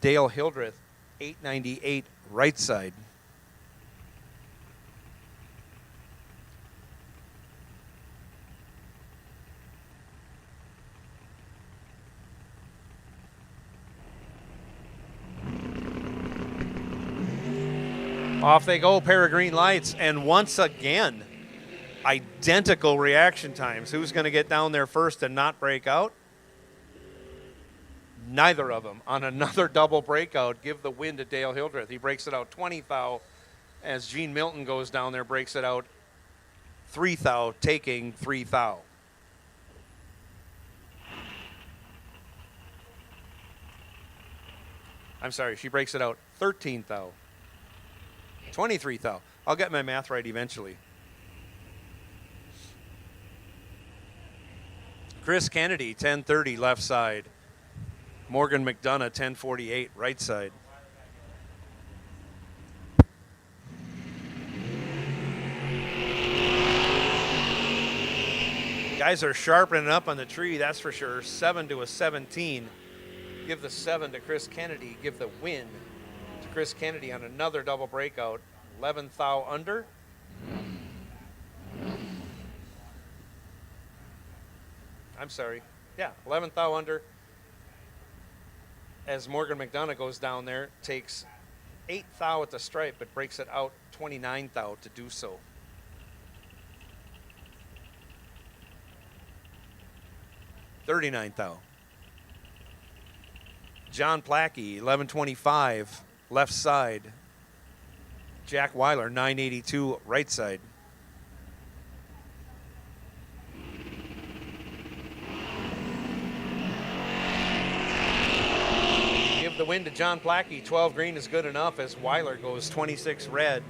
Dale Hildreth 898 right side. Off they go, pair of green lights, and once again, identical reaction times. Who's going to get down there first and not break out? Neither of them. On another double breakout, give the win to Dale Hildreth. He breaks it out 20 thou as Gene Milton goes down there, breaks it out 3 thou, taking 3 thou. I'm sorry, she breaks it out 13 thou. 23 thou. I'll get my math right eventually. Chris Kennedy, 1030 left side. Morgan McDonough, 1048 right side. Guys are sharpening up on the tree, that's for sure. 7 to a 17. Give the 7 to Chris Kennedy. Give the win to Chris Kennedy on another double breakout. 11 thou under. I'm sorry. Yeah, 11 thou under. As Morgan McDonough goes down there, takes 8 thou at the stripe, but breaks it out 29 thou to do so. $39 thou. John Plackey, 1125 left side. Jack Weiler, 982 right side. Give the win to John Plackey. 12 green is good enough as Weiler goes 26 red.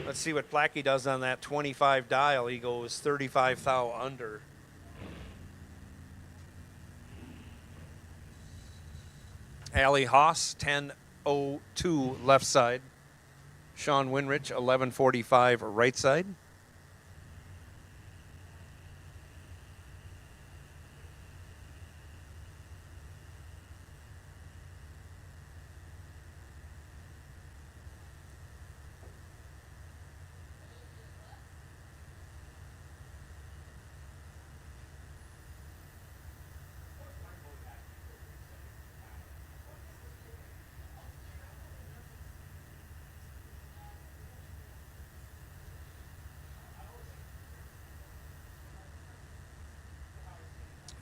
Let's see what Plackey does on that 25 dial. He goes 35 thou under. Allie Haas, 1002 left side. Sean Winrich, 1145 right side.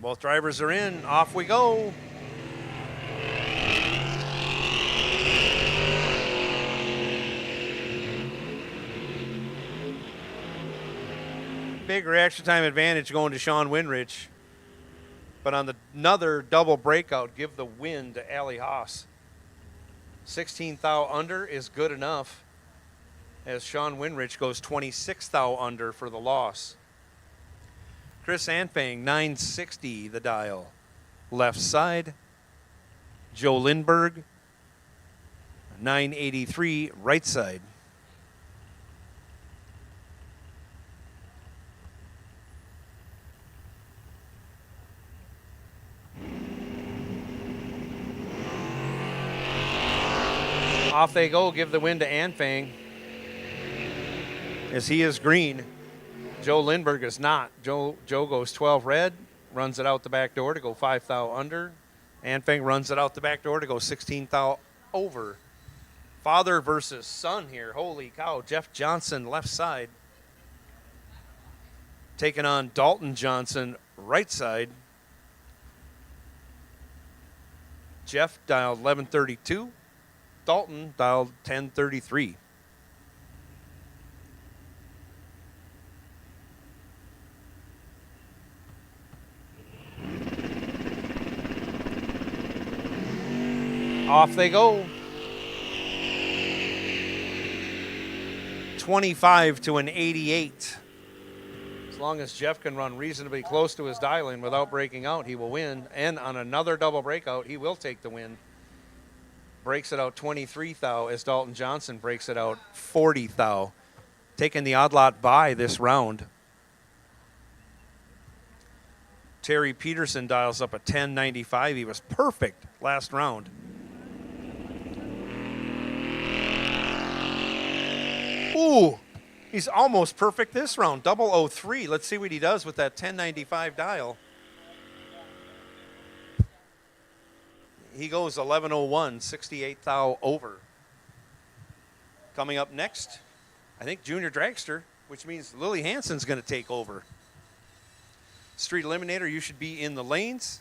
Both drivers are in. Off we go. Big reaction time advantage going to Sean Winrich. But on another double breakout, give the win to Allie Haas. 16 thou under is good enough as Sean Winrich goes 26 thou under for the loss. Chris Anfang, 960 the dial. Left side. Joe Lindberg, 983 right side. Off they go, give the win to Anfang as he is green. Joe Lindberg is not. Joe goes 12 red, runs it out the back door to go 5 thou under. Anfang runs it out the back door to go 16 thou over. Father versus son here. Holy cow. Jeff Johnson left side. Taking on Dalton Johnson right side. Jeff dialed 1132. Dalton dialed 1033. Off they go. 25 to an 88. As long as Jeff can run reasonably close to his dialing without breaking out, he will win. And on another double breakout, he will take the win. Breaks it out 23 thou as Dalton Johnson breaks it out 40 thou. Taking the odd lot by this round. Terry Peterson dials up a 1095. He was perfect last round. Ooh, he's almost perfect this round. 003. Let's see what he does with that 1095 dial. He goes 1101, 68 thou over. Coming up next, I think Junior Dragster, which means Lily Hansen's going to take over. Street Eliminator, you should be in the lanes.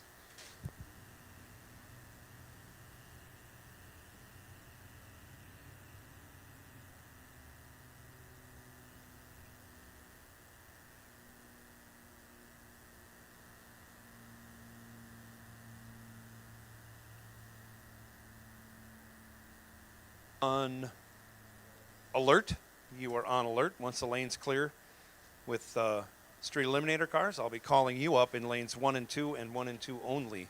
On alert. You are on alert. Once the lane's clear with Street Eliminator cars, I'll be calling you up in lanes 1 and 2 and 1 and 2 only.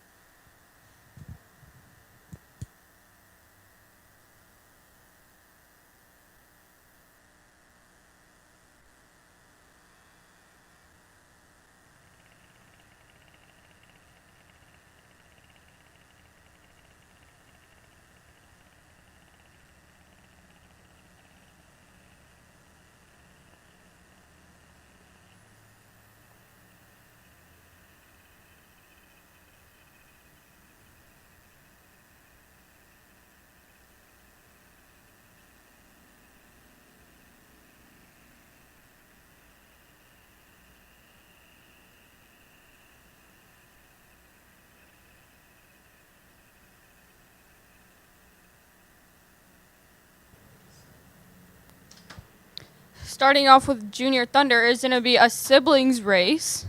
Starting off with Junior Thunder is going to be a siblings race.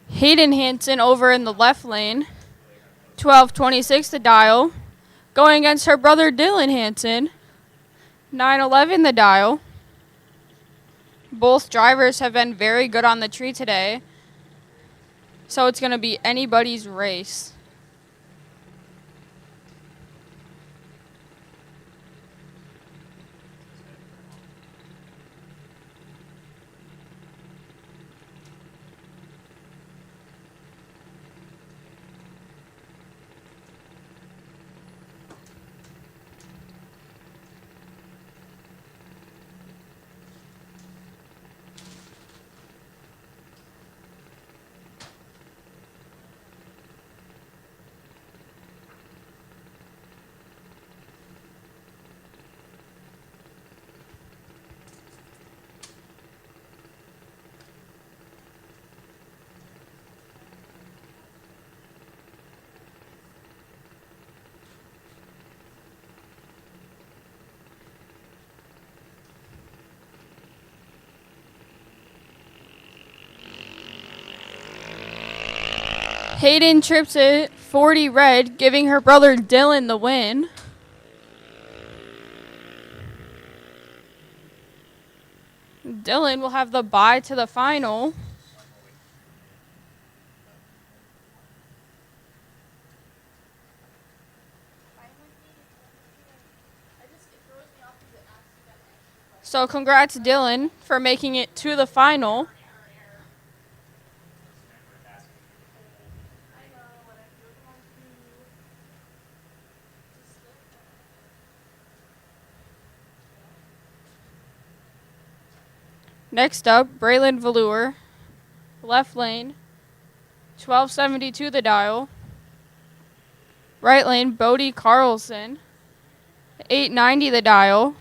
Hayden Hansen over in the left lane, 1226 the dial. Going against her brother Dylan Hansen, 911 the dial. Both drivers have been very good on the tree today, so it's going to be anybody's race. Hayden trips it 40 red, giving her brother Dylan the win. Dylan will have the bye to the final. So congrats Dylan for making it to the final. Next up, Braylon Velour, left lane, 1272 the dial. Right lane, Bodie Carlson, 890 the dial.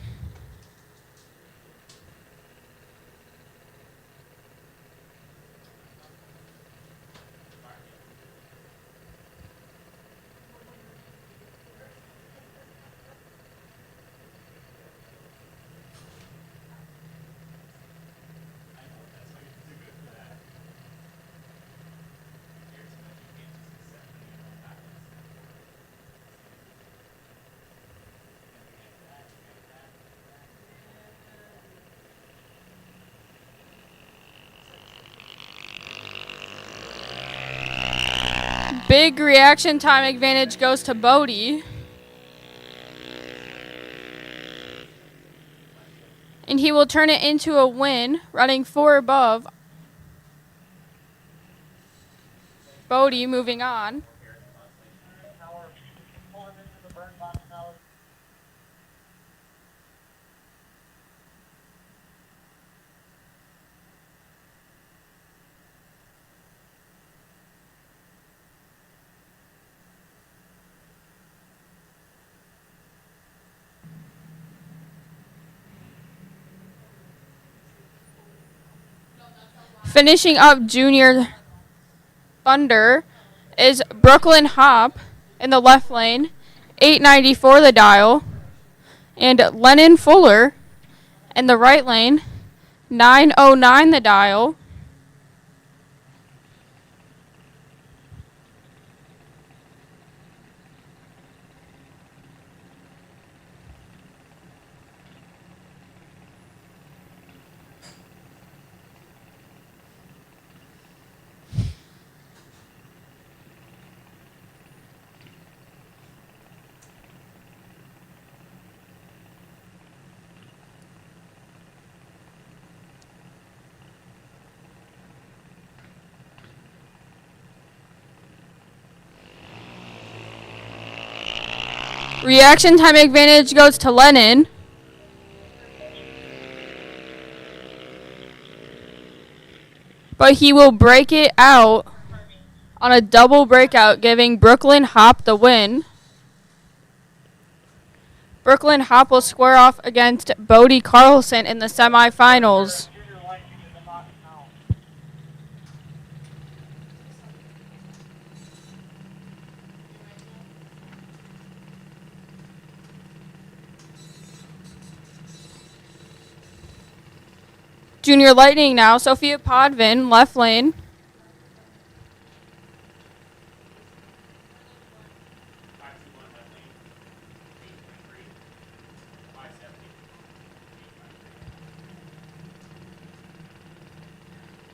Big reaction time advantage goes to Bodie. And he will turn it into a win, running 4 above. Bodie moving on. Now we're pulling into the burn box now. Finishing up Junior Thunder is Brooklyn Hop in the left lane, 894 the dial, and Lennon Fuller in the right lane, 909 the dial. Reaction time advantage goes to Lennon. But he will break it out on a double breakout, giving Brooklyn Hop the win. Brooklyn Hop will square off against Bodie Carlson in the semifinals. Junior Lightning in the box now. Junior Lightning now, Sophia Podvin, left lane.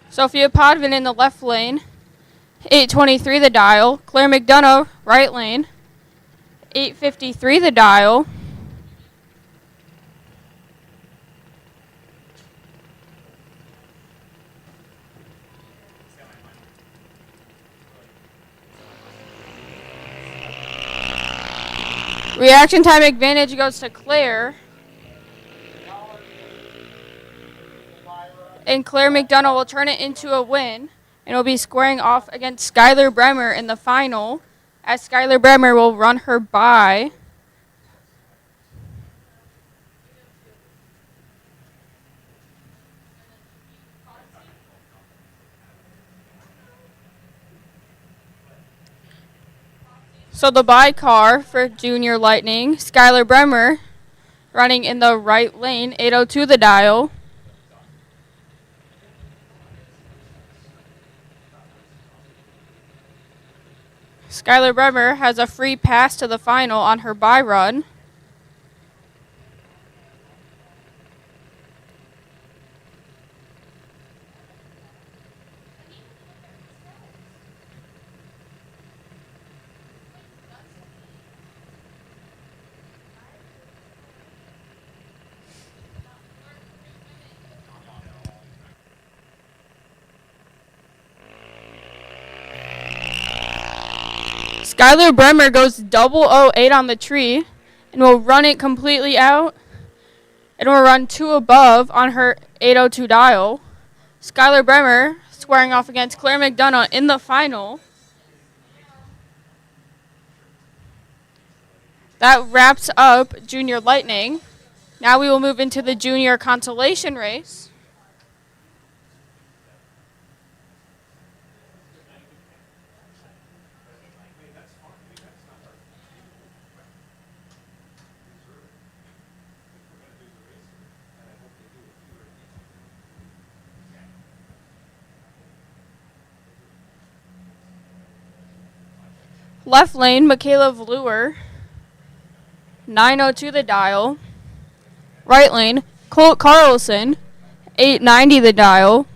Sophia Podvin in the left lane, 823 the dial. Claire McDonough, right lane, 853 the dial. Reaction time advantage goes to Claire. And Claire McDonough will turn it into a win and will be squaring off against Skylar Bremer in the final, as Skylar Bremer will run her by. So the bye car for Junior Lightning, Skylar Bremer running in the right lane, 802 the dial. Skylar Bremer has a free pass to the final on her bye run. Skylar Bremer goes 008 on the tree and will run it completely out and will run 2 above on her 802 dial. Skylar Bremer squaring off against Claire McDonough in the final. That wraps up Junior Lightning. Now we will move into the Junior Consolation Race. Left lane, Michaela Vluer, 902 the dial. Right lane, Colt Carlson, 890 the dial.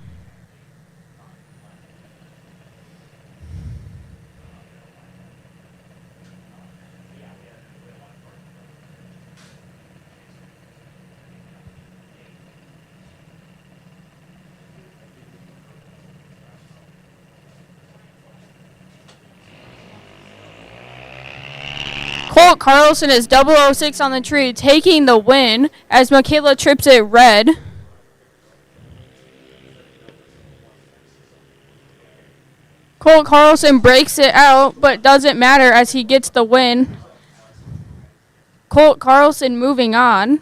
Colt Carlson is 006 on the tree, taking the win as Michaela trips it red. Colt Carlson breaks it out, but doesn't matter as he gets the win. Colt Carlson moving on.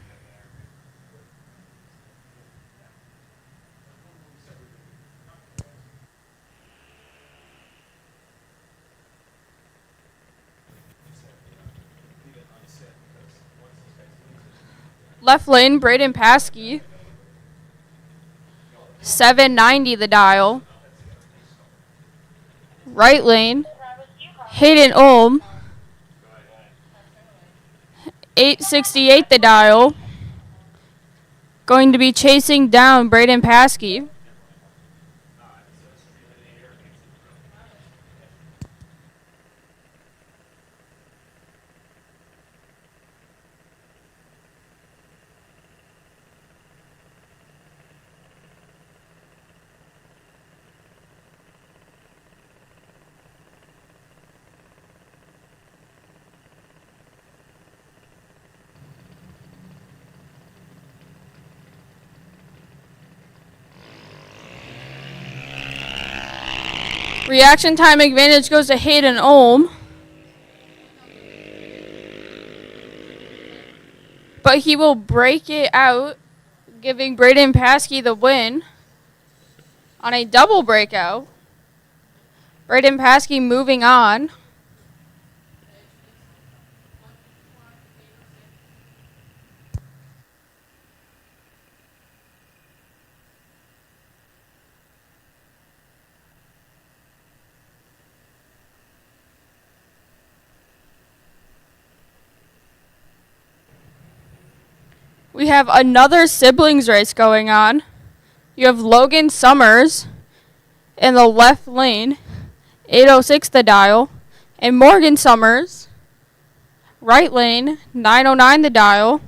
Left lane, Braden Paskey. 790 the dial. Right lane, Hayden Ulm. 868 the dial. Going to be chasing down Braden Paskey. Reaction time advantage goes to Hayden Ulm. But he will break it out, giving Braden Paskey the win on a double breakout. Braden Paskey moving on. We have another siblings race going on. You have Logan Summers in the left lane, 806 the dial, and Morgan Summers, right lane, 909 the dial.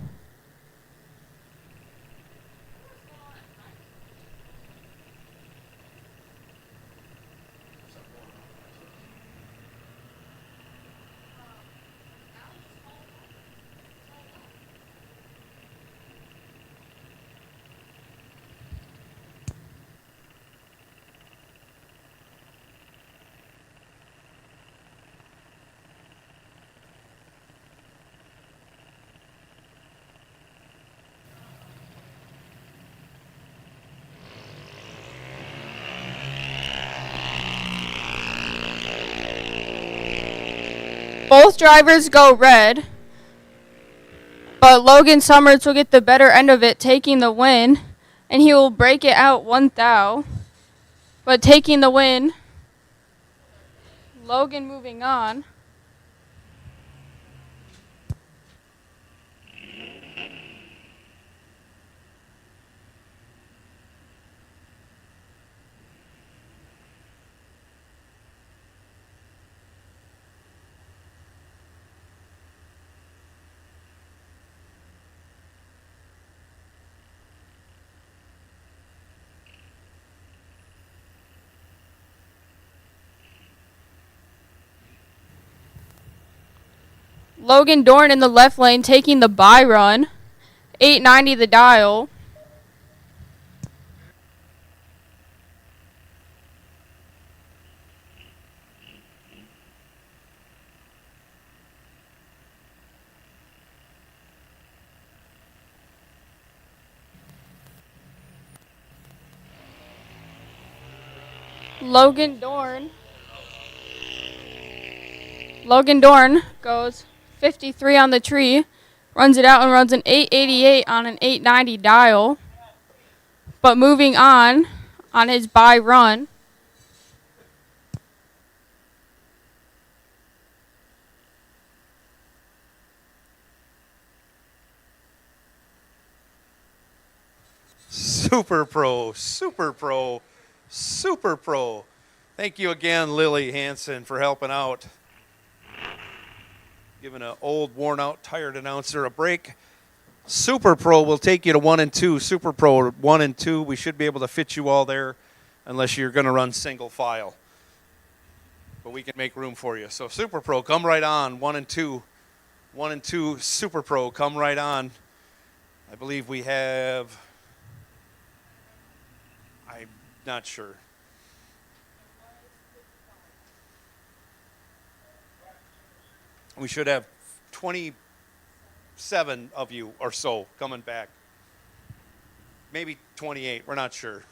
Both drivers go red, but Logan Summers will get the better end of it, taking the win, and he will break it out 1,000. But taking the win, Logan moving on. Logan Dorn in the left lane taking the bye run. 890 the dial. Logan Dorn goes 53 on the tree, runs it out and runs an 888 on an 890 dial. But moving on his bye run. Super pro, super pro, super pro. Thank you again, Lily Hansen, for helping out. Giving an old, worn-out, tired announcer a break. Super Pro will take you to 1 and 2. Super Pro 1 and 2. We should be able to fit you all there unless you're going to run single file. But we can make room for you. So Super Pro, come right on, 1 and 2. 1 and 2 Super Pro come right on. I believe we have, I'm not sure. We should have 27 of you or so coming back. Maybe 28, we're not sure.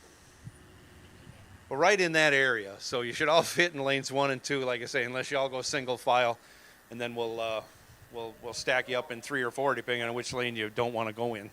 But right in that area. So you should all fit in lanes 1 and 2, like I say, unless you all go single file, and then we'll stack you up in 3 or 4 depending on which lane you don't want to go in.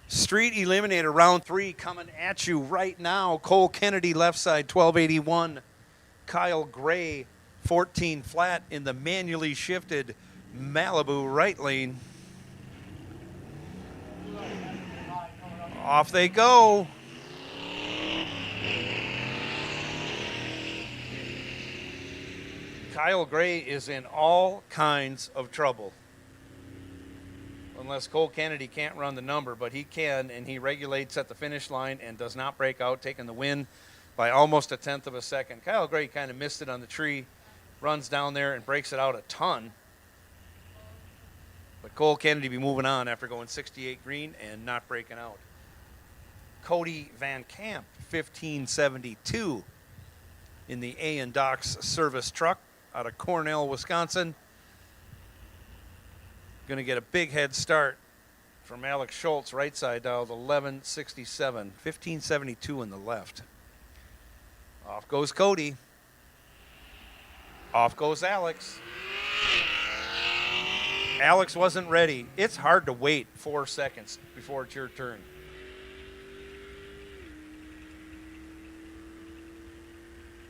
Street Eliminator round 3 coming at you right now. Cole Kennedy left side 1281. Kyle Gray 14 flat in the manually shifted Malibu right lane. Off they go. Kyle Gray is in all kinds of trouble. Unless Cole Kennedy can't run the number, but he can, and he regulates at the finish line and does not break out, taking the win by almost 1/10 of a second. Kyle Gray kind of missed it on the tree, runs down there and breaks it out a ton. But Cole Kennedy be moving on after going 68 green and not breaking out. Cody Van Camp, 1572 in the A & Doc's service truck out of Cornell, Wisconsin. Going to get a big head start from Alex Schultz, right side dialed 1167, 1572 in the left. Off goes Cody. Off goes Alex. Alex wasn't ready. It's hard to wait 4 seconds before it's your turn.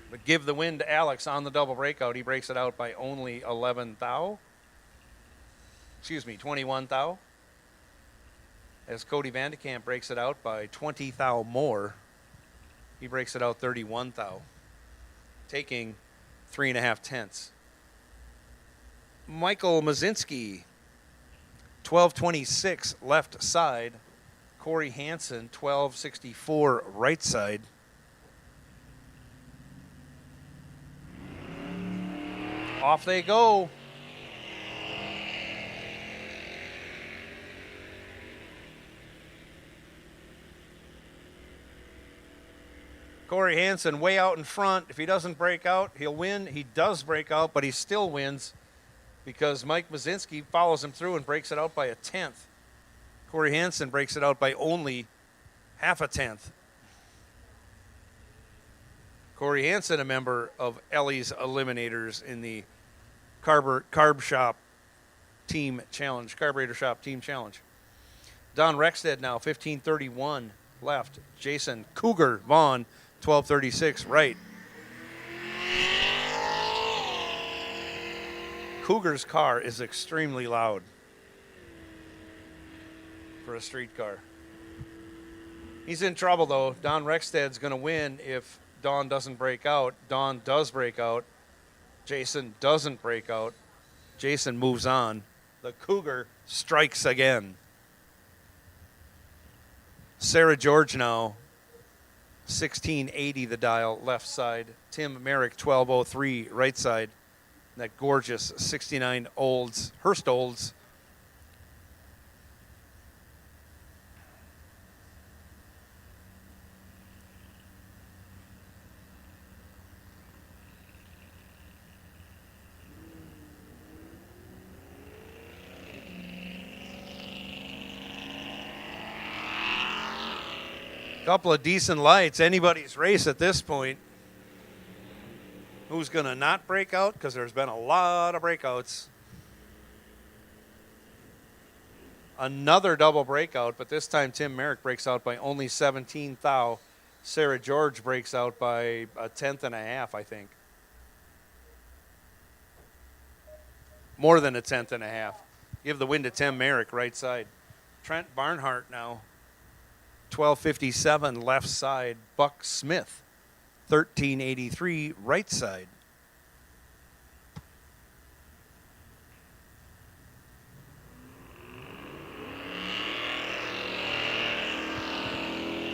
But give the win to Alex on the double breakout. He breaks it out by only 11 thou. 21 thou. As Cody Vandekamp breaks it out by 20 thou more. He breaks it out 31 thou, taking 3.5 tenths. Michael Mazinski, 1226 left side, Corey Hansen, 1264 right side. Off they go. Corey Hansen way out in front. If he doesn't break out, he'll win. He does break out, but he still wins because Mike Mazinski follows him through and breaks it out by a tenth. Corey Hansen breaks it out by only half a tenth. Corey Hansen, a member of Ellie's Eliminators in the Carb Shop Team Challenge, Carburetor Shop Team Challenge. Don Rexted now, 1531 left. Jason Cougar Vaughn, 1236 right. Cougar's car is extremely loud for a street car. He's in trouble, though. Don Rexted's going to win if Don doesn't break out. Don does break out. Jason doesn't break out. Jason moves on. The Cougar strikes again. Sarah George now, 1680 the dial, left side. Tim Merrick, 1203 right side. That gorgeous 69 Olds, Hurst Olds. Couple of decent lights. Anybody's race at this point. Who's going to not break out? Because there's been a lot of breakouts. Another double breakout, but this time Tim Merrick breaks out by only 17 thou. Sarah George breaks out by a tenth and a half, I think. More than a tenth and a half. Give the win to Tim Merrick, right side. Trent Barnhart now. 1257 left side. Buck Smith, 1383 right side.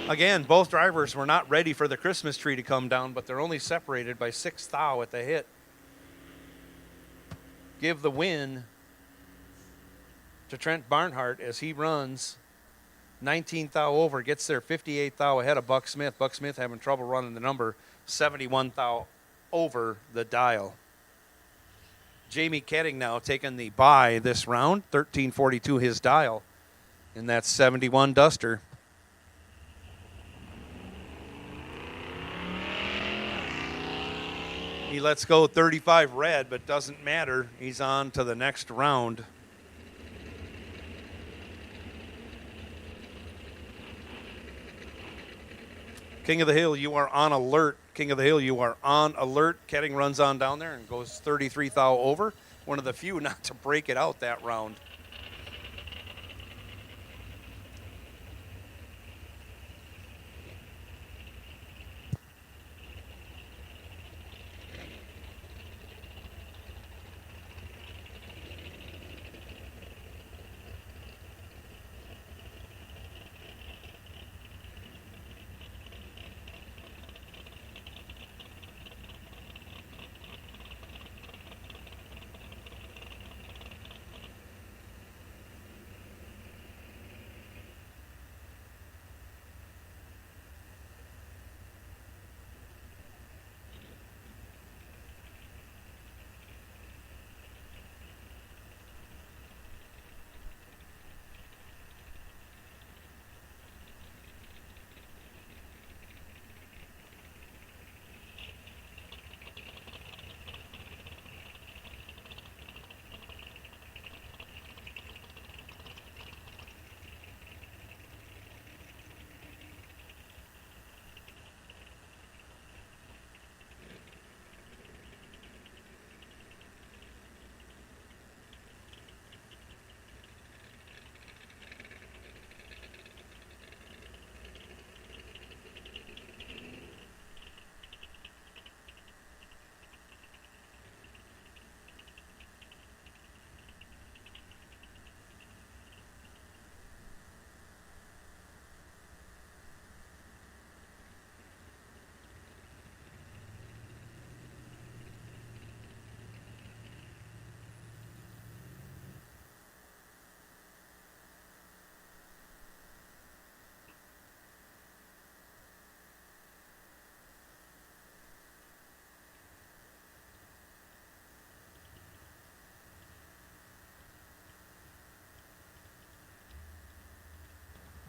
Again, both drivers were not ready for the Christmas tree to come down, but they're only separated by 6 thou at the hit. Give the win to Trent Barnhart as he runs 19 thou over, gets there 58 thou ahead of Buck Smith. Buck Smith having trouble running the number, 71 thou over the dial. Jamie Ketting now taking the bye this round, 1342 his dial in that 71 Duster. He lets go 35 red, but doesn't matter. He's on to the next round. King of the Hill, you are on alert. King of the Hill, you are on alert. Ketting runs on down there and goes 33 thou over. One of the few not to break it out that round.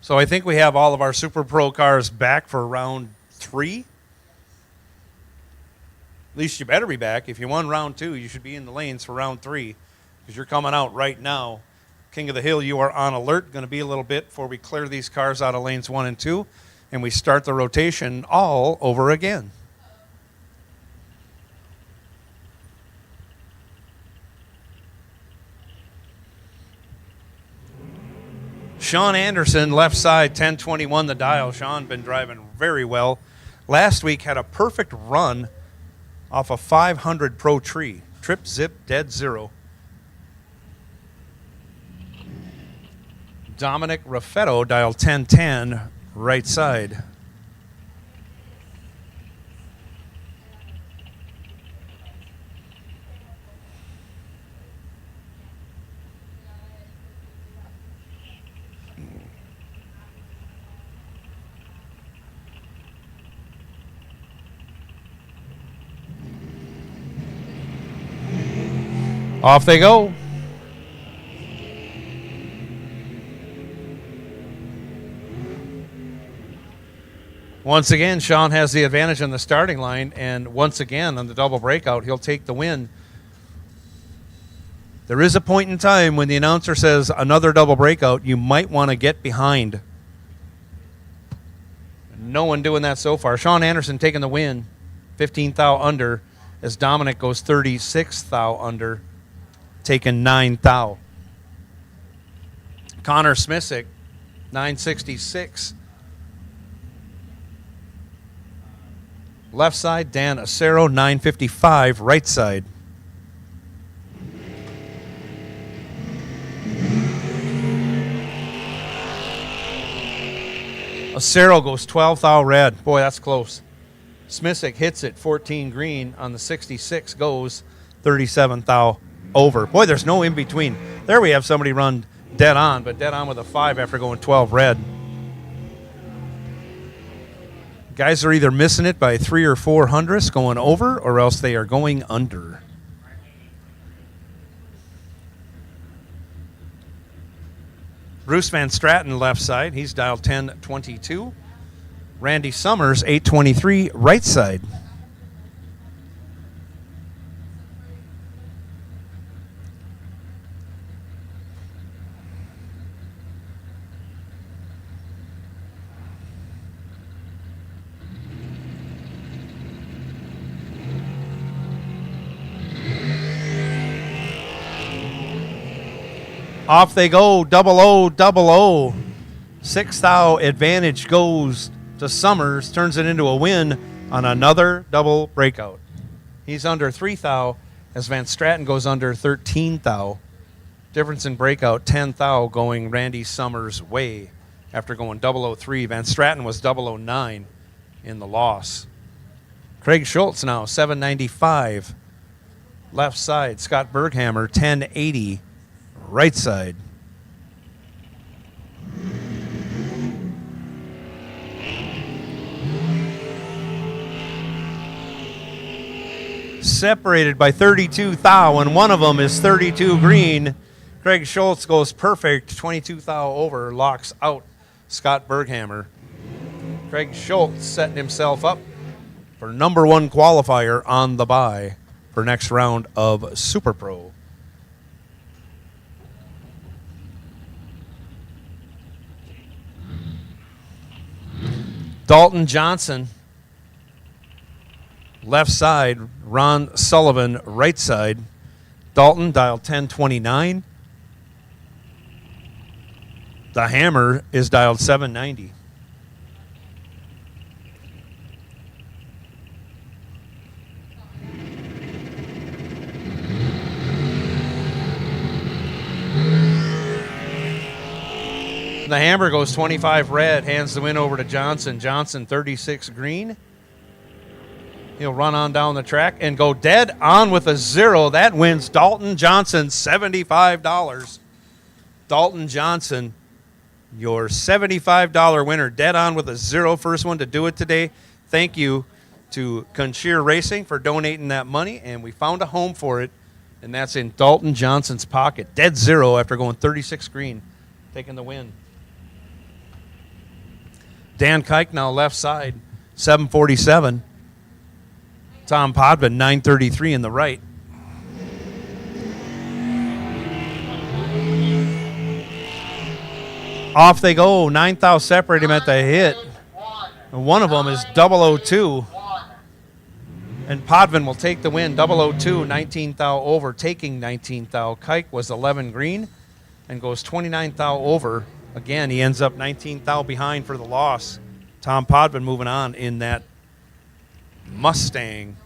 So I think we have all of our Super Pro cars back for round 3. At least you better be back. If you won round 2, you should be in the lanes for round 3 because you're coming out right now. King of the Hill, you are on alert. Going to be a little bit before we clear these cars out of lanes 1 and 2, and we start the rotation all over again. Sean Anderson, left side, 1021 the dial. Sean been driving very well. Last week had a perfect run off a 500 Pro tree. Trip, zip, dead zero. Dominic Raffetto, dial 1010, right side. Off they go. Once again, Sean has the advantage on the starting line, and once again on the double breakout, he'll take the win. There is a point in time when the announcer says another double breakout, you might want to get behind. No one doing that so far. Sean Anderson taking the win, 15 thou under, as Dominic goes 36 thou under, taking 9 thou. Connor Smisick, 966. Left side, Dan Acero, 955. Right side. Acero goes 12 thou red. Boy, that's close. Smisick hits it 14 green on the 66, goes 37 thou over. Boy, there's no in between. There we have somebody run dead on, but dead on with a 5 after going 12 red. Guys are either missing it by 3 or 4 hundredths going over, or else they are going under. Bruce Van Straten, left side. He's dialed 1022. Randy Summers, 823, right side. Off they go, 0000. 6 thou advantage goes to Summers, turns it into a win on another double breakout. He's under 3 thou as Van Straten goes under 13 thou. Difference in breakout, 10 thou going Randy Summers' way after going 003. Van Straten was 009 in the loss. Craig Schultz now, 795. Left side, Scott Berghammer, 1080. Right side. Separated by 32 thou, and one of them is 32 green. Craig Schultz goes perfect, 22 thou over, locks out Scott Berghammer. Craig Schultz setting himself up for number 1 qualifier on the bye for next round of Super Pro. Dalton Johnson, left side. Ron Sullivan, right side. Dalton, dial 1029. The Hammer is dialed 790. The Hammer goes 25 red, hands the win over to Johnson. Johnson 36 green. He'll run on down the track and go dead on with a 0. That wins Dalton Johnson $75. Dalton Johnson, your $75 winner, dead on with a 0. First one to do it today. Thank you to Conchier Racing for donating that money, and we found a home for it, and that's in Dalton Johnson's pocket. Dead 0 after going 36 green, taking the win. Dan Kike now left side, 747. Tom Podvin, 933 in the right. Off they go. 9 thou separate him at the hit. And one of them is 002. And Podvin will take the win. 002, 19 thou over, taking 19 thou. Kike was 11 green and goes 29 thou over. Again, he ends up 19 thou behind for the loss. Tom Podvin moving on in that Mustang.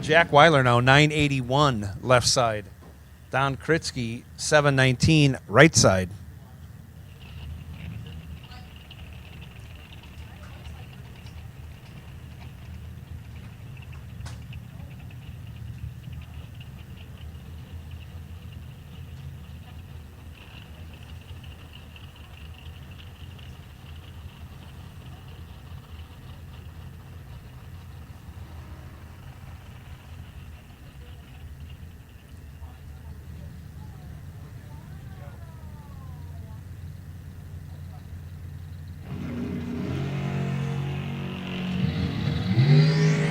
Jack Weiler now 981 left side. Don Kritzky 719 right side.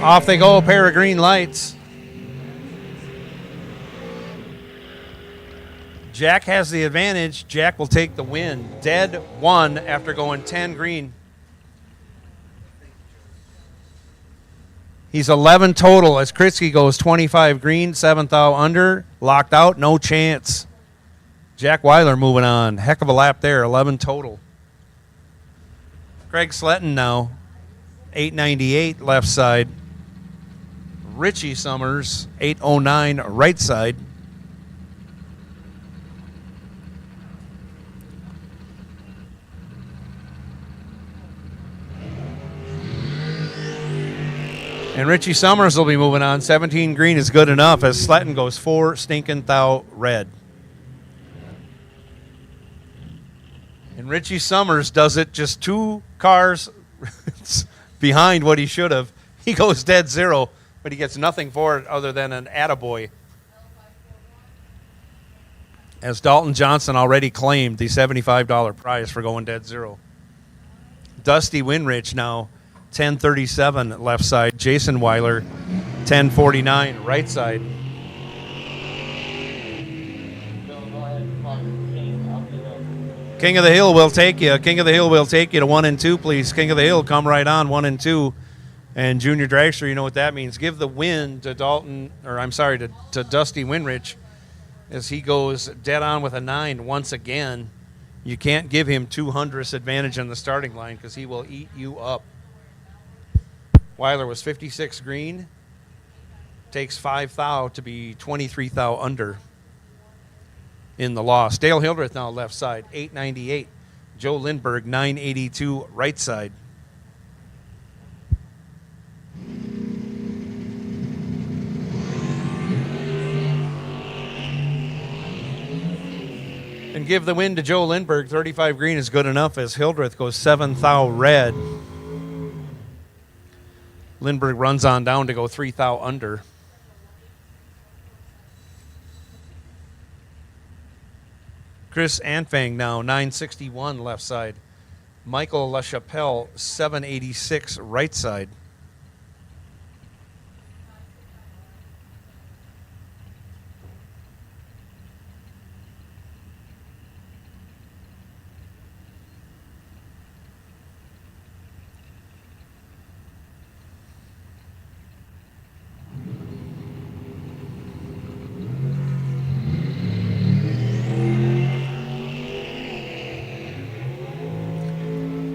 Off they go, a pair of green lights. Jack has the advantage. Jack will take the win. Dead 1 after going 10 green. He's 11 total as Kritzky goes 25 green, 7 thou under. Locked out, no chance. Jack Weiler moving on. Heck of a lap there, 11 total. Craig Sletton now, 898 left side. Richie Summers, 809 right side. And Richie Summers will be moving on. 17 green is good enough as Sletton goes 4 stinking thou red. And Richie Summers does it just 2 cars behind what he should have. He goes dead 0. But he gets nothing for it other than an attaboy. As Dalton Johnson already claimed the $75 prize for going dead 0. Dusty Winrich now 1037 left side. Jason Weiler 1049 right side. King of the Hill will take you. King of the Hill will take you to 1 and 2, please. King of the Hill, come right on, 1 and 2. And Junior Dragster, you know what that means. Give the win to to Dusty Winrich as he goes dead on with a 9 once again. You can't give him 200th advantage on the starting line because he will eat you up. Weiler was 56 green. Takes 5 thou to be 23 thou under in the loss. Dale Hildreth now left side, 898. Joe Lindberg, 982 right side. And give the win to Joe Lindberg. 35 green is good enough as Hildreth goes 7 thou red. Lindberg runs on down to go 3 thou under. Chris Anfang now 961 left side. Michael LaChapelle 786 right side.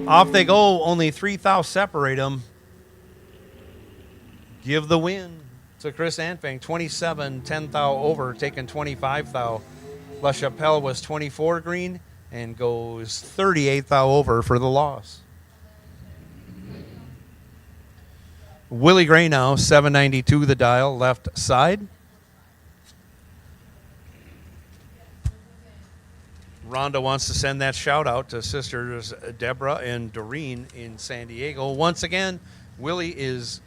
Off they go. Only 3 thou separate them. Give the win to Chris Anfang. 27, 10 thou over, taking 25 thou. LaChapelle was 24 green and goes 38 thou over for the loss. Willie Gray now, 792 the dial, left side. Rhonda wants to send that shout out to sisters Deborah and Doreen in San Diego. Once again, Willie is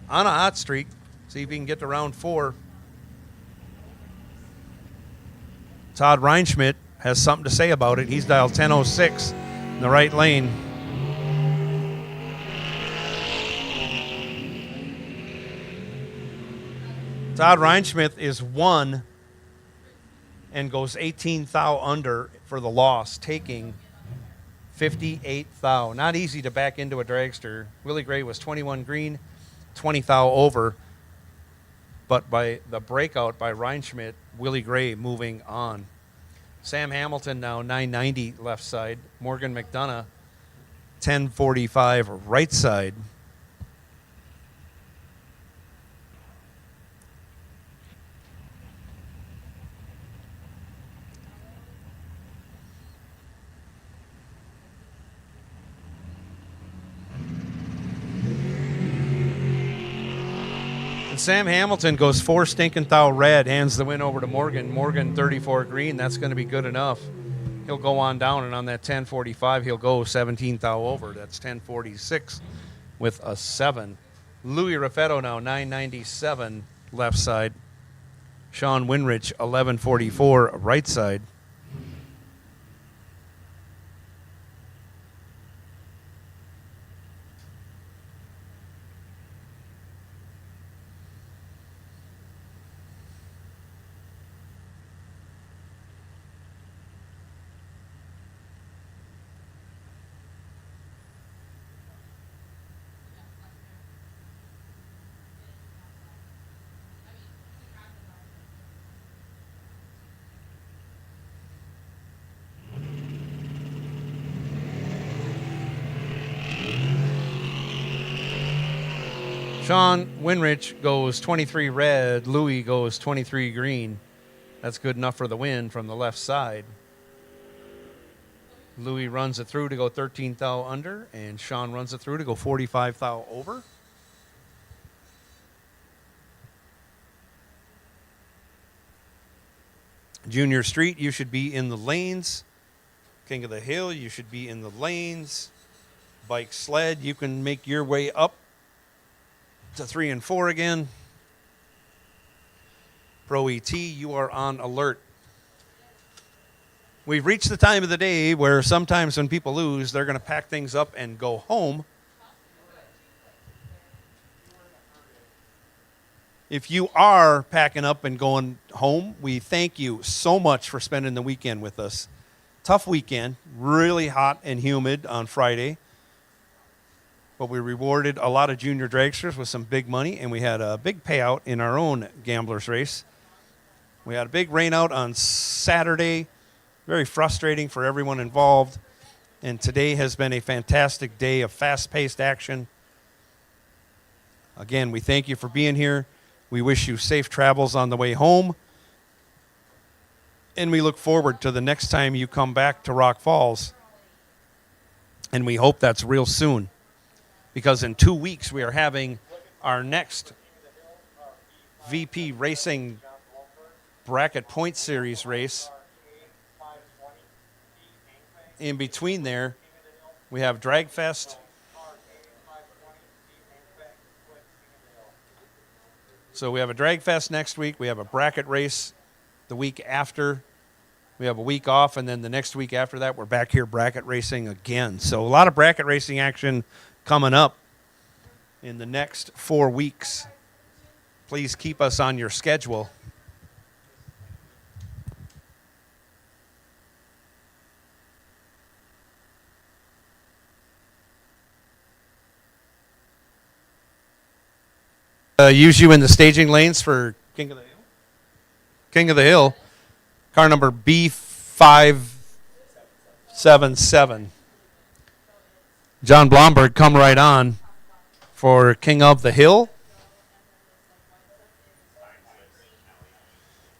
on a hot streak. See if he can get to round 4. Todd Reinschmidt has something to say about it. He's dialed 1006. in the right lane. Todd Reinschmidt is 1 and goes 18 thou under for the loss, taking 58 thou. Not easy to back into a dragster. Willie Gray was 21 green, 20 thou over. But by the breakout by Reinschmidt, Willie Gray moving on. Sam Hamilton now 990 left side. Morgan McDonough 1045 right side. And Sam Hamilton goes 4 stinking thou red, hands the win over to Morgan. Morgan 34 green. That's going to be good enough. He'll go on down, and on that 1045, he'll go 17 thou over. That's 1046 with a 7. Louis Raffetto now 997 left side. Sean Winrich 1144 right side. Sean Winrich goes 23 red. Louis goes 23 green. That's good enough for the win from the left side. Louis runs it through to go 13 thou under, and Sean runs it through to go 45 thou over. Junior Street, you should be in the lanes. King of the Hill, you should be in the lanes. Bike sled, you can make your way up to 3 and 4 again. Pro ET, you are on alert. We've reached the time of the day where sometimes when people lose, they're going to pack things up and go home. If you are packing up and going home, we thank you so much for spending the weekend with us. Tough weekend, really hot and humid on Friday. But we rewarded a lot of junior dragsters with some big money, and we had a big payout in our own gamblers race. We had a big rain out on Saturday, very frustrating for everyone involved. And today has been a fantastic day of fast-paced action. Again, we thank you for being here. We wish you safe travels on the way home. And we look forward to the next time you come back to Rock Falls. And we hope that's real soon, because in 2 weeks we are having our next VP Racing Bracket Point Series race. In between there, we have Drag Fest. So we have a Drag Fest next week. We have a bracket race the week after. We have a week off, and then the next week after that, we're back here bracket racing again. So a lot of bracket racing action coming up in the next 4 weeks. Please keep us on your schedule. Use you in the staging lanes for King of the Hill. King of the Hill, car number B577. John Blomberg, come right on for King of the Hill.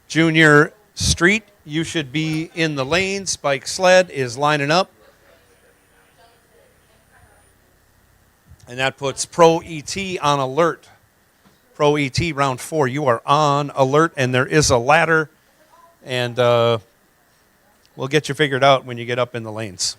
Junior Street, you should be in the lane. Spike Sled is lining up. And that puts Pro ET on alert. Pro ET round 4, you are on alert, and there is a ladder, and we'll get you figured out when you get up in the lanes.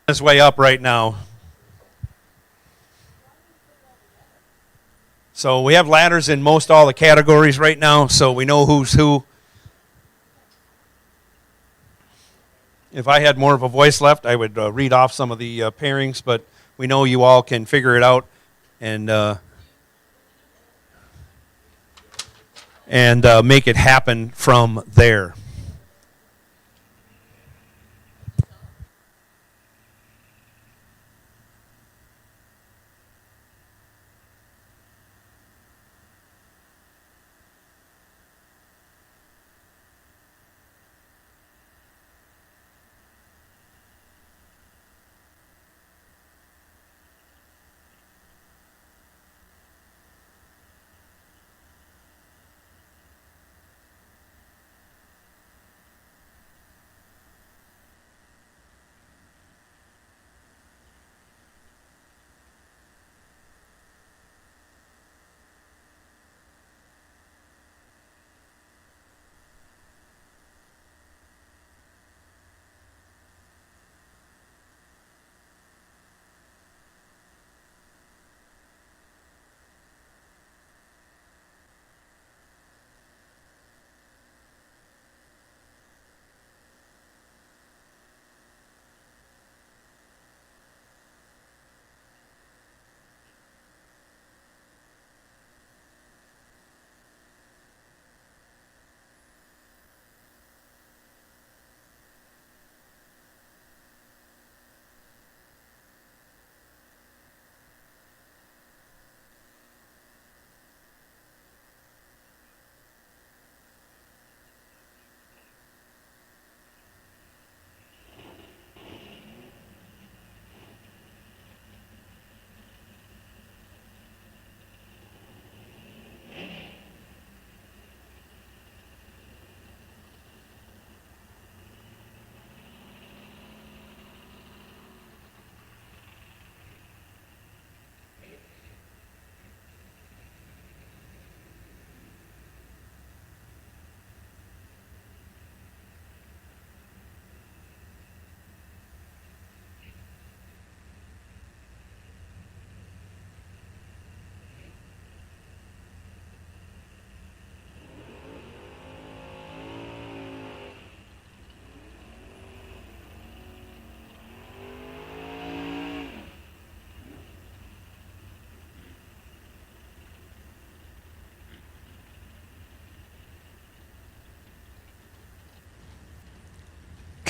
his way up right now. So we have ladders in most all the categories right now, so we know who's who. If I had more of a voice left, I would read off some of the pairings, but we know you all can figure it out and make it happen from there.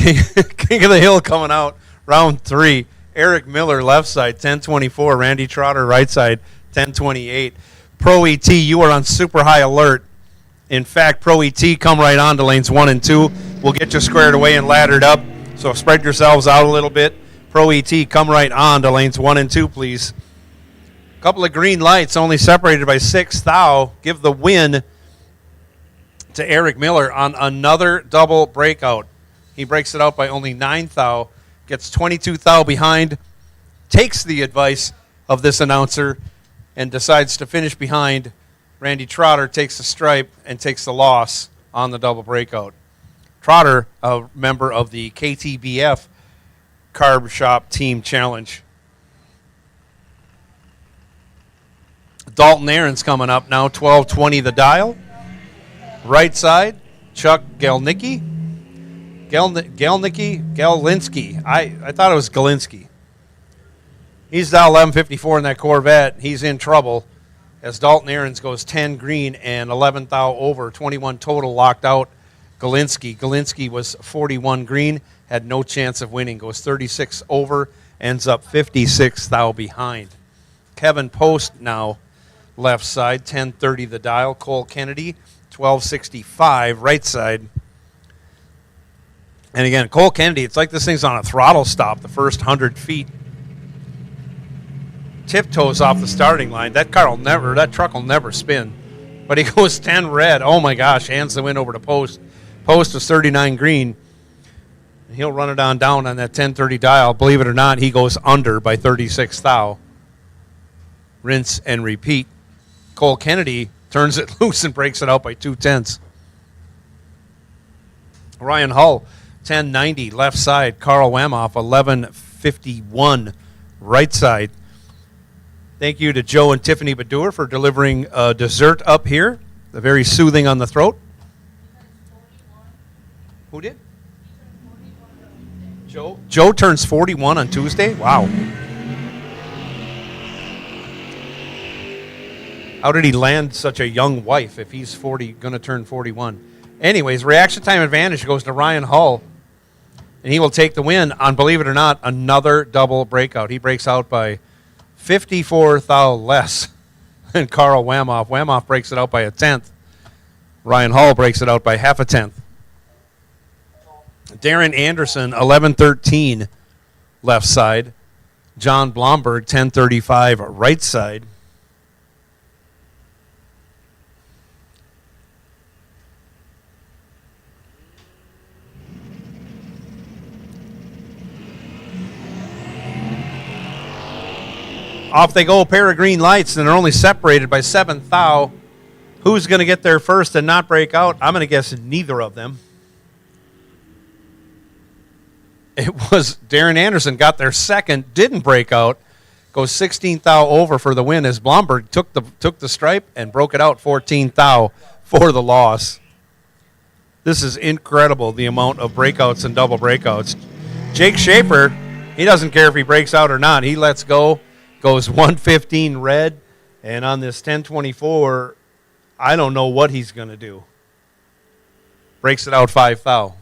King of the Hill coming out, round 3. Eric Miller, left side, 1024. Randy Trotter, right side, 1028. Pro ET, you are on super high alert. In fact, Pro ET, come right on to lanes 1 and 2. We'll get you squared away and laddered up, so spread yourselves out a little bit. Pro ET, come right on to lanes 1 and 2, please. A couple of green lights, only separated by 6 thou. Give the win to Eric Miller on another double breakout. He breaks it out by only 9 thou, gets 22 thou behind, takes the advice of this announcer, and decides to finish behind. Randy Trotter takes the stripe and takes the loss on the double breakout. Trotter, a member of the KTBF Carb Shop Team Challenge. Dalton Aaron's coming up now, 1220 the dial. Right side, Chuck Galnicki. Galinski. I thought it was Galinski. He's dial 1154 in that Corvette. He's in trouble as Dalton Aarons goes 10 green and 11 thou over, 21 total locked out. Galinski was 41 green, had no chance of winning, goes 36 over, ends up 56 thou behind. Kevin Post now left side, 1030 the dial. Cole Kennedy, 1265 right side. And again, Cole Kennedy, it's like this thing's on a throttle stop the first 100 feet. Tiptoes off the starting line. That truck will never spin. But he goes 10 red. Oh my gosh, hands the win over to Post. Post was 39 green. He'll run it on down on that 1030 dial. Believe it or not, he goes under by 36 thou. Rinse and repeat. Cole Kennedy turns it loose and breaks it out by 2/10. Ryan Hull, 1090 left side. Carl Wamoff, 1150 151 right side. Thank you to Joe and Tiffany Badur for delivering dessert up here. Very soothing on the throat. Who did? Joe. Joe turns 41 on Tuesday. Wow. How did he land such a young wife if he's going to turn 41? Anyways, reaction time advantage goes to Ryan Hull, and he will take the win on, believe it or not, another double breakout. He breaks out by 54 thou less than Carl Wamhoff. Wamhoff breaks it out by a tenth. Ryan Hull breaks it out by half a tenth. Darren Anderson, 11:13 left side. John Blomberg, 10:35 right side. Off they go, a pair of green lights, and they're only separated by 7 thou. Who's going to get there first and not break out? I'm going to guess neither of them. It was Darren Anderson got there second, didn't break out, goes 16 thou over for the win as Blomberg took the stripe and broke it out 14 thou for the loss. This is incredible, the amount of breakouts and double breakouts. Jake Schaefer, he doesn't care if he breaks out or not. He lets go, goes 115 red, and on this 1024, I don't know what he's going to do. Breaks it out 5 thou.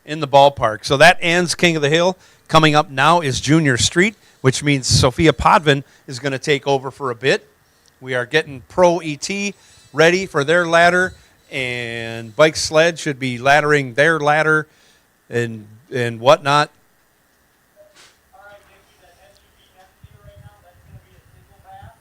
In the ballpark. So that ends King of the Hill. Coming up now is Junior Street, which means Sophia Podvin is going to take over for a bit. We are getting Pro ET ready for their ladder, and Bike Sled should be laddering their ladder and whatnot. All right, Dickie, that SUV next to you right now, that's going to be a single pass.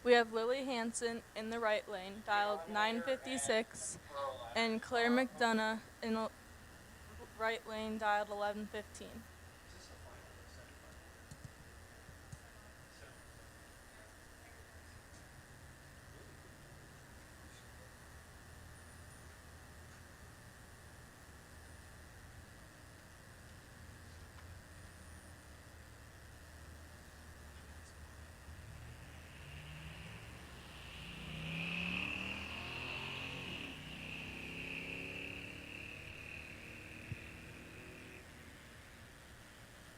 We have Lily Hansen in the right lane, dialed 956, and Claire McDonough in the right lane, dialed 1115.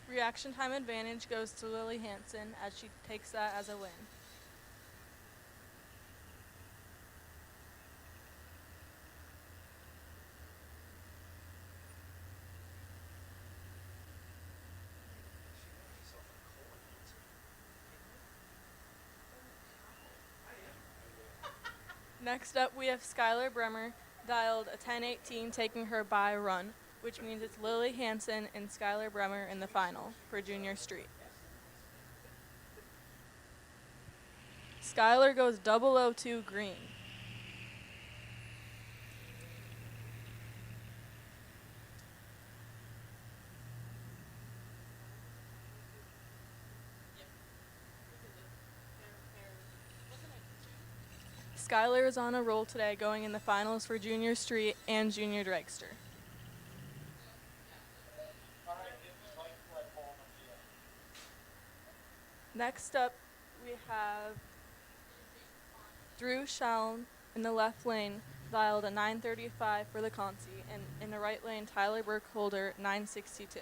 Reaction time advantage goes to Lily Hansen as she takes that as a win. Next up, we have Skylar Bremer, dialed a 1018, taking her by run, which means it's Lily Hansen and Skylar Bremer in the final for Junior Street. Skylar goes 002 green. Skylar is on a roll today, going in the finals for Junior Street and Junior Dragster. Next up, we have Drew Shalm in the left lane, dialed a 935 for the Consi, and in the right lane, Tyler Burkholder, 962.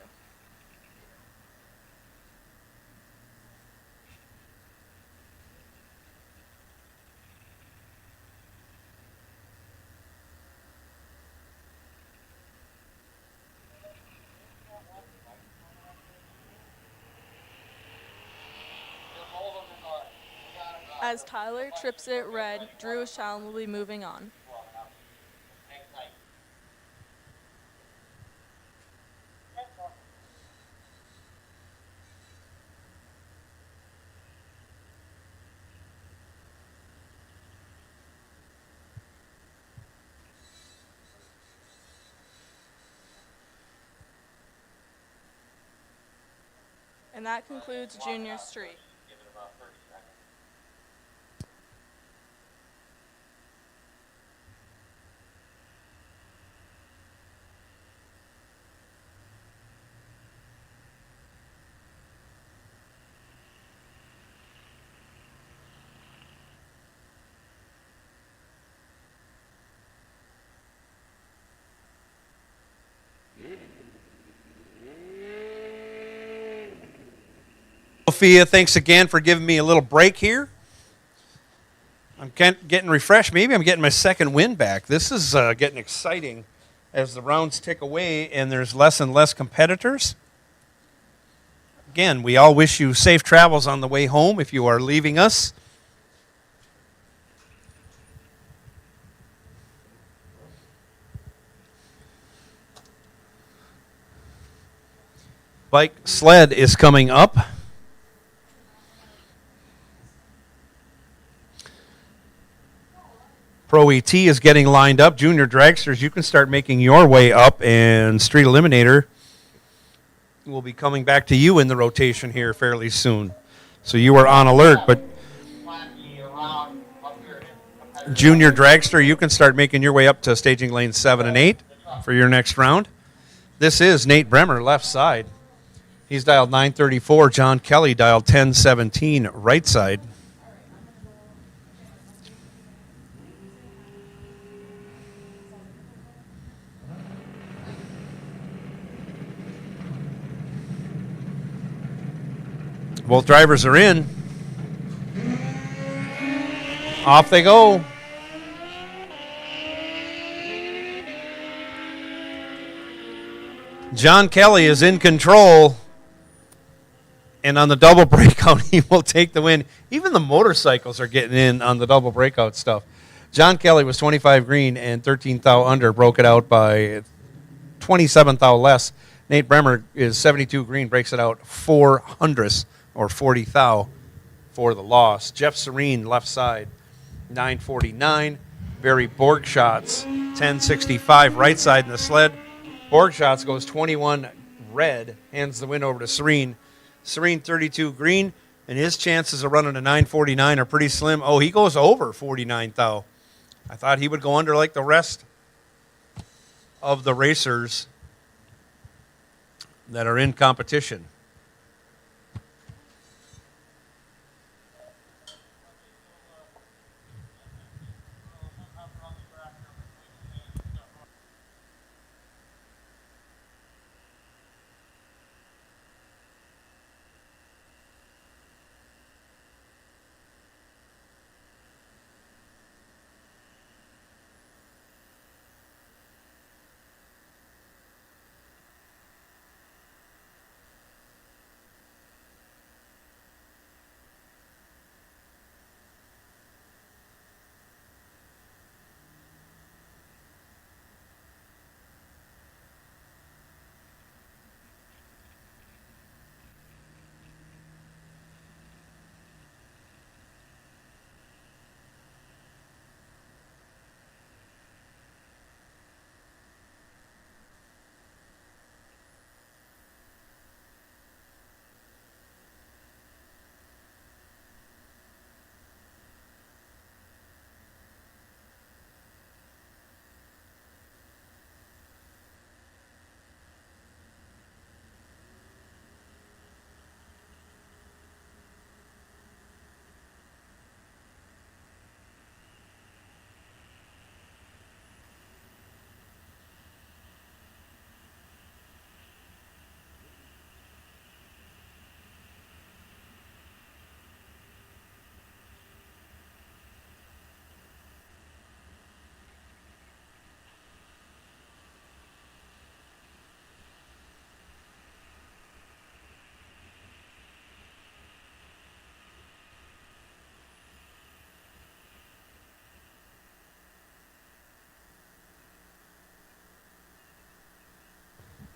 As Tyler trips it red, Drew Shalm will be moving on. And that concludes Junior Street. Give it about 30 seconds. Sophia, thanks again for giving me a little break here. I'm getting refreshed. Maybe I'm getting my second win back. This is getting exciting as the rounds tick away and there's less and less competitors. Again, we all wish you safe travels on the way home if you are leaving us. Bike sled is coming up. Pro ET is getting lined up. Junior dragsters, you can start making your way up, and Street Eliminator will be coming back to you in the rotation here fairly soon. So you are on alert, but Junior dragster, you can start making your way up to staging lanes 7 and 8 for your next round. This is Nate Bremer, left side. He's dialed 934. John Kelly dialed 1017, right side. Both drivers are in. Off they go. John Kelly is in control. And on the double breakout, he will take the win. Even the motorcycles are getting in on the double breakout stuff. John Kelly was 25 green and 13 thou under, broke it out by 27 thou less. Nate Bremer is 72 green, breaks it out 4 hundredths or 40 thou for the loss. Jeff Serene, left side, 949. Barry Borgshots, 1065, right side in the sled. Borgshots goes 21 red, hands the win over to Serene. Serene 32 green, and his chances of running a 949 are pretty slim. Oh, he goes over 49 thou. I thought he would go under like the rest of the racers that are in competition.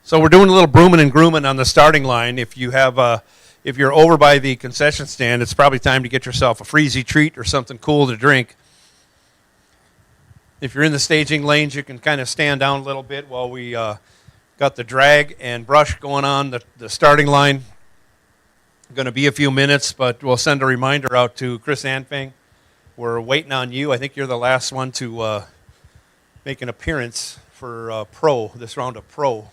So we're doing a little brooming and grooming on the starting line. If you have, if you're over by the concession stand, it's probably time to get yourself a freezy treat or something cool to drink. If you're in the staging lanes, you can kind of stand down a little bit while we got the drag and brush going on the starting line. Going to be a few minutes, but we'll send a reminder out to Chris Anfang. We're waiting on you. I think you're the last one to make an appearance for pro, this round of pro.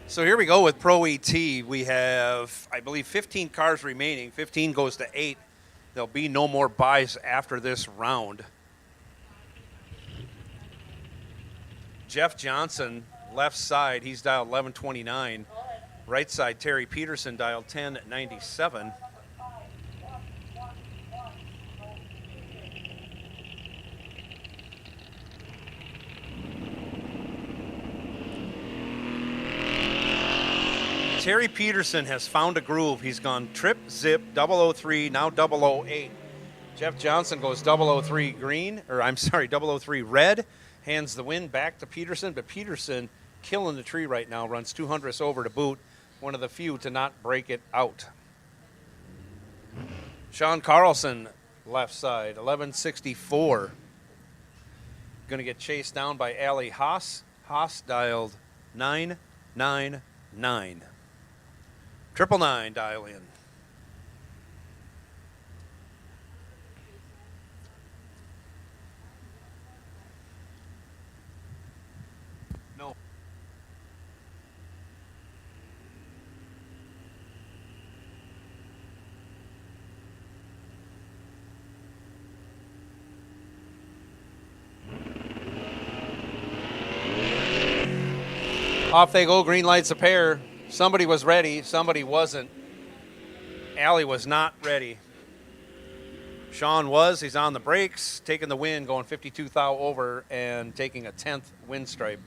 So here we go with Pro ET. We have, I believe, 15 cars remaining. 15 goes to 8. There'll be no more buys after this round. Jeff Johnson, left side, he's dialed 1129. Right side, Terry Peterson dialed 1097. Terry Peterson has found a groove. He's gone trip, zip, 003, now 008. Jeff Johnson goes 003 green, or I'm sorry, 003 red, hands the win back to Peterson, but Peterson killing the tree right now, runs 200ths over to boot, one of the few to not break it out. Sean Carlson, left side, 1164. Going to get chased down by Allie Haas. Haas dialed 999. 999 dial in. No. Off they go, green lights a pair. Somebody was ready, somebody wasn't. Allie was not ready. Sean was, he's on the brakes, taking the win, going 52 thou over and taking a 10th win stripe.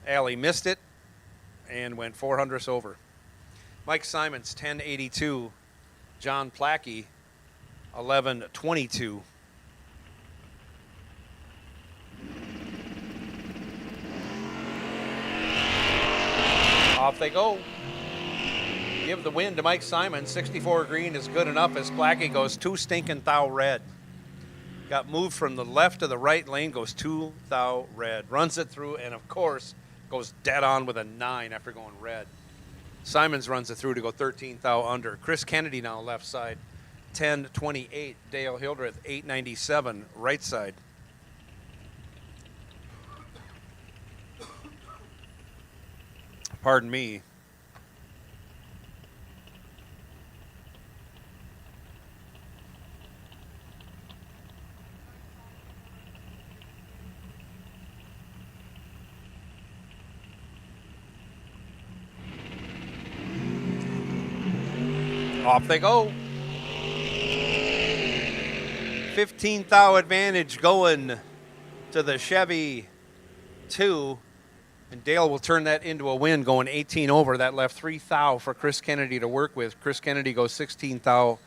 Allie missed it and went 400ths over. Mike Simons, 1082. John Plackey, 1122. Off they go. Give the win to Mike Simon. 64 green is good enough as Plackey goes 2 stinking thou red. Got moved from the left to the right lane, goes 2 thou red. Runs it through and, of course, goes dead on with a 9 after going red. Simons runs it through to go 13 thou under. Chris Kennedy now left side, 1028. Dale Hildreth, 897, right side. Pardon me. Off they go. 15 thou advantage going to the Chevy 2. And Dale will turn that into a win, going 18 over. That left 3 thou for Chris Kennedy to work with. Chris Kennedy goes 16 thou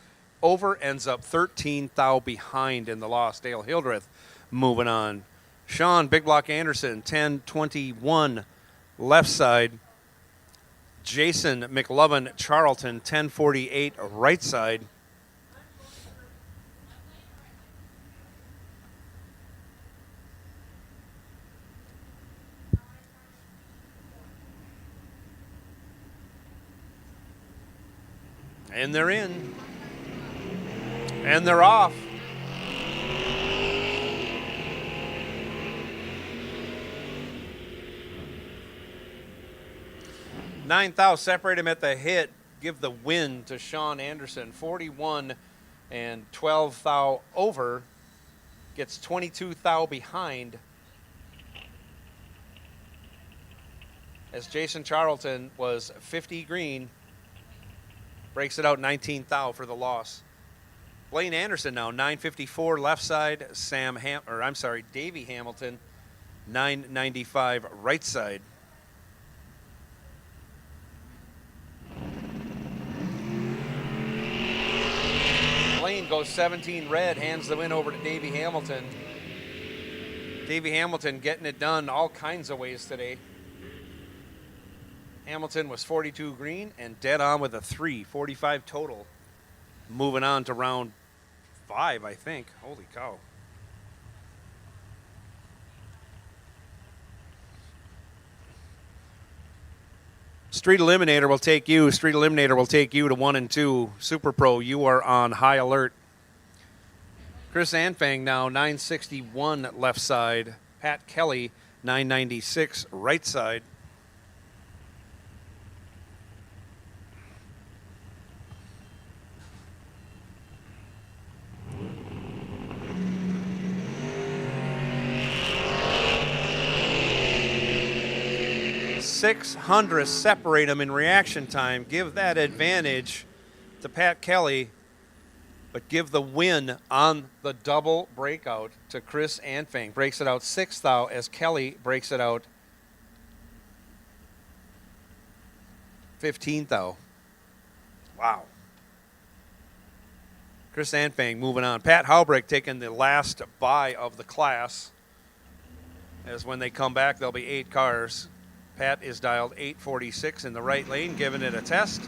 over, ends up 13 thou behind in the loss. Dale Hildreth moving on. Sean Big Block Anderson, 1021 left side. Jason McLovin Charlton, 1048 right side. And they're in. And they're off. Nine thou separate him at the hit. Give the win to Sean Anderson. 41 and 12 thou over. Gets 22 thou behind. As Jason Charlton was 50 green. Breaks it out 19 thou for the loss. Blaine Anderson now 954 left side. Davey Hamilton 995 right side. Blaine goes 17 red, hands the win over to Davey Hamilton. Davey Hamilton getting it done all kinds of ways today. Hamilton was 42 green and dead on with a 3, 45 total. Moving on to round 5, I think. Holy cow. Street Eliminator will take you. Street Eliminator will take you to 1 and 2. Super Pro, you are on high alert. Chris Anfang now 961 left side. Pat Kelly 996 right side. .600 separate them in reaction time. Give that advantage to Pat Kelly, but give the win on the double breakout to Chris Anfang. Breaks it out 6th thou as Kelly breaks it out 15th thou. Wow. Chris Anfang moving on. Pat Haubrick taking the last bye of the class, as when they come back there'll be 8 cars. Pat is dialed 846 in the right lane, giving it a test.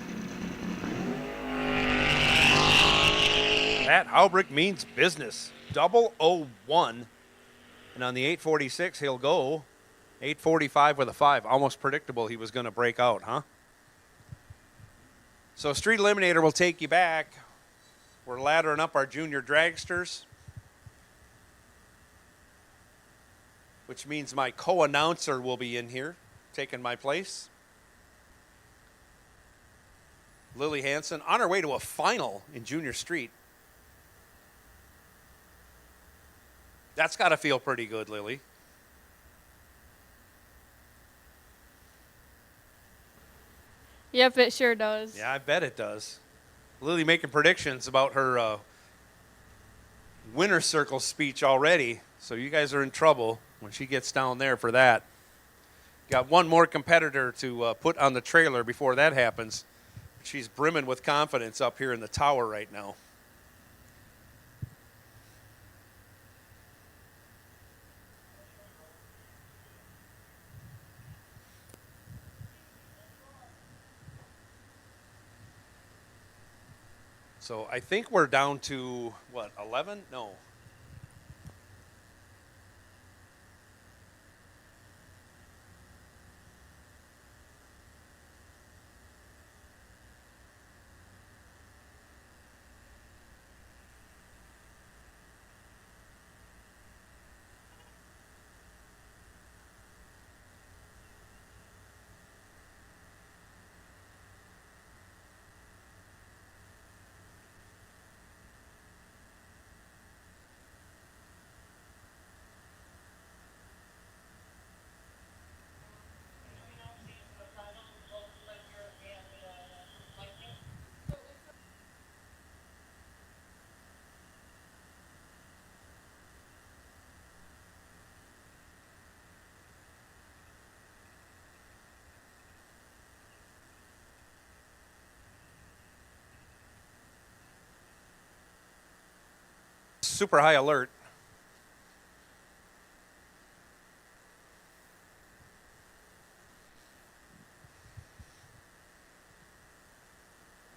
Pat Haubrick means business. 001. And on the 846, he'll go 845 with a 5. Almost predictable he was going to break out, huh? So Street Eliminator will take you back. We're laddering up our junior dragsters, which means my co-announcer will be in here, taking my place. Lily Hansen on her way to a final in Junior Street. That's got to feel pretty good, Lily. Yep, it sure does. Yeah, I bet it does. Lily making predictions about her winner's circle speech already, so you guys are in trouble when she gets down there for that. Got one more competitor to put on the trailer before that happens. She's brimming with confidence up here in the tower right now. So I think we're down to, what, 11? No. Super high alert.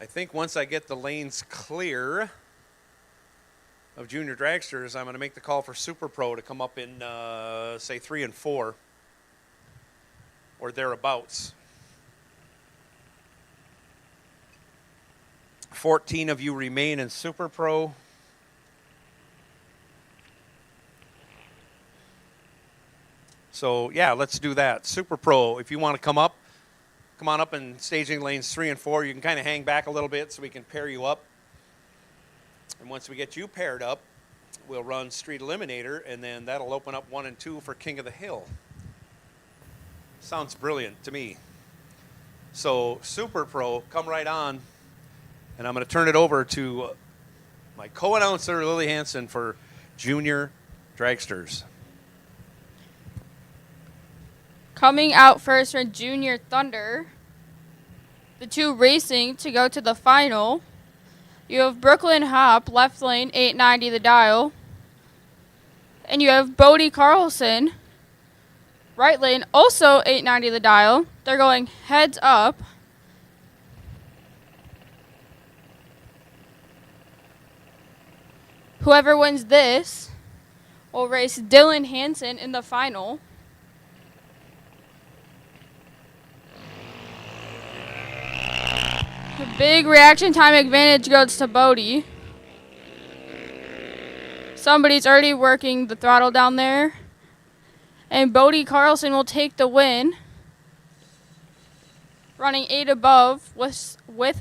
I think once I get the lanes clear of junior dragsters, I'm going to make the call for Super Pro to come up in, say, 3 and 4 or thereabouts. 14 of you remain in Super Pro. So, yeah, let's do that. Super Pro, if you want to come on up in staging lanes 3 and 4. You can kind of hang back a little bit so we can pair you up. And once we get you paired up, we'll run Street Eliminator, and then that'll open up 1 and 2 for King of the Hill. Sounds brilliant to me. So, Super Pro, come right on. And I'm going to turn it over to my co-announcer, Lily Hansen, for Junior Dragsters. Coming out first for Junior Thunder, the 2 racing to go to the final. You have Brooklyn Hop, left lane, 890 the dial. And you have Bodie Carlson, right lane, also 890 the dial. They're going heads up. Whoever wins this will race Dylan Hansen in the final. A big reaction time advantage goes to Bodie. Somebody's already working the throttle down there. And Bodie Carlson will take the win, running 8 above with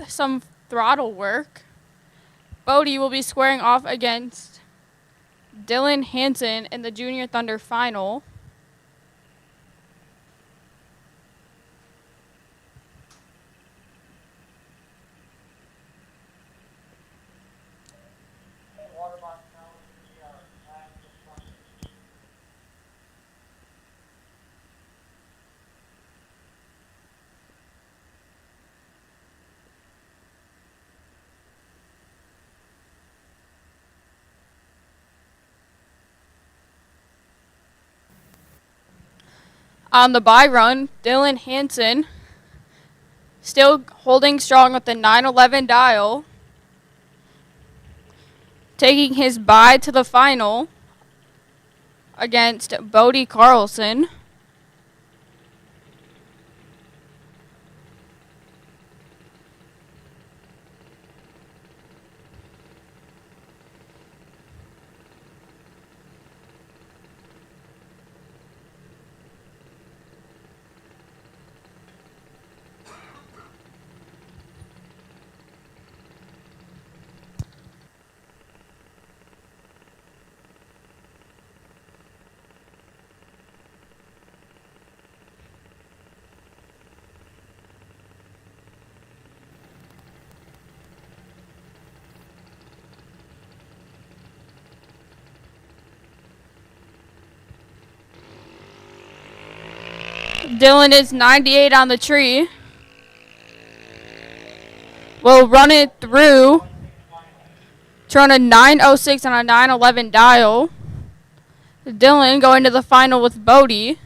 some throttle work. Bodie will be squaring off against Dylan Hansen in the Junior Thunder final. On the bye run, Dylan Hansen still holding strong with the 911 dial, taking his bye to the final against Bodie Carlson. Dylan is 98 on the tree. We'll run it through to run a 906 on a 911 dial. Dylan going to the final with Bodie.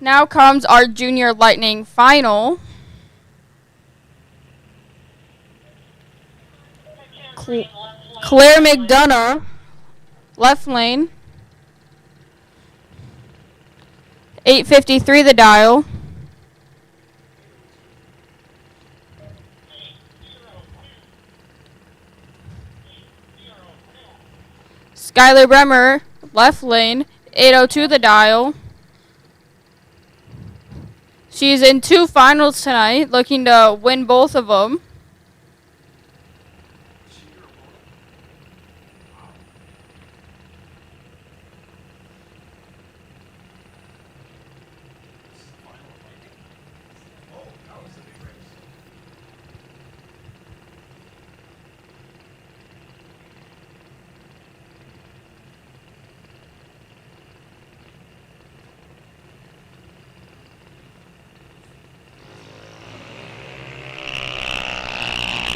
Now comes our Junior Lightning final. Claire McDonough, left lane. 853 the dial. Skylar Bremer, left lane. 802 the dial. She's in 2 finals tonight, looking to win both of them.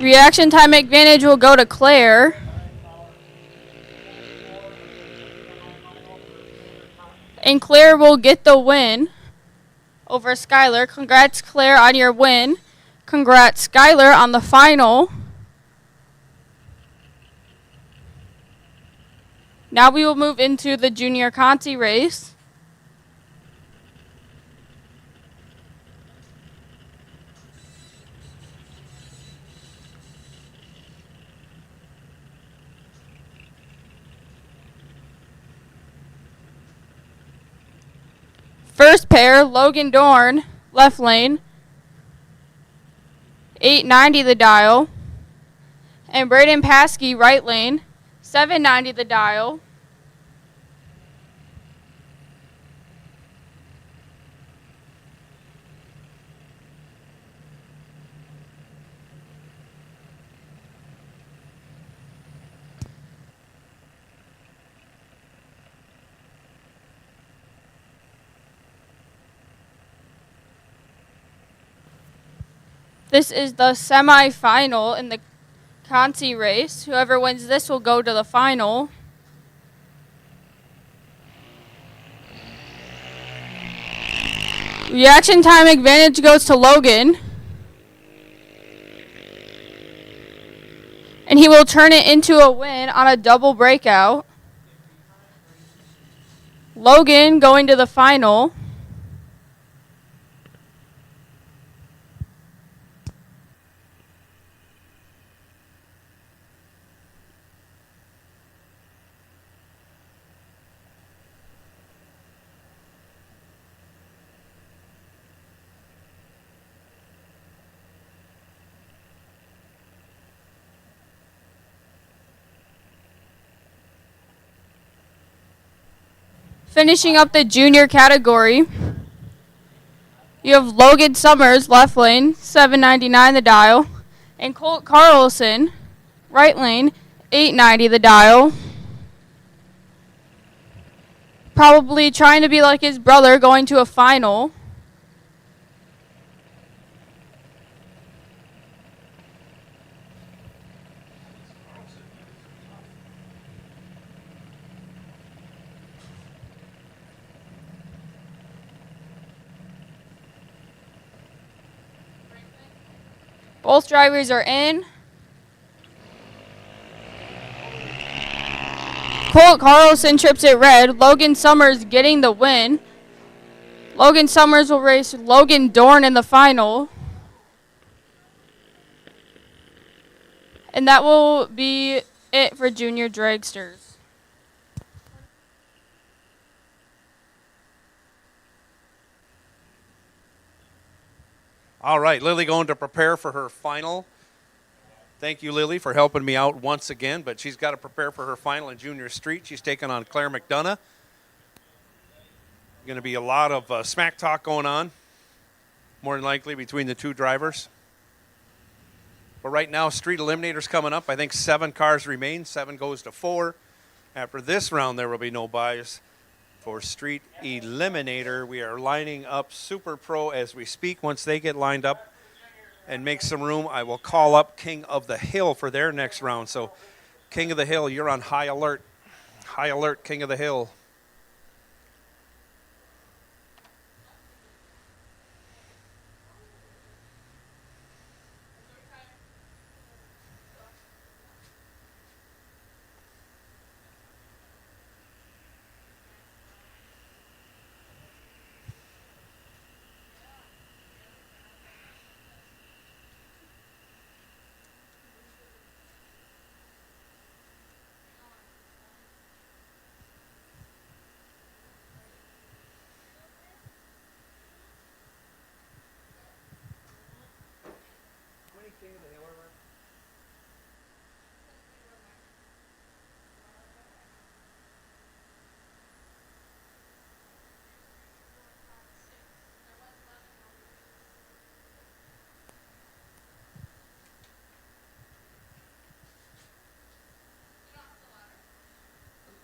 Reaction time advantage will go to Claire. And Claire will get the win over Skylar. Congrats, Claire, on your win. Congrats, Skylar, on the final. Now we will move into the Junior Conti race. First pair, Logan Dorn, left lane. 890 the dial. And Braden Paskey, right lane. 790 the dial. This is the semi-final in the Conti race. Whoever wins this will go to the final. Reaction time advantage goes to Logan. And he will turn it into a win on a double breakout. Logan going to the final. Finishing up the junior category, you have Logan Summers, left lane, 799 the dial, and Colt Carlson, right lane, 890 the dial. Probably trying to be like his brother, going to a final. Both drivers are in. Colt Carlson trips it red. Logan Summers getting the win. Logan Summers will race Logan Dorn in the final. And that will be it for junior dragsters. All right, Lily going to prepare for her final. Thank you, Lily, for helping me out once again, but she's got to prepare for her final in Junior Street. She's taking on Claire McDonough. Going to be a lot of smack talk going on, more than likely, between the two drivers. But right now, Street Eliminator's coming up. I think 7 cars remain. 7 goes to 4. After this round, there will be no buys. For Street Eliminator, we are lining up Super Pro as we speak. Once they get lined up and make some room, I will call up King of the Hill for their next round. So, King of the Hill, you're on high alert. High alert, King of the Hill.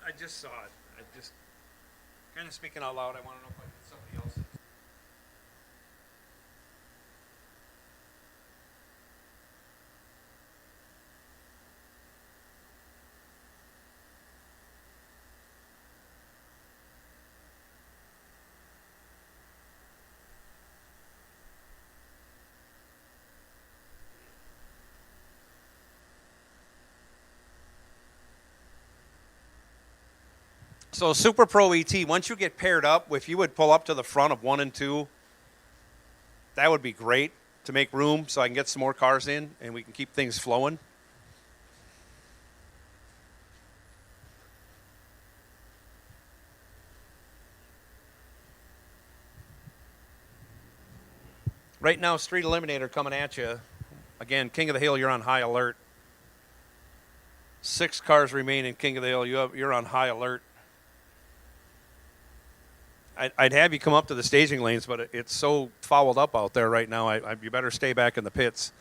I just saw it. I just kind of speaking out loud. I want to know if I get somebody else. So Super Pro ET, once you get paired up, if you would pull up to the front of 1 and 2, that would be great to make room so I can get some more cars in and we can keep things flowing. Right now, Street Eliminator coming at you. Again, King of the Hill, you're on high alert. 6 cars remain in King of the Hill. You're on high alert. I'd have you come up to the staging lanes, but it's so fouled up out there right now. You better stay back in the pits.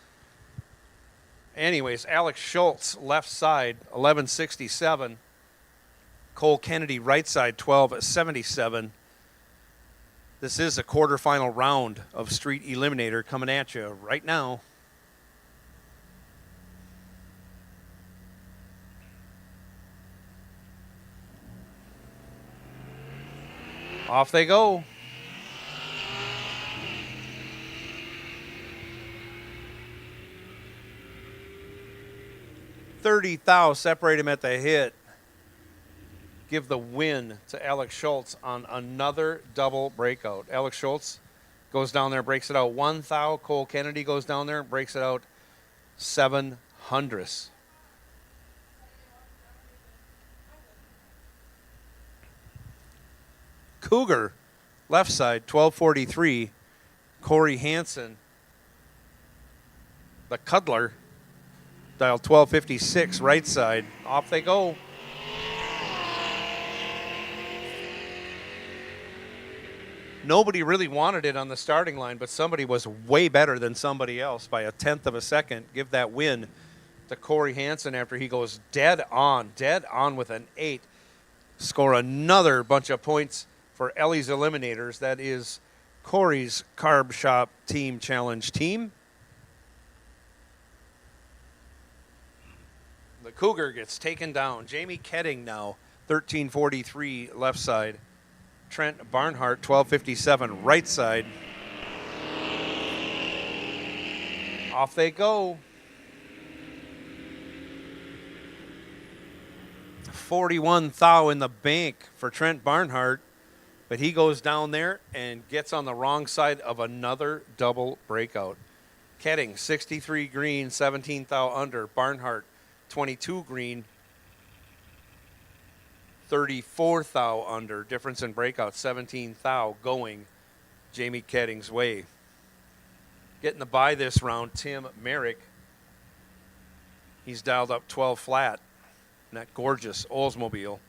Anyways, Alex Schultz, left side, 1167. Cole Kennedy, right side, 1277. This is a quarterfinal round of Street Eliminator coming at you right now. Off they go. $30,000 separate him at the hit. Give the win to Alex Schultz on another double breakout. Alex Schultz goes down there, breaks it out 1,000. Cole Kennedy goes down there, breaks it out 700. Cougar, left side, 1243. Corey Hansen, the Cuddler, dial 1256, right side. Off they go. Nobody really wanted it on the starting line, but somebody was way better than somebody else by a tenth of a second. Give that win to Corey Hansen after he goes dead on with an 8. Score another bunch of points for Ellie's Eliminators. That is Corey's Carb Shop Team Challenge team. The Cougar gets taken down. Jamie Ketting now, 1343 left side. Trent Barnhart, 1257 right side. Off they go. 41 thou in the bank for Trent Barnhart, but he goes down there and gets on the wrong side of another double breakout. Ketting, 63 green, 17 thou under. Barnhart, 22 green, 34 thou under. Difference in breakout, 17 thou going Jamie Ketting's way. Getting the bye this round, Tim Merrick. He's dialed up 12 flat in that gorgeous Oldsmobile.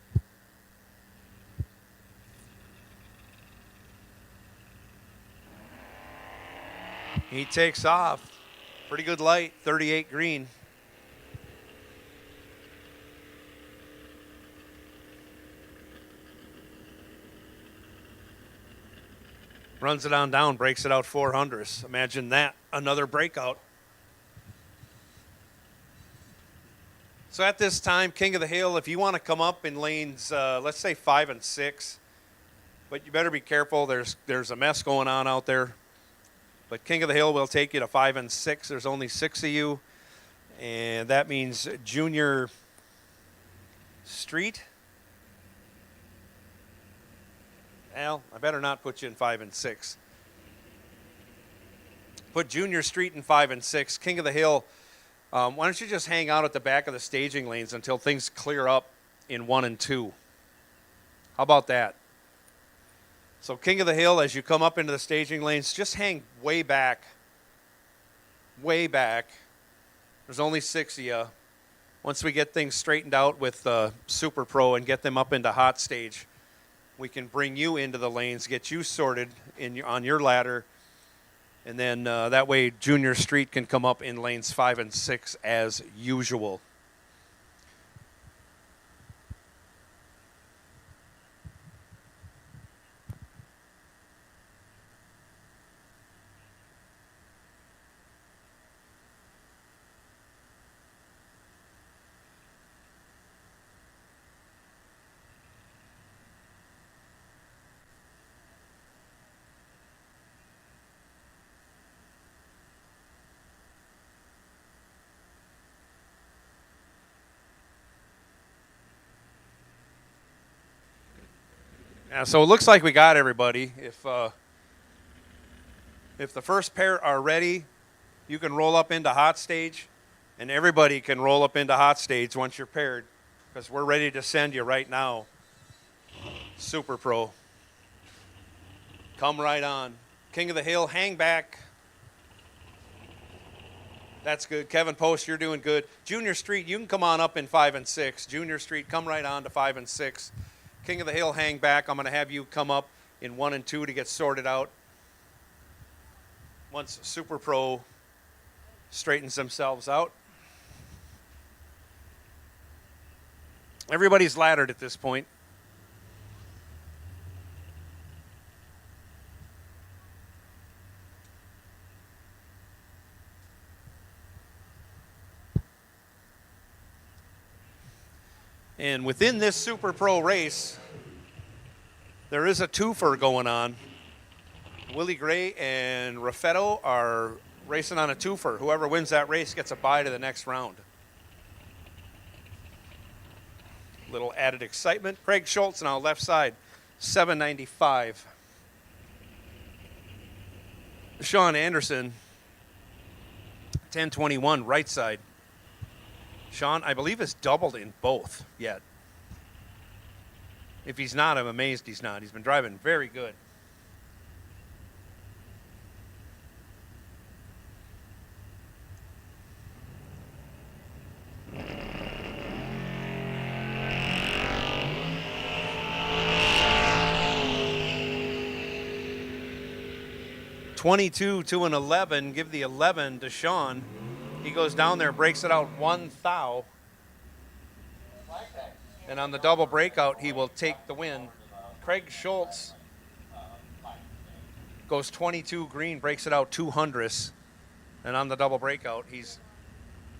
He takes off. Pretty good light, 38 green. Runs it on down, breaks it out 400s. Imagine that, another breakout. So at this time, King of the Hill, if you want to come up in lanes, let's say 5 and 6, but you better be careful. There's a mess going on out there. But King of the Hill will take you to 5 and 6. There's only 6 of you, and that means Junior Street. Al, I better not put you in 5 and 6. Put Junior Street in 5 and 6. King of the Hill, why don't you just hang out at the back of the staging lanes until things clear up in 1 and 2? How about that? So King of the Hill, as you come up into the staging lanes, just hang way back. Way back. There's only 6 of you. Once we get things straightened out with Super Pro and get them up into hot stage, we can bring you into the lanes, get you sorted on your ladder, and then that way Junior Street can come up in lanes 5 and 6 as usual. Yeah, so it looks like we got everybody. If the first pair are ready, you can roll up into hot stage, and everybody can roll up into hot stage once you're paired, because we're ready to send you right now. Super Pro. Come right on. King of the Hill, hang back. That's good. Kevin Post, you're doing good. Junior Street, you can come on up in 5 and 6. Junior Street, come right on to 5 and 6. King of the Hill, hang back. I'm going to have you come up in 1 and 2 to get sorted out. Once Super Pro straightens themselves out. Everybody's laddered at this point. And within this Super Pro race, there is a twofer going on. Willie Gray and Raffetto are racing on a twofer. Whoever wins that race gets a bye to the next round. Little added excitement. Craig Schultz now left side, 795. Sean Anderson, 1021 right side. Sean, I believe, has doubled in both yet. If he's not, I'm amazed he's not. He's been driving very good. 22 to an 11. Give the 11 to Sean. He goes down there, breaks it out 1 thou. And on the double breakout, he will take the win. Craig Schultz goes 22 green, breaks it out 200. And on the double breakout, he's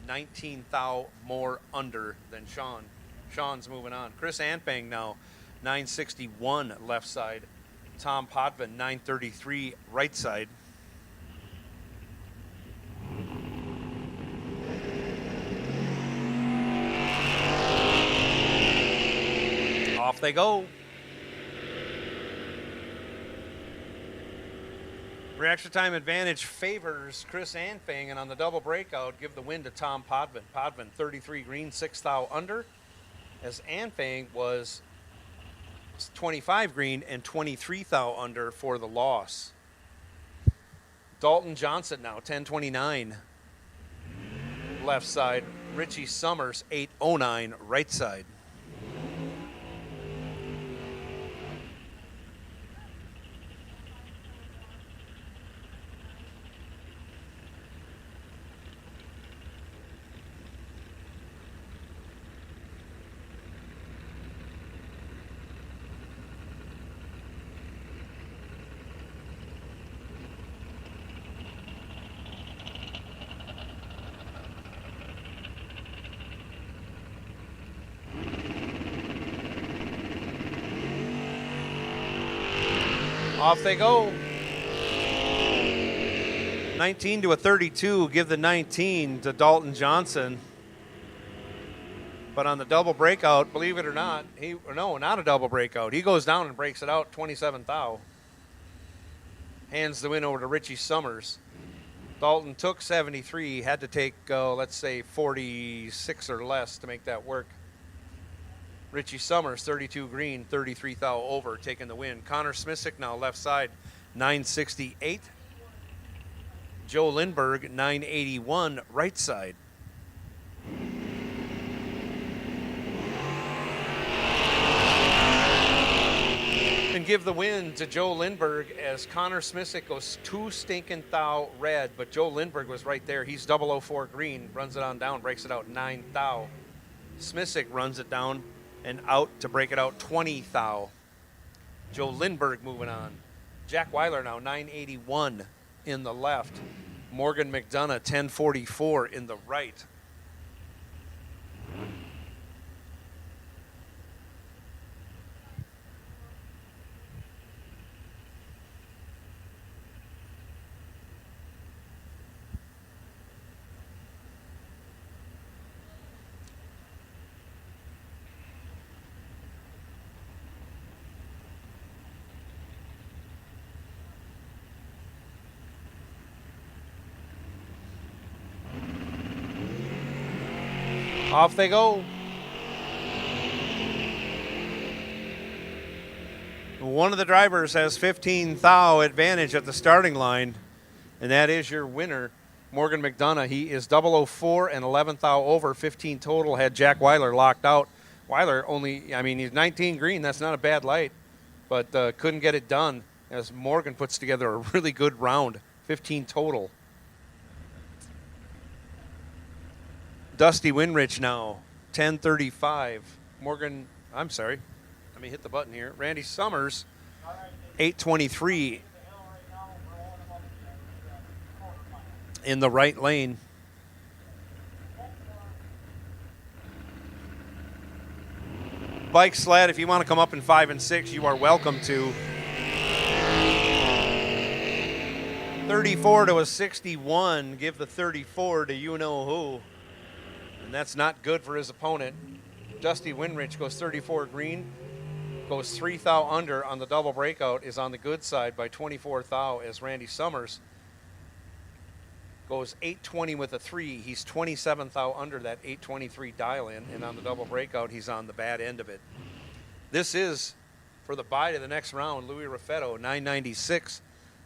19 thou more under than Sean. Sean's moving on. Chris Anpang now, 961 left side. Tom Potvin, 933 right side. Off they go. Reaction time advantage favors Chris Anfang, and on the double breakout, give the win to Tom Potvin. Potvin, 33 green, 6 thou under, as Anfang was 25 green and 23 thou under for the loss. Dalton Johnson now, 1029 left side. Richie Summers, 809 right side. Off they go. 19 to a 32. Give the 19 to Dalton Johnson. But on the double breakout, believe it or not, not a double breakout. He goes down and breaks it out 27 thou. Hands the win over to Richie Summers. Dalton took 73. Had to take, let's say, 46 or less to make that work. Richie Summers, 32 green, 33 thou over, taking the win. Connor Smisick now left side, 968. Joe Lindberg, 981 right side. And give the win to Joe Lindberg as Connor Smisick goes 2 stinking thou red, but Joe Lindberg was right there. He's 004 green, runs it on down, breaks it out 9 thou. Smisick runs it down and out to break it out 20 thou. Joe Lindberg moving on. Jack Weiler now 981 in the left. Morgan McDonough 1044 in the right. Off they go. One of the drivers has 15 thou advantage at the starting line, and that is your winner, Morgan McDonough. He is 004 and 11 thou over, 15 total. Had Jack Weiler locked out. Weiler he's 19 green. That's not a bad light, but couldn't get it done as Morgan puts together a really good round, 15 total. Dusty Winrich now, 1035. Morgan, I'm sorry. Let me hit the button here. Randy Summers, 823 in the right lane. Bike sled, if you want to come up in 5 and 6, you are welcome to. 34 to a 61. Give the 34 to you-know-who. And that's not good for his opponent. Dusty Winrich goes 34 green, goes 3 thou under on the double breakout, is on the good side by 24 thou as Randy Summers goes 820 with a 3. He's 27 thou under that 823 dial in, and on the double breakout, he's on the bad end of it. This is for the bye to the next round. Louis Raffetto, 996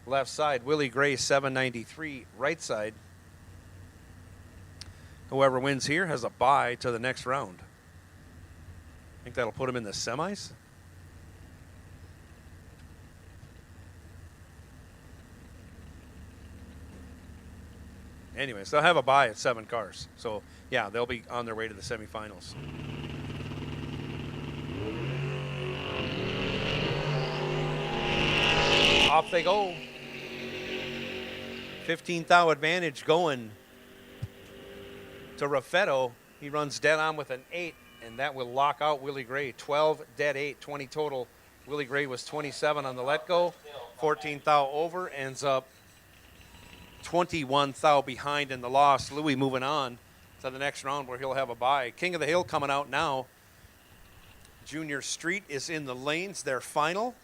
left side. Willie Gray, 793 right side. Whoever wins here has a bye to the next round. I think that'll put him in the semis. Anyways, they'll have a bye at 7 cars. So, yeah, they'll be on their way to the semifinals. Off they go. 15 thou advantage going to Raffetto. He runs dead on with an 8, and that will lock out Willie Gray. 12, dead 8, 20 total. Willie Gray was 27 on the let go. 14 thou over, ends up 21 thou behind in the loss. Louis moving on to the next round where he'll have a bye. King of the Hill coming out now. Junior Street is in the lanes, their final.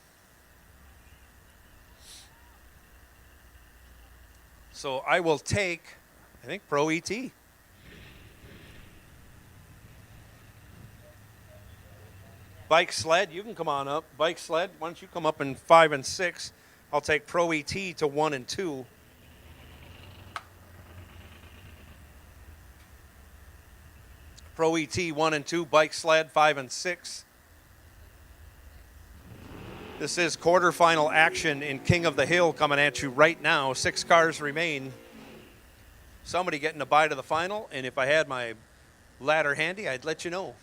So I will take, I think, Pro ET. Bike sled, you can come on up. Bike sled, why don't you come up in 5 and 6? I'll take Pro ET to 1 and 2. Pro ET 1 and 2, bike sled 5 and 6. This is quarterfinal action in King of the Hill coming at you right now. 6 cars remain. Somebody getting a bye to the final, and if I had my ladder handy, I'd let you know.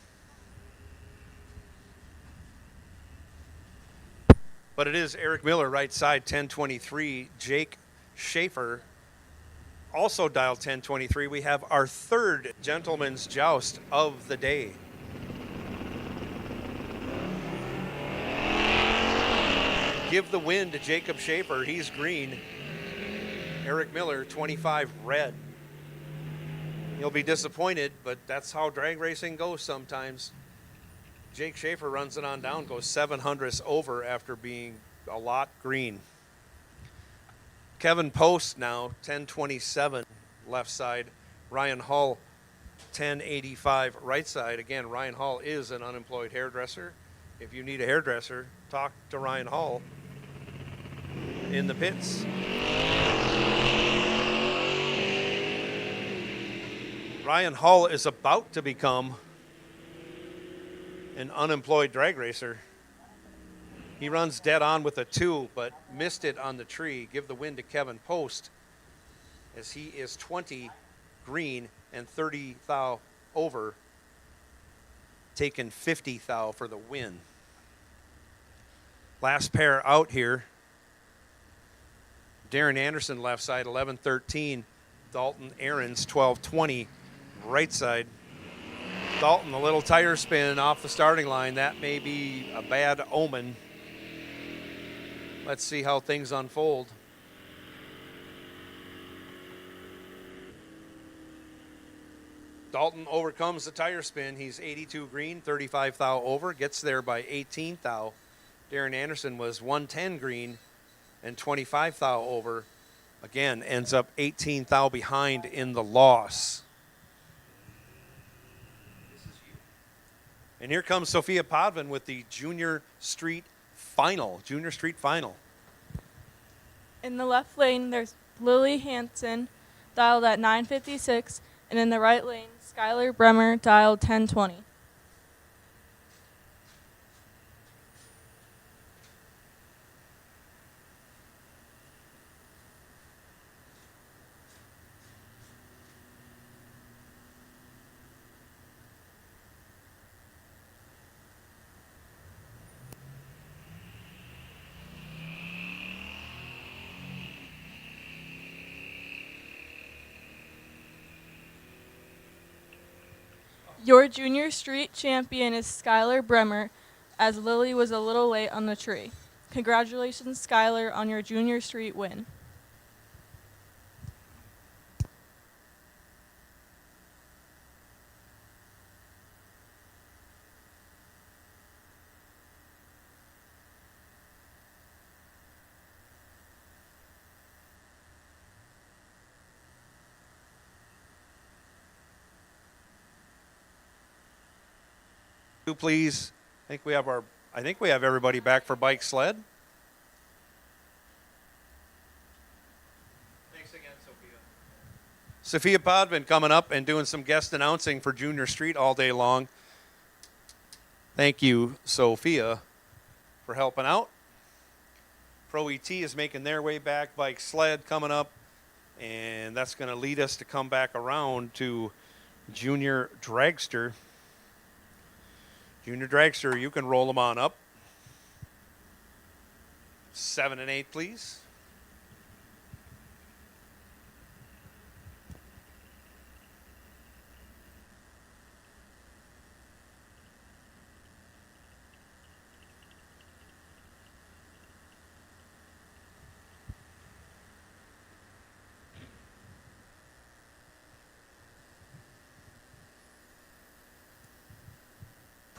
But it is Eric Miller, right side, 1023. Jake Schaefer, also dial 1023. We have our third gentleman's joust of the day. Give the win to Jacob Schaefer. He's green. Eric Miller, 25 red. He'll be disappointed, but that's how drag racing goes sometimes. Jake Schaefer runs it on down, goes 700ths over after being a lot green. Kevin Post now, 1027 left side. Ryan Hall, 1085 right side. Again, Ryan Hall is an unemployed hairdresser. If you need a hairdresser, talk to Ryan Hall in the pits. Ryan Hall is about to become an unemployed drag racer. He runs dead on with a 2, but missed it on the tree. Give the win to Kevin Post, as he is 20 green and 30 thou over, taking 50 thou for the win. Last pair out here. Darren Anderson left side, 11-13. Dalton Aarons, 12-20 right side. Dalton, a little tire spin off the starting line. That may be a bad omen. Let's see how things unfold. Dalton overcomes the tire spin. He's 82 green, 35 thou over, gets there by 18 thou. Darren Anderson was 110 green and 25 thou over. Again, ends up 18 thou behind in the loss. And here comes Sophia Podvin with the Junior Street Final. Junior Street Final. In the left lane, there's Lily Hansen, dialed at 956, and in the right lane, Skylar Bremer, dialed 1020. Your Junior Street champion is Skylar Bremer, as Lily was a little late on the tree. Congratulations, Skylar, on your Junior Street win. Please, I think we have everybody back for bike sled. Thanks again, Sophia. Sophia Podvin coming up and doing some guest announcing for Junior Street all day long. Thank you, Sophia, for helping out. Pro ET is making their way back. Bike sled coming up. And that's going to lead us to come back around to Junior Dragster. Junior Dragster, you can roll them on up. 7 and 8, please.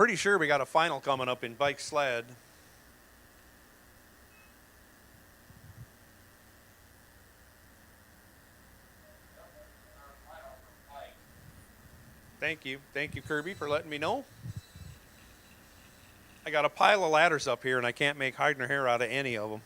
Pretty sure we got a final coming up in bike sled. Thank you. Thank you, Kirby, for letting me know. I got a pile of ladders up here, and I can't make hide nor hair out of any of them.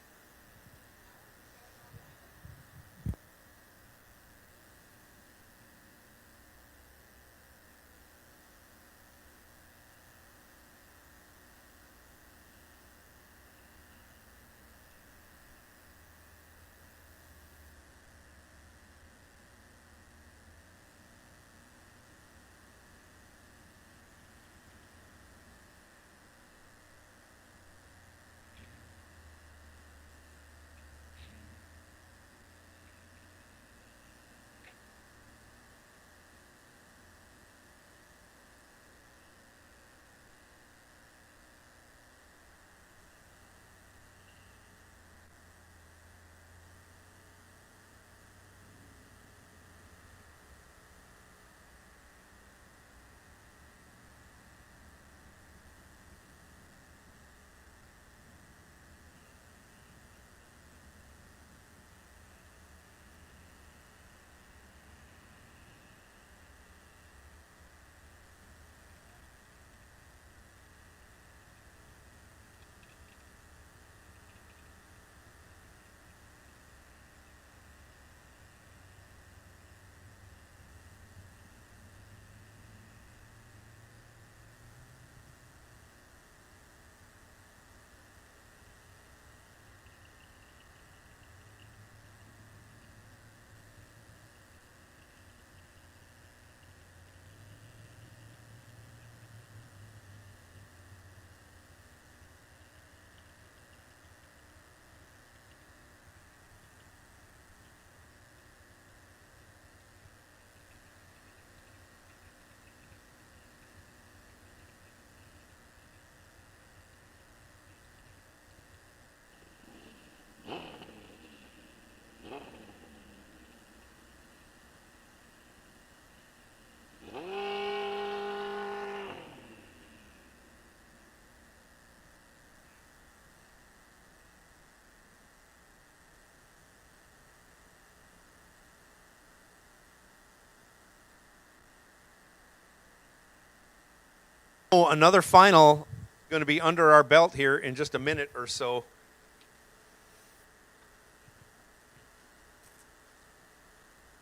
Oh, another final going to be under our belt here in just a minute or so.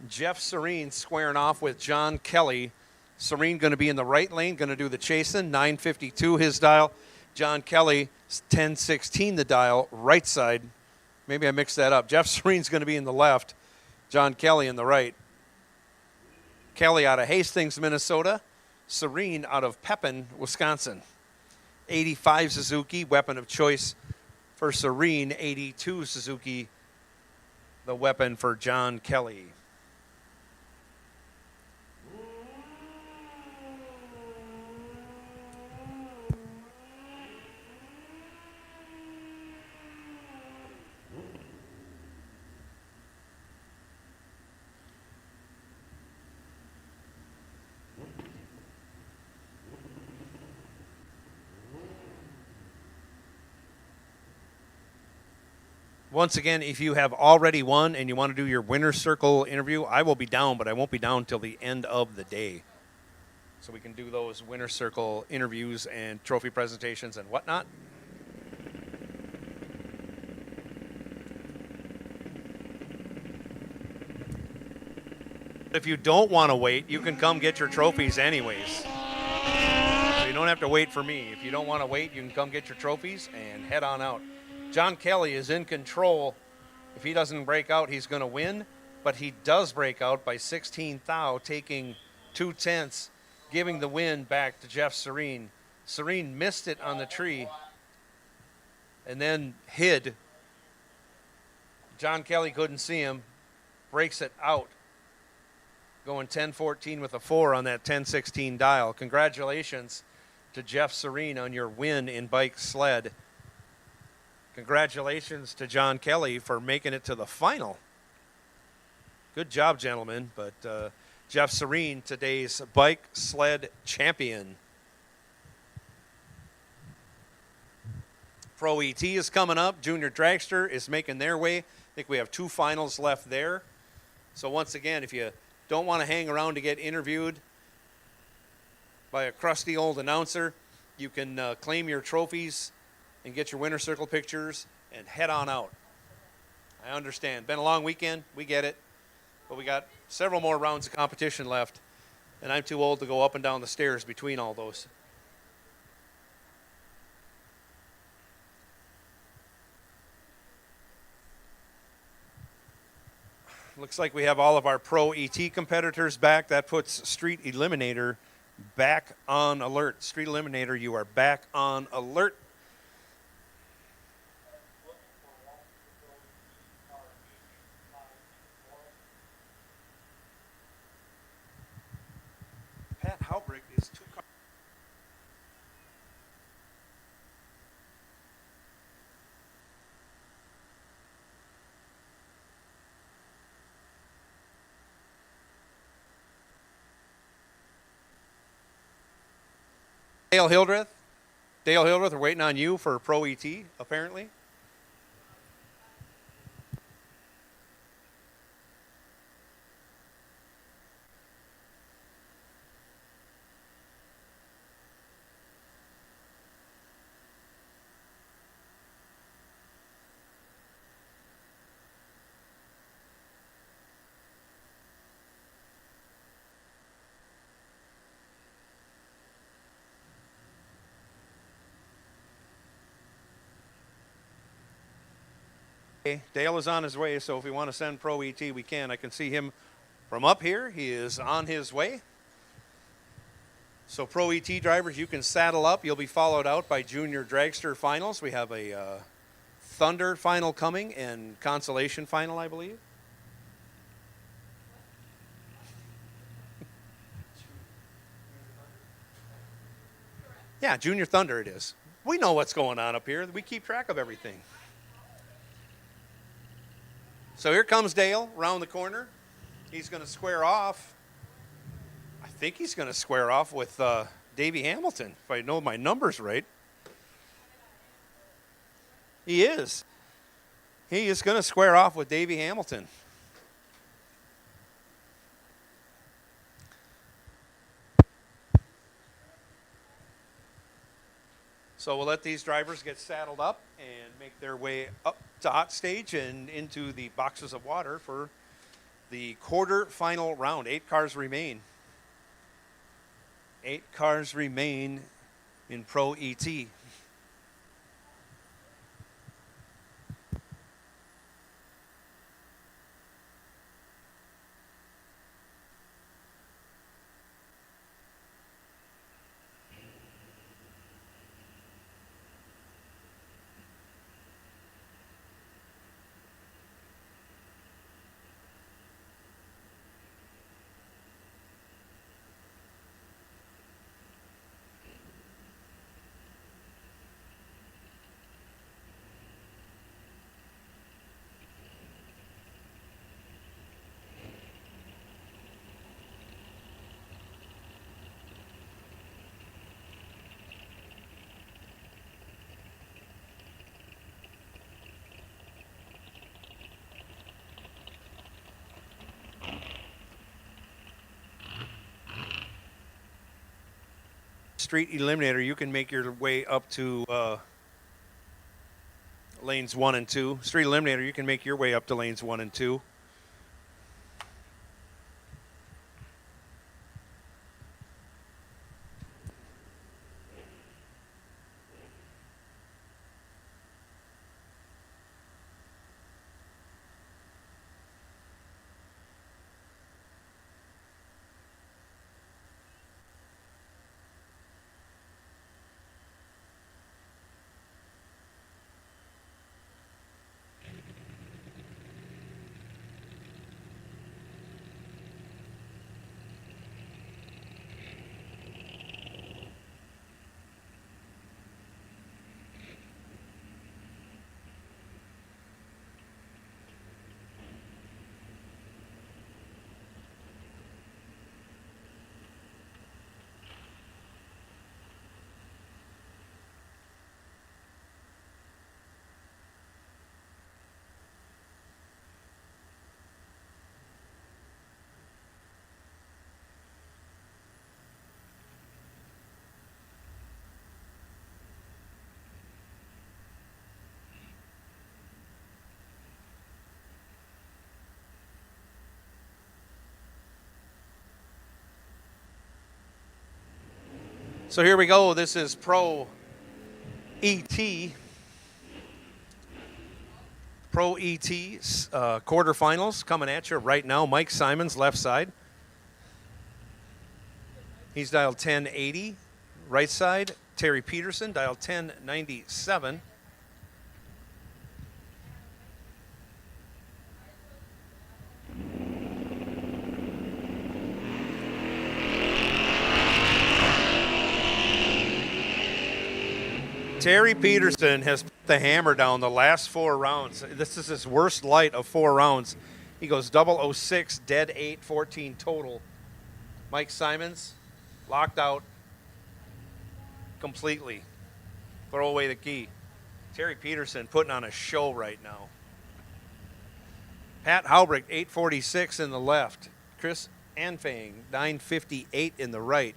Jeff Serene squaring off with John Kelly. Serene going to be in the right lane, going to do the chasing. 952 his dial. John Kelly, 1016 the dial, right side. Maybe I mixed that up. Jeff Serene's going to be in the left. John Kelly in the right. Kelly out of Hastings, Minnesota. Serene out of Pepin, Wisconsin. 85 Suzuki, weapon of choice for Serene. 82 Suzuki, the weapon for John Kelly. Once again, if you have already won and you want to do your winner's circle interview, I will be down, but I won't be down till the end of the day. So we can do those winner's circle interviews and trophy presentations and whatnot. If you don't want to wait, you can come get your trophies anyways. So you don't have to wait for me. If you don't want to wait, you can come get your trophies and head on out. John Kelly is in control. If he doesn't break out, he's going to win. but he does break out by 16 thou, taking 2/10, giving the win back to Jeff Serene. Serene missed it on the tree and then hid. John Kelly couldn't see him, breaks it out, going 10-14 with a 4 on that 10-16 dial. Congratulations to Jeff Serene on your win in bike sled. Congratulations to John Kelly for making it to the final. Good job, gentlemen. But Jeff Serene, today's bike sled champion. Pro ET is coming up. Junior Dragster is making their way. I think we have 2 finals left there. So once again, if you don't want to hang around to get interviewed by a crusty old announcer, you can claim your trophies and get your winner circle pictures and head on out. I understand. Been a long weekend. We get it. But we got several more rounds of competition left, and I'm too old to go up and down the stairs between all those. Looks like we have all of our Pro ET competitors back. That puts Street Eliminator back on alert. Street Eliminator, you are back on alert. Pat Halbrick is 2 cars. Dale Hildreth. Dale Hildreth, we're waiting on you for Pro ET, apparently. Dale is on his way, so if we want to send Pro ET, we can. I can see him from up here. He is on his way. So Pro ET drivers, you can saddle up. You'll be followed out by Junior Dragster finals. We have a Thunder final coming and Consolation final, I believe. Yeah, Junior Thunder it is. We know what's going on up here. We keep track of everything. So here comes Dale around the corner. He's going to square off. I think he's going to square off with Davey Hamilton, if I know my numbers right. He is. He is going to square off with Davey Hamilton. So we'll let these drivers get saddled up and make their way up to hot stage and into the boxes of water for the quarter-final round. 8 cars remain. 8 cars remain in Pro ET. Street Eliminator, you can make your way up to lanes 1 and 2. Street Eliminator, you can make your way up to lanes 1 and 2. So here we go. This is Pro ET. Pro ET quarterfinals coming at you right now. Mike Simons, left side. He's dialed 1080. Right side, Terry Peterson, dialed 1097. Terry Peterson has put the hammer down the last 4 rounds. This is his worst light of 4 rounds. He goes 006, dead 8, 14 total. Mike Simons, locked out completely. Throw away the key. Terry Peterson putting on a show right now. Pat Haubrick, 846 in the left. Chris Anfang, 958 in the right.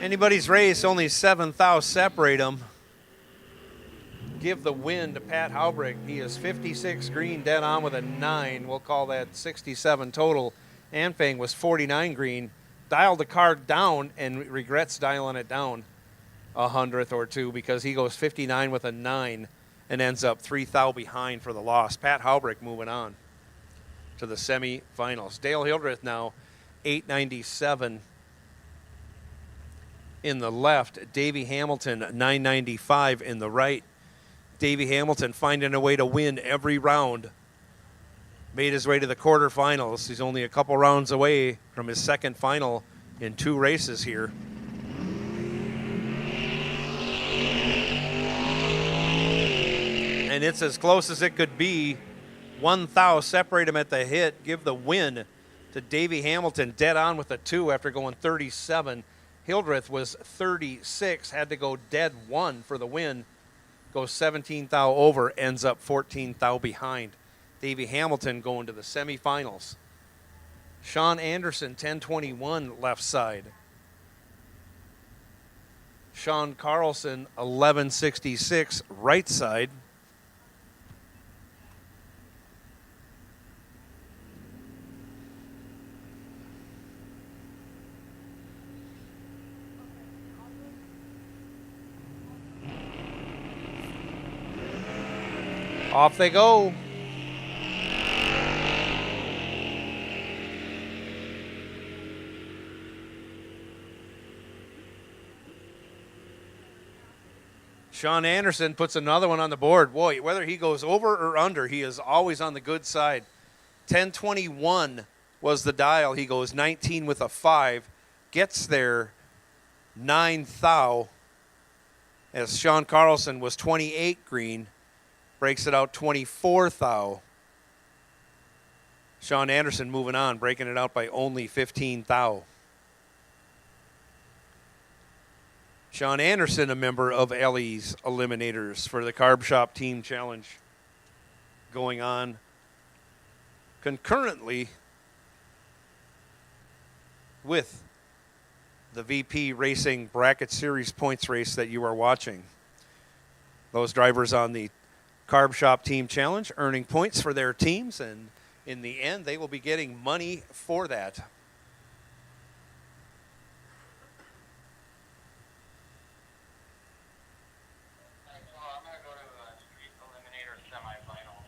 Anybody's race, only 7 thou separate them. Give the win to Pat Haubrick. He is 56 green, dead on with a 9. We'll call that 67 total. Anfang was 49 green. Dialed the card down and regrets dialing it down a hundredth or two because he goes 59 with a 9 and ends up 3 thou behind for the loss. Pat Haubrick moving on to the semifinals. Dale Hildreth now 897 in the left. Davey Hamilton 995 in the right. Davey Hamilton finding a way to win every round. Made his way to the quarterfinals. He's only a couple rounds away from his second final in 2 races here. And it's as close as it could be. 1 thou separate him at the hit. Give the win to Davey Hamilton, dead on with a 2 after going 37. Hildreth was 36, had to go dead 1 for the win. Goes 17 thou over, ends up 14 thou behind. Davey Hamilton going to the semifinals. Sean Anderson, 1021 left side. Sean Carlson, 1166 right side. Off they go. Sean Anderson puts another one on the board. Boy, whether he goes over or under, he is always on the good side. 1021 was the dial. He goes 19 with a 5. Gets there 9 thou. As Sean Carlson was 28 green. Breaks it out 24 thou. Sean Anderson moving on, breaking it out by only 15 thou. Sean Anderson, a member of Ellie's Eliminators for the Carb Shop Team Challenge, going on concurrently with the VP Racing Bracket Series points race that you are watching. Those drivers on the Carb Shop Team Challenge earning points for their teams, and in the end they will be getting money for that. Well, I'm going to go to Street Eliminator semifinals.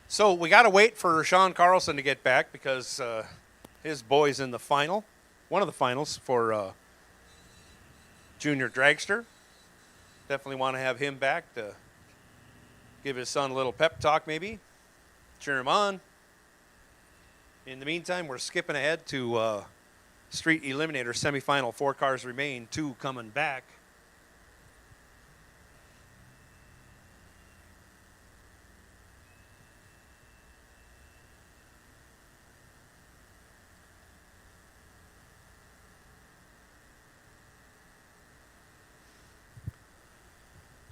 So we got to wait for Sean Carlson to get back because his boy's in the final, one of the finals for Junior Dragster. Definitely want to have him back to give his son a little pep talk maybe, cheer him on. In the meantime, we're skipping ahead to Street Eliminator semifinal. 4 cars remain, 2 coming back.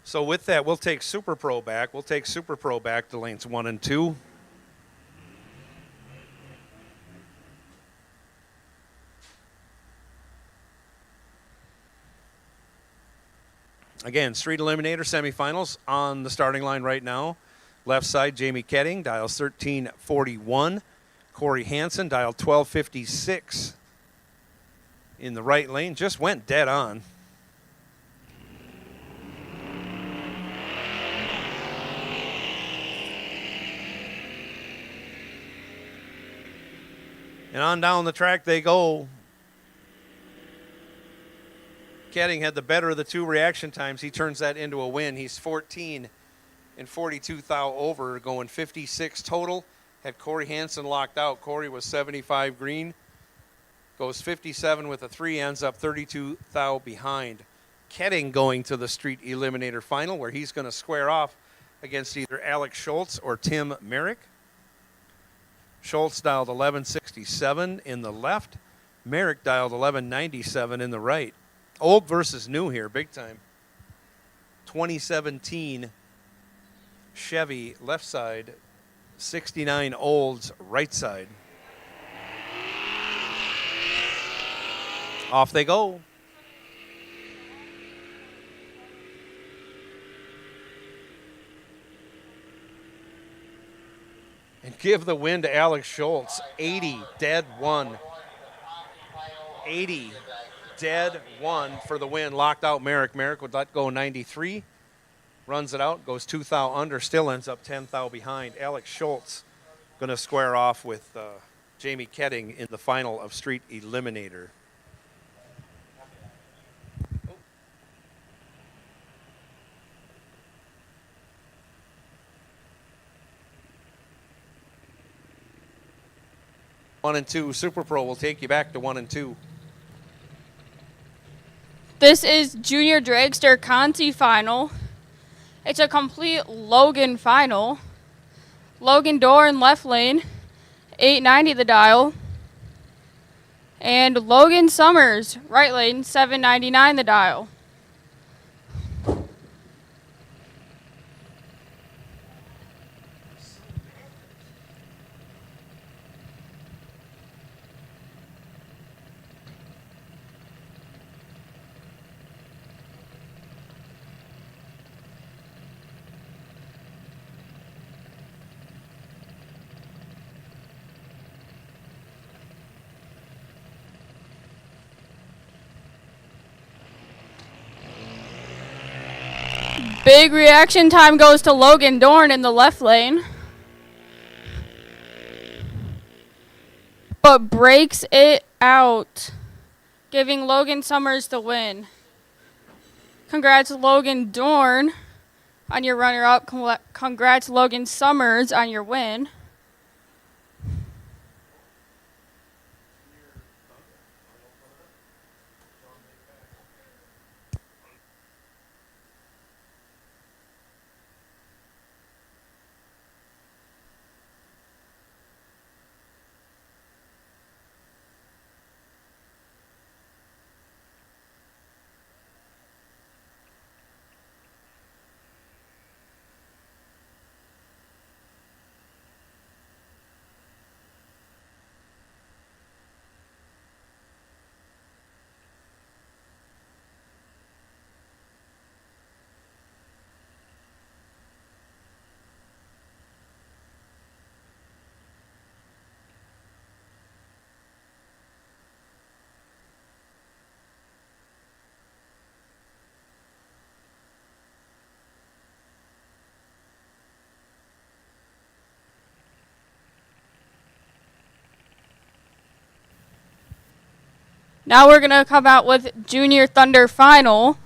So with that, we'll take Super Pro back. We'll take Super Pro back to lanes 1 and 2. Again, Street Eliminator semifinals on the starting line right now. Left side, Jamie Ketting, dials 1341. Corey Hansen, dial 1256. In the right lane, just went dead on. And on down the track they go. Ketting had the better of the two reaction times. He turns that into a win. He's 14 and 42 thou over, going 56 total. Had Corey Hansen locked out. Corey was 75 green. Goes 57 with a 3, ends up 32 thou behind. Ketting going to the Street Eliminator final, where he's going to square off against either Alex Schultz or Tim Merrick. Schultz dialed 1167 in the left. Merrick dialed 1197 in the right. Old versus new here, big time. 2017 Chevy left side, 69 Olds right side. Off they go. And give the win to Alex Schultz. 80 dead 1. 80 dead 1 for the win. Locked out Merrick. Merrick would let go 93. Runs it out, goes 2 thou under, still ends up 10 thou behind. Alex Schultz going to square off with Jamie Ketting in the final of Street Eliminator. One and two. Super Pro will take you back to 1 and 2. This is Junior Dragster Conti final. It's a complete Logan final. Logan Dorn left lane, 890 the dial. And Logan Summers right lane, 799 the dial. Big reaction time goes to Logan Dorn in the left lane. But breaks it out, giving Logan Summers the win. Congrats, Logan Dorn, on your runner-up. Congrats, Logan Summers, on your win. Now we're going to come out with Junior Thunder Final.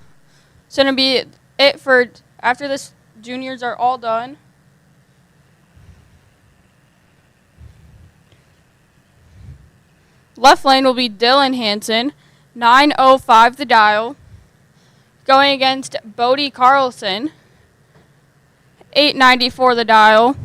It's going to be it for after this. Juniors are all done. Left lane will be Dylan Hansen, 905 the dial. Going against Bodie Carlson, 894 the dial.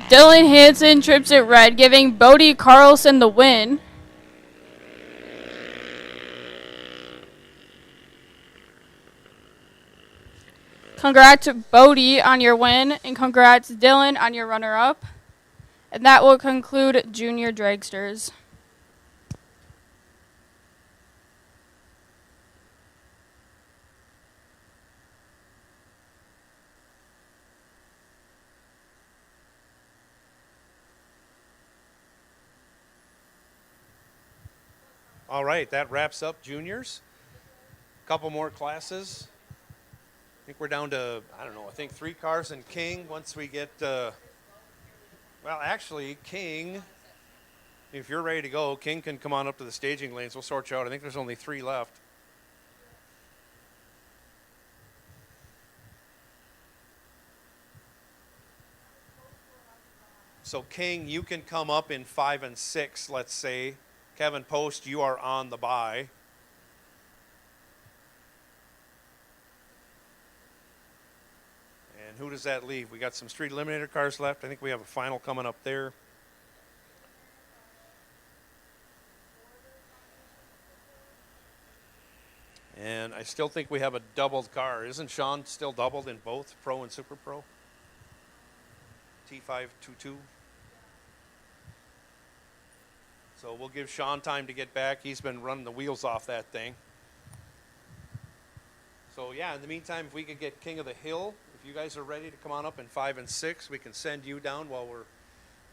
Dylan Hansen trips it red, giving Bodie Carlson the win. Congrats, Bodie, on your win, and congrats, Dylan, on your runner-up. And that will conclude Junior Dragsters. All right, that wraps up juniors. Couple more classes. I think we're down to, I don't know, I think 3 cars in King once we get, well, actually, King, if you're ready to go, King can come on up to the staging lanes. We'll sort you out. I think there's only 3 left. So, King, you can come up in 5 and 6, let's say. Kevin Post, you are on the bye. And who does that leave? We got some street eliminator cars left. I think we have a final coming up there. And I still think we have a doubled car. Isn't Sean still doubled in both Pro and Super Pro? T522. So we'll give Sean time to get back. He's been running the wheels off that thing. So yeah, in the meantime, if we could get King of the Hill, if you guys are ready to come on up in 5 and 6, we can send you down while we're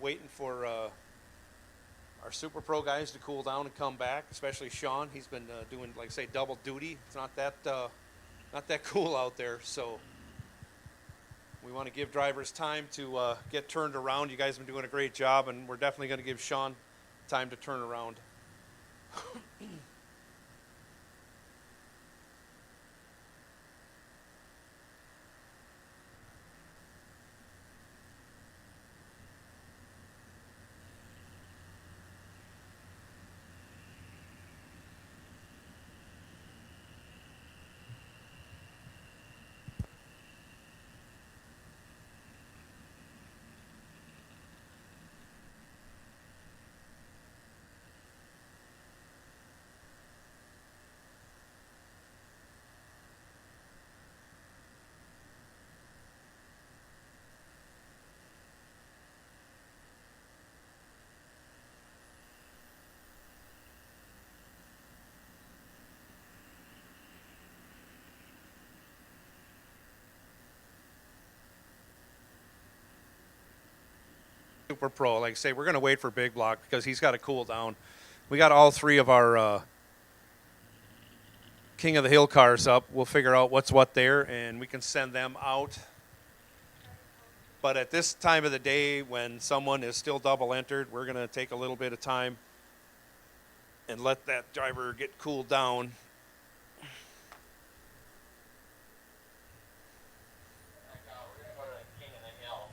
waiting for our Super Pro guys to cool down and come back, especially Sean. He's been doing, like I say, double duty. It's not that cool out there, so we want to give drivers time to get turned around. You guys have been doing a great job, and we're definitely going to give Sean time to turn around. Super Pro, like I say, we're going to wait for Big Block because he's got to cool down. We got all 3 of our King of the Hill cars up. We'll figure out what's what there, and we can send them out. But at this time of the day, when someone is still double entered, we're going to take a little bit of time and let that driver get cooled down. We're gonna go to the King of the Hill.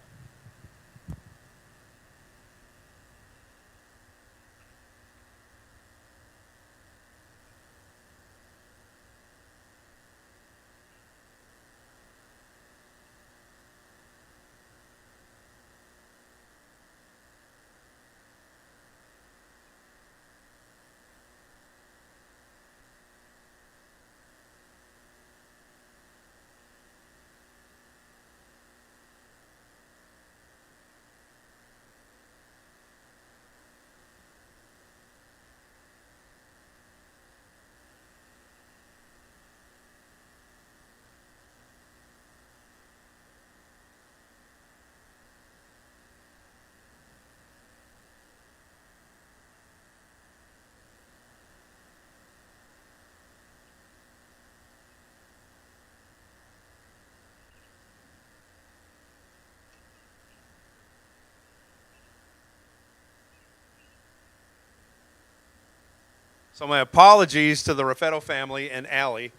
So my apologies to the Raffetto family and Allie.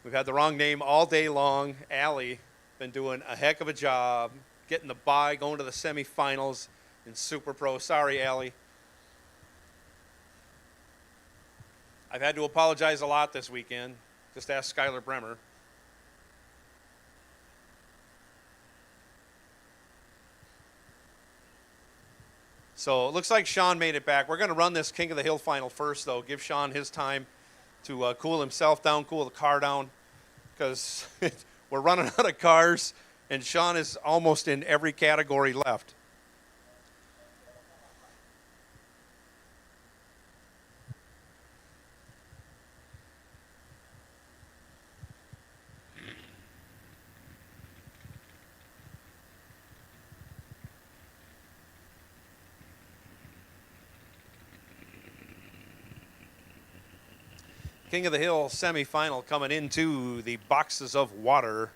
We've had the wrong name all day long. Allie been doing a heck of a job, getting the bye, going to the semifinals in Super Pro. Sorry, Allie. I've had to apologize a lot this weekend. Just ask Skylar Bremer. So it looks like Sean made it back. We're going to run this King of the Hill final first, though. Give Sean his time to cool himself down, cool the car down, because we're running out of cars, and Sean is almost in every category left. King of the Hill semifinal coming into the boxes of water.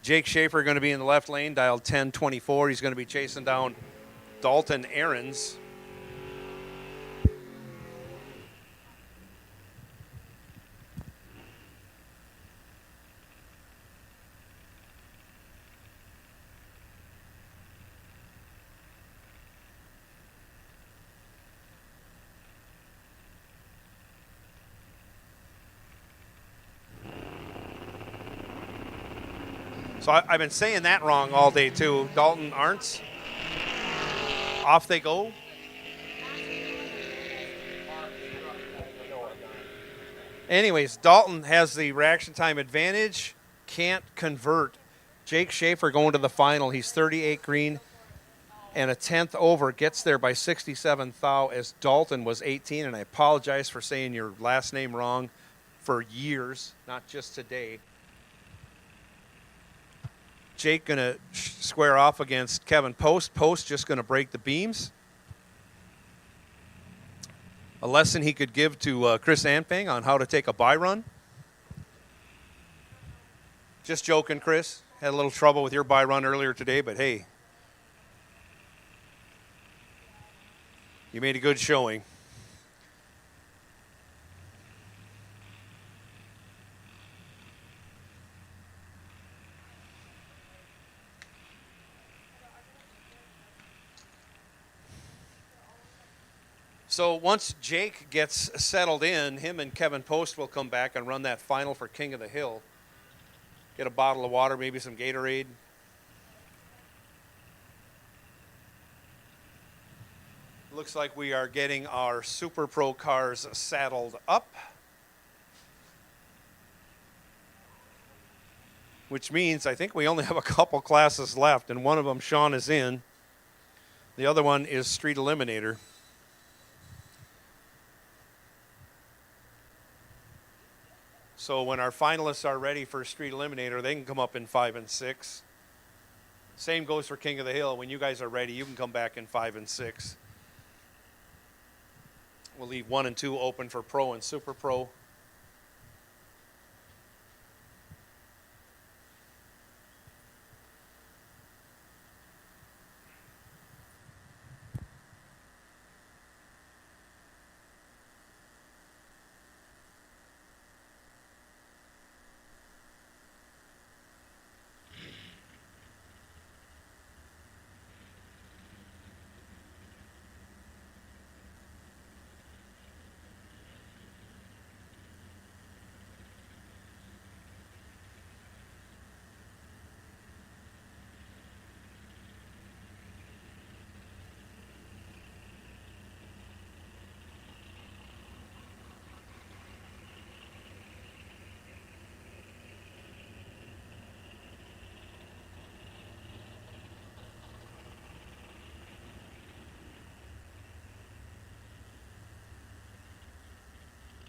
Jake Schaefer going to be in the left lane, dialed 1024. He's going to be chasing down Dalton Ahrens. So I've been saying that wrong all day, too. Dalton Ahrens. Off they go. Anyways, Dalton has the reaction time advantage. Can't convert. Jake Schaefer going to the final. He's 38 green and a 10th over. Gets there by 67 thou as Dalton was 18. And I apologize for saying your last name wrong for years, not just today. Jake going to square off against Kevin Post. Post just going to break the beams. A lesson he could give to Chris Anfang on how to take a bye run. Just joking, Chris. Had a little trouble with your bye run earlier today, but hey, you made a good showing. So once Jake gets settled in, him and Kevin Post will come back and run that final for King of the Hill. Get a bottle of water, maybe some Gatorade. Looks like we are getting our Super Pro cars saddled up. Which means I think we only have a couple classes left, and one of them Sean is in. The other one is Street Eliminator. So when our finalists are ready for Street Eliminator, they can come up in 5 and 6. Same goes for King of the Hill. When you guys are ready, you can come back in 5 and 6. We'll leave 1 and 2 open for Pro and Super Pro.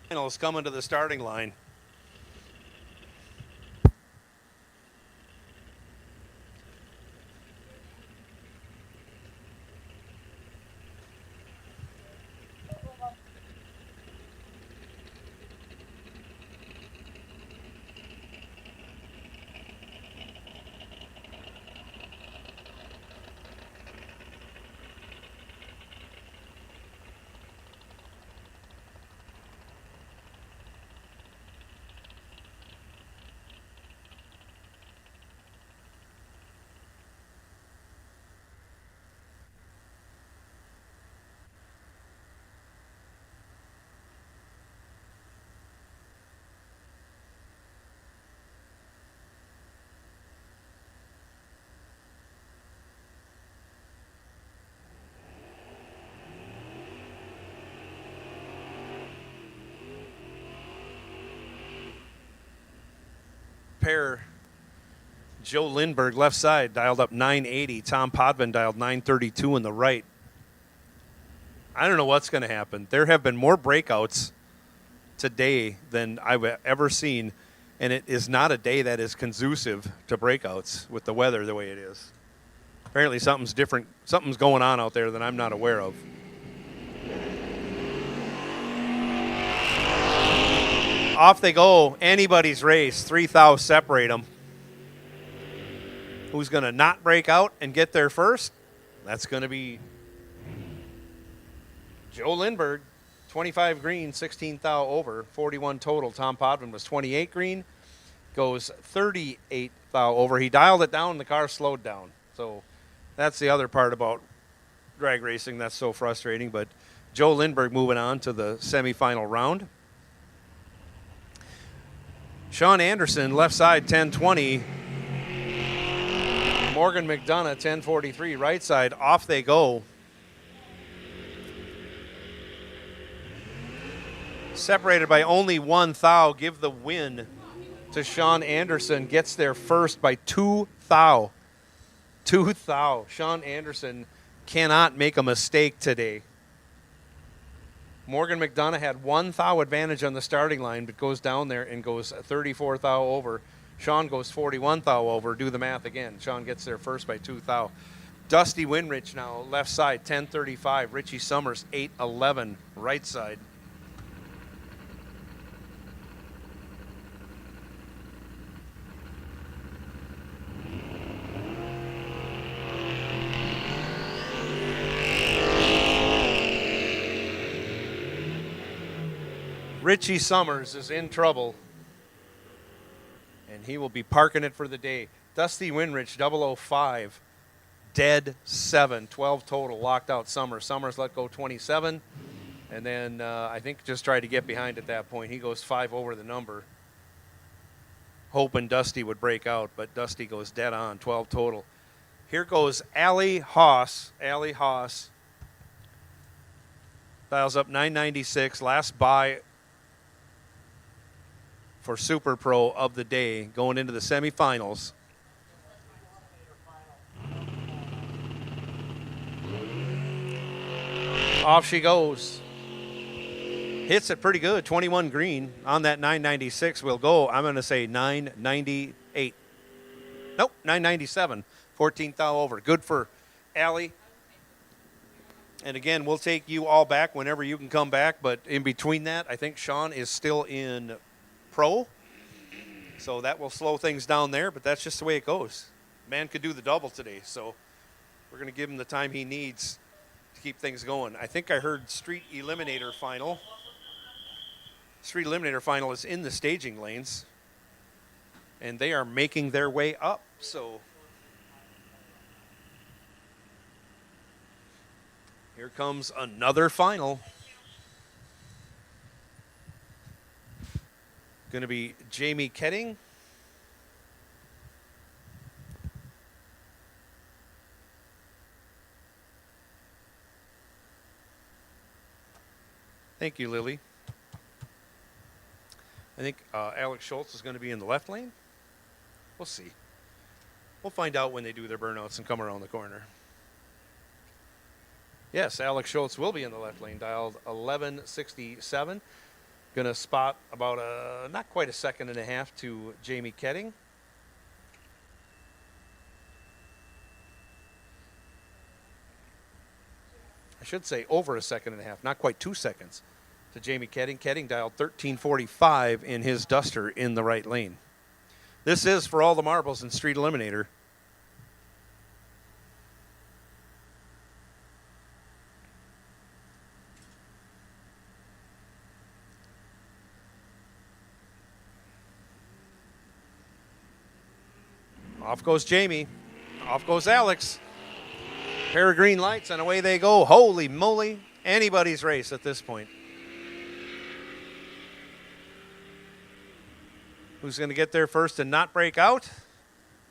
Finals coming to the starting line. pair. Joe Lindbergh, left side, dialed up 980. Tom Podvin dialed 932 in the right. I don't know what's going to happen. There have been more breakouts today than I've ever seen, and it is not a day that is conducive to breakouts with the weather the way it is. Apparently something's different. Something's going on out there that I'm not aware of. Off they go. Anybody's race. 3 thou separate them. Who's going to not break out and get there first? That's going to be Joe Lindbergh. 25 green, 16 thou over, 41 total. Tom Podvin was 28 green, goes 38 thou over. He dialed it down, the car slowed down. So that's the other part about drag racing that's so frustrating. But Joe Lindbergh moving on to the semifinal round. Sean Anderson, left side, 1020. Morgan McDonough, 1043. Right side, off they go. Separated by only 1 thou. Give the win to Sean Anderson. Gets there first by 2 thou. 2 thou. Sean Anderson cannot make a mistake today. Morgan McDonough had 1 thou advantage on the starting line, but goes down there and goes 34 thou over. Sean goes 41 thou over. Do the math again. Sean gets there first by 2 thou. Dusty Winrich now, left side, 1035. Richie Summers, 811, right side. Richie Summers is in trouble, and he will be parking it for the day. Dusty Winrich, 005, dead 7, 12 total, locked out Summers. Summers let go 27, and then I think just tried to get behind at that point. He goes 5 over the number, hoping Dusty would break out, but Dusty goes dead on, 12 total. Here goes Allie Haas. Allie Haas dials up 996, last buy for Super Pro of the day, going into the semifinals. Off she goes. Hits it pretty good, 21 green. On that 996 will go, I'm going to say 998. Nope, 997. 14 thou over. Good for Allie. And again, we'll take you all back whenever you can come back, but in between that, I think Sean is still in Pro, so that will slow things down there, but that's just the way it goes. Man could do the double today, so we're going to give him the time he needs to keep things going. I think I heard Street Eliminator Final. Street Eliminator Final is in the staging lanes, and they are making their way up, so here comes another final. Going to be Jamie Ketting. Thank you, Lily. I think Alex Schultz is going to be in the left lane. We'll see. We'll find out when they do their burnouts and come around the corner. Yes, Alex Schultz will be in the left lane, dialed 1167. Going to spot about not quite a second and a half to Jamie Ketting. I should say over a second and a half, not quite 2 seconds to Jamie Ketting. Ketting dialed 1345 in his Duster in the right lane. This is for all the marbles in Street Eliminator. Off goes Jamie. Off goes Alex. Pair of green lights and away they go. Holy moly. Anybody's race at this point. Who's going to get there first and not break out?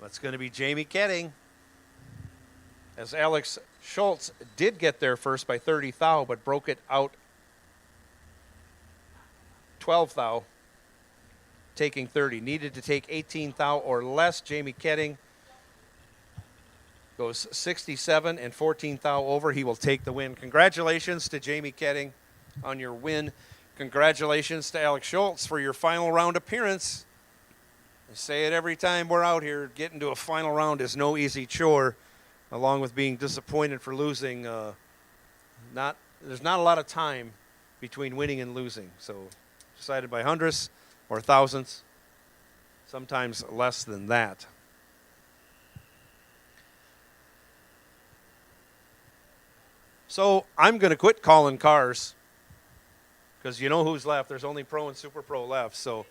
That's going to be Jamie Ketting. As Alex Schultz did get there first by 30 thou, but broke it out 12 thou. taking 30. Needed to take 18 thou or less. Jamie Ketting goes 67 and 14 thou over. He will take the win. Congratulations to Jamie Ketting on your win. Congratulations to Alex Schultz for your final round appearance. I say it every time we're out here. Getting to a final round is no easy chore, along with being disappointed for losing. There's not a lot of time between winning and losing. So decided by hundredths or thousandths, sometimes less than that. So I'm going to quit calling cars because you know who's left. There's only Pro and Super Pro left. So,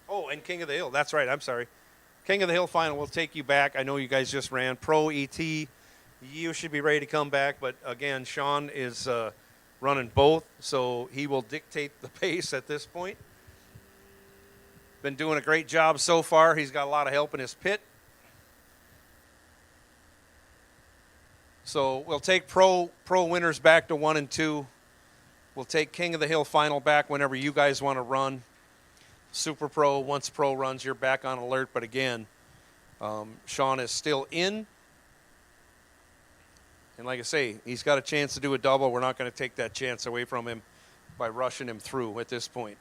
oh, and King of the Hill. That's right. I'm sorry. King of the Hill final will take you back. I know you guys just ran. Pro ET, you should be ready to come back. But again, Sean is running both, so he will dictate the pace at this point. Been doing a great job so far. He's got a lot of help in his pit. So we'll take pro winners back to 1 and 2. We'll take King of the Hill final back whenever you guys want to run. Super Pro, once Pro runs, you're back on alert. But again, Sean is still in. And like I say, he's got a chance to do a double. We're not going to take that chance away from him by rushing him through at this point.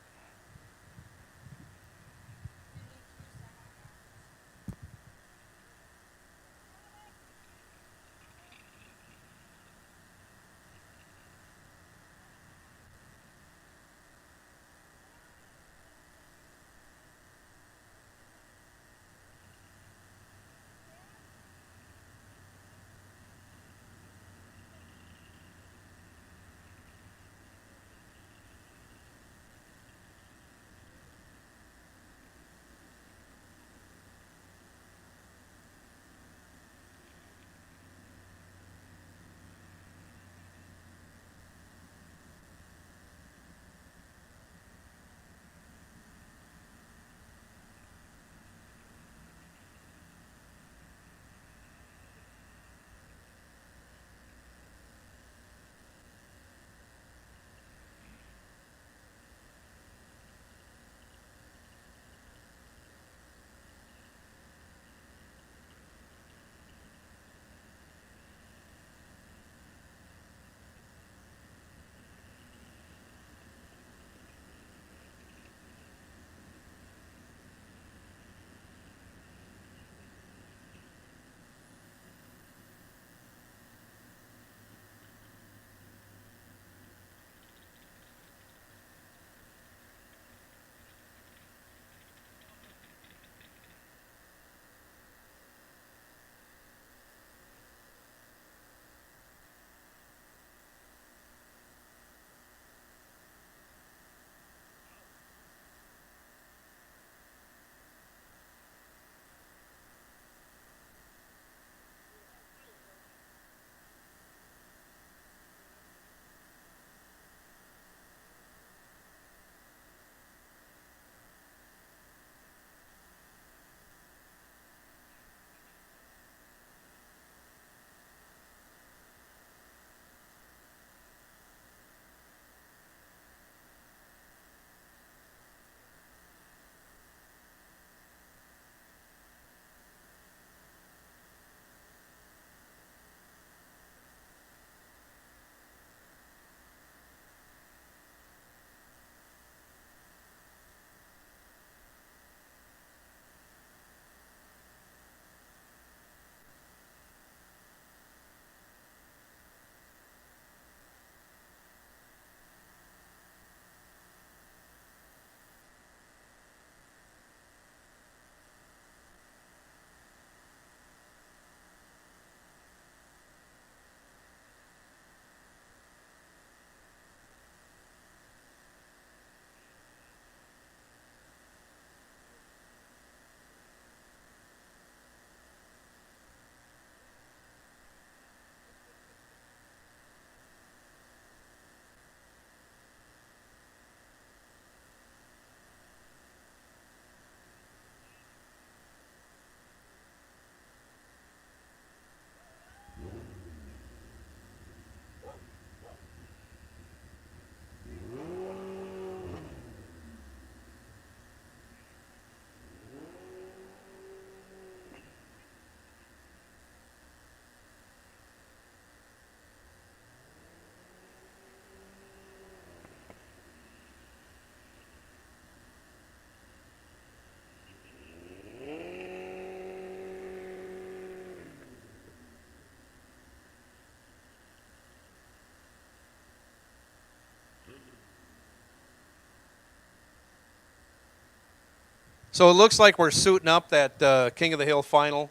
So it looks like we're suiting up that King of the Hill final.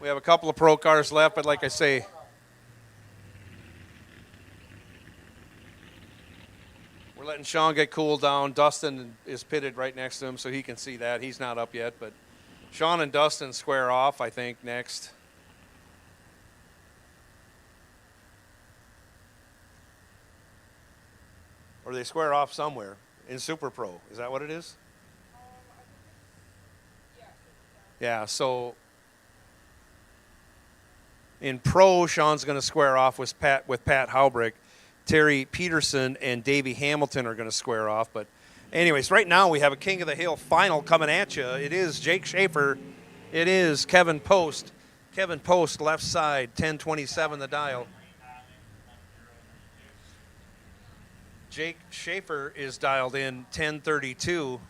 We have a couple of pro cars left, but like I say, we're letting Sean get cooled down. Dustin is pitted right next to him, so he can see that. He's not up yet, but Sean and Dustin square off, I think, next. Or they square off somewhere in Super Pro. Is that what it is? Yeah, so in Pro, Sean's going to square off with Pat Haubrick. Terry Peterson and Davey Hamilton are going to square off. But anyways, right now we have a King of the Hill final coming at you. It is Jake Schaefer. It is Kevin Post. Kevin Post, left side, 1027 the dial. Jake Schaefer is dialed in 1032.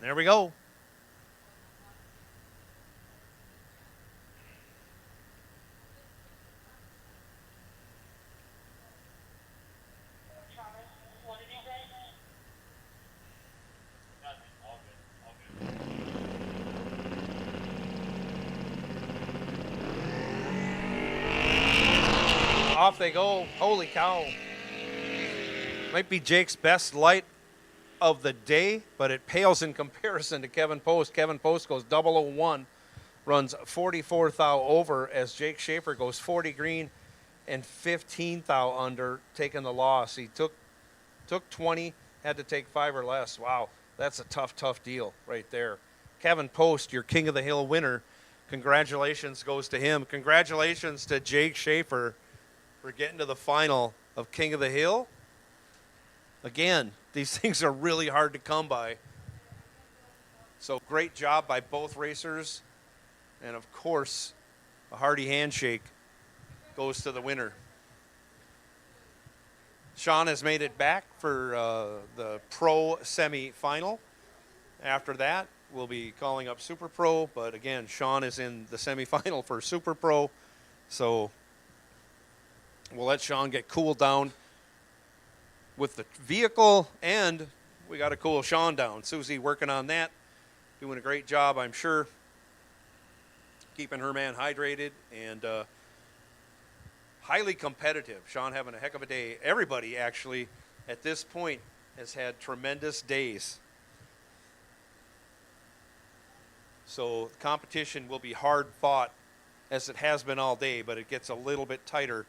There we go. Thomas, what did you say? Nothing. All good. All good. Off they go. Holy cow. Might be Jake's best light of the day, but it pales in comparison to Kevin Post. Kevin Post goes 001, runs 44 thou over as Jake Schaefer goes 40 green and 15 thou under, taking the loss. He took 20, had to take 5 or less. Wow, that's a tough deal right there. Kevin Post, your King of the Hill winner. Congratulations goes to him. Congratulations to Jake Schaefer for getting to the final of King of the Hill. Again, these things are really hard to come by. So great job by both racers. And of course, a hearty handshake goes to the winner. Sean has made it back for the pro semi-final. After that, we'll be calling up Super Pro. But again, Sean is in the semi-final for Super Pro. So we'll let Sean get cooled down with the vehicle, and we got to cool Sean down. Susie working on that, doing a great job, I'm sure, keeping her man hydrated and highly competitive. Sean having a heck of a day. Everybody, actually, at this point has had tremendous days. So the competition will be hard fought, as it has been all day, but it gets a little bit tighter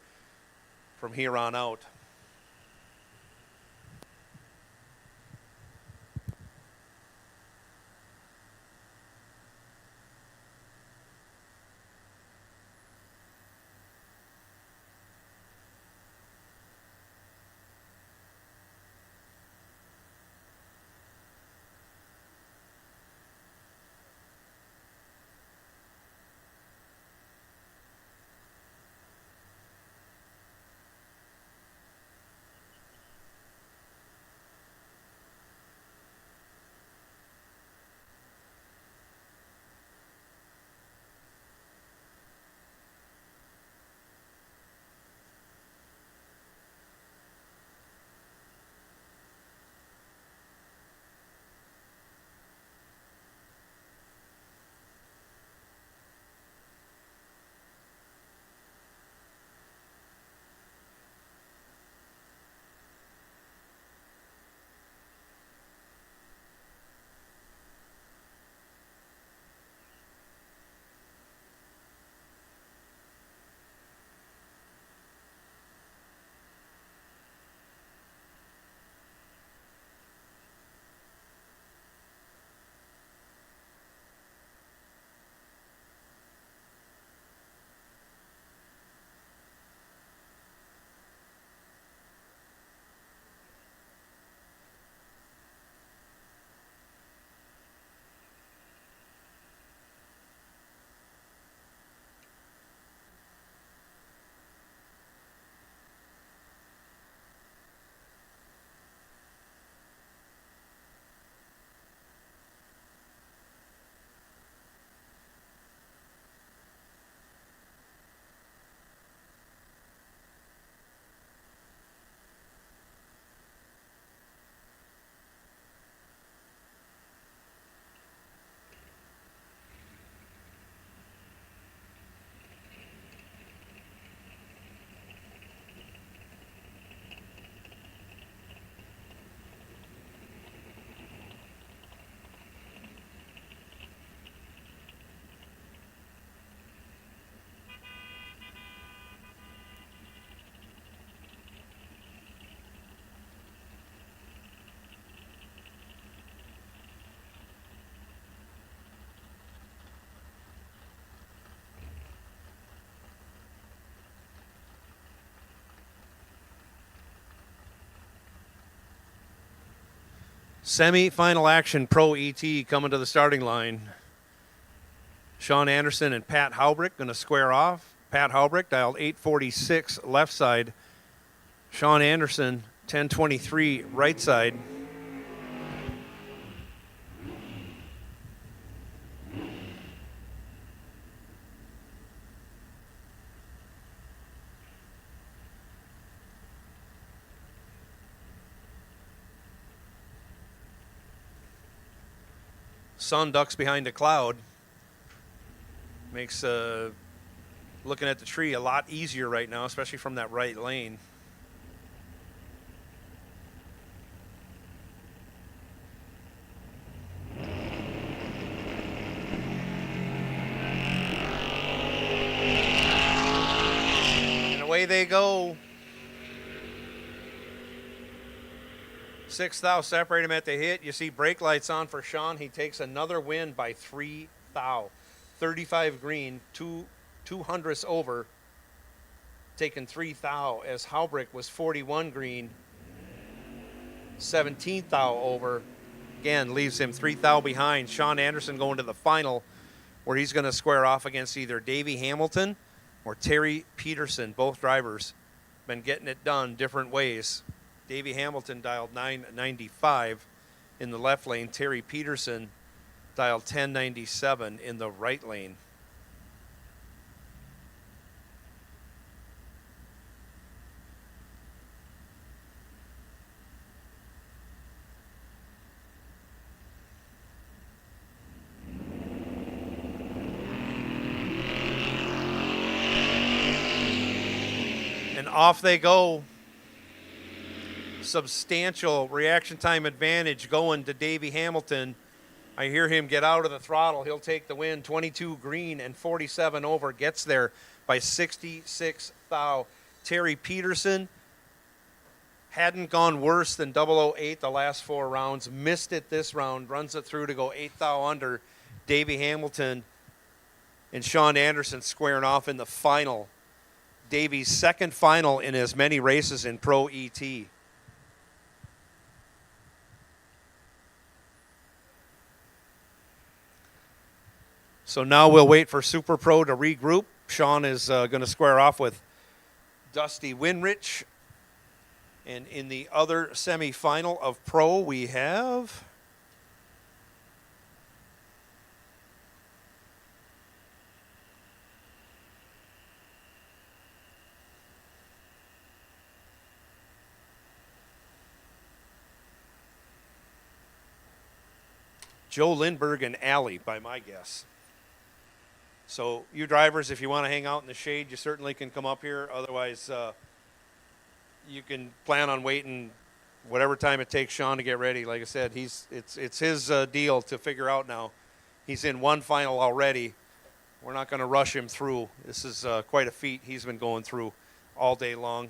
from here on out. Semi-final action, Pro ET coming to the starting line. Sean Anderson and Pat Haubrick going to square off. Pat Haubrick dialed 846 left side. Sean Anderson 1023 right side. Sun ducks behind a cloud. Makes looking at the tree a lot easier right now, especially from that right lane. And away they go. 6 thou separate him at the hit. You see brake lights on for Sean. He takes another win by 3 thou. 35 green, 200ths over, taking 3 thou as Haubrick was 41 green, 17 thou over. Again, leaves him 3 thou behind. Sean Anderson going to the final where he's going to square off against either Davey Hamilton or Terry Peterson. Both drivers been getting it done different ways. Davey Hamilton dialed 995 in the left lane. Terry Peterson dialed 1097 in the right lane. And off they go. Substantial reaction time advantage going to Davey Hamilton. I hear him get out of the throttle. He'll take the win. 22 green and 47 over. Gets there by 66 thou. Terry Peterson hadn't gone worse than 008 the last 4 rounds. Missed it this round. Runs it through to go 8 thou under. Davey Hamilton and Sean Anderson squaring off in the final. Davey's second final in as many races in Pro ET. So now we'll wait for Super Pro to regroup. Sean is going to square off with Dusty Winrich. And in the other semifinal of Pro, we have Joe Lindbergh and Alley, by my guess. So you drivers, if you want to hang out in the shade, you certainly can come up here. Otherwise, you can plan on waiting whatever time it takes Sean to get ready. Like I said, it's his deal to figure out now. He's in one final already. We're not going to rush him through. This is quite a feat he's been going through all day long.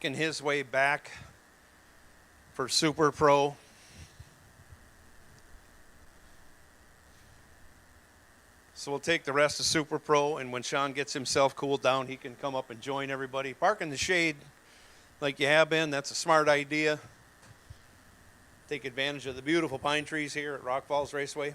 making his way back for Super Pro. So we'll take the rest of Super Pro, and when Sean gets himself cooled down, he can come up and join everybody. Park in the shade like you have been. That's a smart idea. Take advantage of the beautiful pine trees here at Rock Falls Raceway.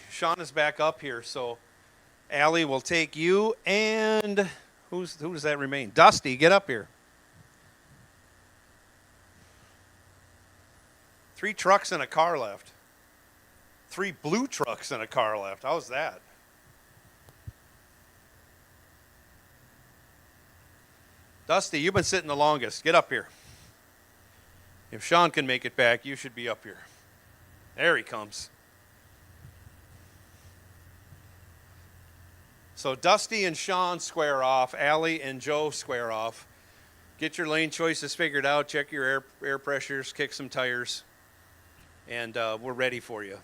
Sean is back up here, so Allie will take you, and who does that remain? Dusty, get up here. 3 trucks and a car left. 3 blue trucks and a car left. How's that? Dusty, you've been sitting the longest. Get up here. If Sean can make it back, you should be up here. There he comes. So Dusty and Sean square off. Allie and Joe square off. Get your lane choices figured out. Check your air pressures. Kick some tires. And we're ready for you.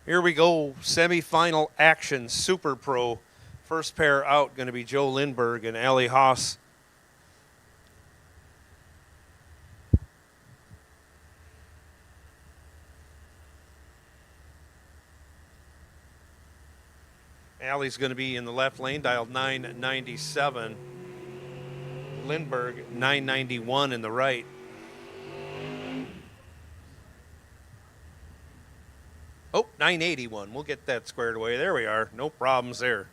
Here we go. Semi-final action. Super Pro. First pair out going to be Joe Lindberg and Allie Haas. Allie's going to be in the left lane, dialed 997. Lindberg 991 in the right. Oh, 981. We'll get that squared away. There we are. No problems there.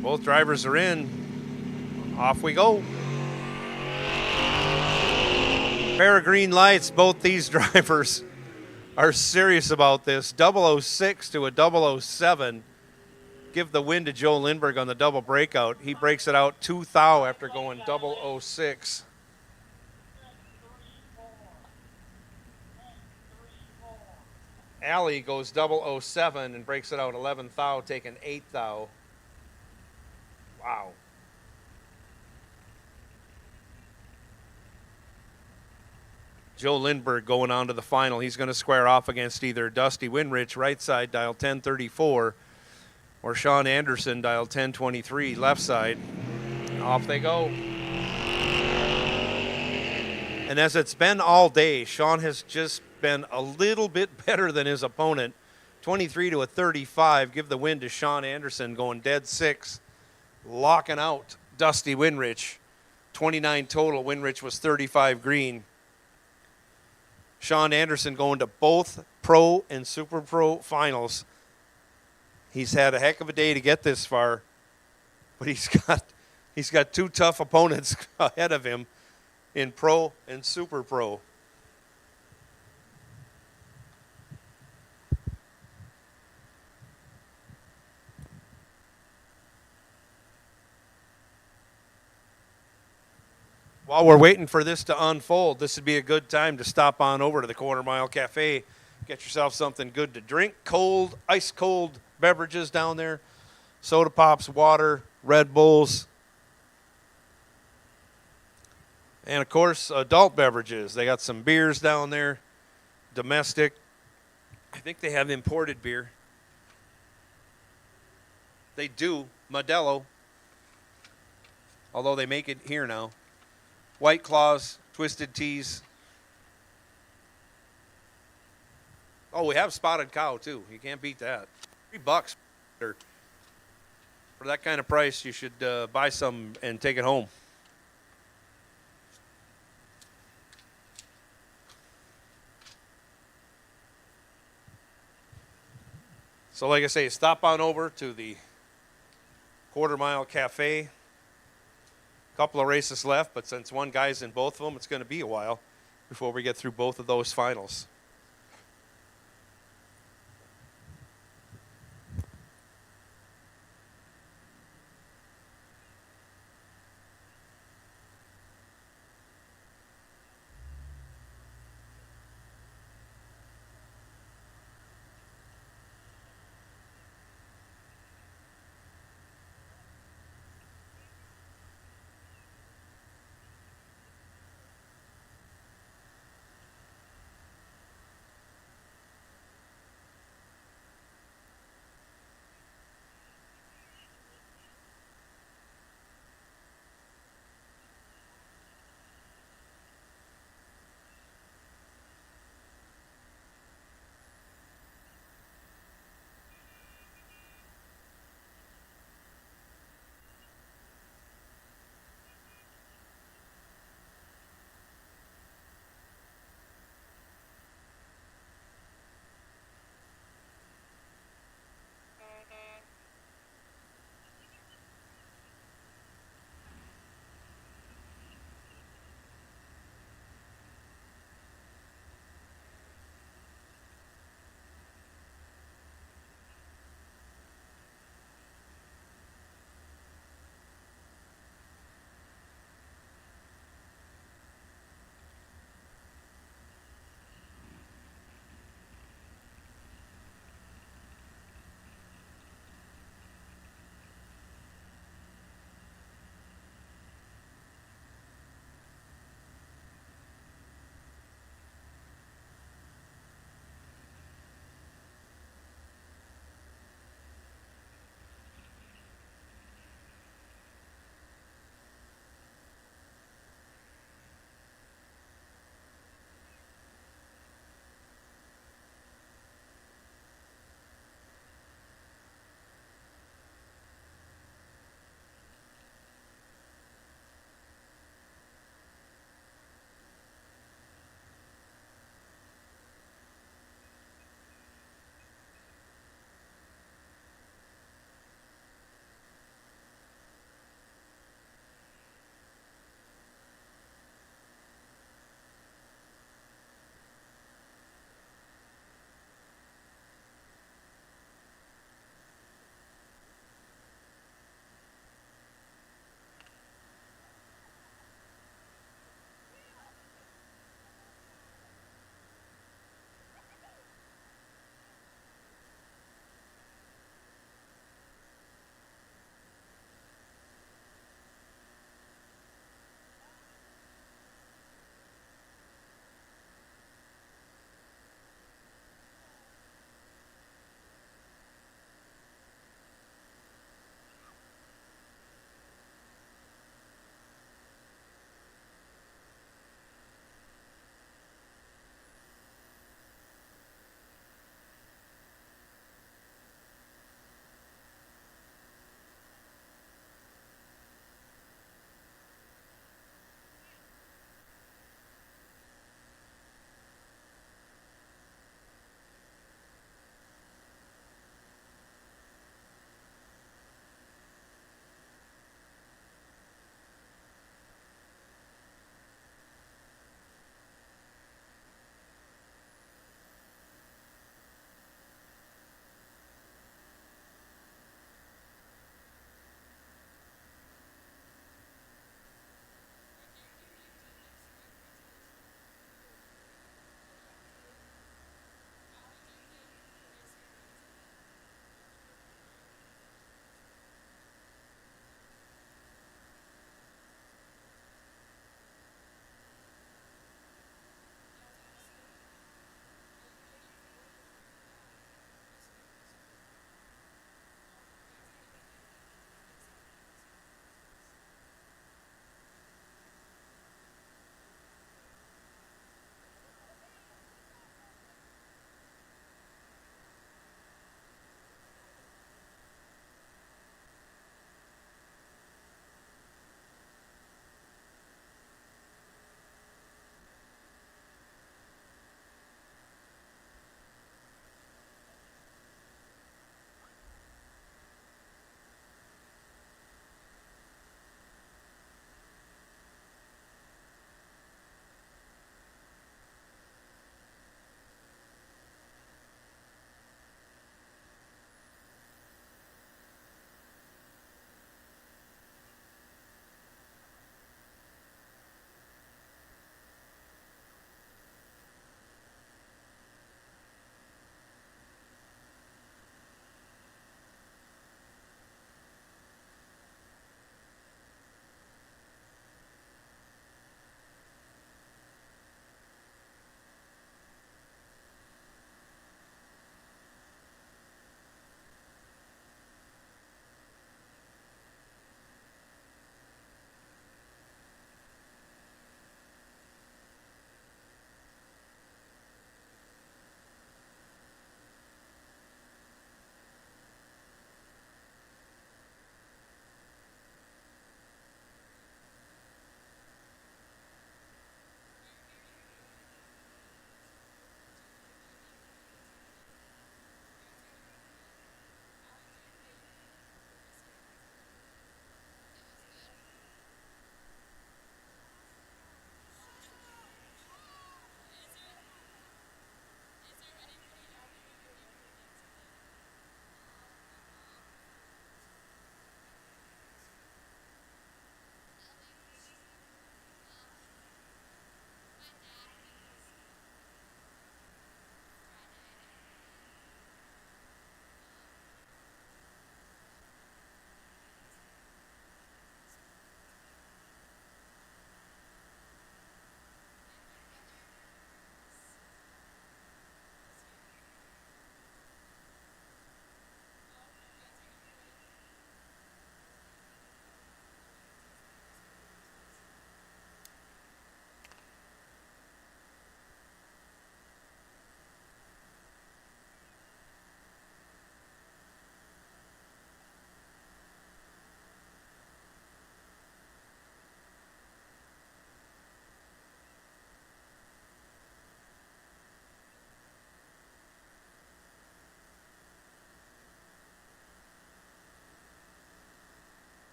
Both drivers are in. Off we go. Pair of green lights. Both these drivers are serious about this. 006 to a 007. Give the win to Joe Lindberg on the double breakout. He breaks it out 2 thou after going 006. Allie goes 007 and breaks it out 11 thou, taking 8 thou. Wow. Joe Lindberg going on to the final. He's going to square off against either Dusty Winrich, right side, dial 1034, or Sean Anderson, dial 1023, left side. Off they go. And as it's been all day, Sean has just been a little bit better than his opponent. 23 to a 35. Give the win to Sean Anderson, going dead 6. Locking out Dusty Winrich. 29 total. Winrich was 35 green. Sean Anderson going to both Pro and Super Pro finals. He's had a heck of a day to get this far, but he's got 2 tough opponents ahead of him in Pro and Super Pro. While we're waiting for this to unfold, this would be a good time to stop on over to the Quarter Mile Cafe. Get yourself something good to drink. Cold, ice cold beverages down there. Soda pops, water, Red Bulls. And, of course, adult beverages. They got some beers down there, domestic. I think they have imported beer. They do, Modelo, although they make it here now. White Claws, Twisted Teas. Oh, we have Spotted Cow, too. You can't beat that. $3 for that kind of price. You should buy some and take it home. So like I say, stop on over to the Quarter Mile Cafe. Couple of races left, but since one guy's in both of them, it's going to be a while before we get through both of those finals.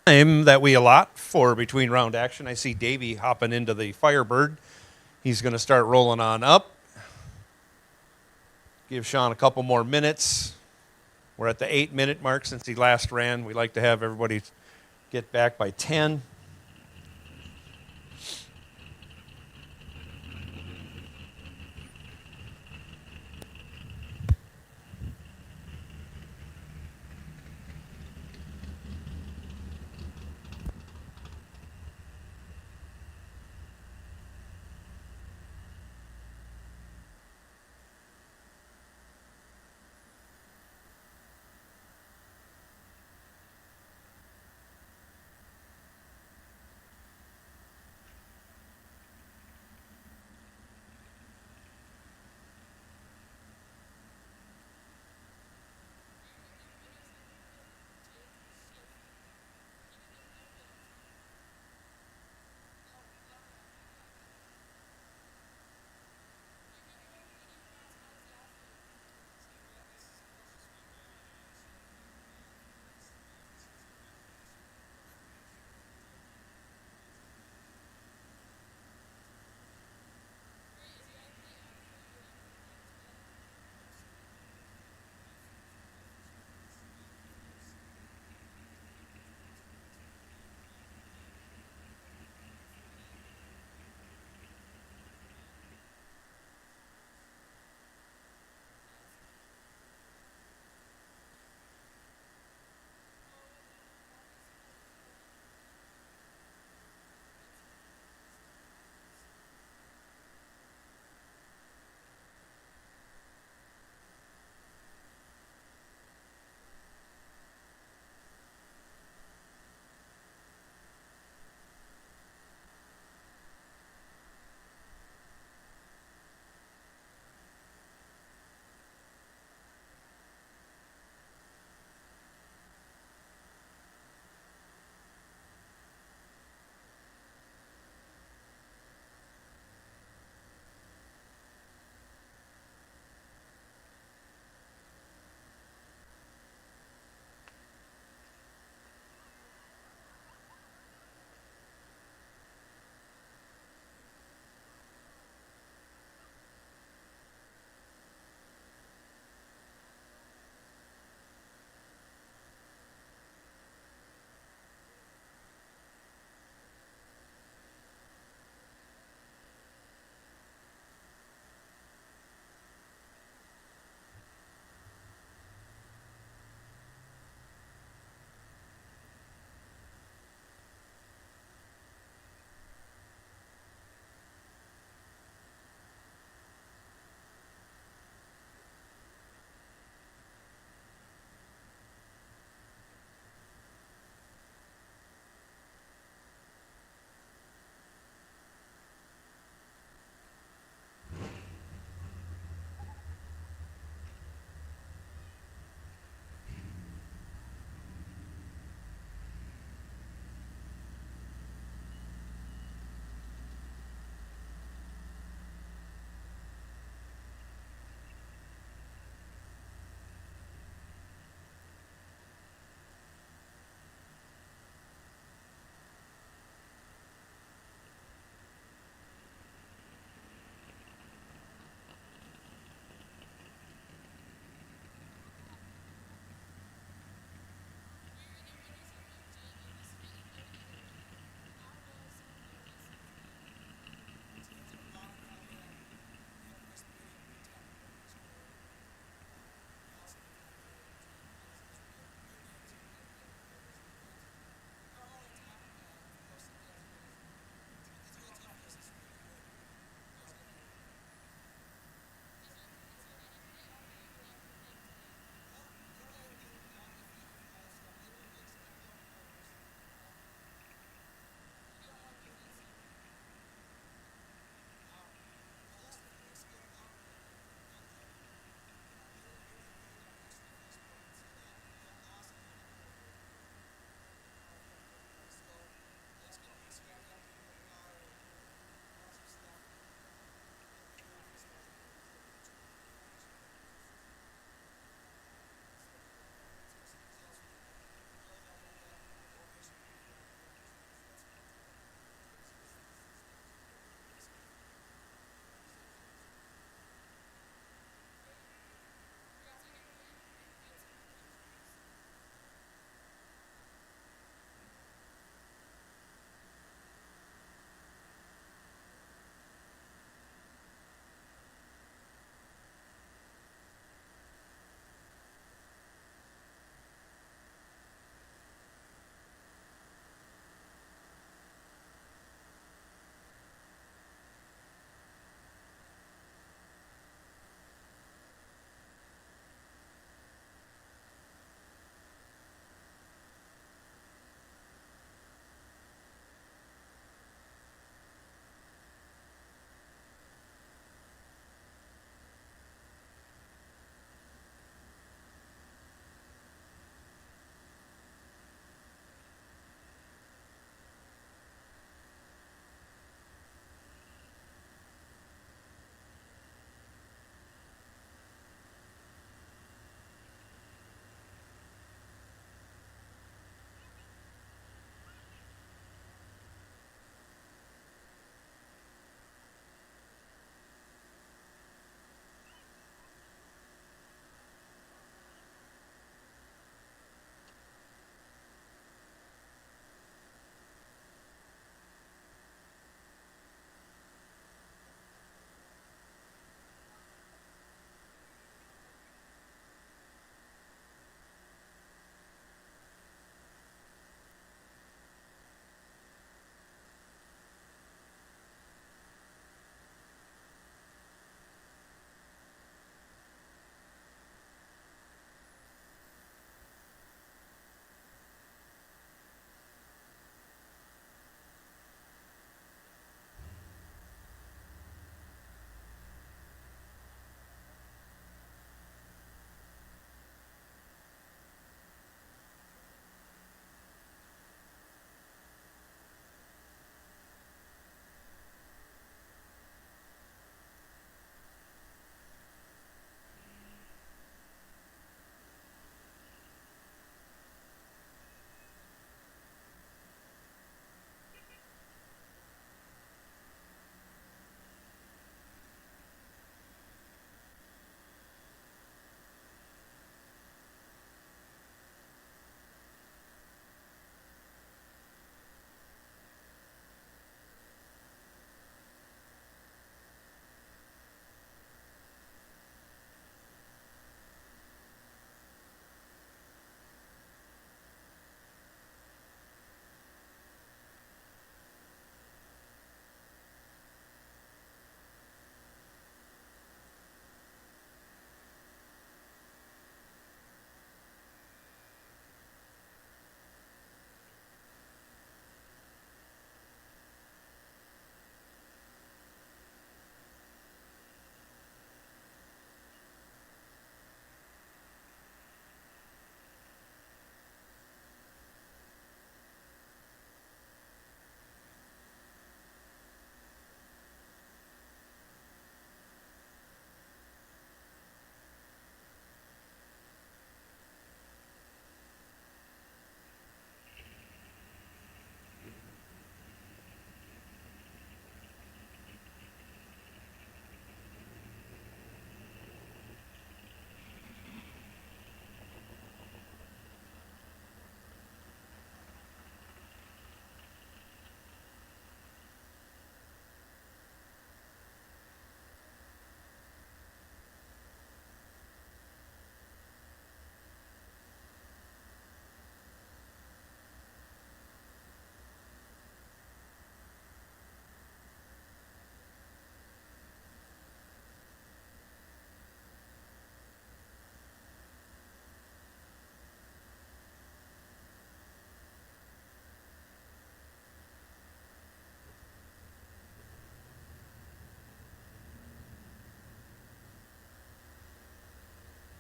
time that we allot for between round action. I see Davey hopping into the Firebird. He's going to start rolling on up. Give Sean a couple more minutes. We're at the 8-minute mark since he last ran. We like to have everybody get back by 10.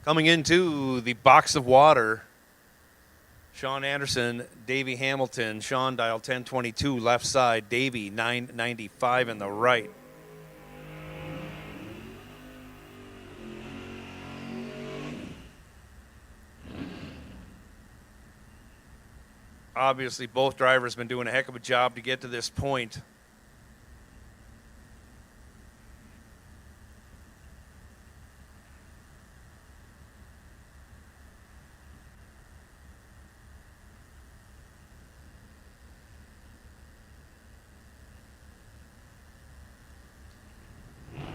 Coming into the box of water, Sean Anderson, Davey Hamilton. Sean dial 1022 left side, Davey 995 in the right. Obviously, both drivers have been doing a heck of a job to get to this point.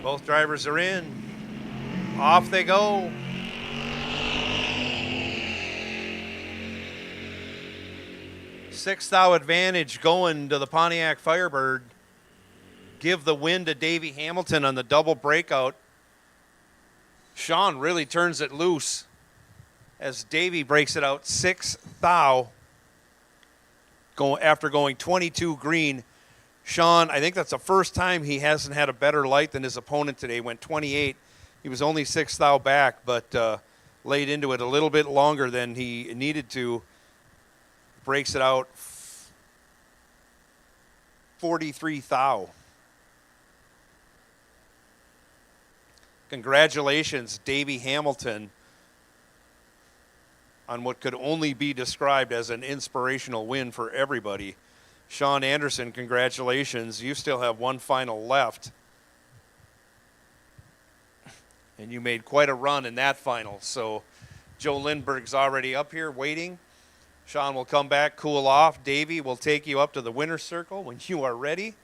Both drivers are in. Off they go. Sixth thou advantage going to the Pontiac Firebird. Give the win to Davey Hamilton on the double breakout. Sean really turns it loose as Davey breaks it out 6 thou after going 22 green. Sean, I think that's the first time he hasn't had a better light than his opponent today. Went 28. He was only 6 thou back, but laid into it a little bit longer than he needed to. Breaks it out 43 thou. Congratulations, Davey Hamilton, on what could only be described as an inspirational win for everybody. Sean Anderson, congratulations. You still have one final left. And you made quite a run in that final. So Joe Lindberg's already up here waiting. Sean will come back, cool off. Davey will take you up to the winner's circle when you are ready.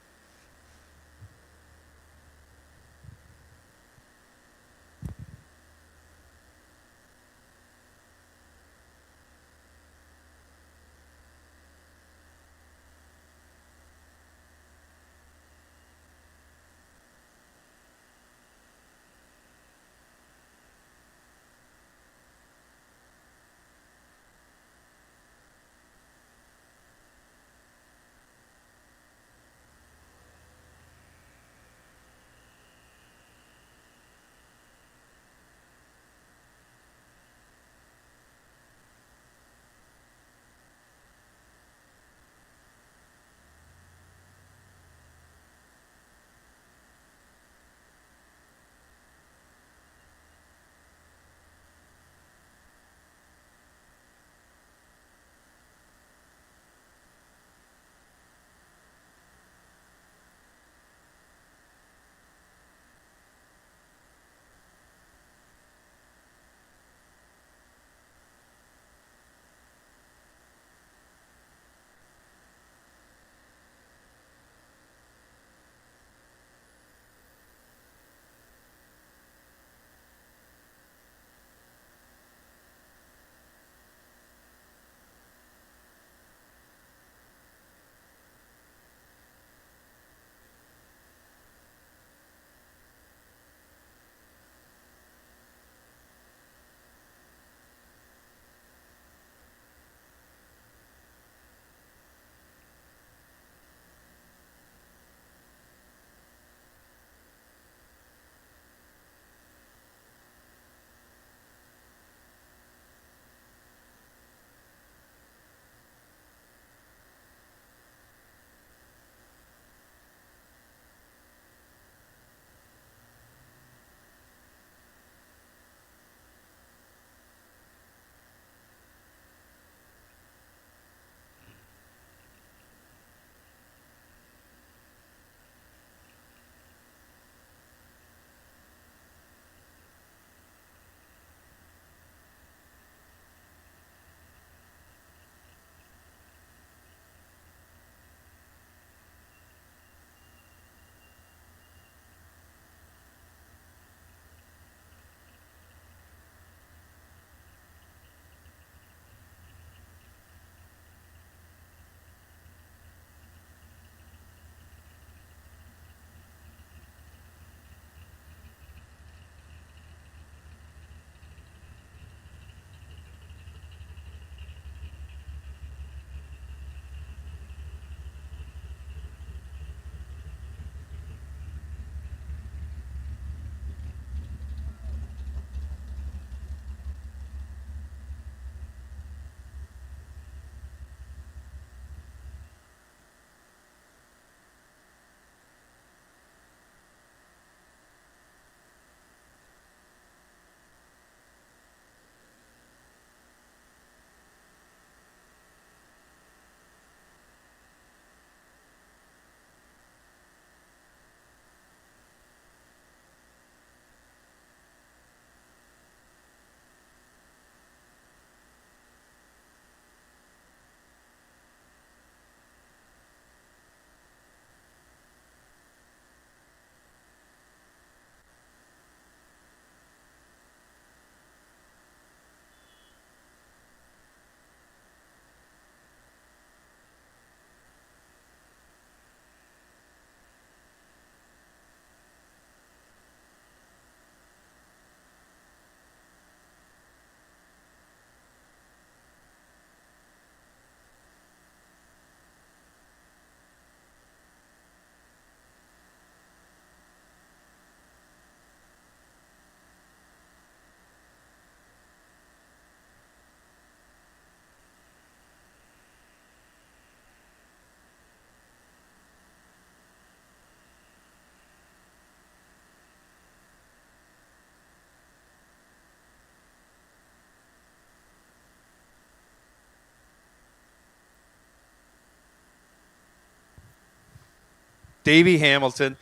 Davey Hamilton.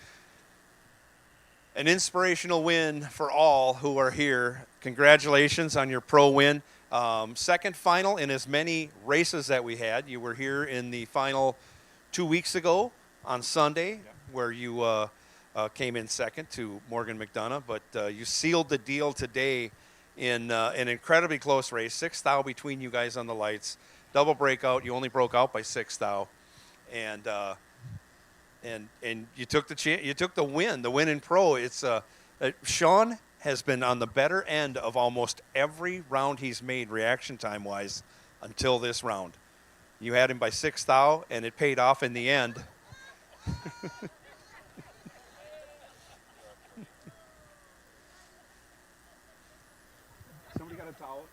An inspirational win for all who are here. Congratulations on your pro win. Second final in as many races that we had. You were here in the final 2 weeks ago on Sunday, where you came in second to Morgan McDonough, but you sealed the deal today in an incredibly close race. 6 thou between you guys on the lights. Double breakout. You only broke out by 6 thou. And you took the win in pro. It's Sean has been on the better end of almost every round he's made reaction time wise until this round. You had him by 6 thou, and it paid off in the end. Somebody got a towel?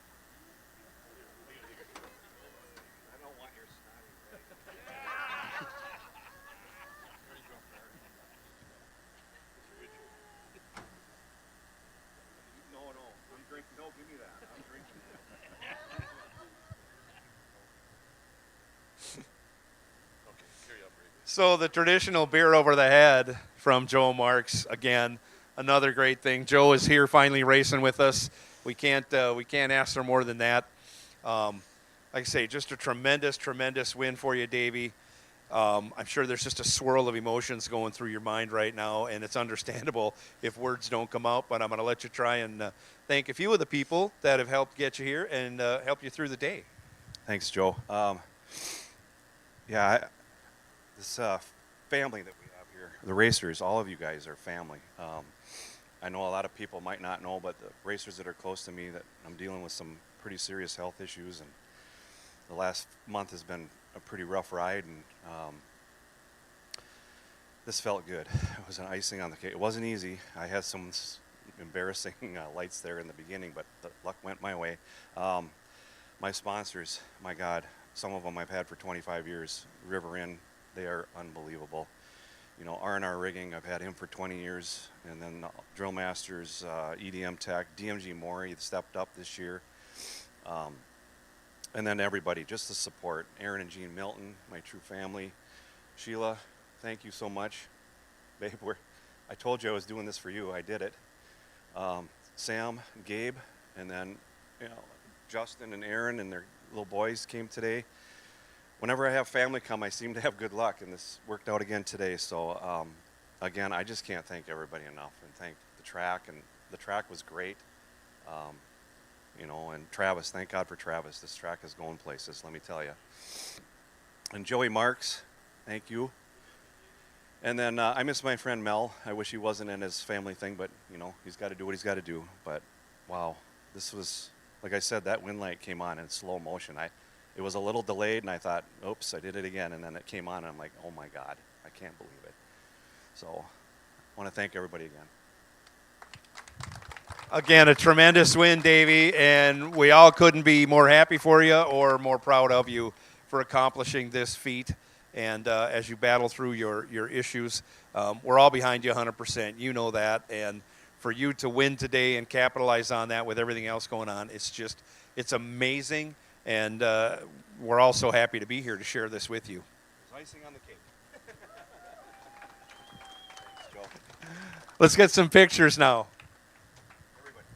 I don't want your snotty. No, I'm drinking. No, give me that. I'm drinking. Okay, carry on, Brady. So the traditional beer over the head from Joe Marks again. Another great thing. Joe is here finally racing with us. We can't ask for more than that. Like I say, just a tremendous win for you, Davey. I'm sure there's just a swirl of emotions going through your mind right now, and it's understandable if words don't come out, but I'm going to let you try and thank a few of the people that have helped get you here and help you through the day. Thanks, Joe. This family that we have here, the racers, all of you guys are family. I know a lot of people might not know, but the racers that are close to me, that I'm dealing with some pretty serious health issues, and the last month has been a pretty rough ride, and this felt good. It was an icing on the cake. It wasn't easy. I had some embarrassing lights there in the beginning, but the luck went my way. My sponsors, my God, some of them I've had for 25 years. River Inn, they are unbelievable. You know, R&R Rigging, I've had him for 20 years, and then Drill Masters, EDM Tech, DMG Maury stepped up this year. And then everybody, just the support. Aaron and Jean Milton, my true family. Sheila, thank you so much. Babe, I told you I was doing this for you. I did it. Sam, Gabe, and then Justin and Aaron and their little boys came today. Whenever I have family come, I seem to have good luck, and this worked out again today. So, again, I just can't thank everybody enough, and thank the track, and the track was great. And Travis, thank God for Travis. This track is going places, let me tell you. And Joey Marks, thank you. And then I miss my friend Mel. I wish he wasn't in his family thing, but, he's got to do what he's got to do. But, wow, this was, like I said, that win light came on in slow motion. It was a little delayed, and I thought, oops, I did it again. And then it came on, and I'm like, oh, my God, I can't believe it. So I want to thank everybody again. Again, a tremendous win, Davey, and we all couldn't be more happy for you or more proud of you for accomplishing this feat. And as you battle through your issues, we're all behind you 100%. You know that. And for you to win today and capitalize on that with everything else going on, it's amazing. And we're all so happy to be here to share this with you. There's icing on the cake. Thanks, Joe. Let's get some pictures now. Everybody.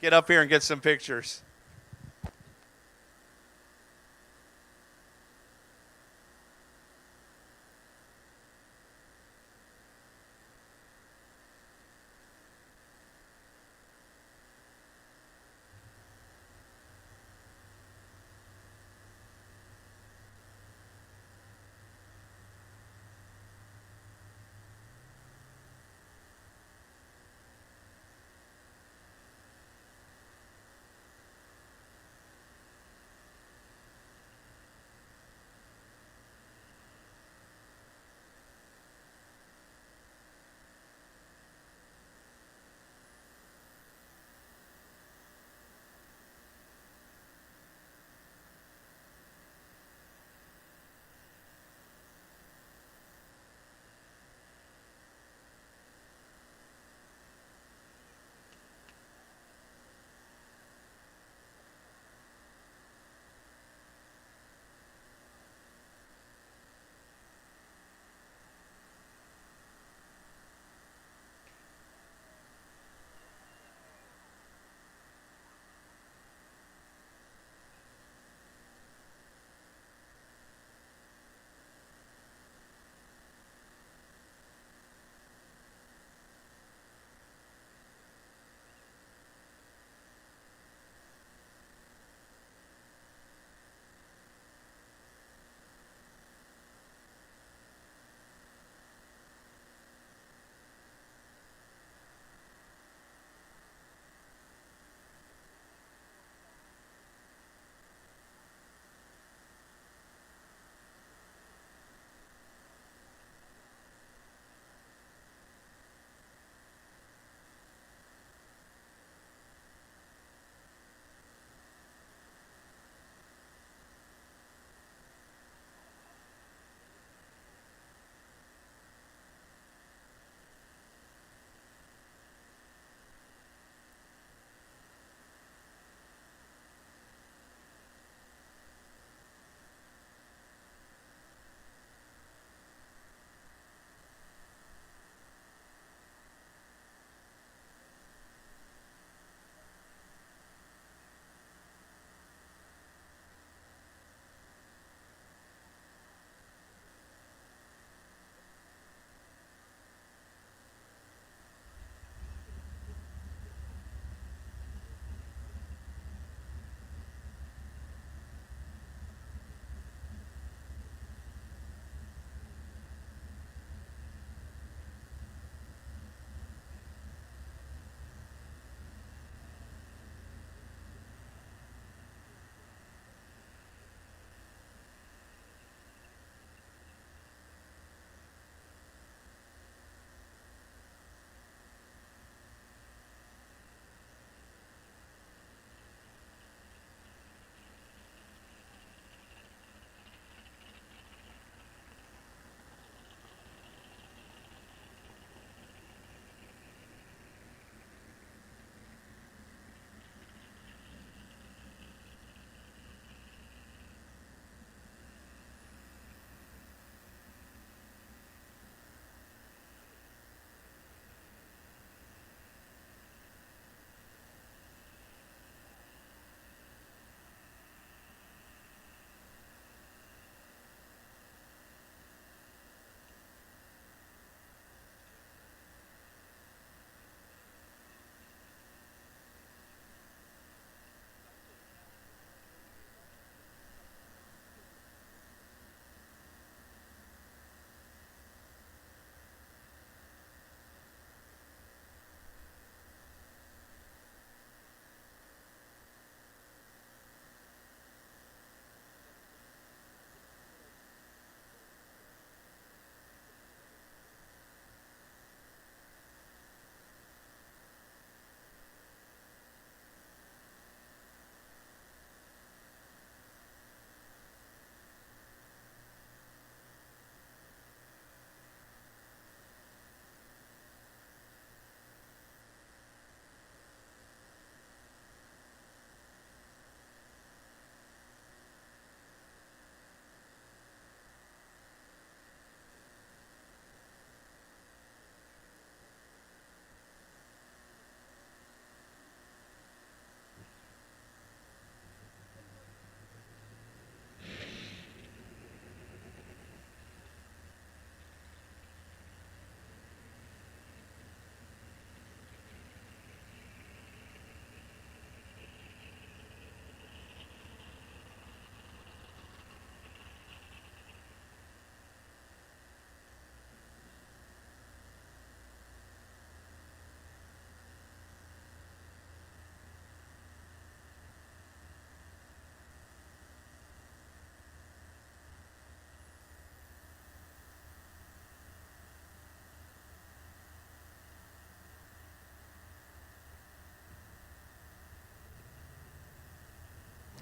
Get up here and get some pictures.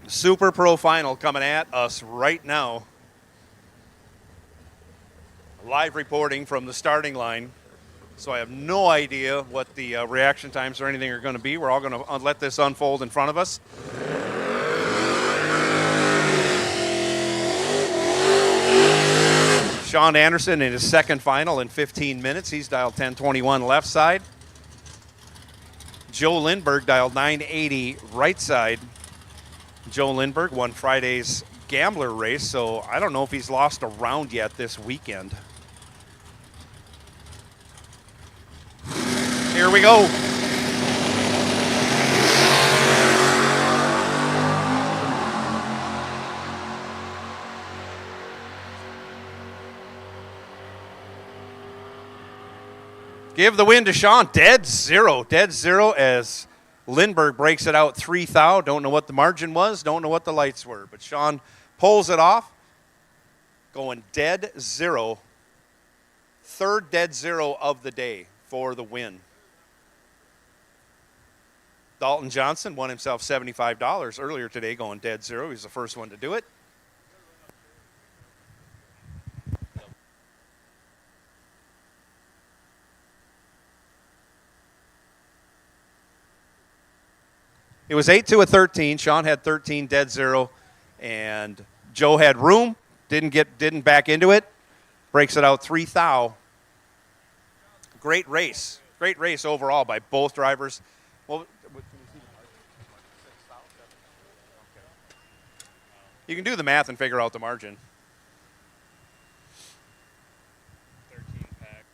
Super Pro Final coming at us right now. Live reporting from the starting line. So I have no idea what the reaction times or anything are going to be. We're all going to let this unfold in front of us. Sean Anderson in his second final in 15 minutes. He's dialed 1021 left side. Joe Lindberg dialed 980 right side. Joe Lindberg won Friday's Gambler race, so I don't know if he's lost a round yet this weekend. Here we go. Give the win to Sean. Dead zero as Lindbergh breaks it out 3 thou. Don't know what the margin was. Don't know what the lights were. But Sean pulls it off. Going dead zero. Third dead zero of the day for the win. Dalton Johnson won himself $75 earlier today going dead zero. He's the first one to do it. It was 8 to a 13. Sean had 13 dead zero, and Joe had room. Didn't back into it. Breaks it out 3 thou. Great race overall by both drivers. Well, you can do the math and figure out the margin. 13 pack.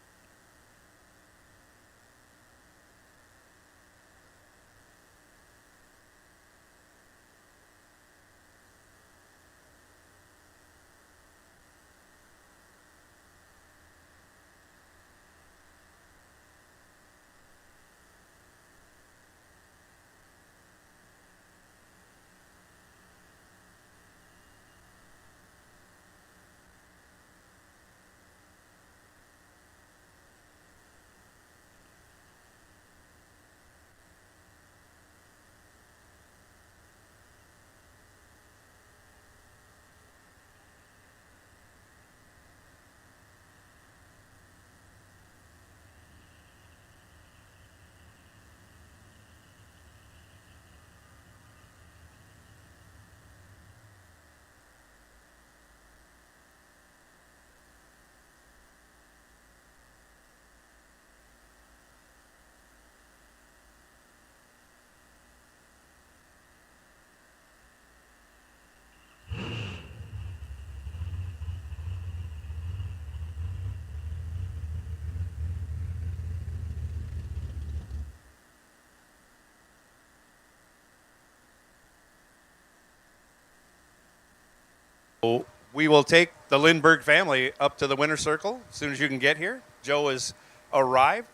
We will take the Lindbergh family up to the winner's circle as soon as you can get here. Joe has arrived.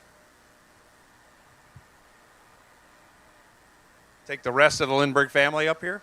Take the rest of the Lindbergh family up here.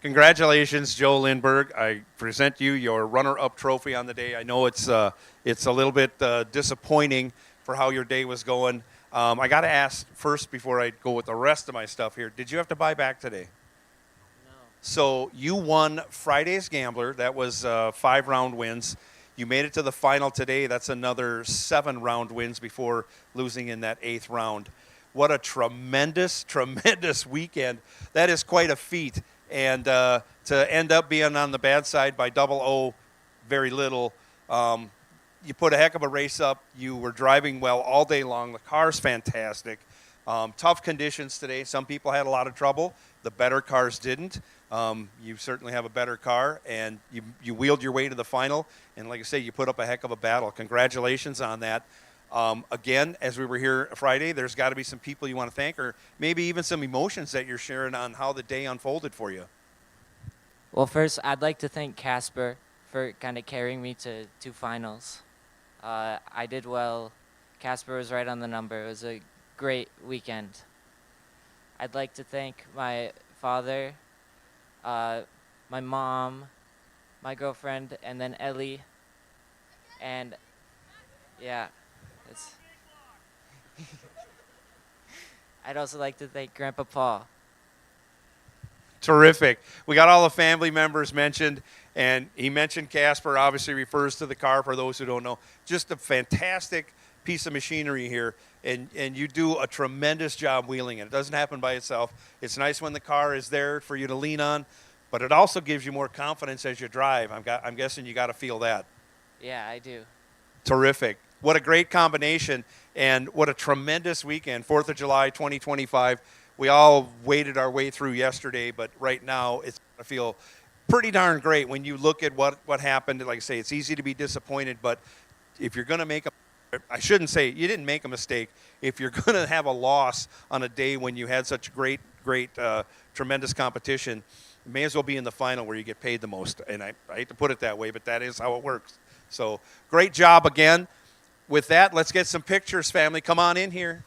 Congratulations, Joe Lindberg. I present you your runner-up trophy on the day. I know it's a little bit disappointing for how your day was going. I got to ask first before I go with the rest of my stuff here. Did you have to buy back today? No. So you won Friday's Gambler. That was 5-round wins. You made it to the final today. That's another 7-round wins before losing in that 8th round. What a tremendous, tremendous weekend. That is quite a feat. And to end up being on the bad side by 0-0, very little. You put a heck of a race up. You were driving well all day long. The car's fantastic. Tough conditions today. Some people had a lot of trouble. The better cars didn't. You certainly have a better car, and you wheeled your way to the final. And like I say, you put up a heck of a battle. Congratulations on that. Again, as we were here Friday, there's got to be some people you want to thank, or maybe even some emotions that you're sharing on how the day unfolded for you. Well, first, I'd like to thank Casper for kind of carrying me to 2 finals. I did well. Casper was right on the number. It was a great weekend. I'd like to thank my father, my mom, my girlfriend, and then Ellie. And yeah, it's I'd also like to thank Grandpa Paul. Terrific. We got all the family members mentioned, and he mentioned Casper, obviously refers to the car for those who don't know. Just a fantastic piece of machinery here, and you do a tremendous job wheeling it. It doesn't happen by itself. It's nice when the car is there for you to lean on, but it also gives you more confidence as you drive. I'm guessing you got to feel that. Yeah, I do. Terrific. What a great combination, and what a tremendous weekend. 4th of July 2025. We all waded our way through yesterday, but right now it's going to feel pretty darn great when you look at what happened. Like I say, it's easy to be disappointed, but if you're going to make I shouldn't say you didn't make a mistake. If you're going to have a loss on a day when you had such great, tremendous competition, you may as well be in the final where you get paid the most. And I hate to put it that way, but that is how it works. So great job again. With that, let's get some pictures, family. Come on in here.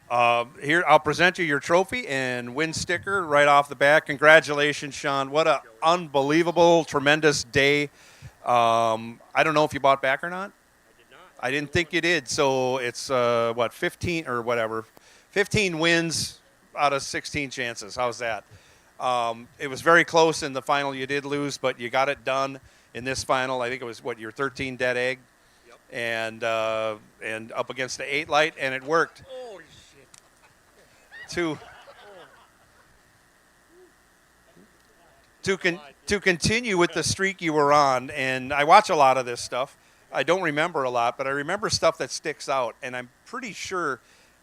Here, I'll present you your trophy and win sticker right off the bat. Congratulations, Sean. What a unbelievable, tremendous day. I don't know if you bought back or not. I didn't think you did. So it's, 15 or whatever. 15 wins out of 16 chances. How's that? It was very close in the final. You did lose, but you got it done in this final. I think it was, your 13 dead egg? Yep. And up against the 8 light, and it worked. Oh, shit. To continue with the streak you were on, and I watch a lot of this stuff. I don't remember a lot, but I remember stuff that sticks out, and I'm pretty sure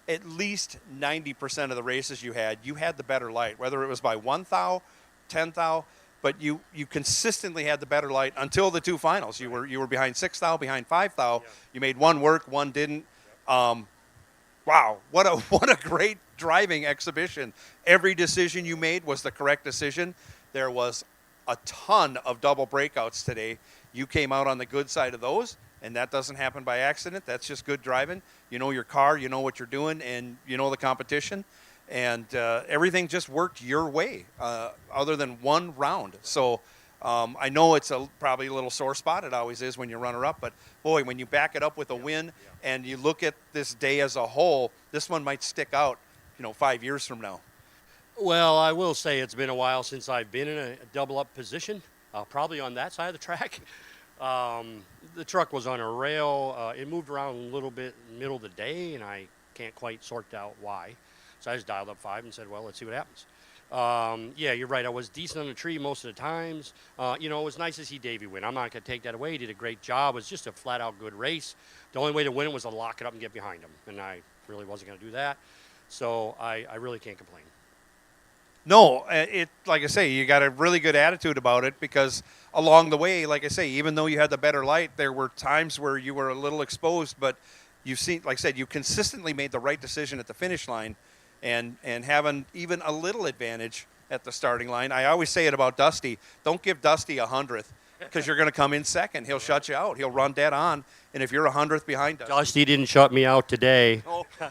at least 90% of the races you had the better light, whether it was by 1 thou, 10 thou, but you consistently had the better light until the 2 finals. You were behind 6 thou, behind 5 thou. Yeah. You made one work, one didn't. Wow, what a great driving exhibition. Every decision you made was the correct decision. There was a ton of double breakouts today. You came out on the good side of those, and that doesn't happen by accident. That's just good driving. You know your car, you know what you're doing, and you know the competition. And everything just worked your way, other than one round. So I know it's probably a little sore spot. It always is when you runner-up. But, boy, when you back it up with a win and you look at this day as a whole, this one might stick out, 5 years from now. Well, I will say it's been a while since I've been in a double-up position, probably on that side of the track. The truck was on a rail. It moved around a little bit in the middle of the day, and I can't quite sort out why. So I just dialed up 5 and said, well, let's see what happens. Yeah, you're right. I was decent on the tree most of the times. It was nice to see Davey win. I'm not going to take that away. He did a great job. It was just a flat-out good race. The only way to win it was to lock it up and get behind him, and I really wasn't going to do that. So I really can't complain. No, like I say, you got a really good attitude about it because along the way, like I say, even though you had the better light, there were times where you were a little exposed, but you've seen, like I said, you consistently made the right decision at the finish line and having even a little advantage at the starting line. I always say it about Dusty. Don't give Dusty 100th because you're going to come in second. He'll shut you out. He'll run dead on. And if you're 100th behind Dusty. Dusty didn't shut me out today.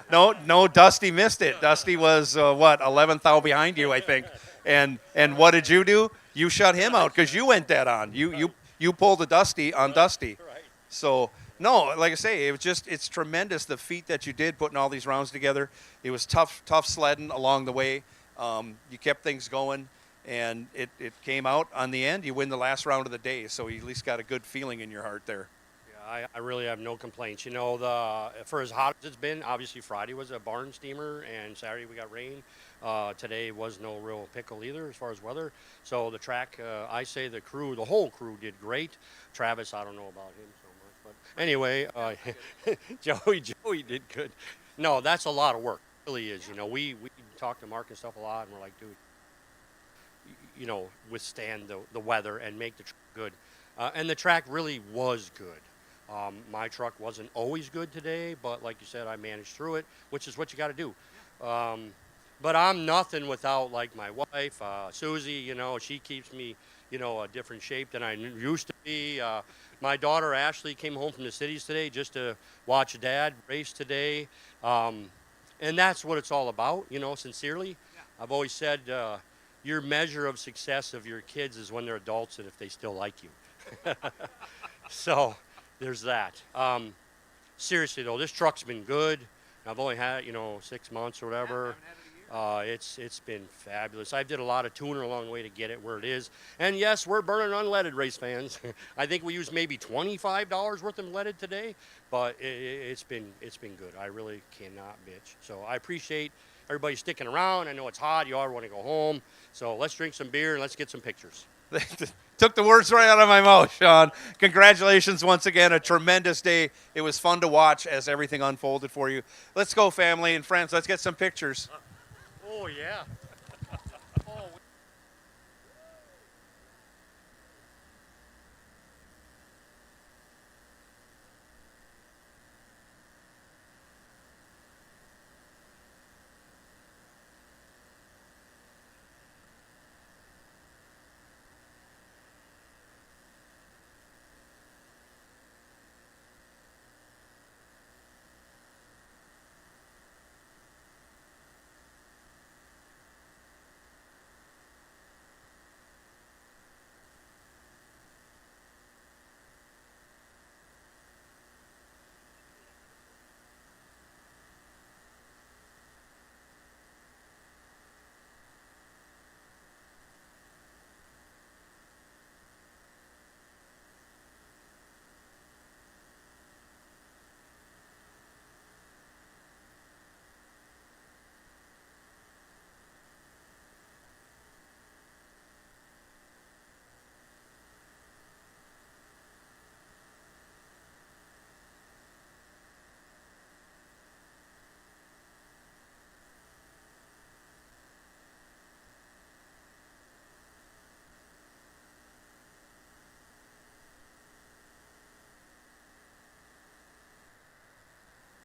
No, Dusty missed it. Dusty was, 11th thou behind you, I think. And what did you do? You shut him out because you went dead on. You pulled the Dusty on Dusty. Right. So, no, like I say, it's tremendous the feat that you did putting all these rounds together. It was tough sledding along the way. You kept things going, and it came out on the end. You win the last round of the day, so you at least got a good feeling in your heart there. Yeah, I really have no complaints. For as hot as it's been, obviously Friday was a barn steamer, and Saturday we got rain. Today was no real pickle either as far as weather. So the track, I say the whole crew did great. Travis, I don't know about him so much. But anyway, Joey did good. No, that's a lot of work. It really is. We talk to Mark and stuff a lot, and we're like, dude, withstand the weather and make the track good. And the track really was good. My truck wasn't always good today, but like you said, I managed through it, which is what you got to do. But I'm nothing without, like, my wife, Susie. She keeps me, a different shape than I used to be. My daughter, Ashley, came home from the cities today just to watch Dad race today. And that's what it's all about, sincerely. Yeah. I've always said your measure of success of your kids is when they're adults and if they still like you. So there's that. Seriously, though, this truck's been good. I've only had it, 6 months or whatever. It's been fabulous. I did a lot of tuner along the way to get it where it is. And yes, we're burning unleaded, race fans. I think we used maybe $25 worth of leaded today, but it's been good. I really cannot bitch. So I appreciate everybody sticking around. I know it's hot. You all want to go home. So let's drink some beer and let's get some pictures. Took the words right out of my mouth, Sean. Congratulations once again. A tremendous day. It was fun to watch as everything unfolded for you. Let's go, family and friends. Let's get some pictures. Oh, yeah.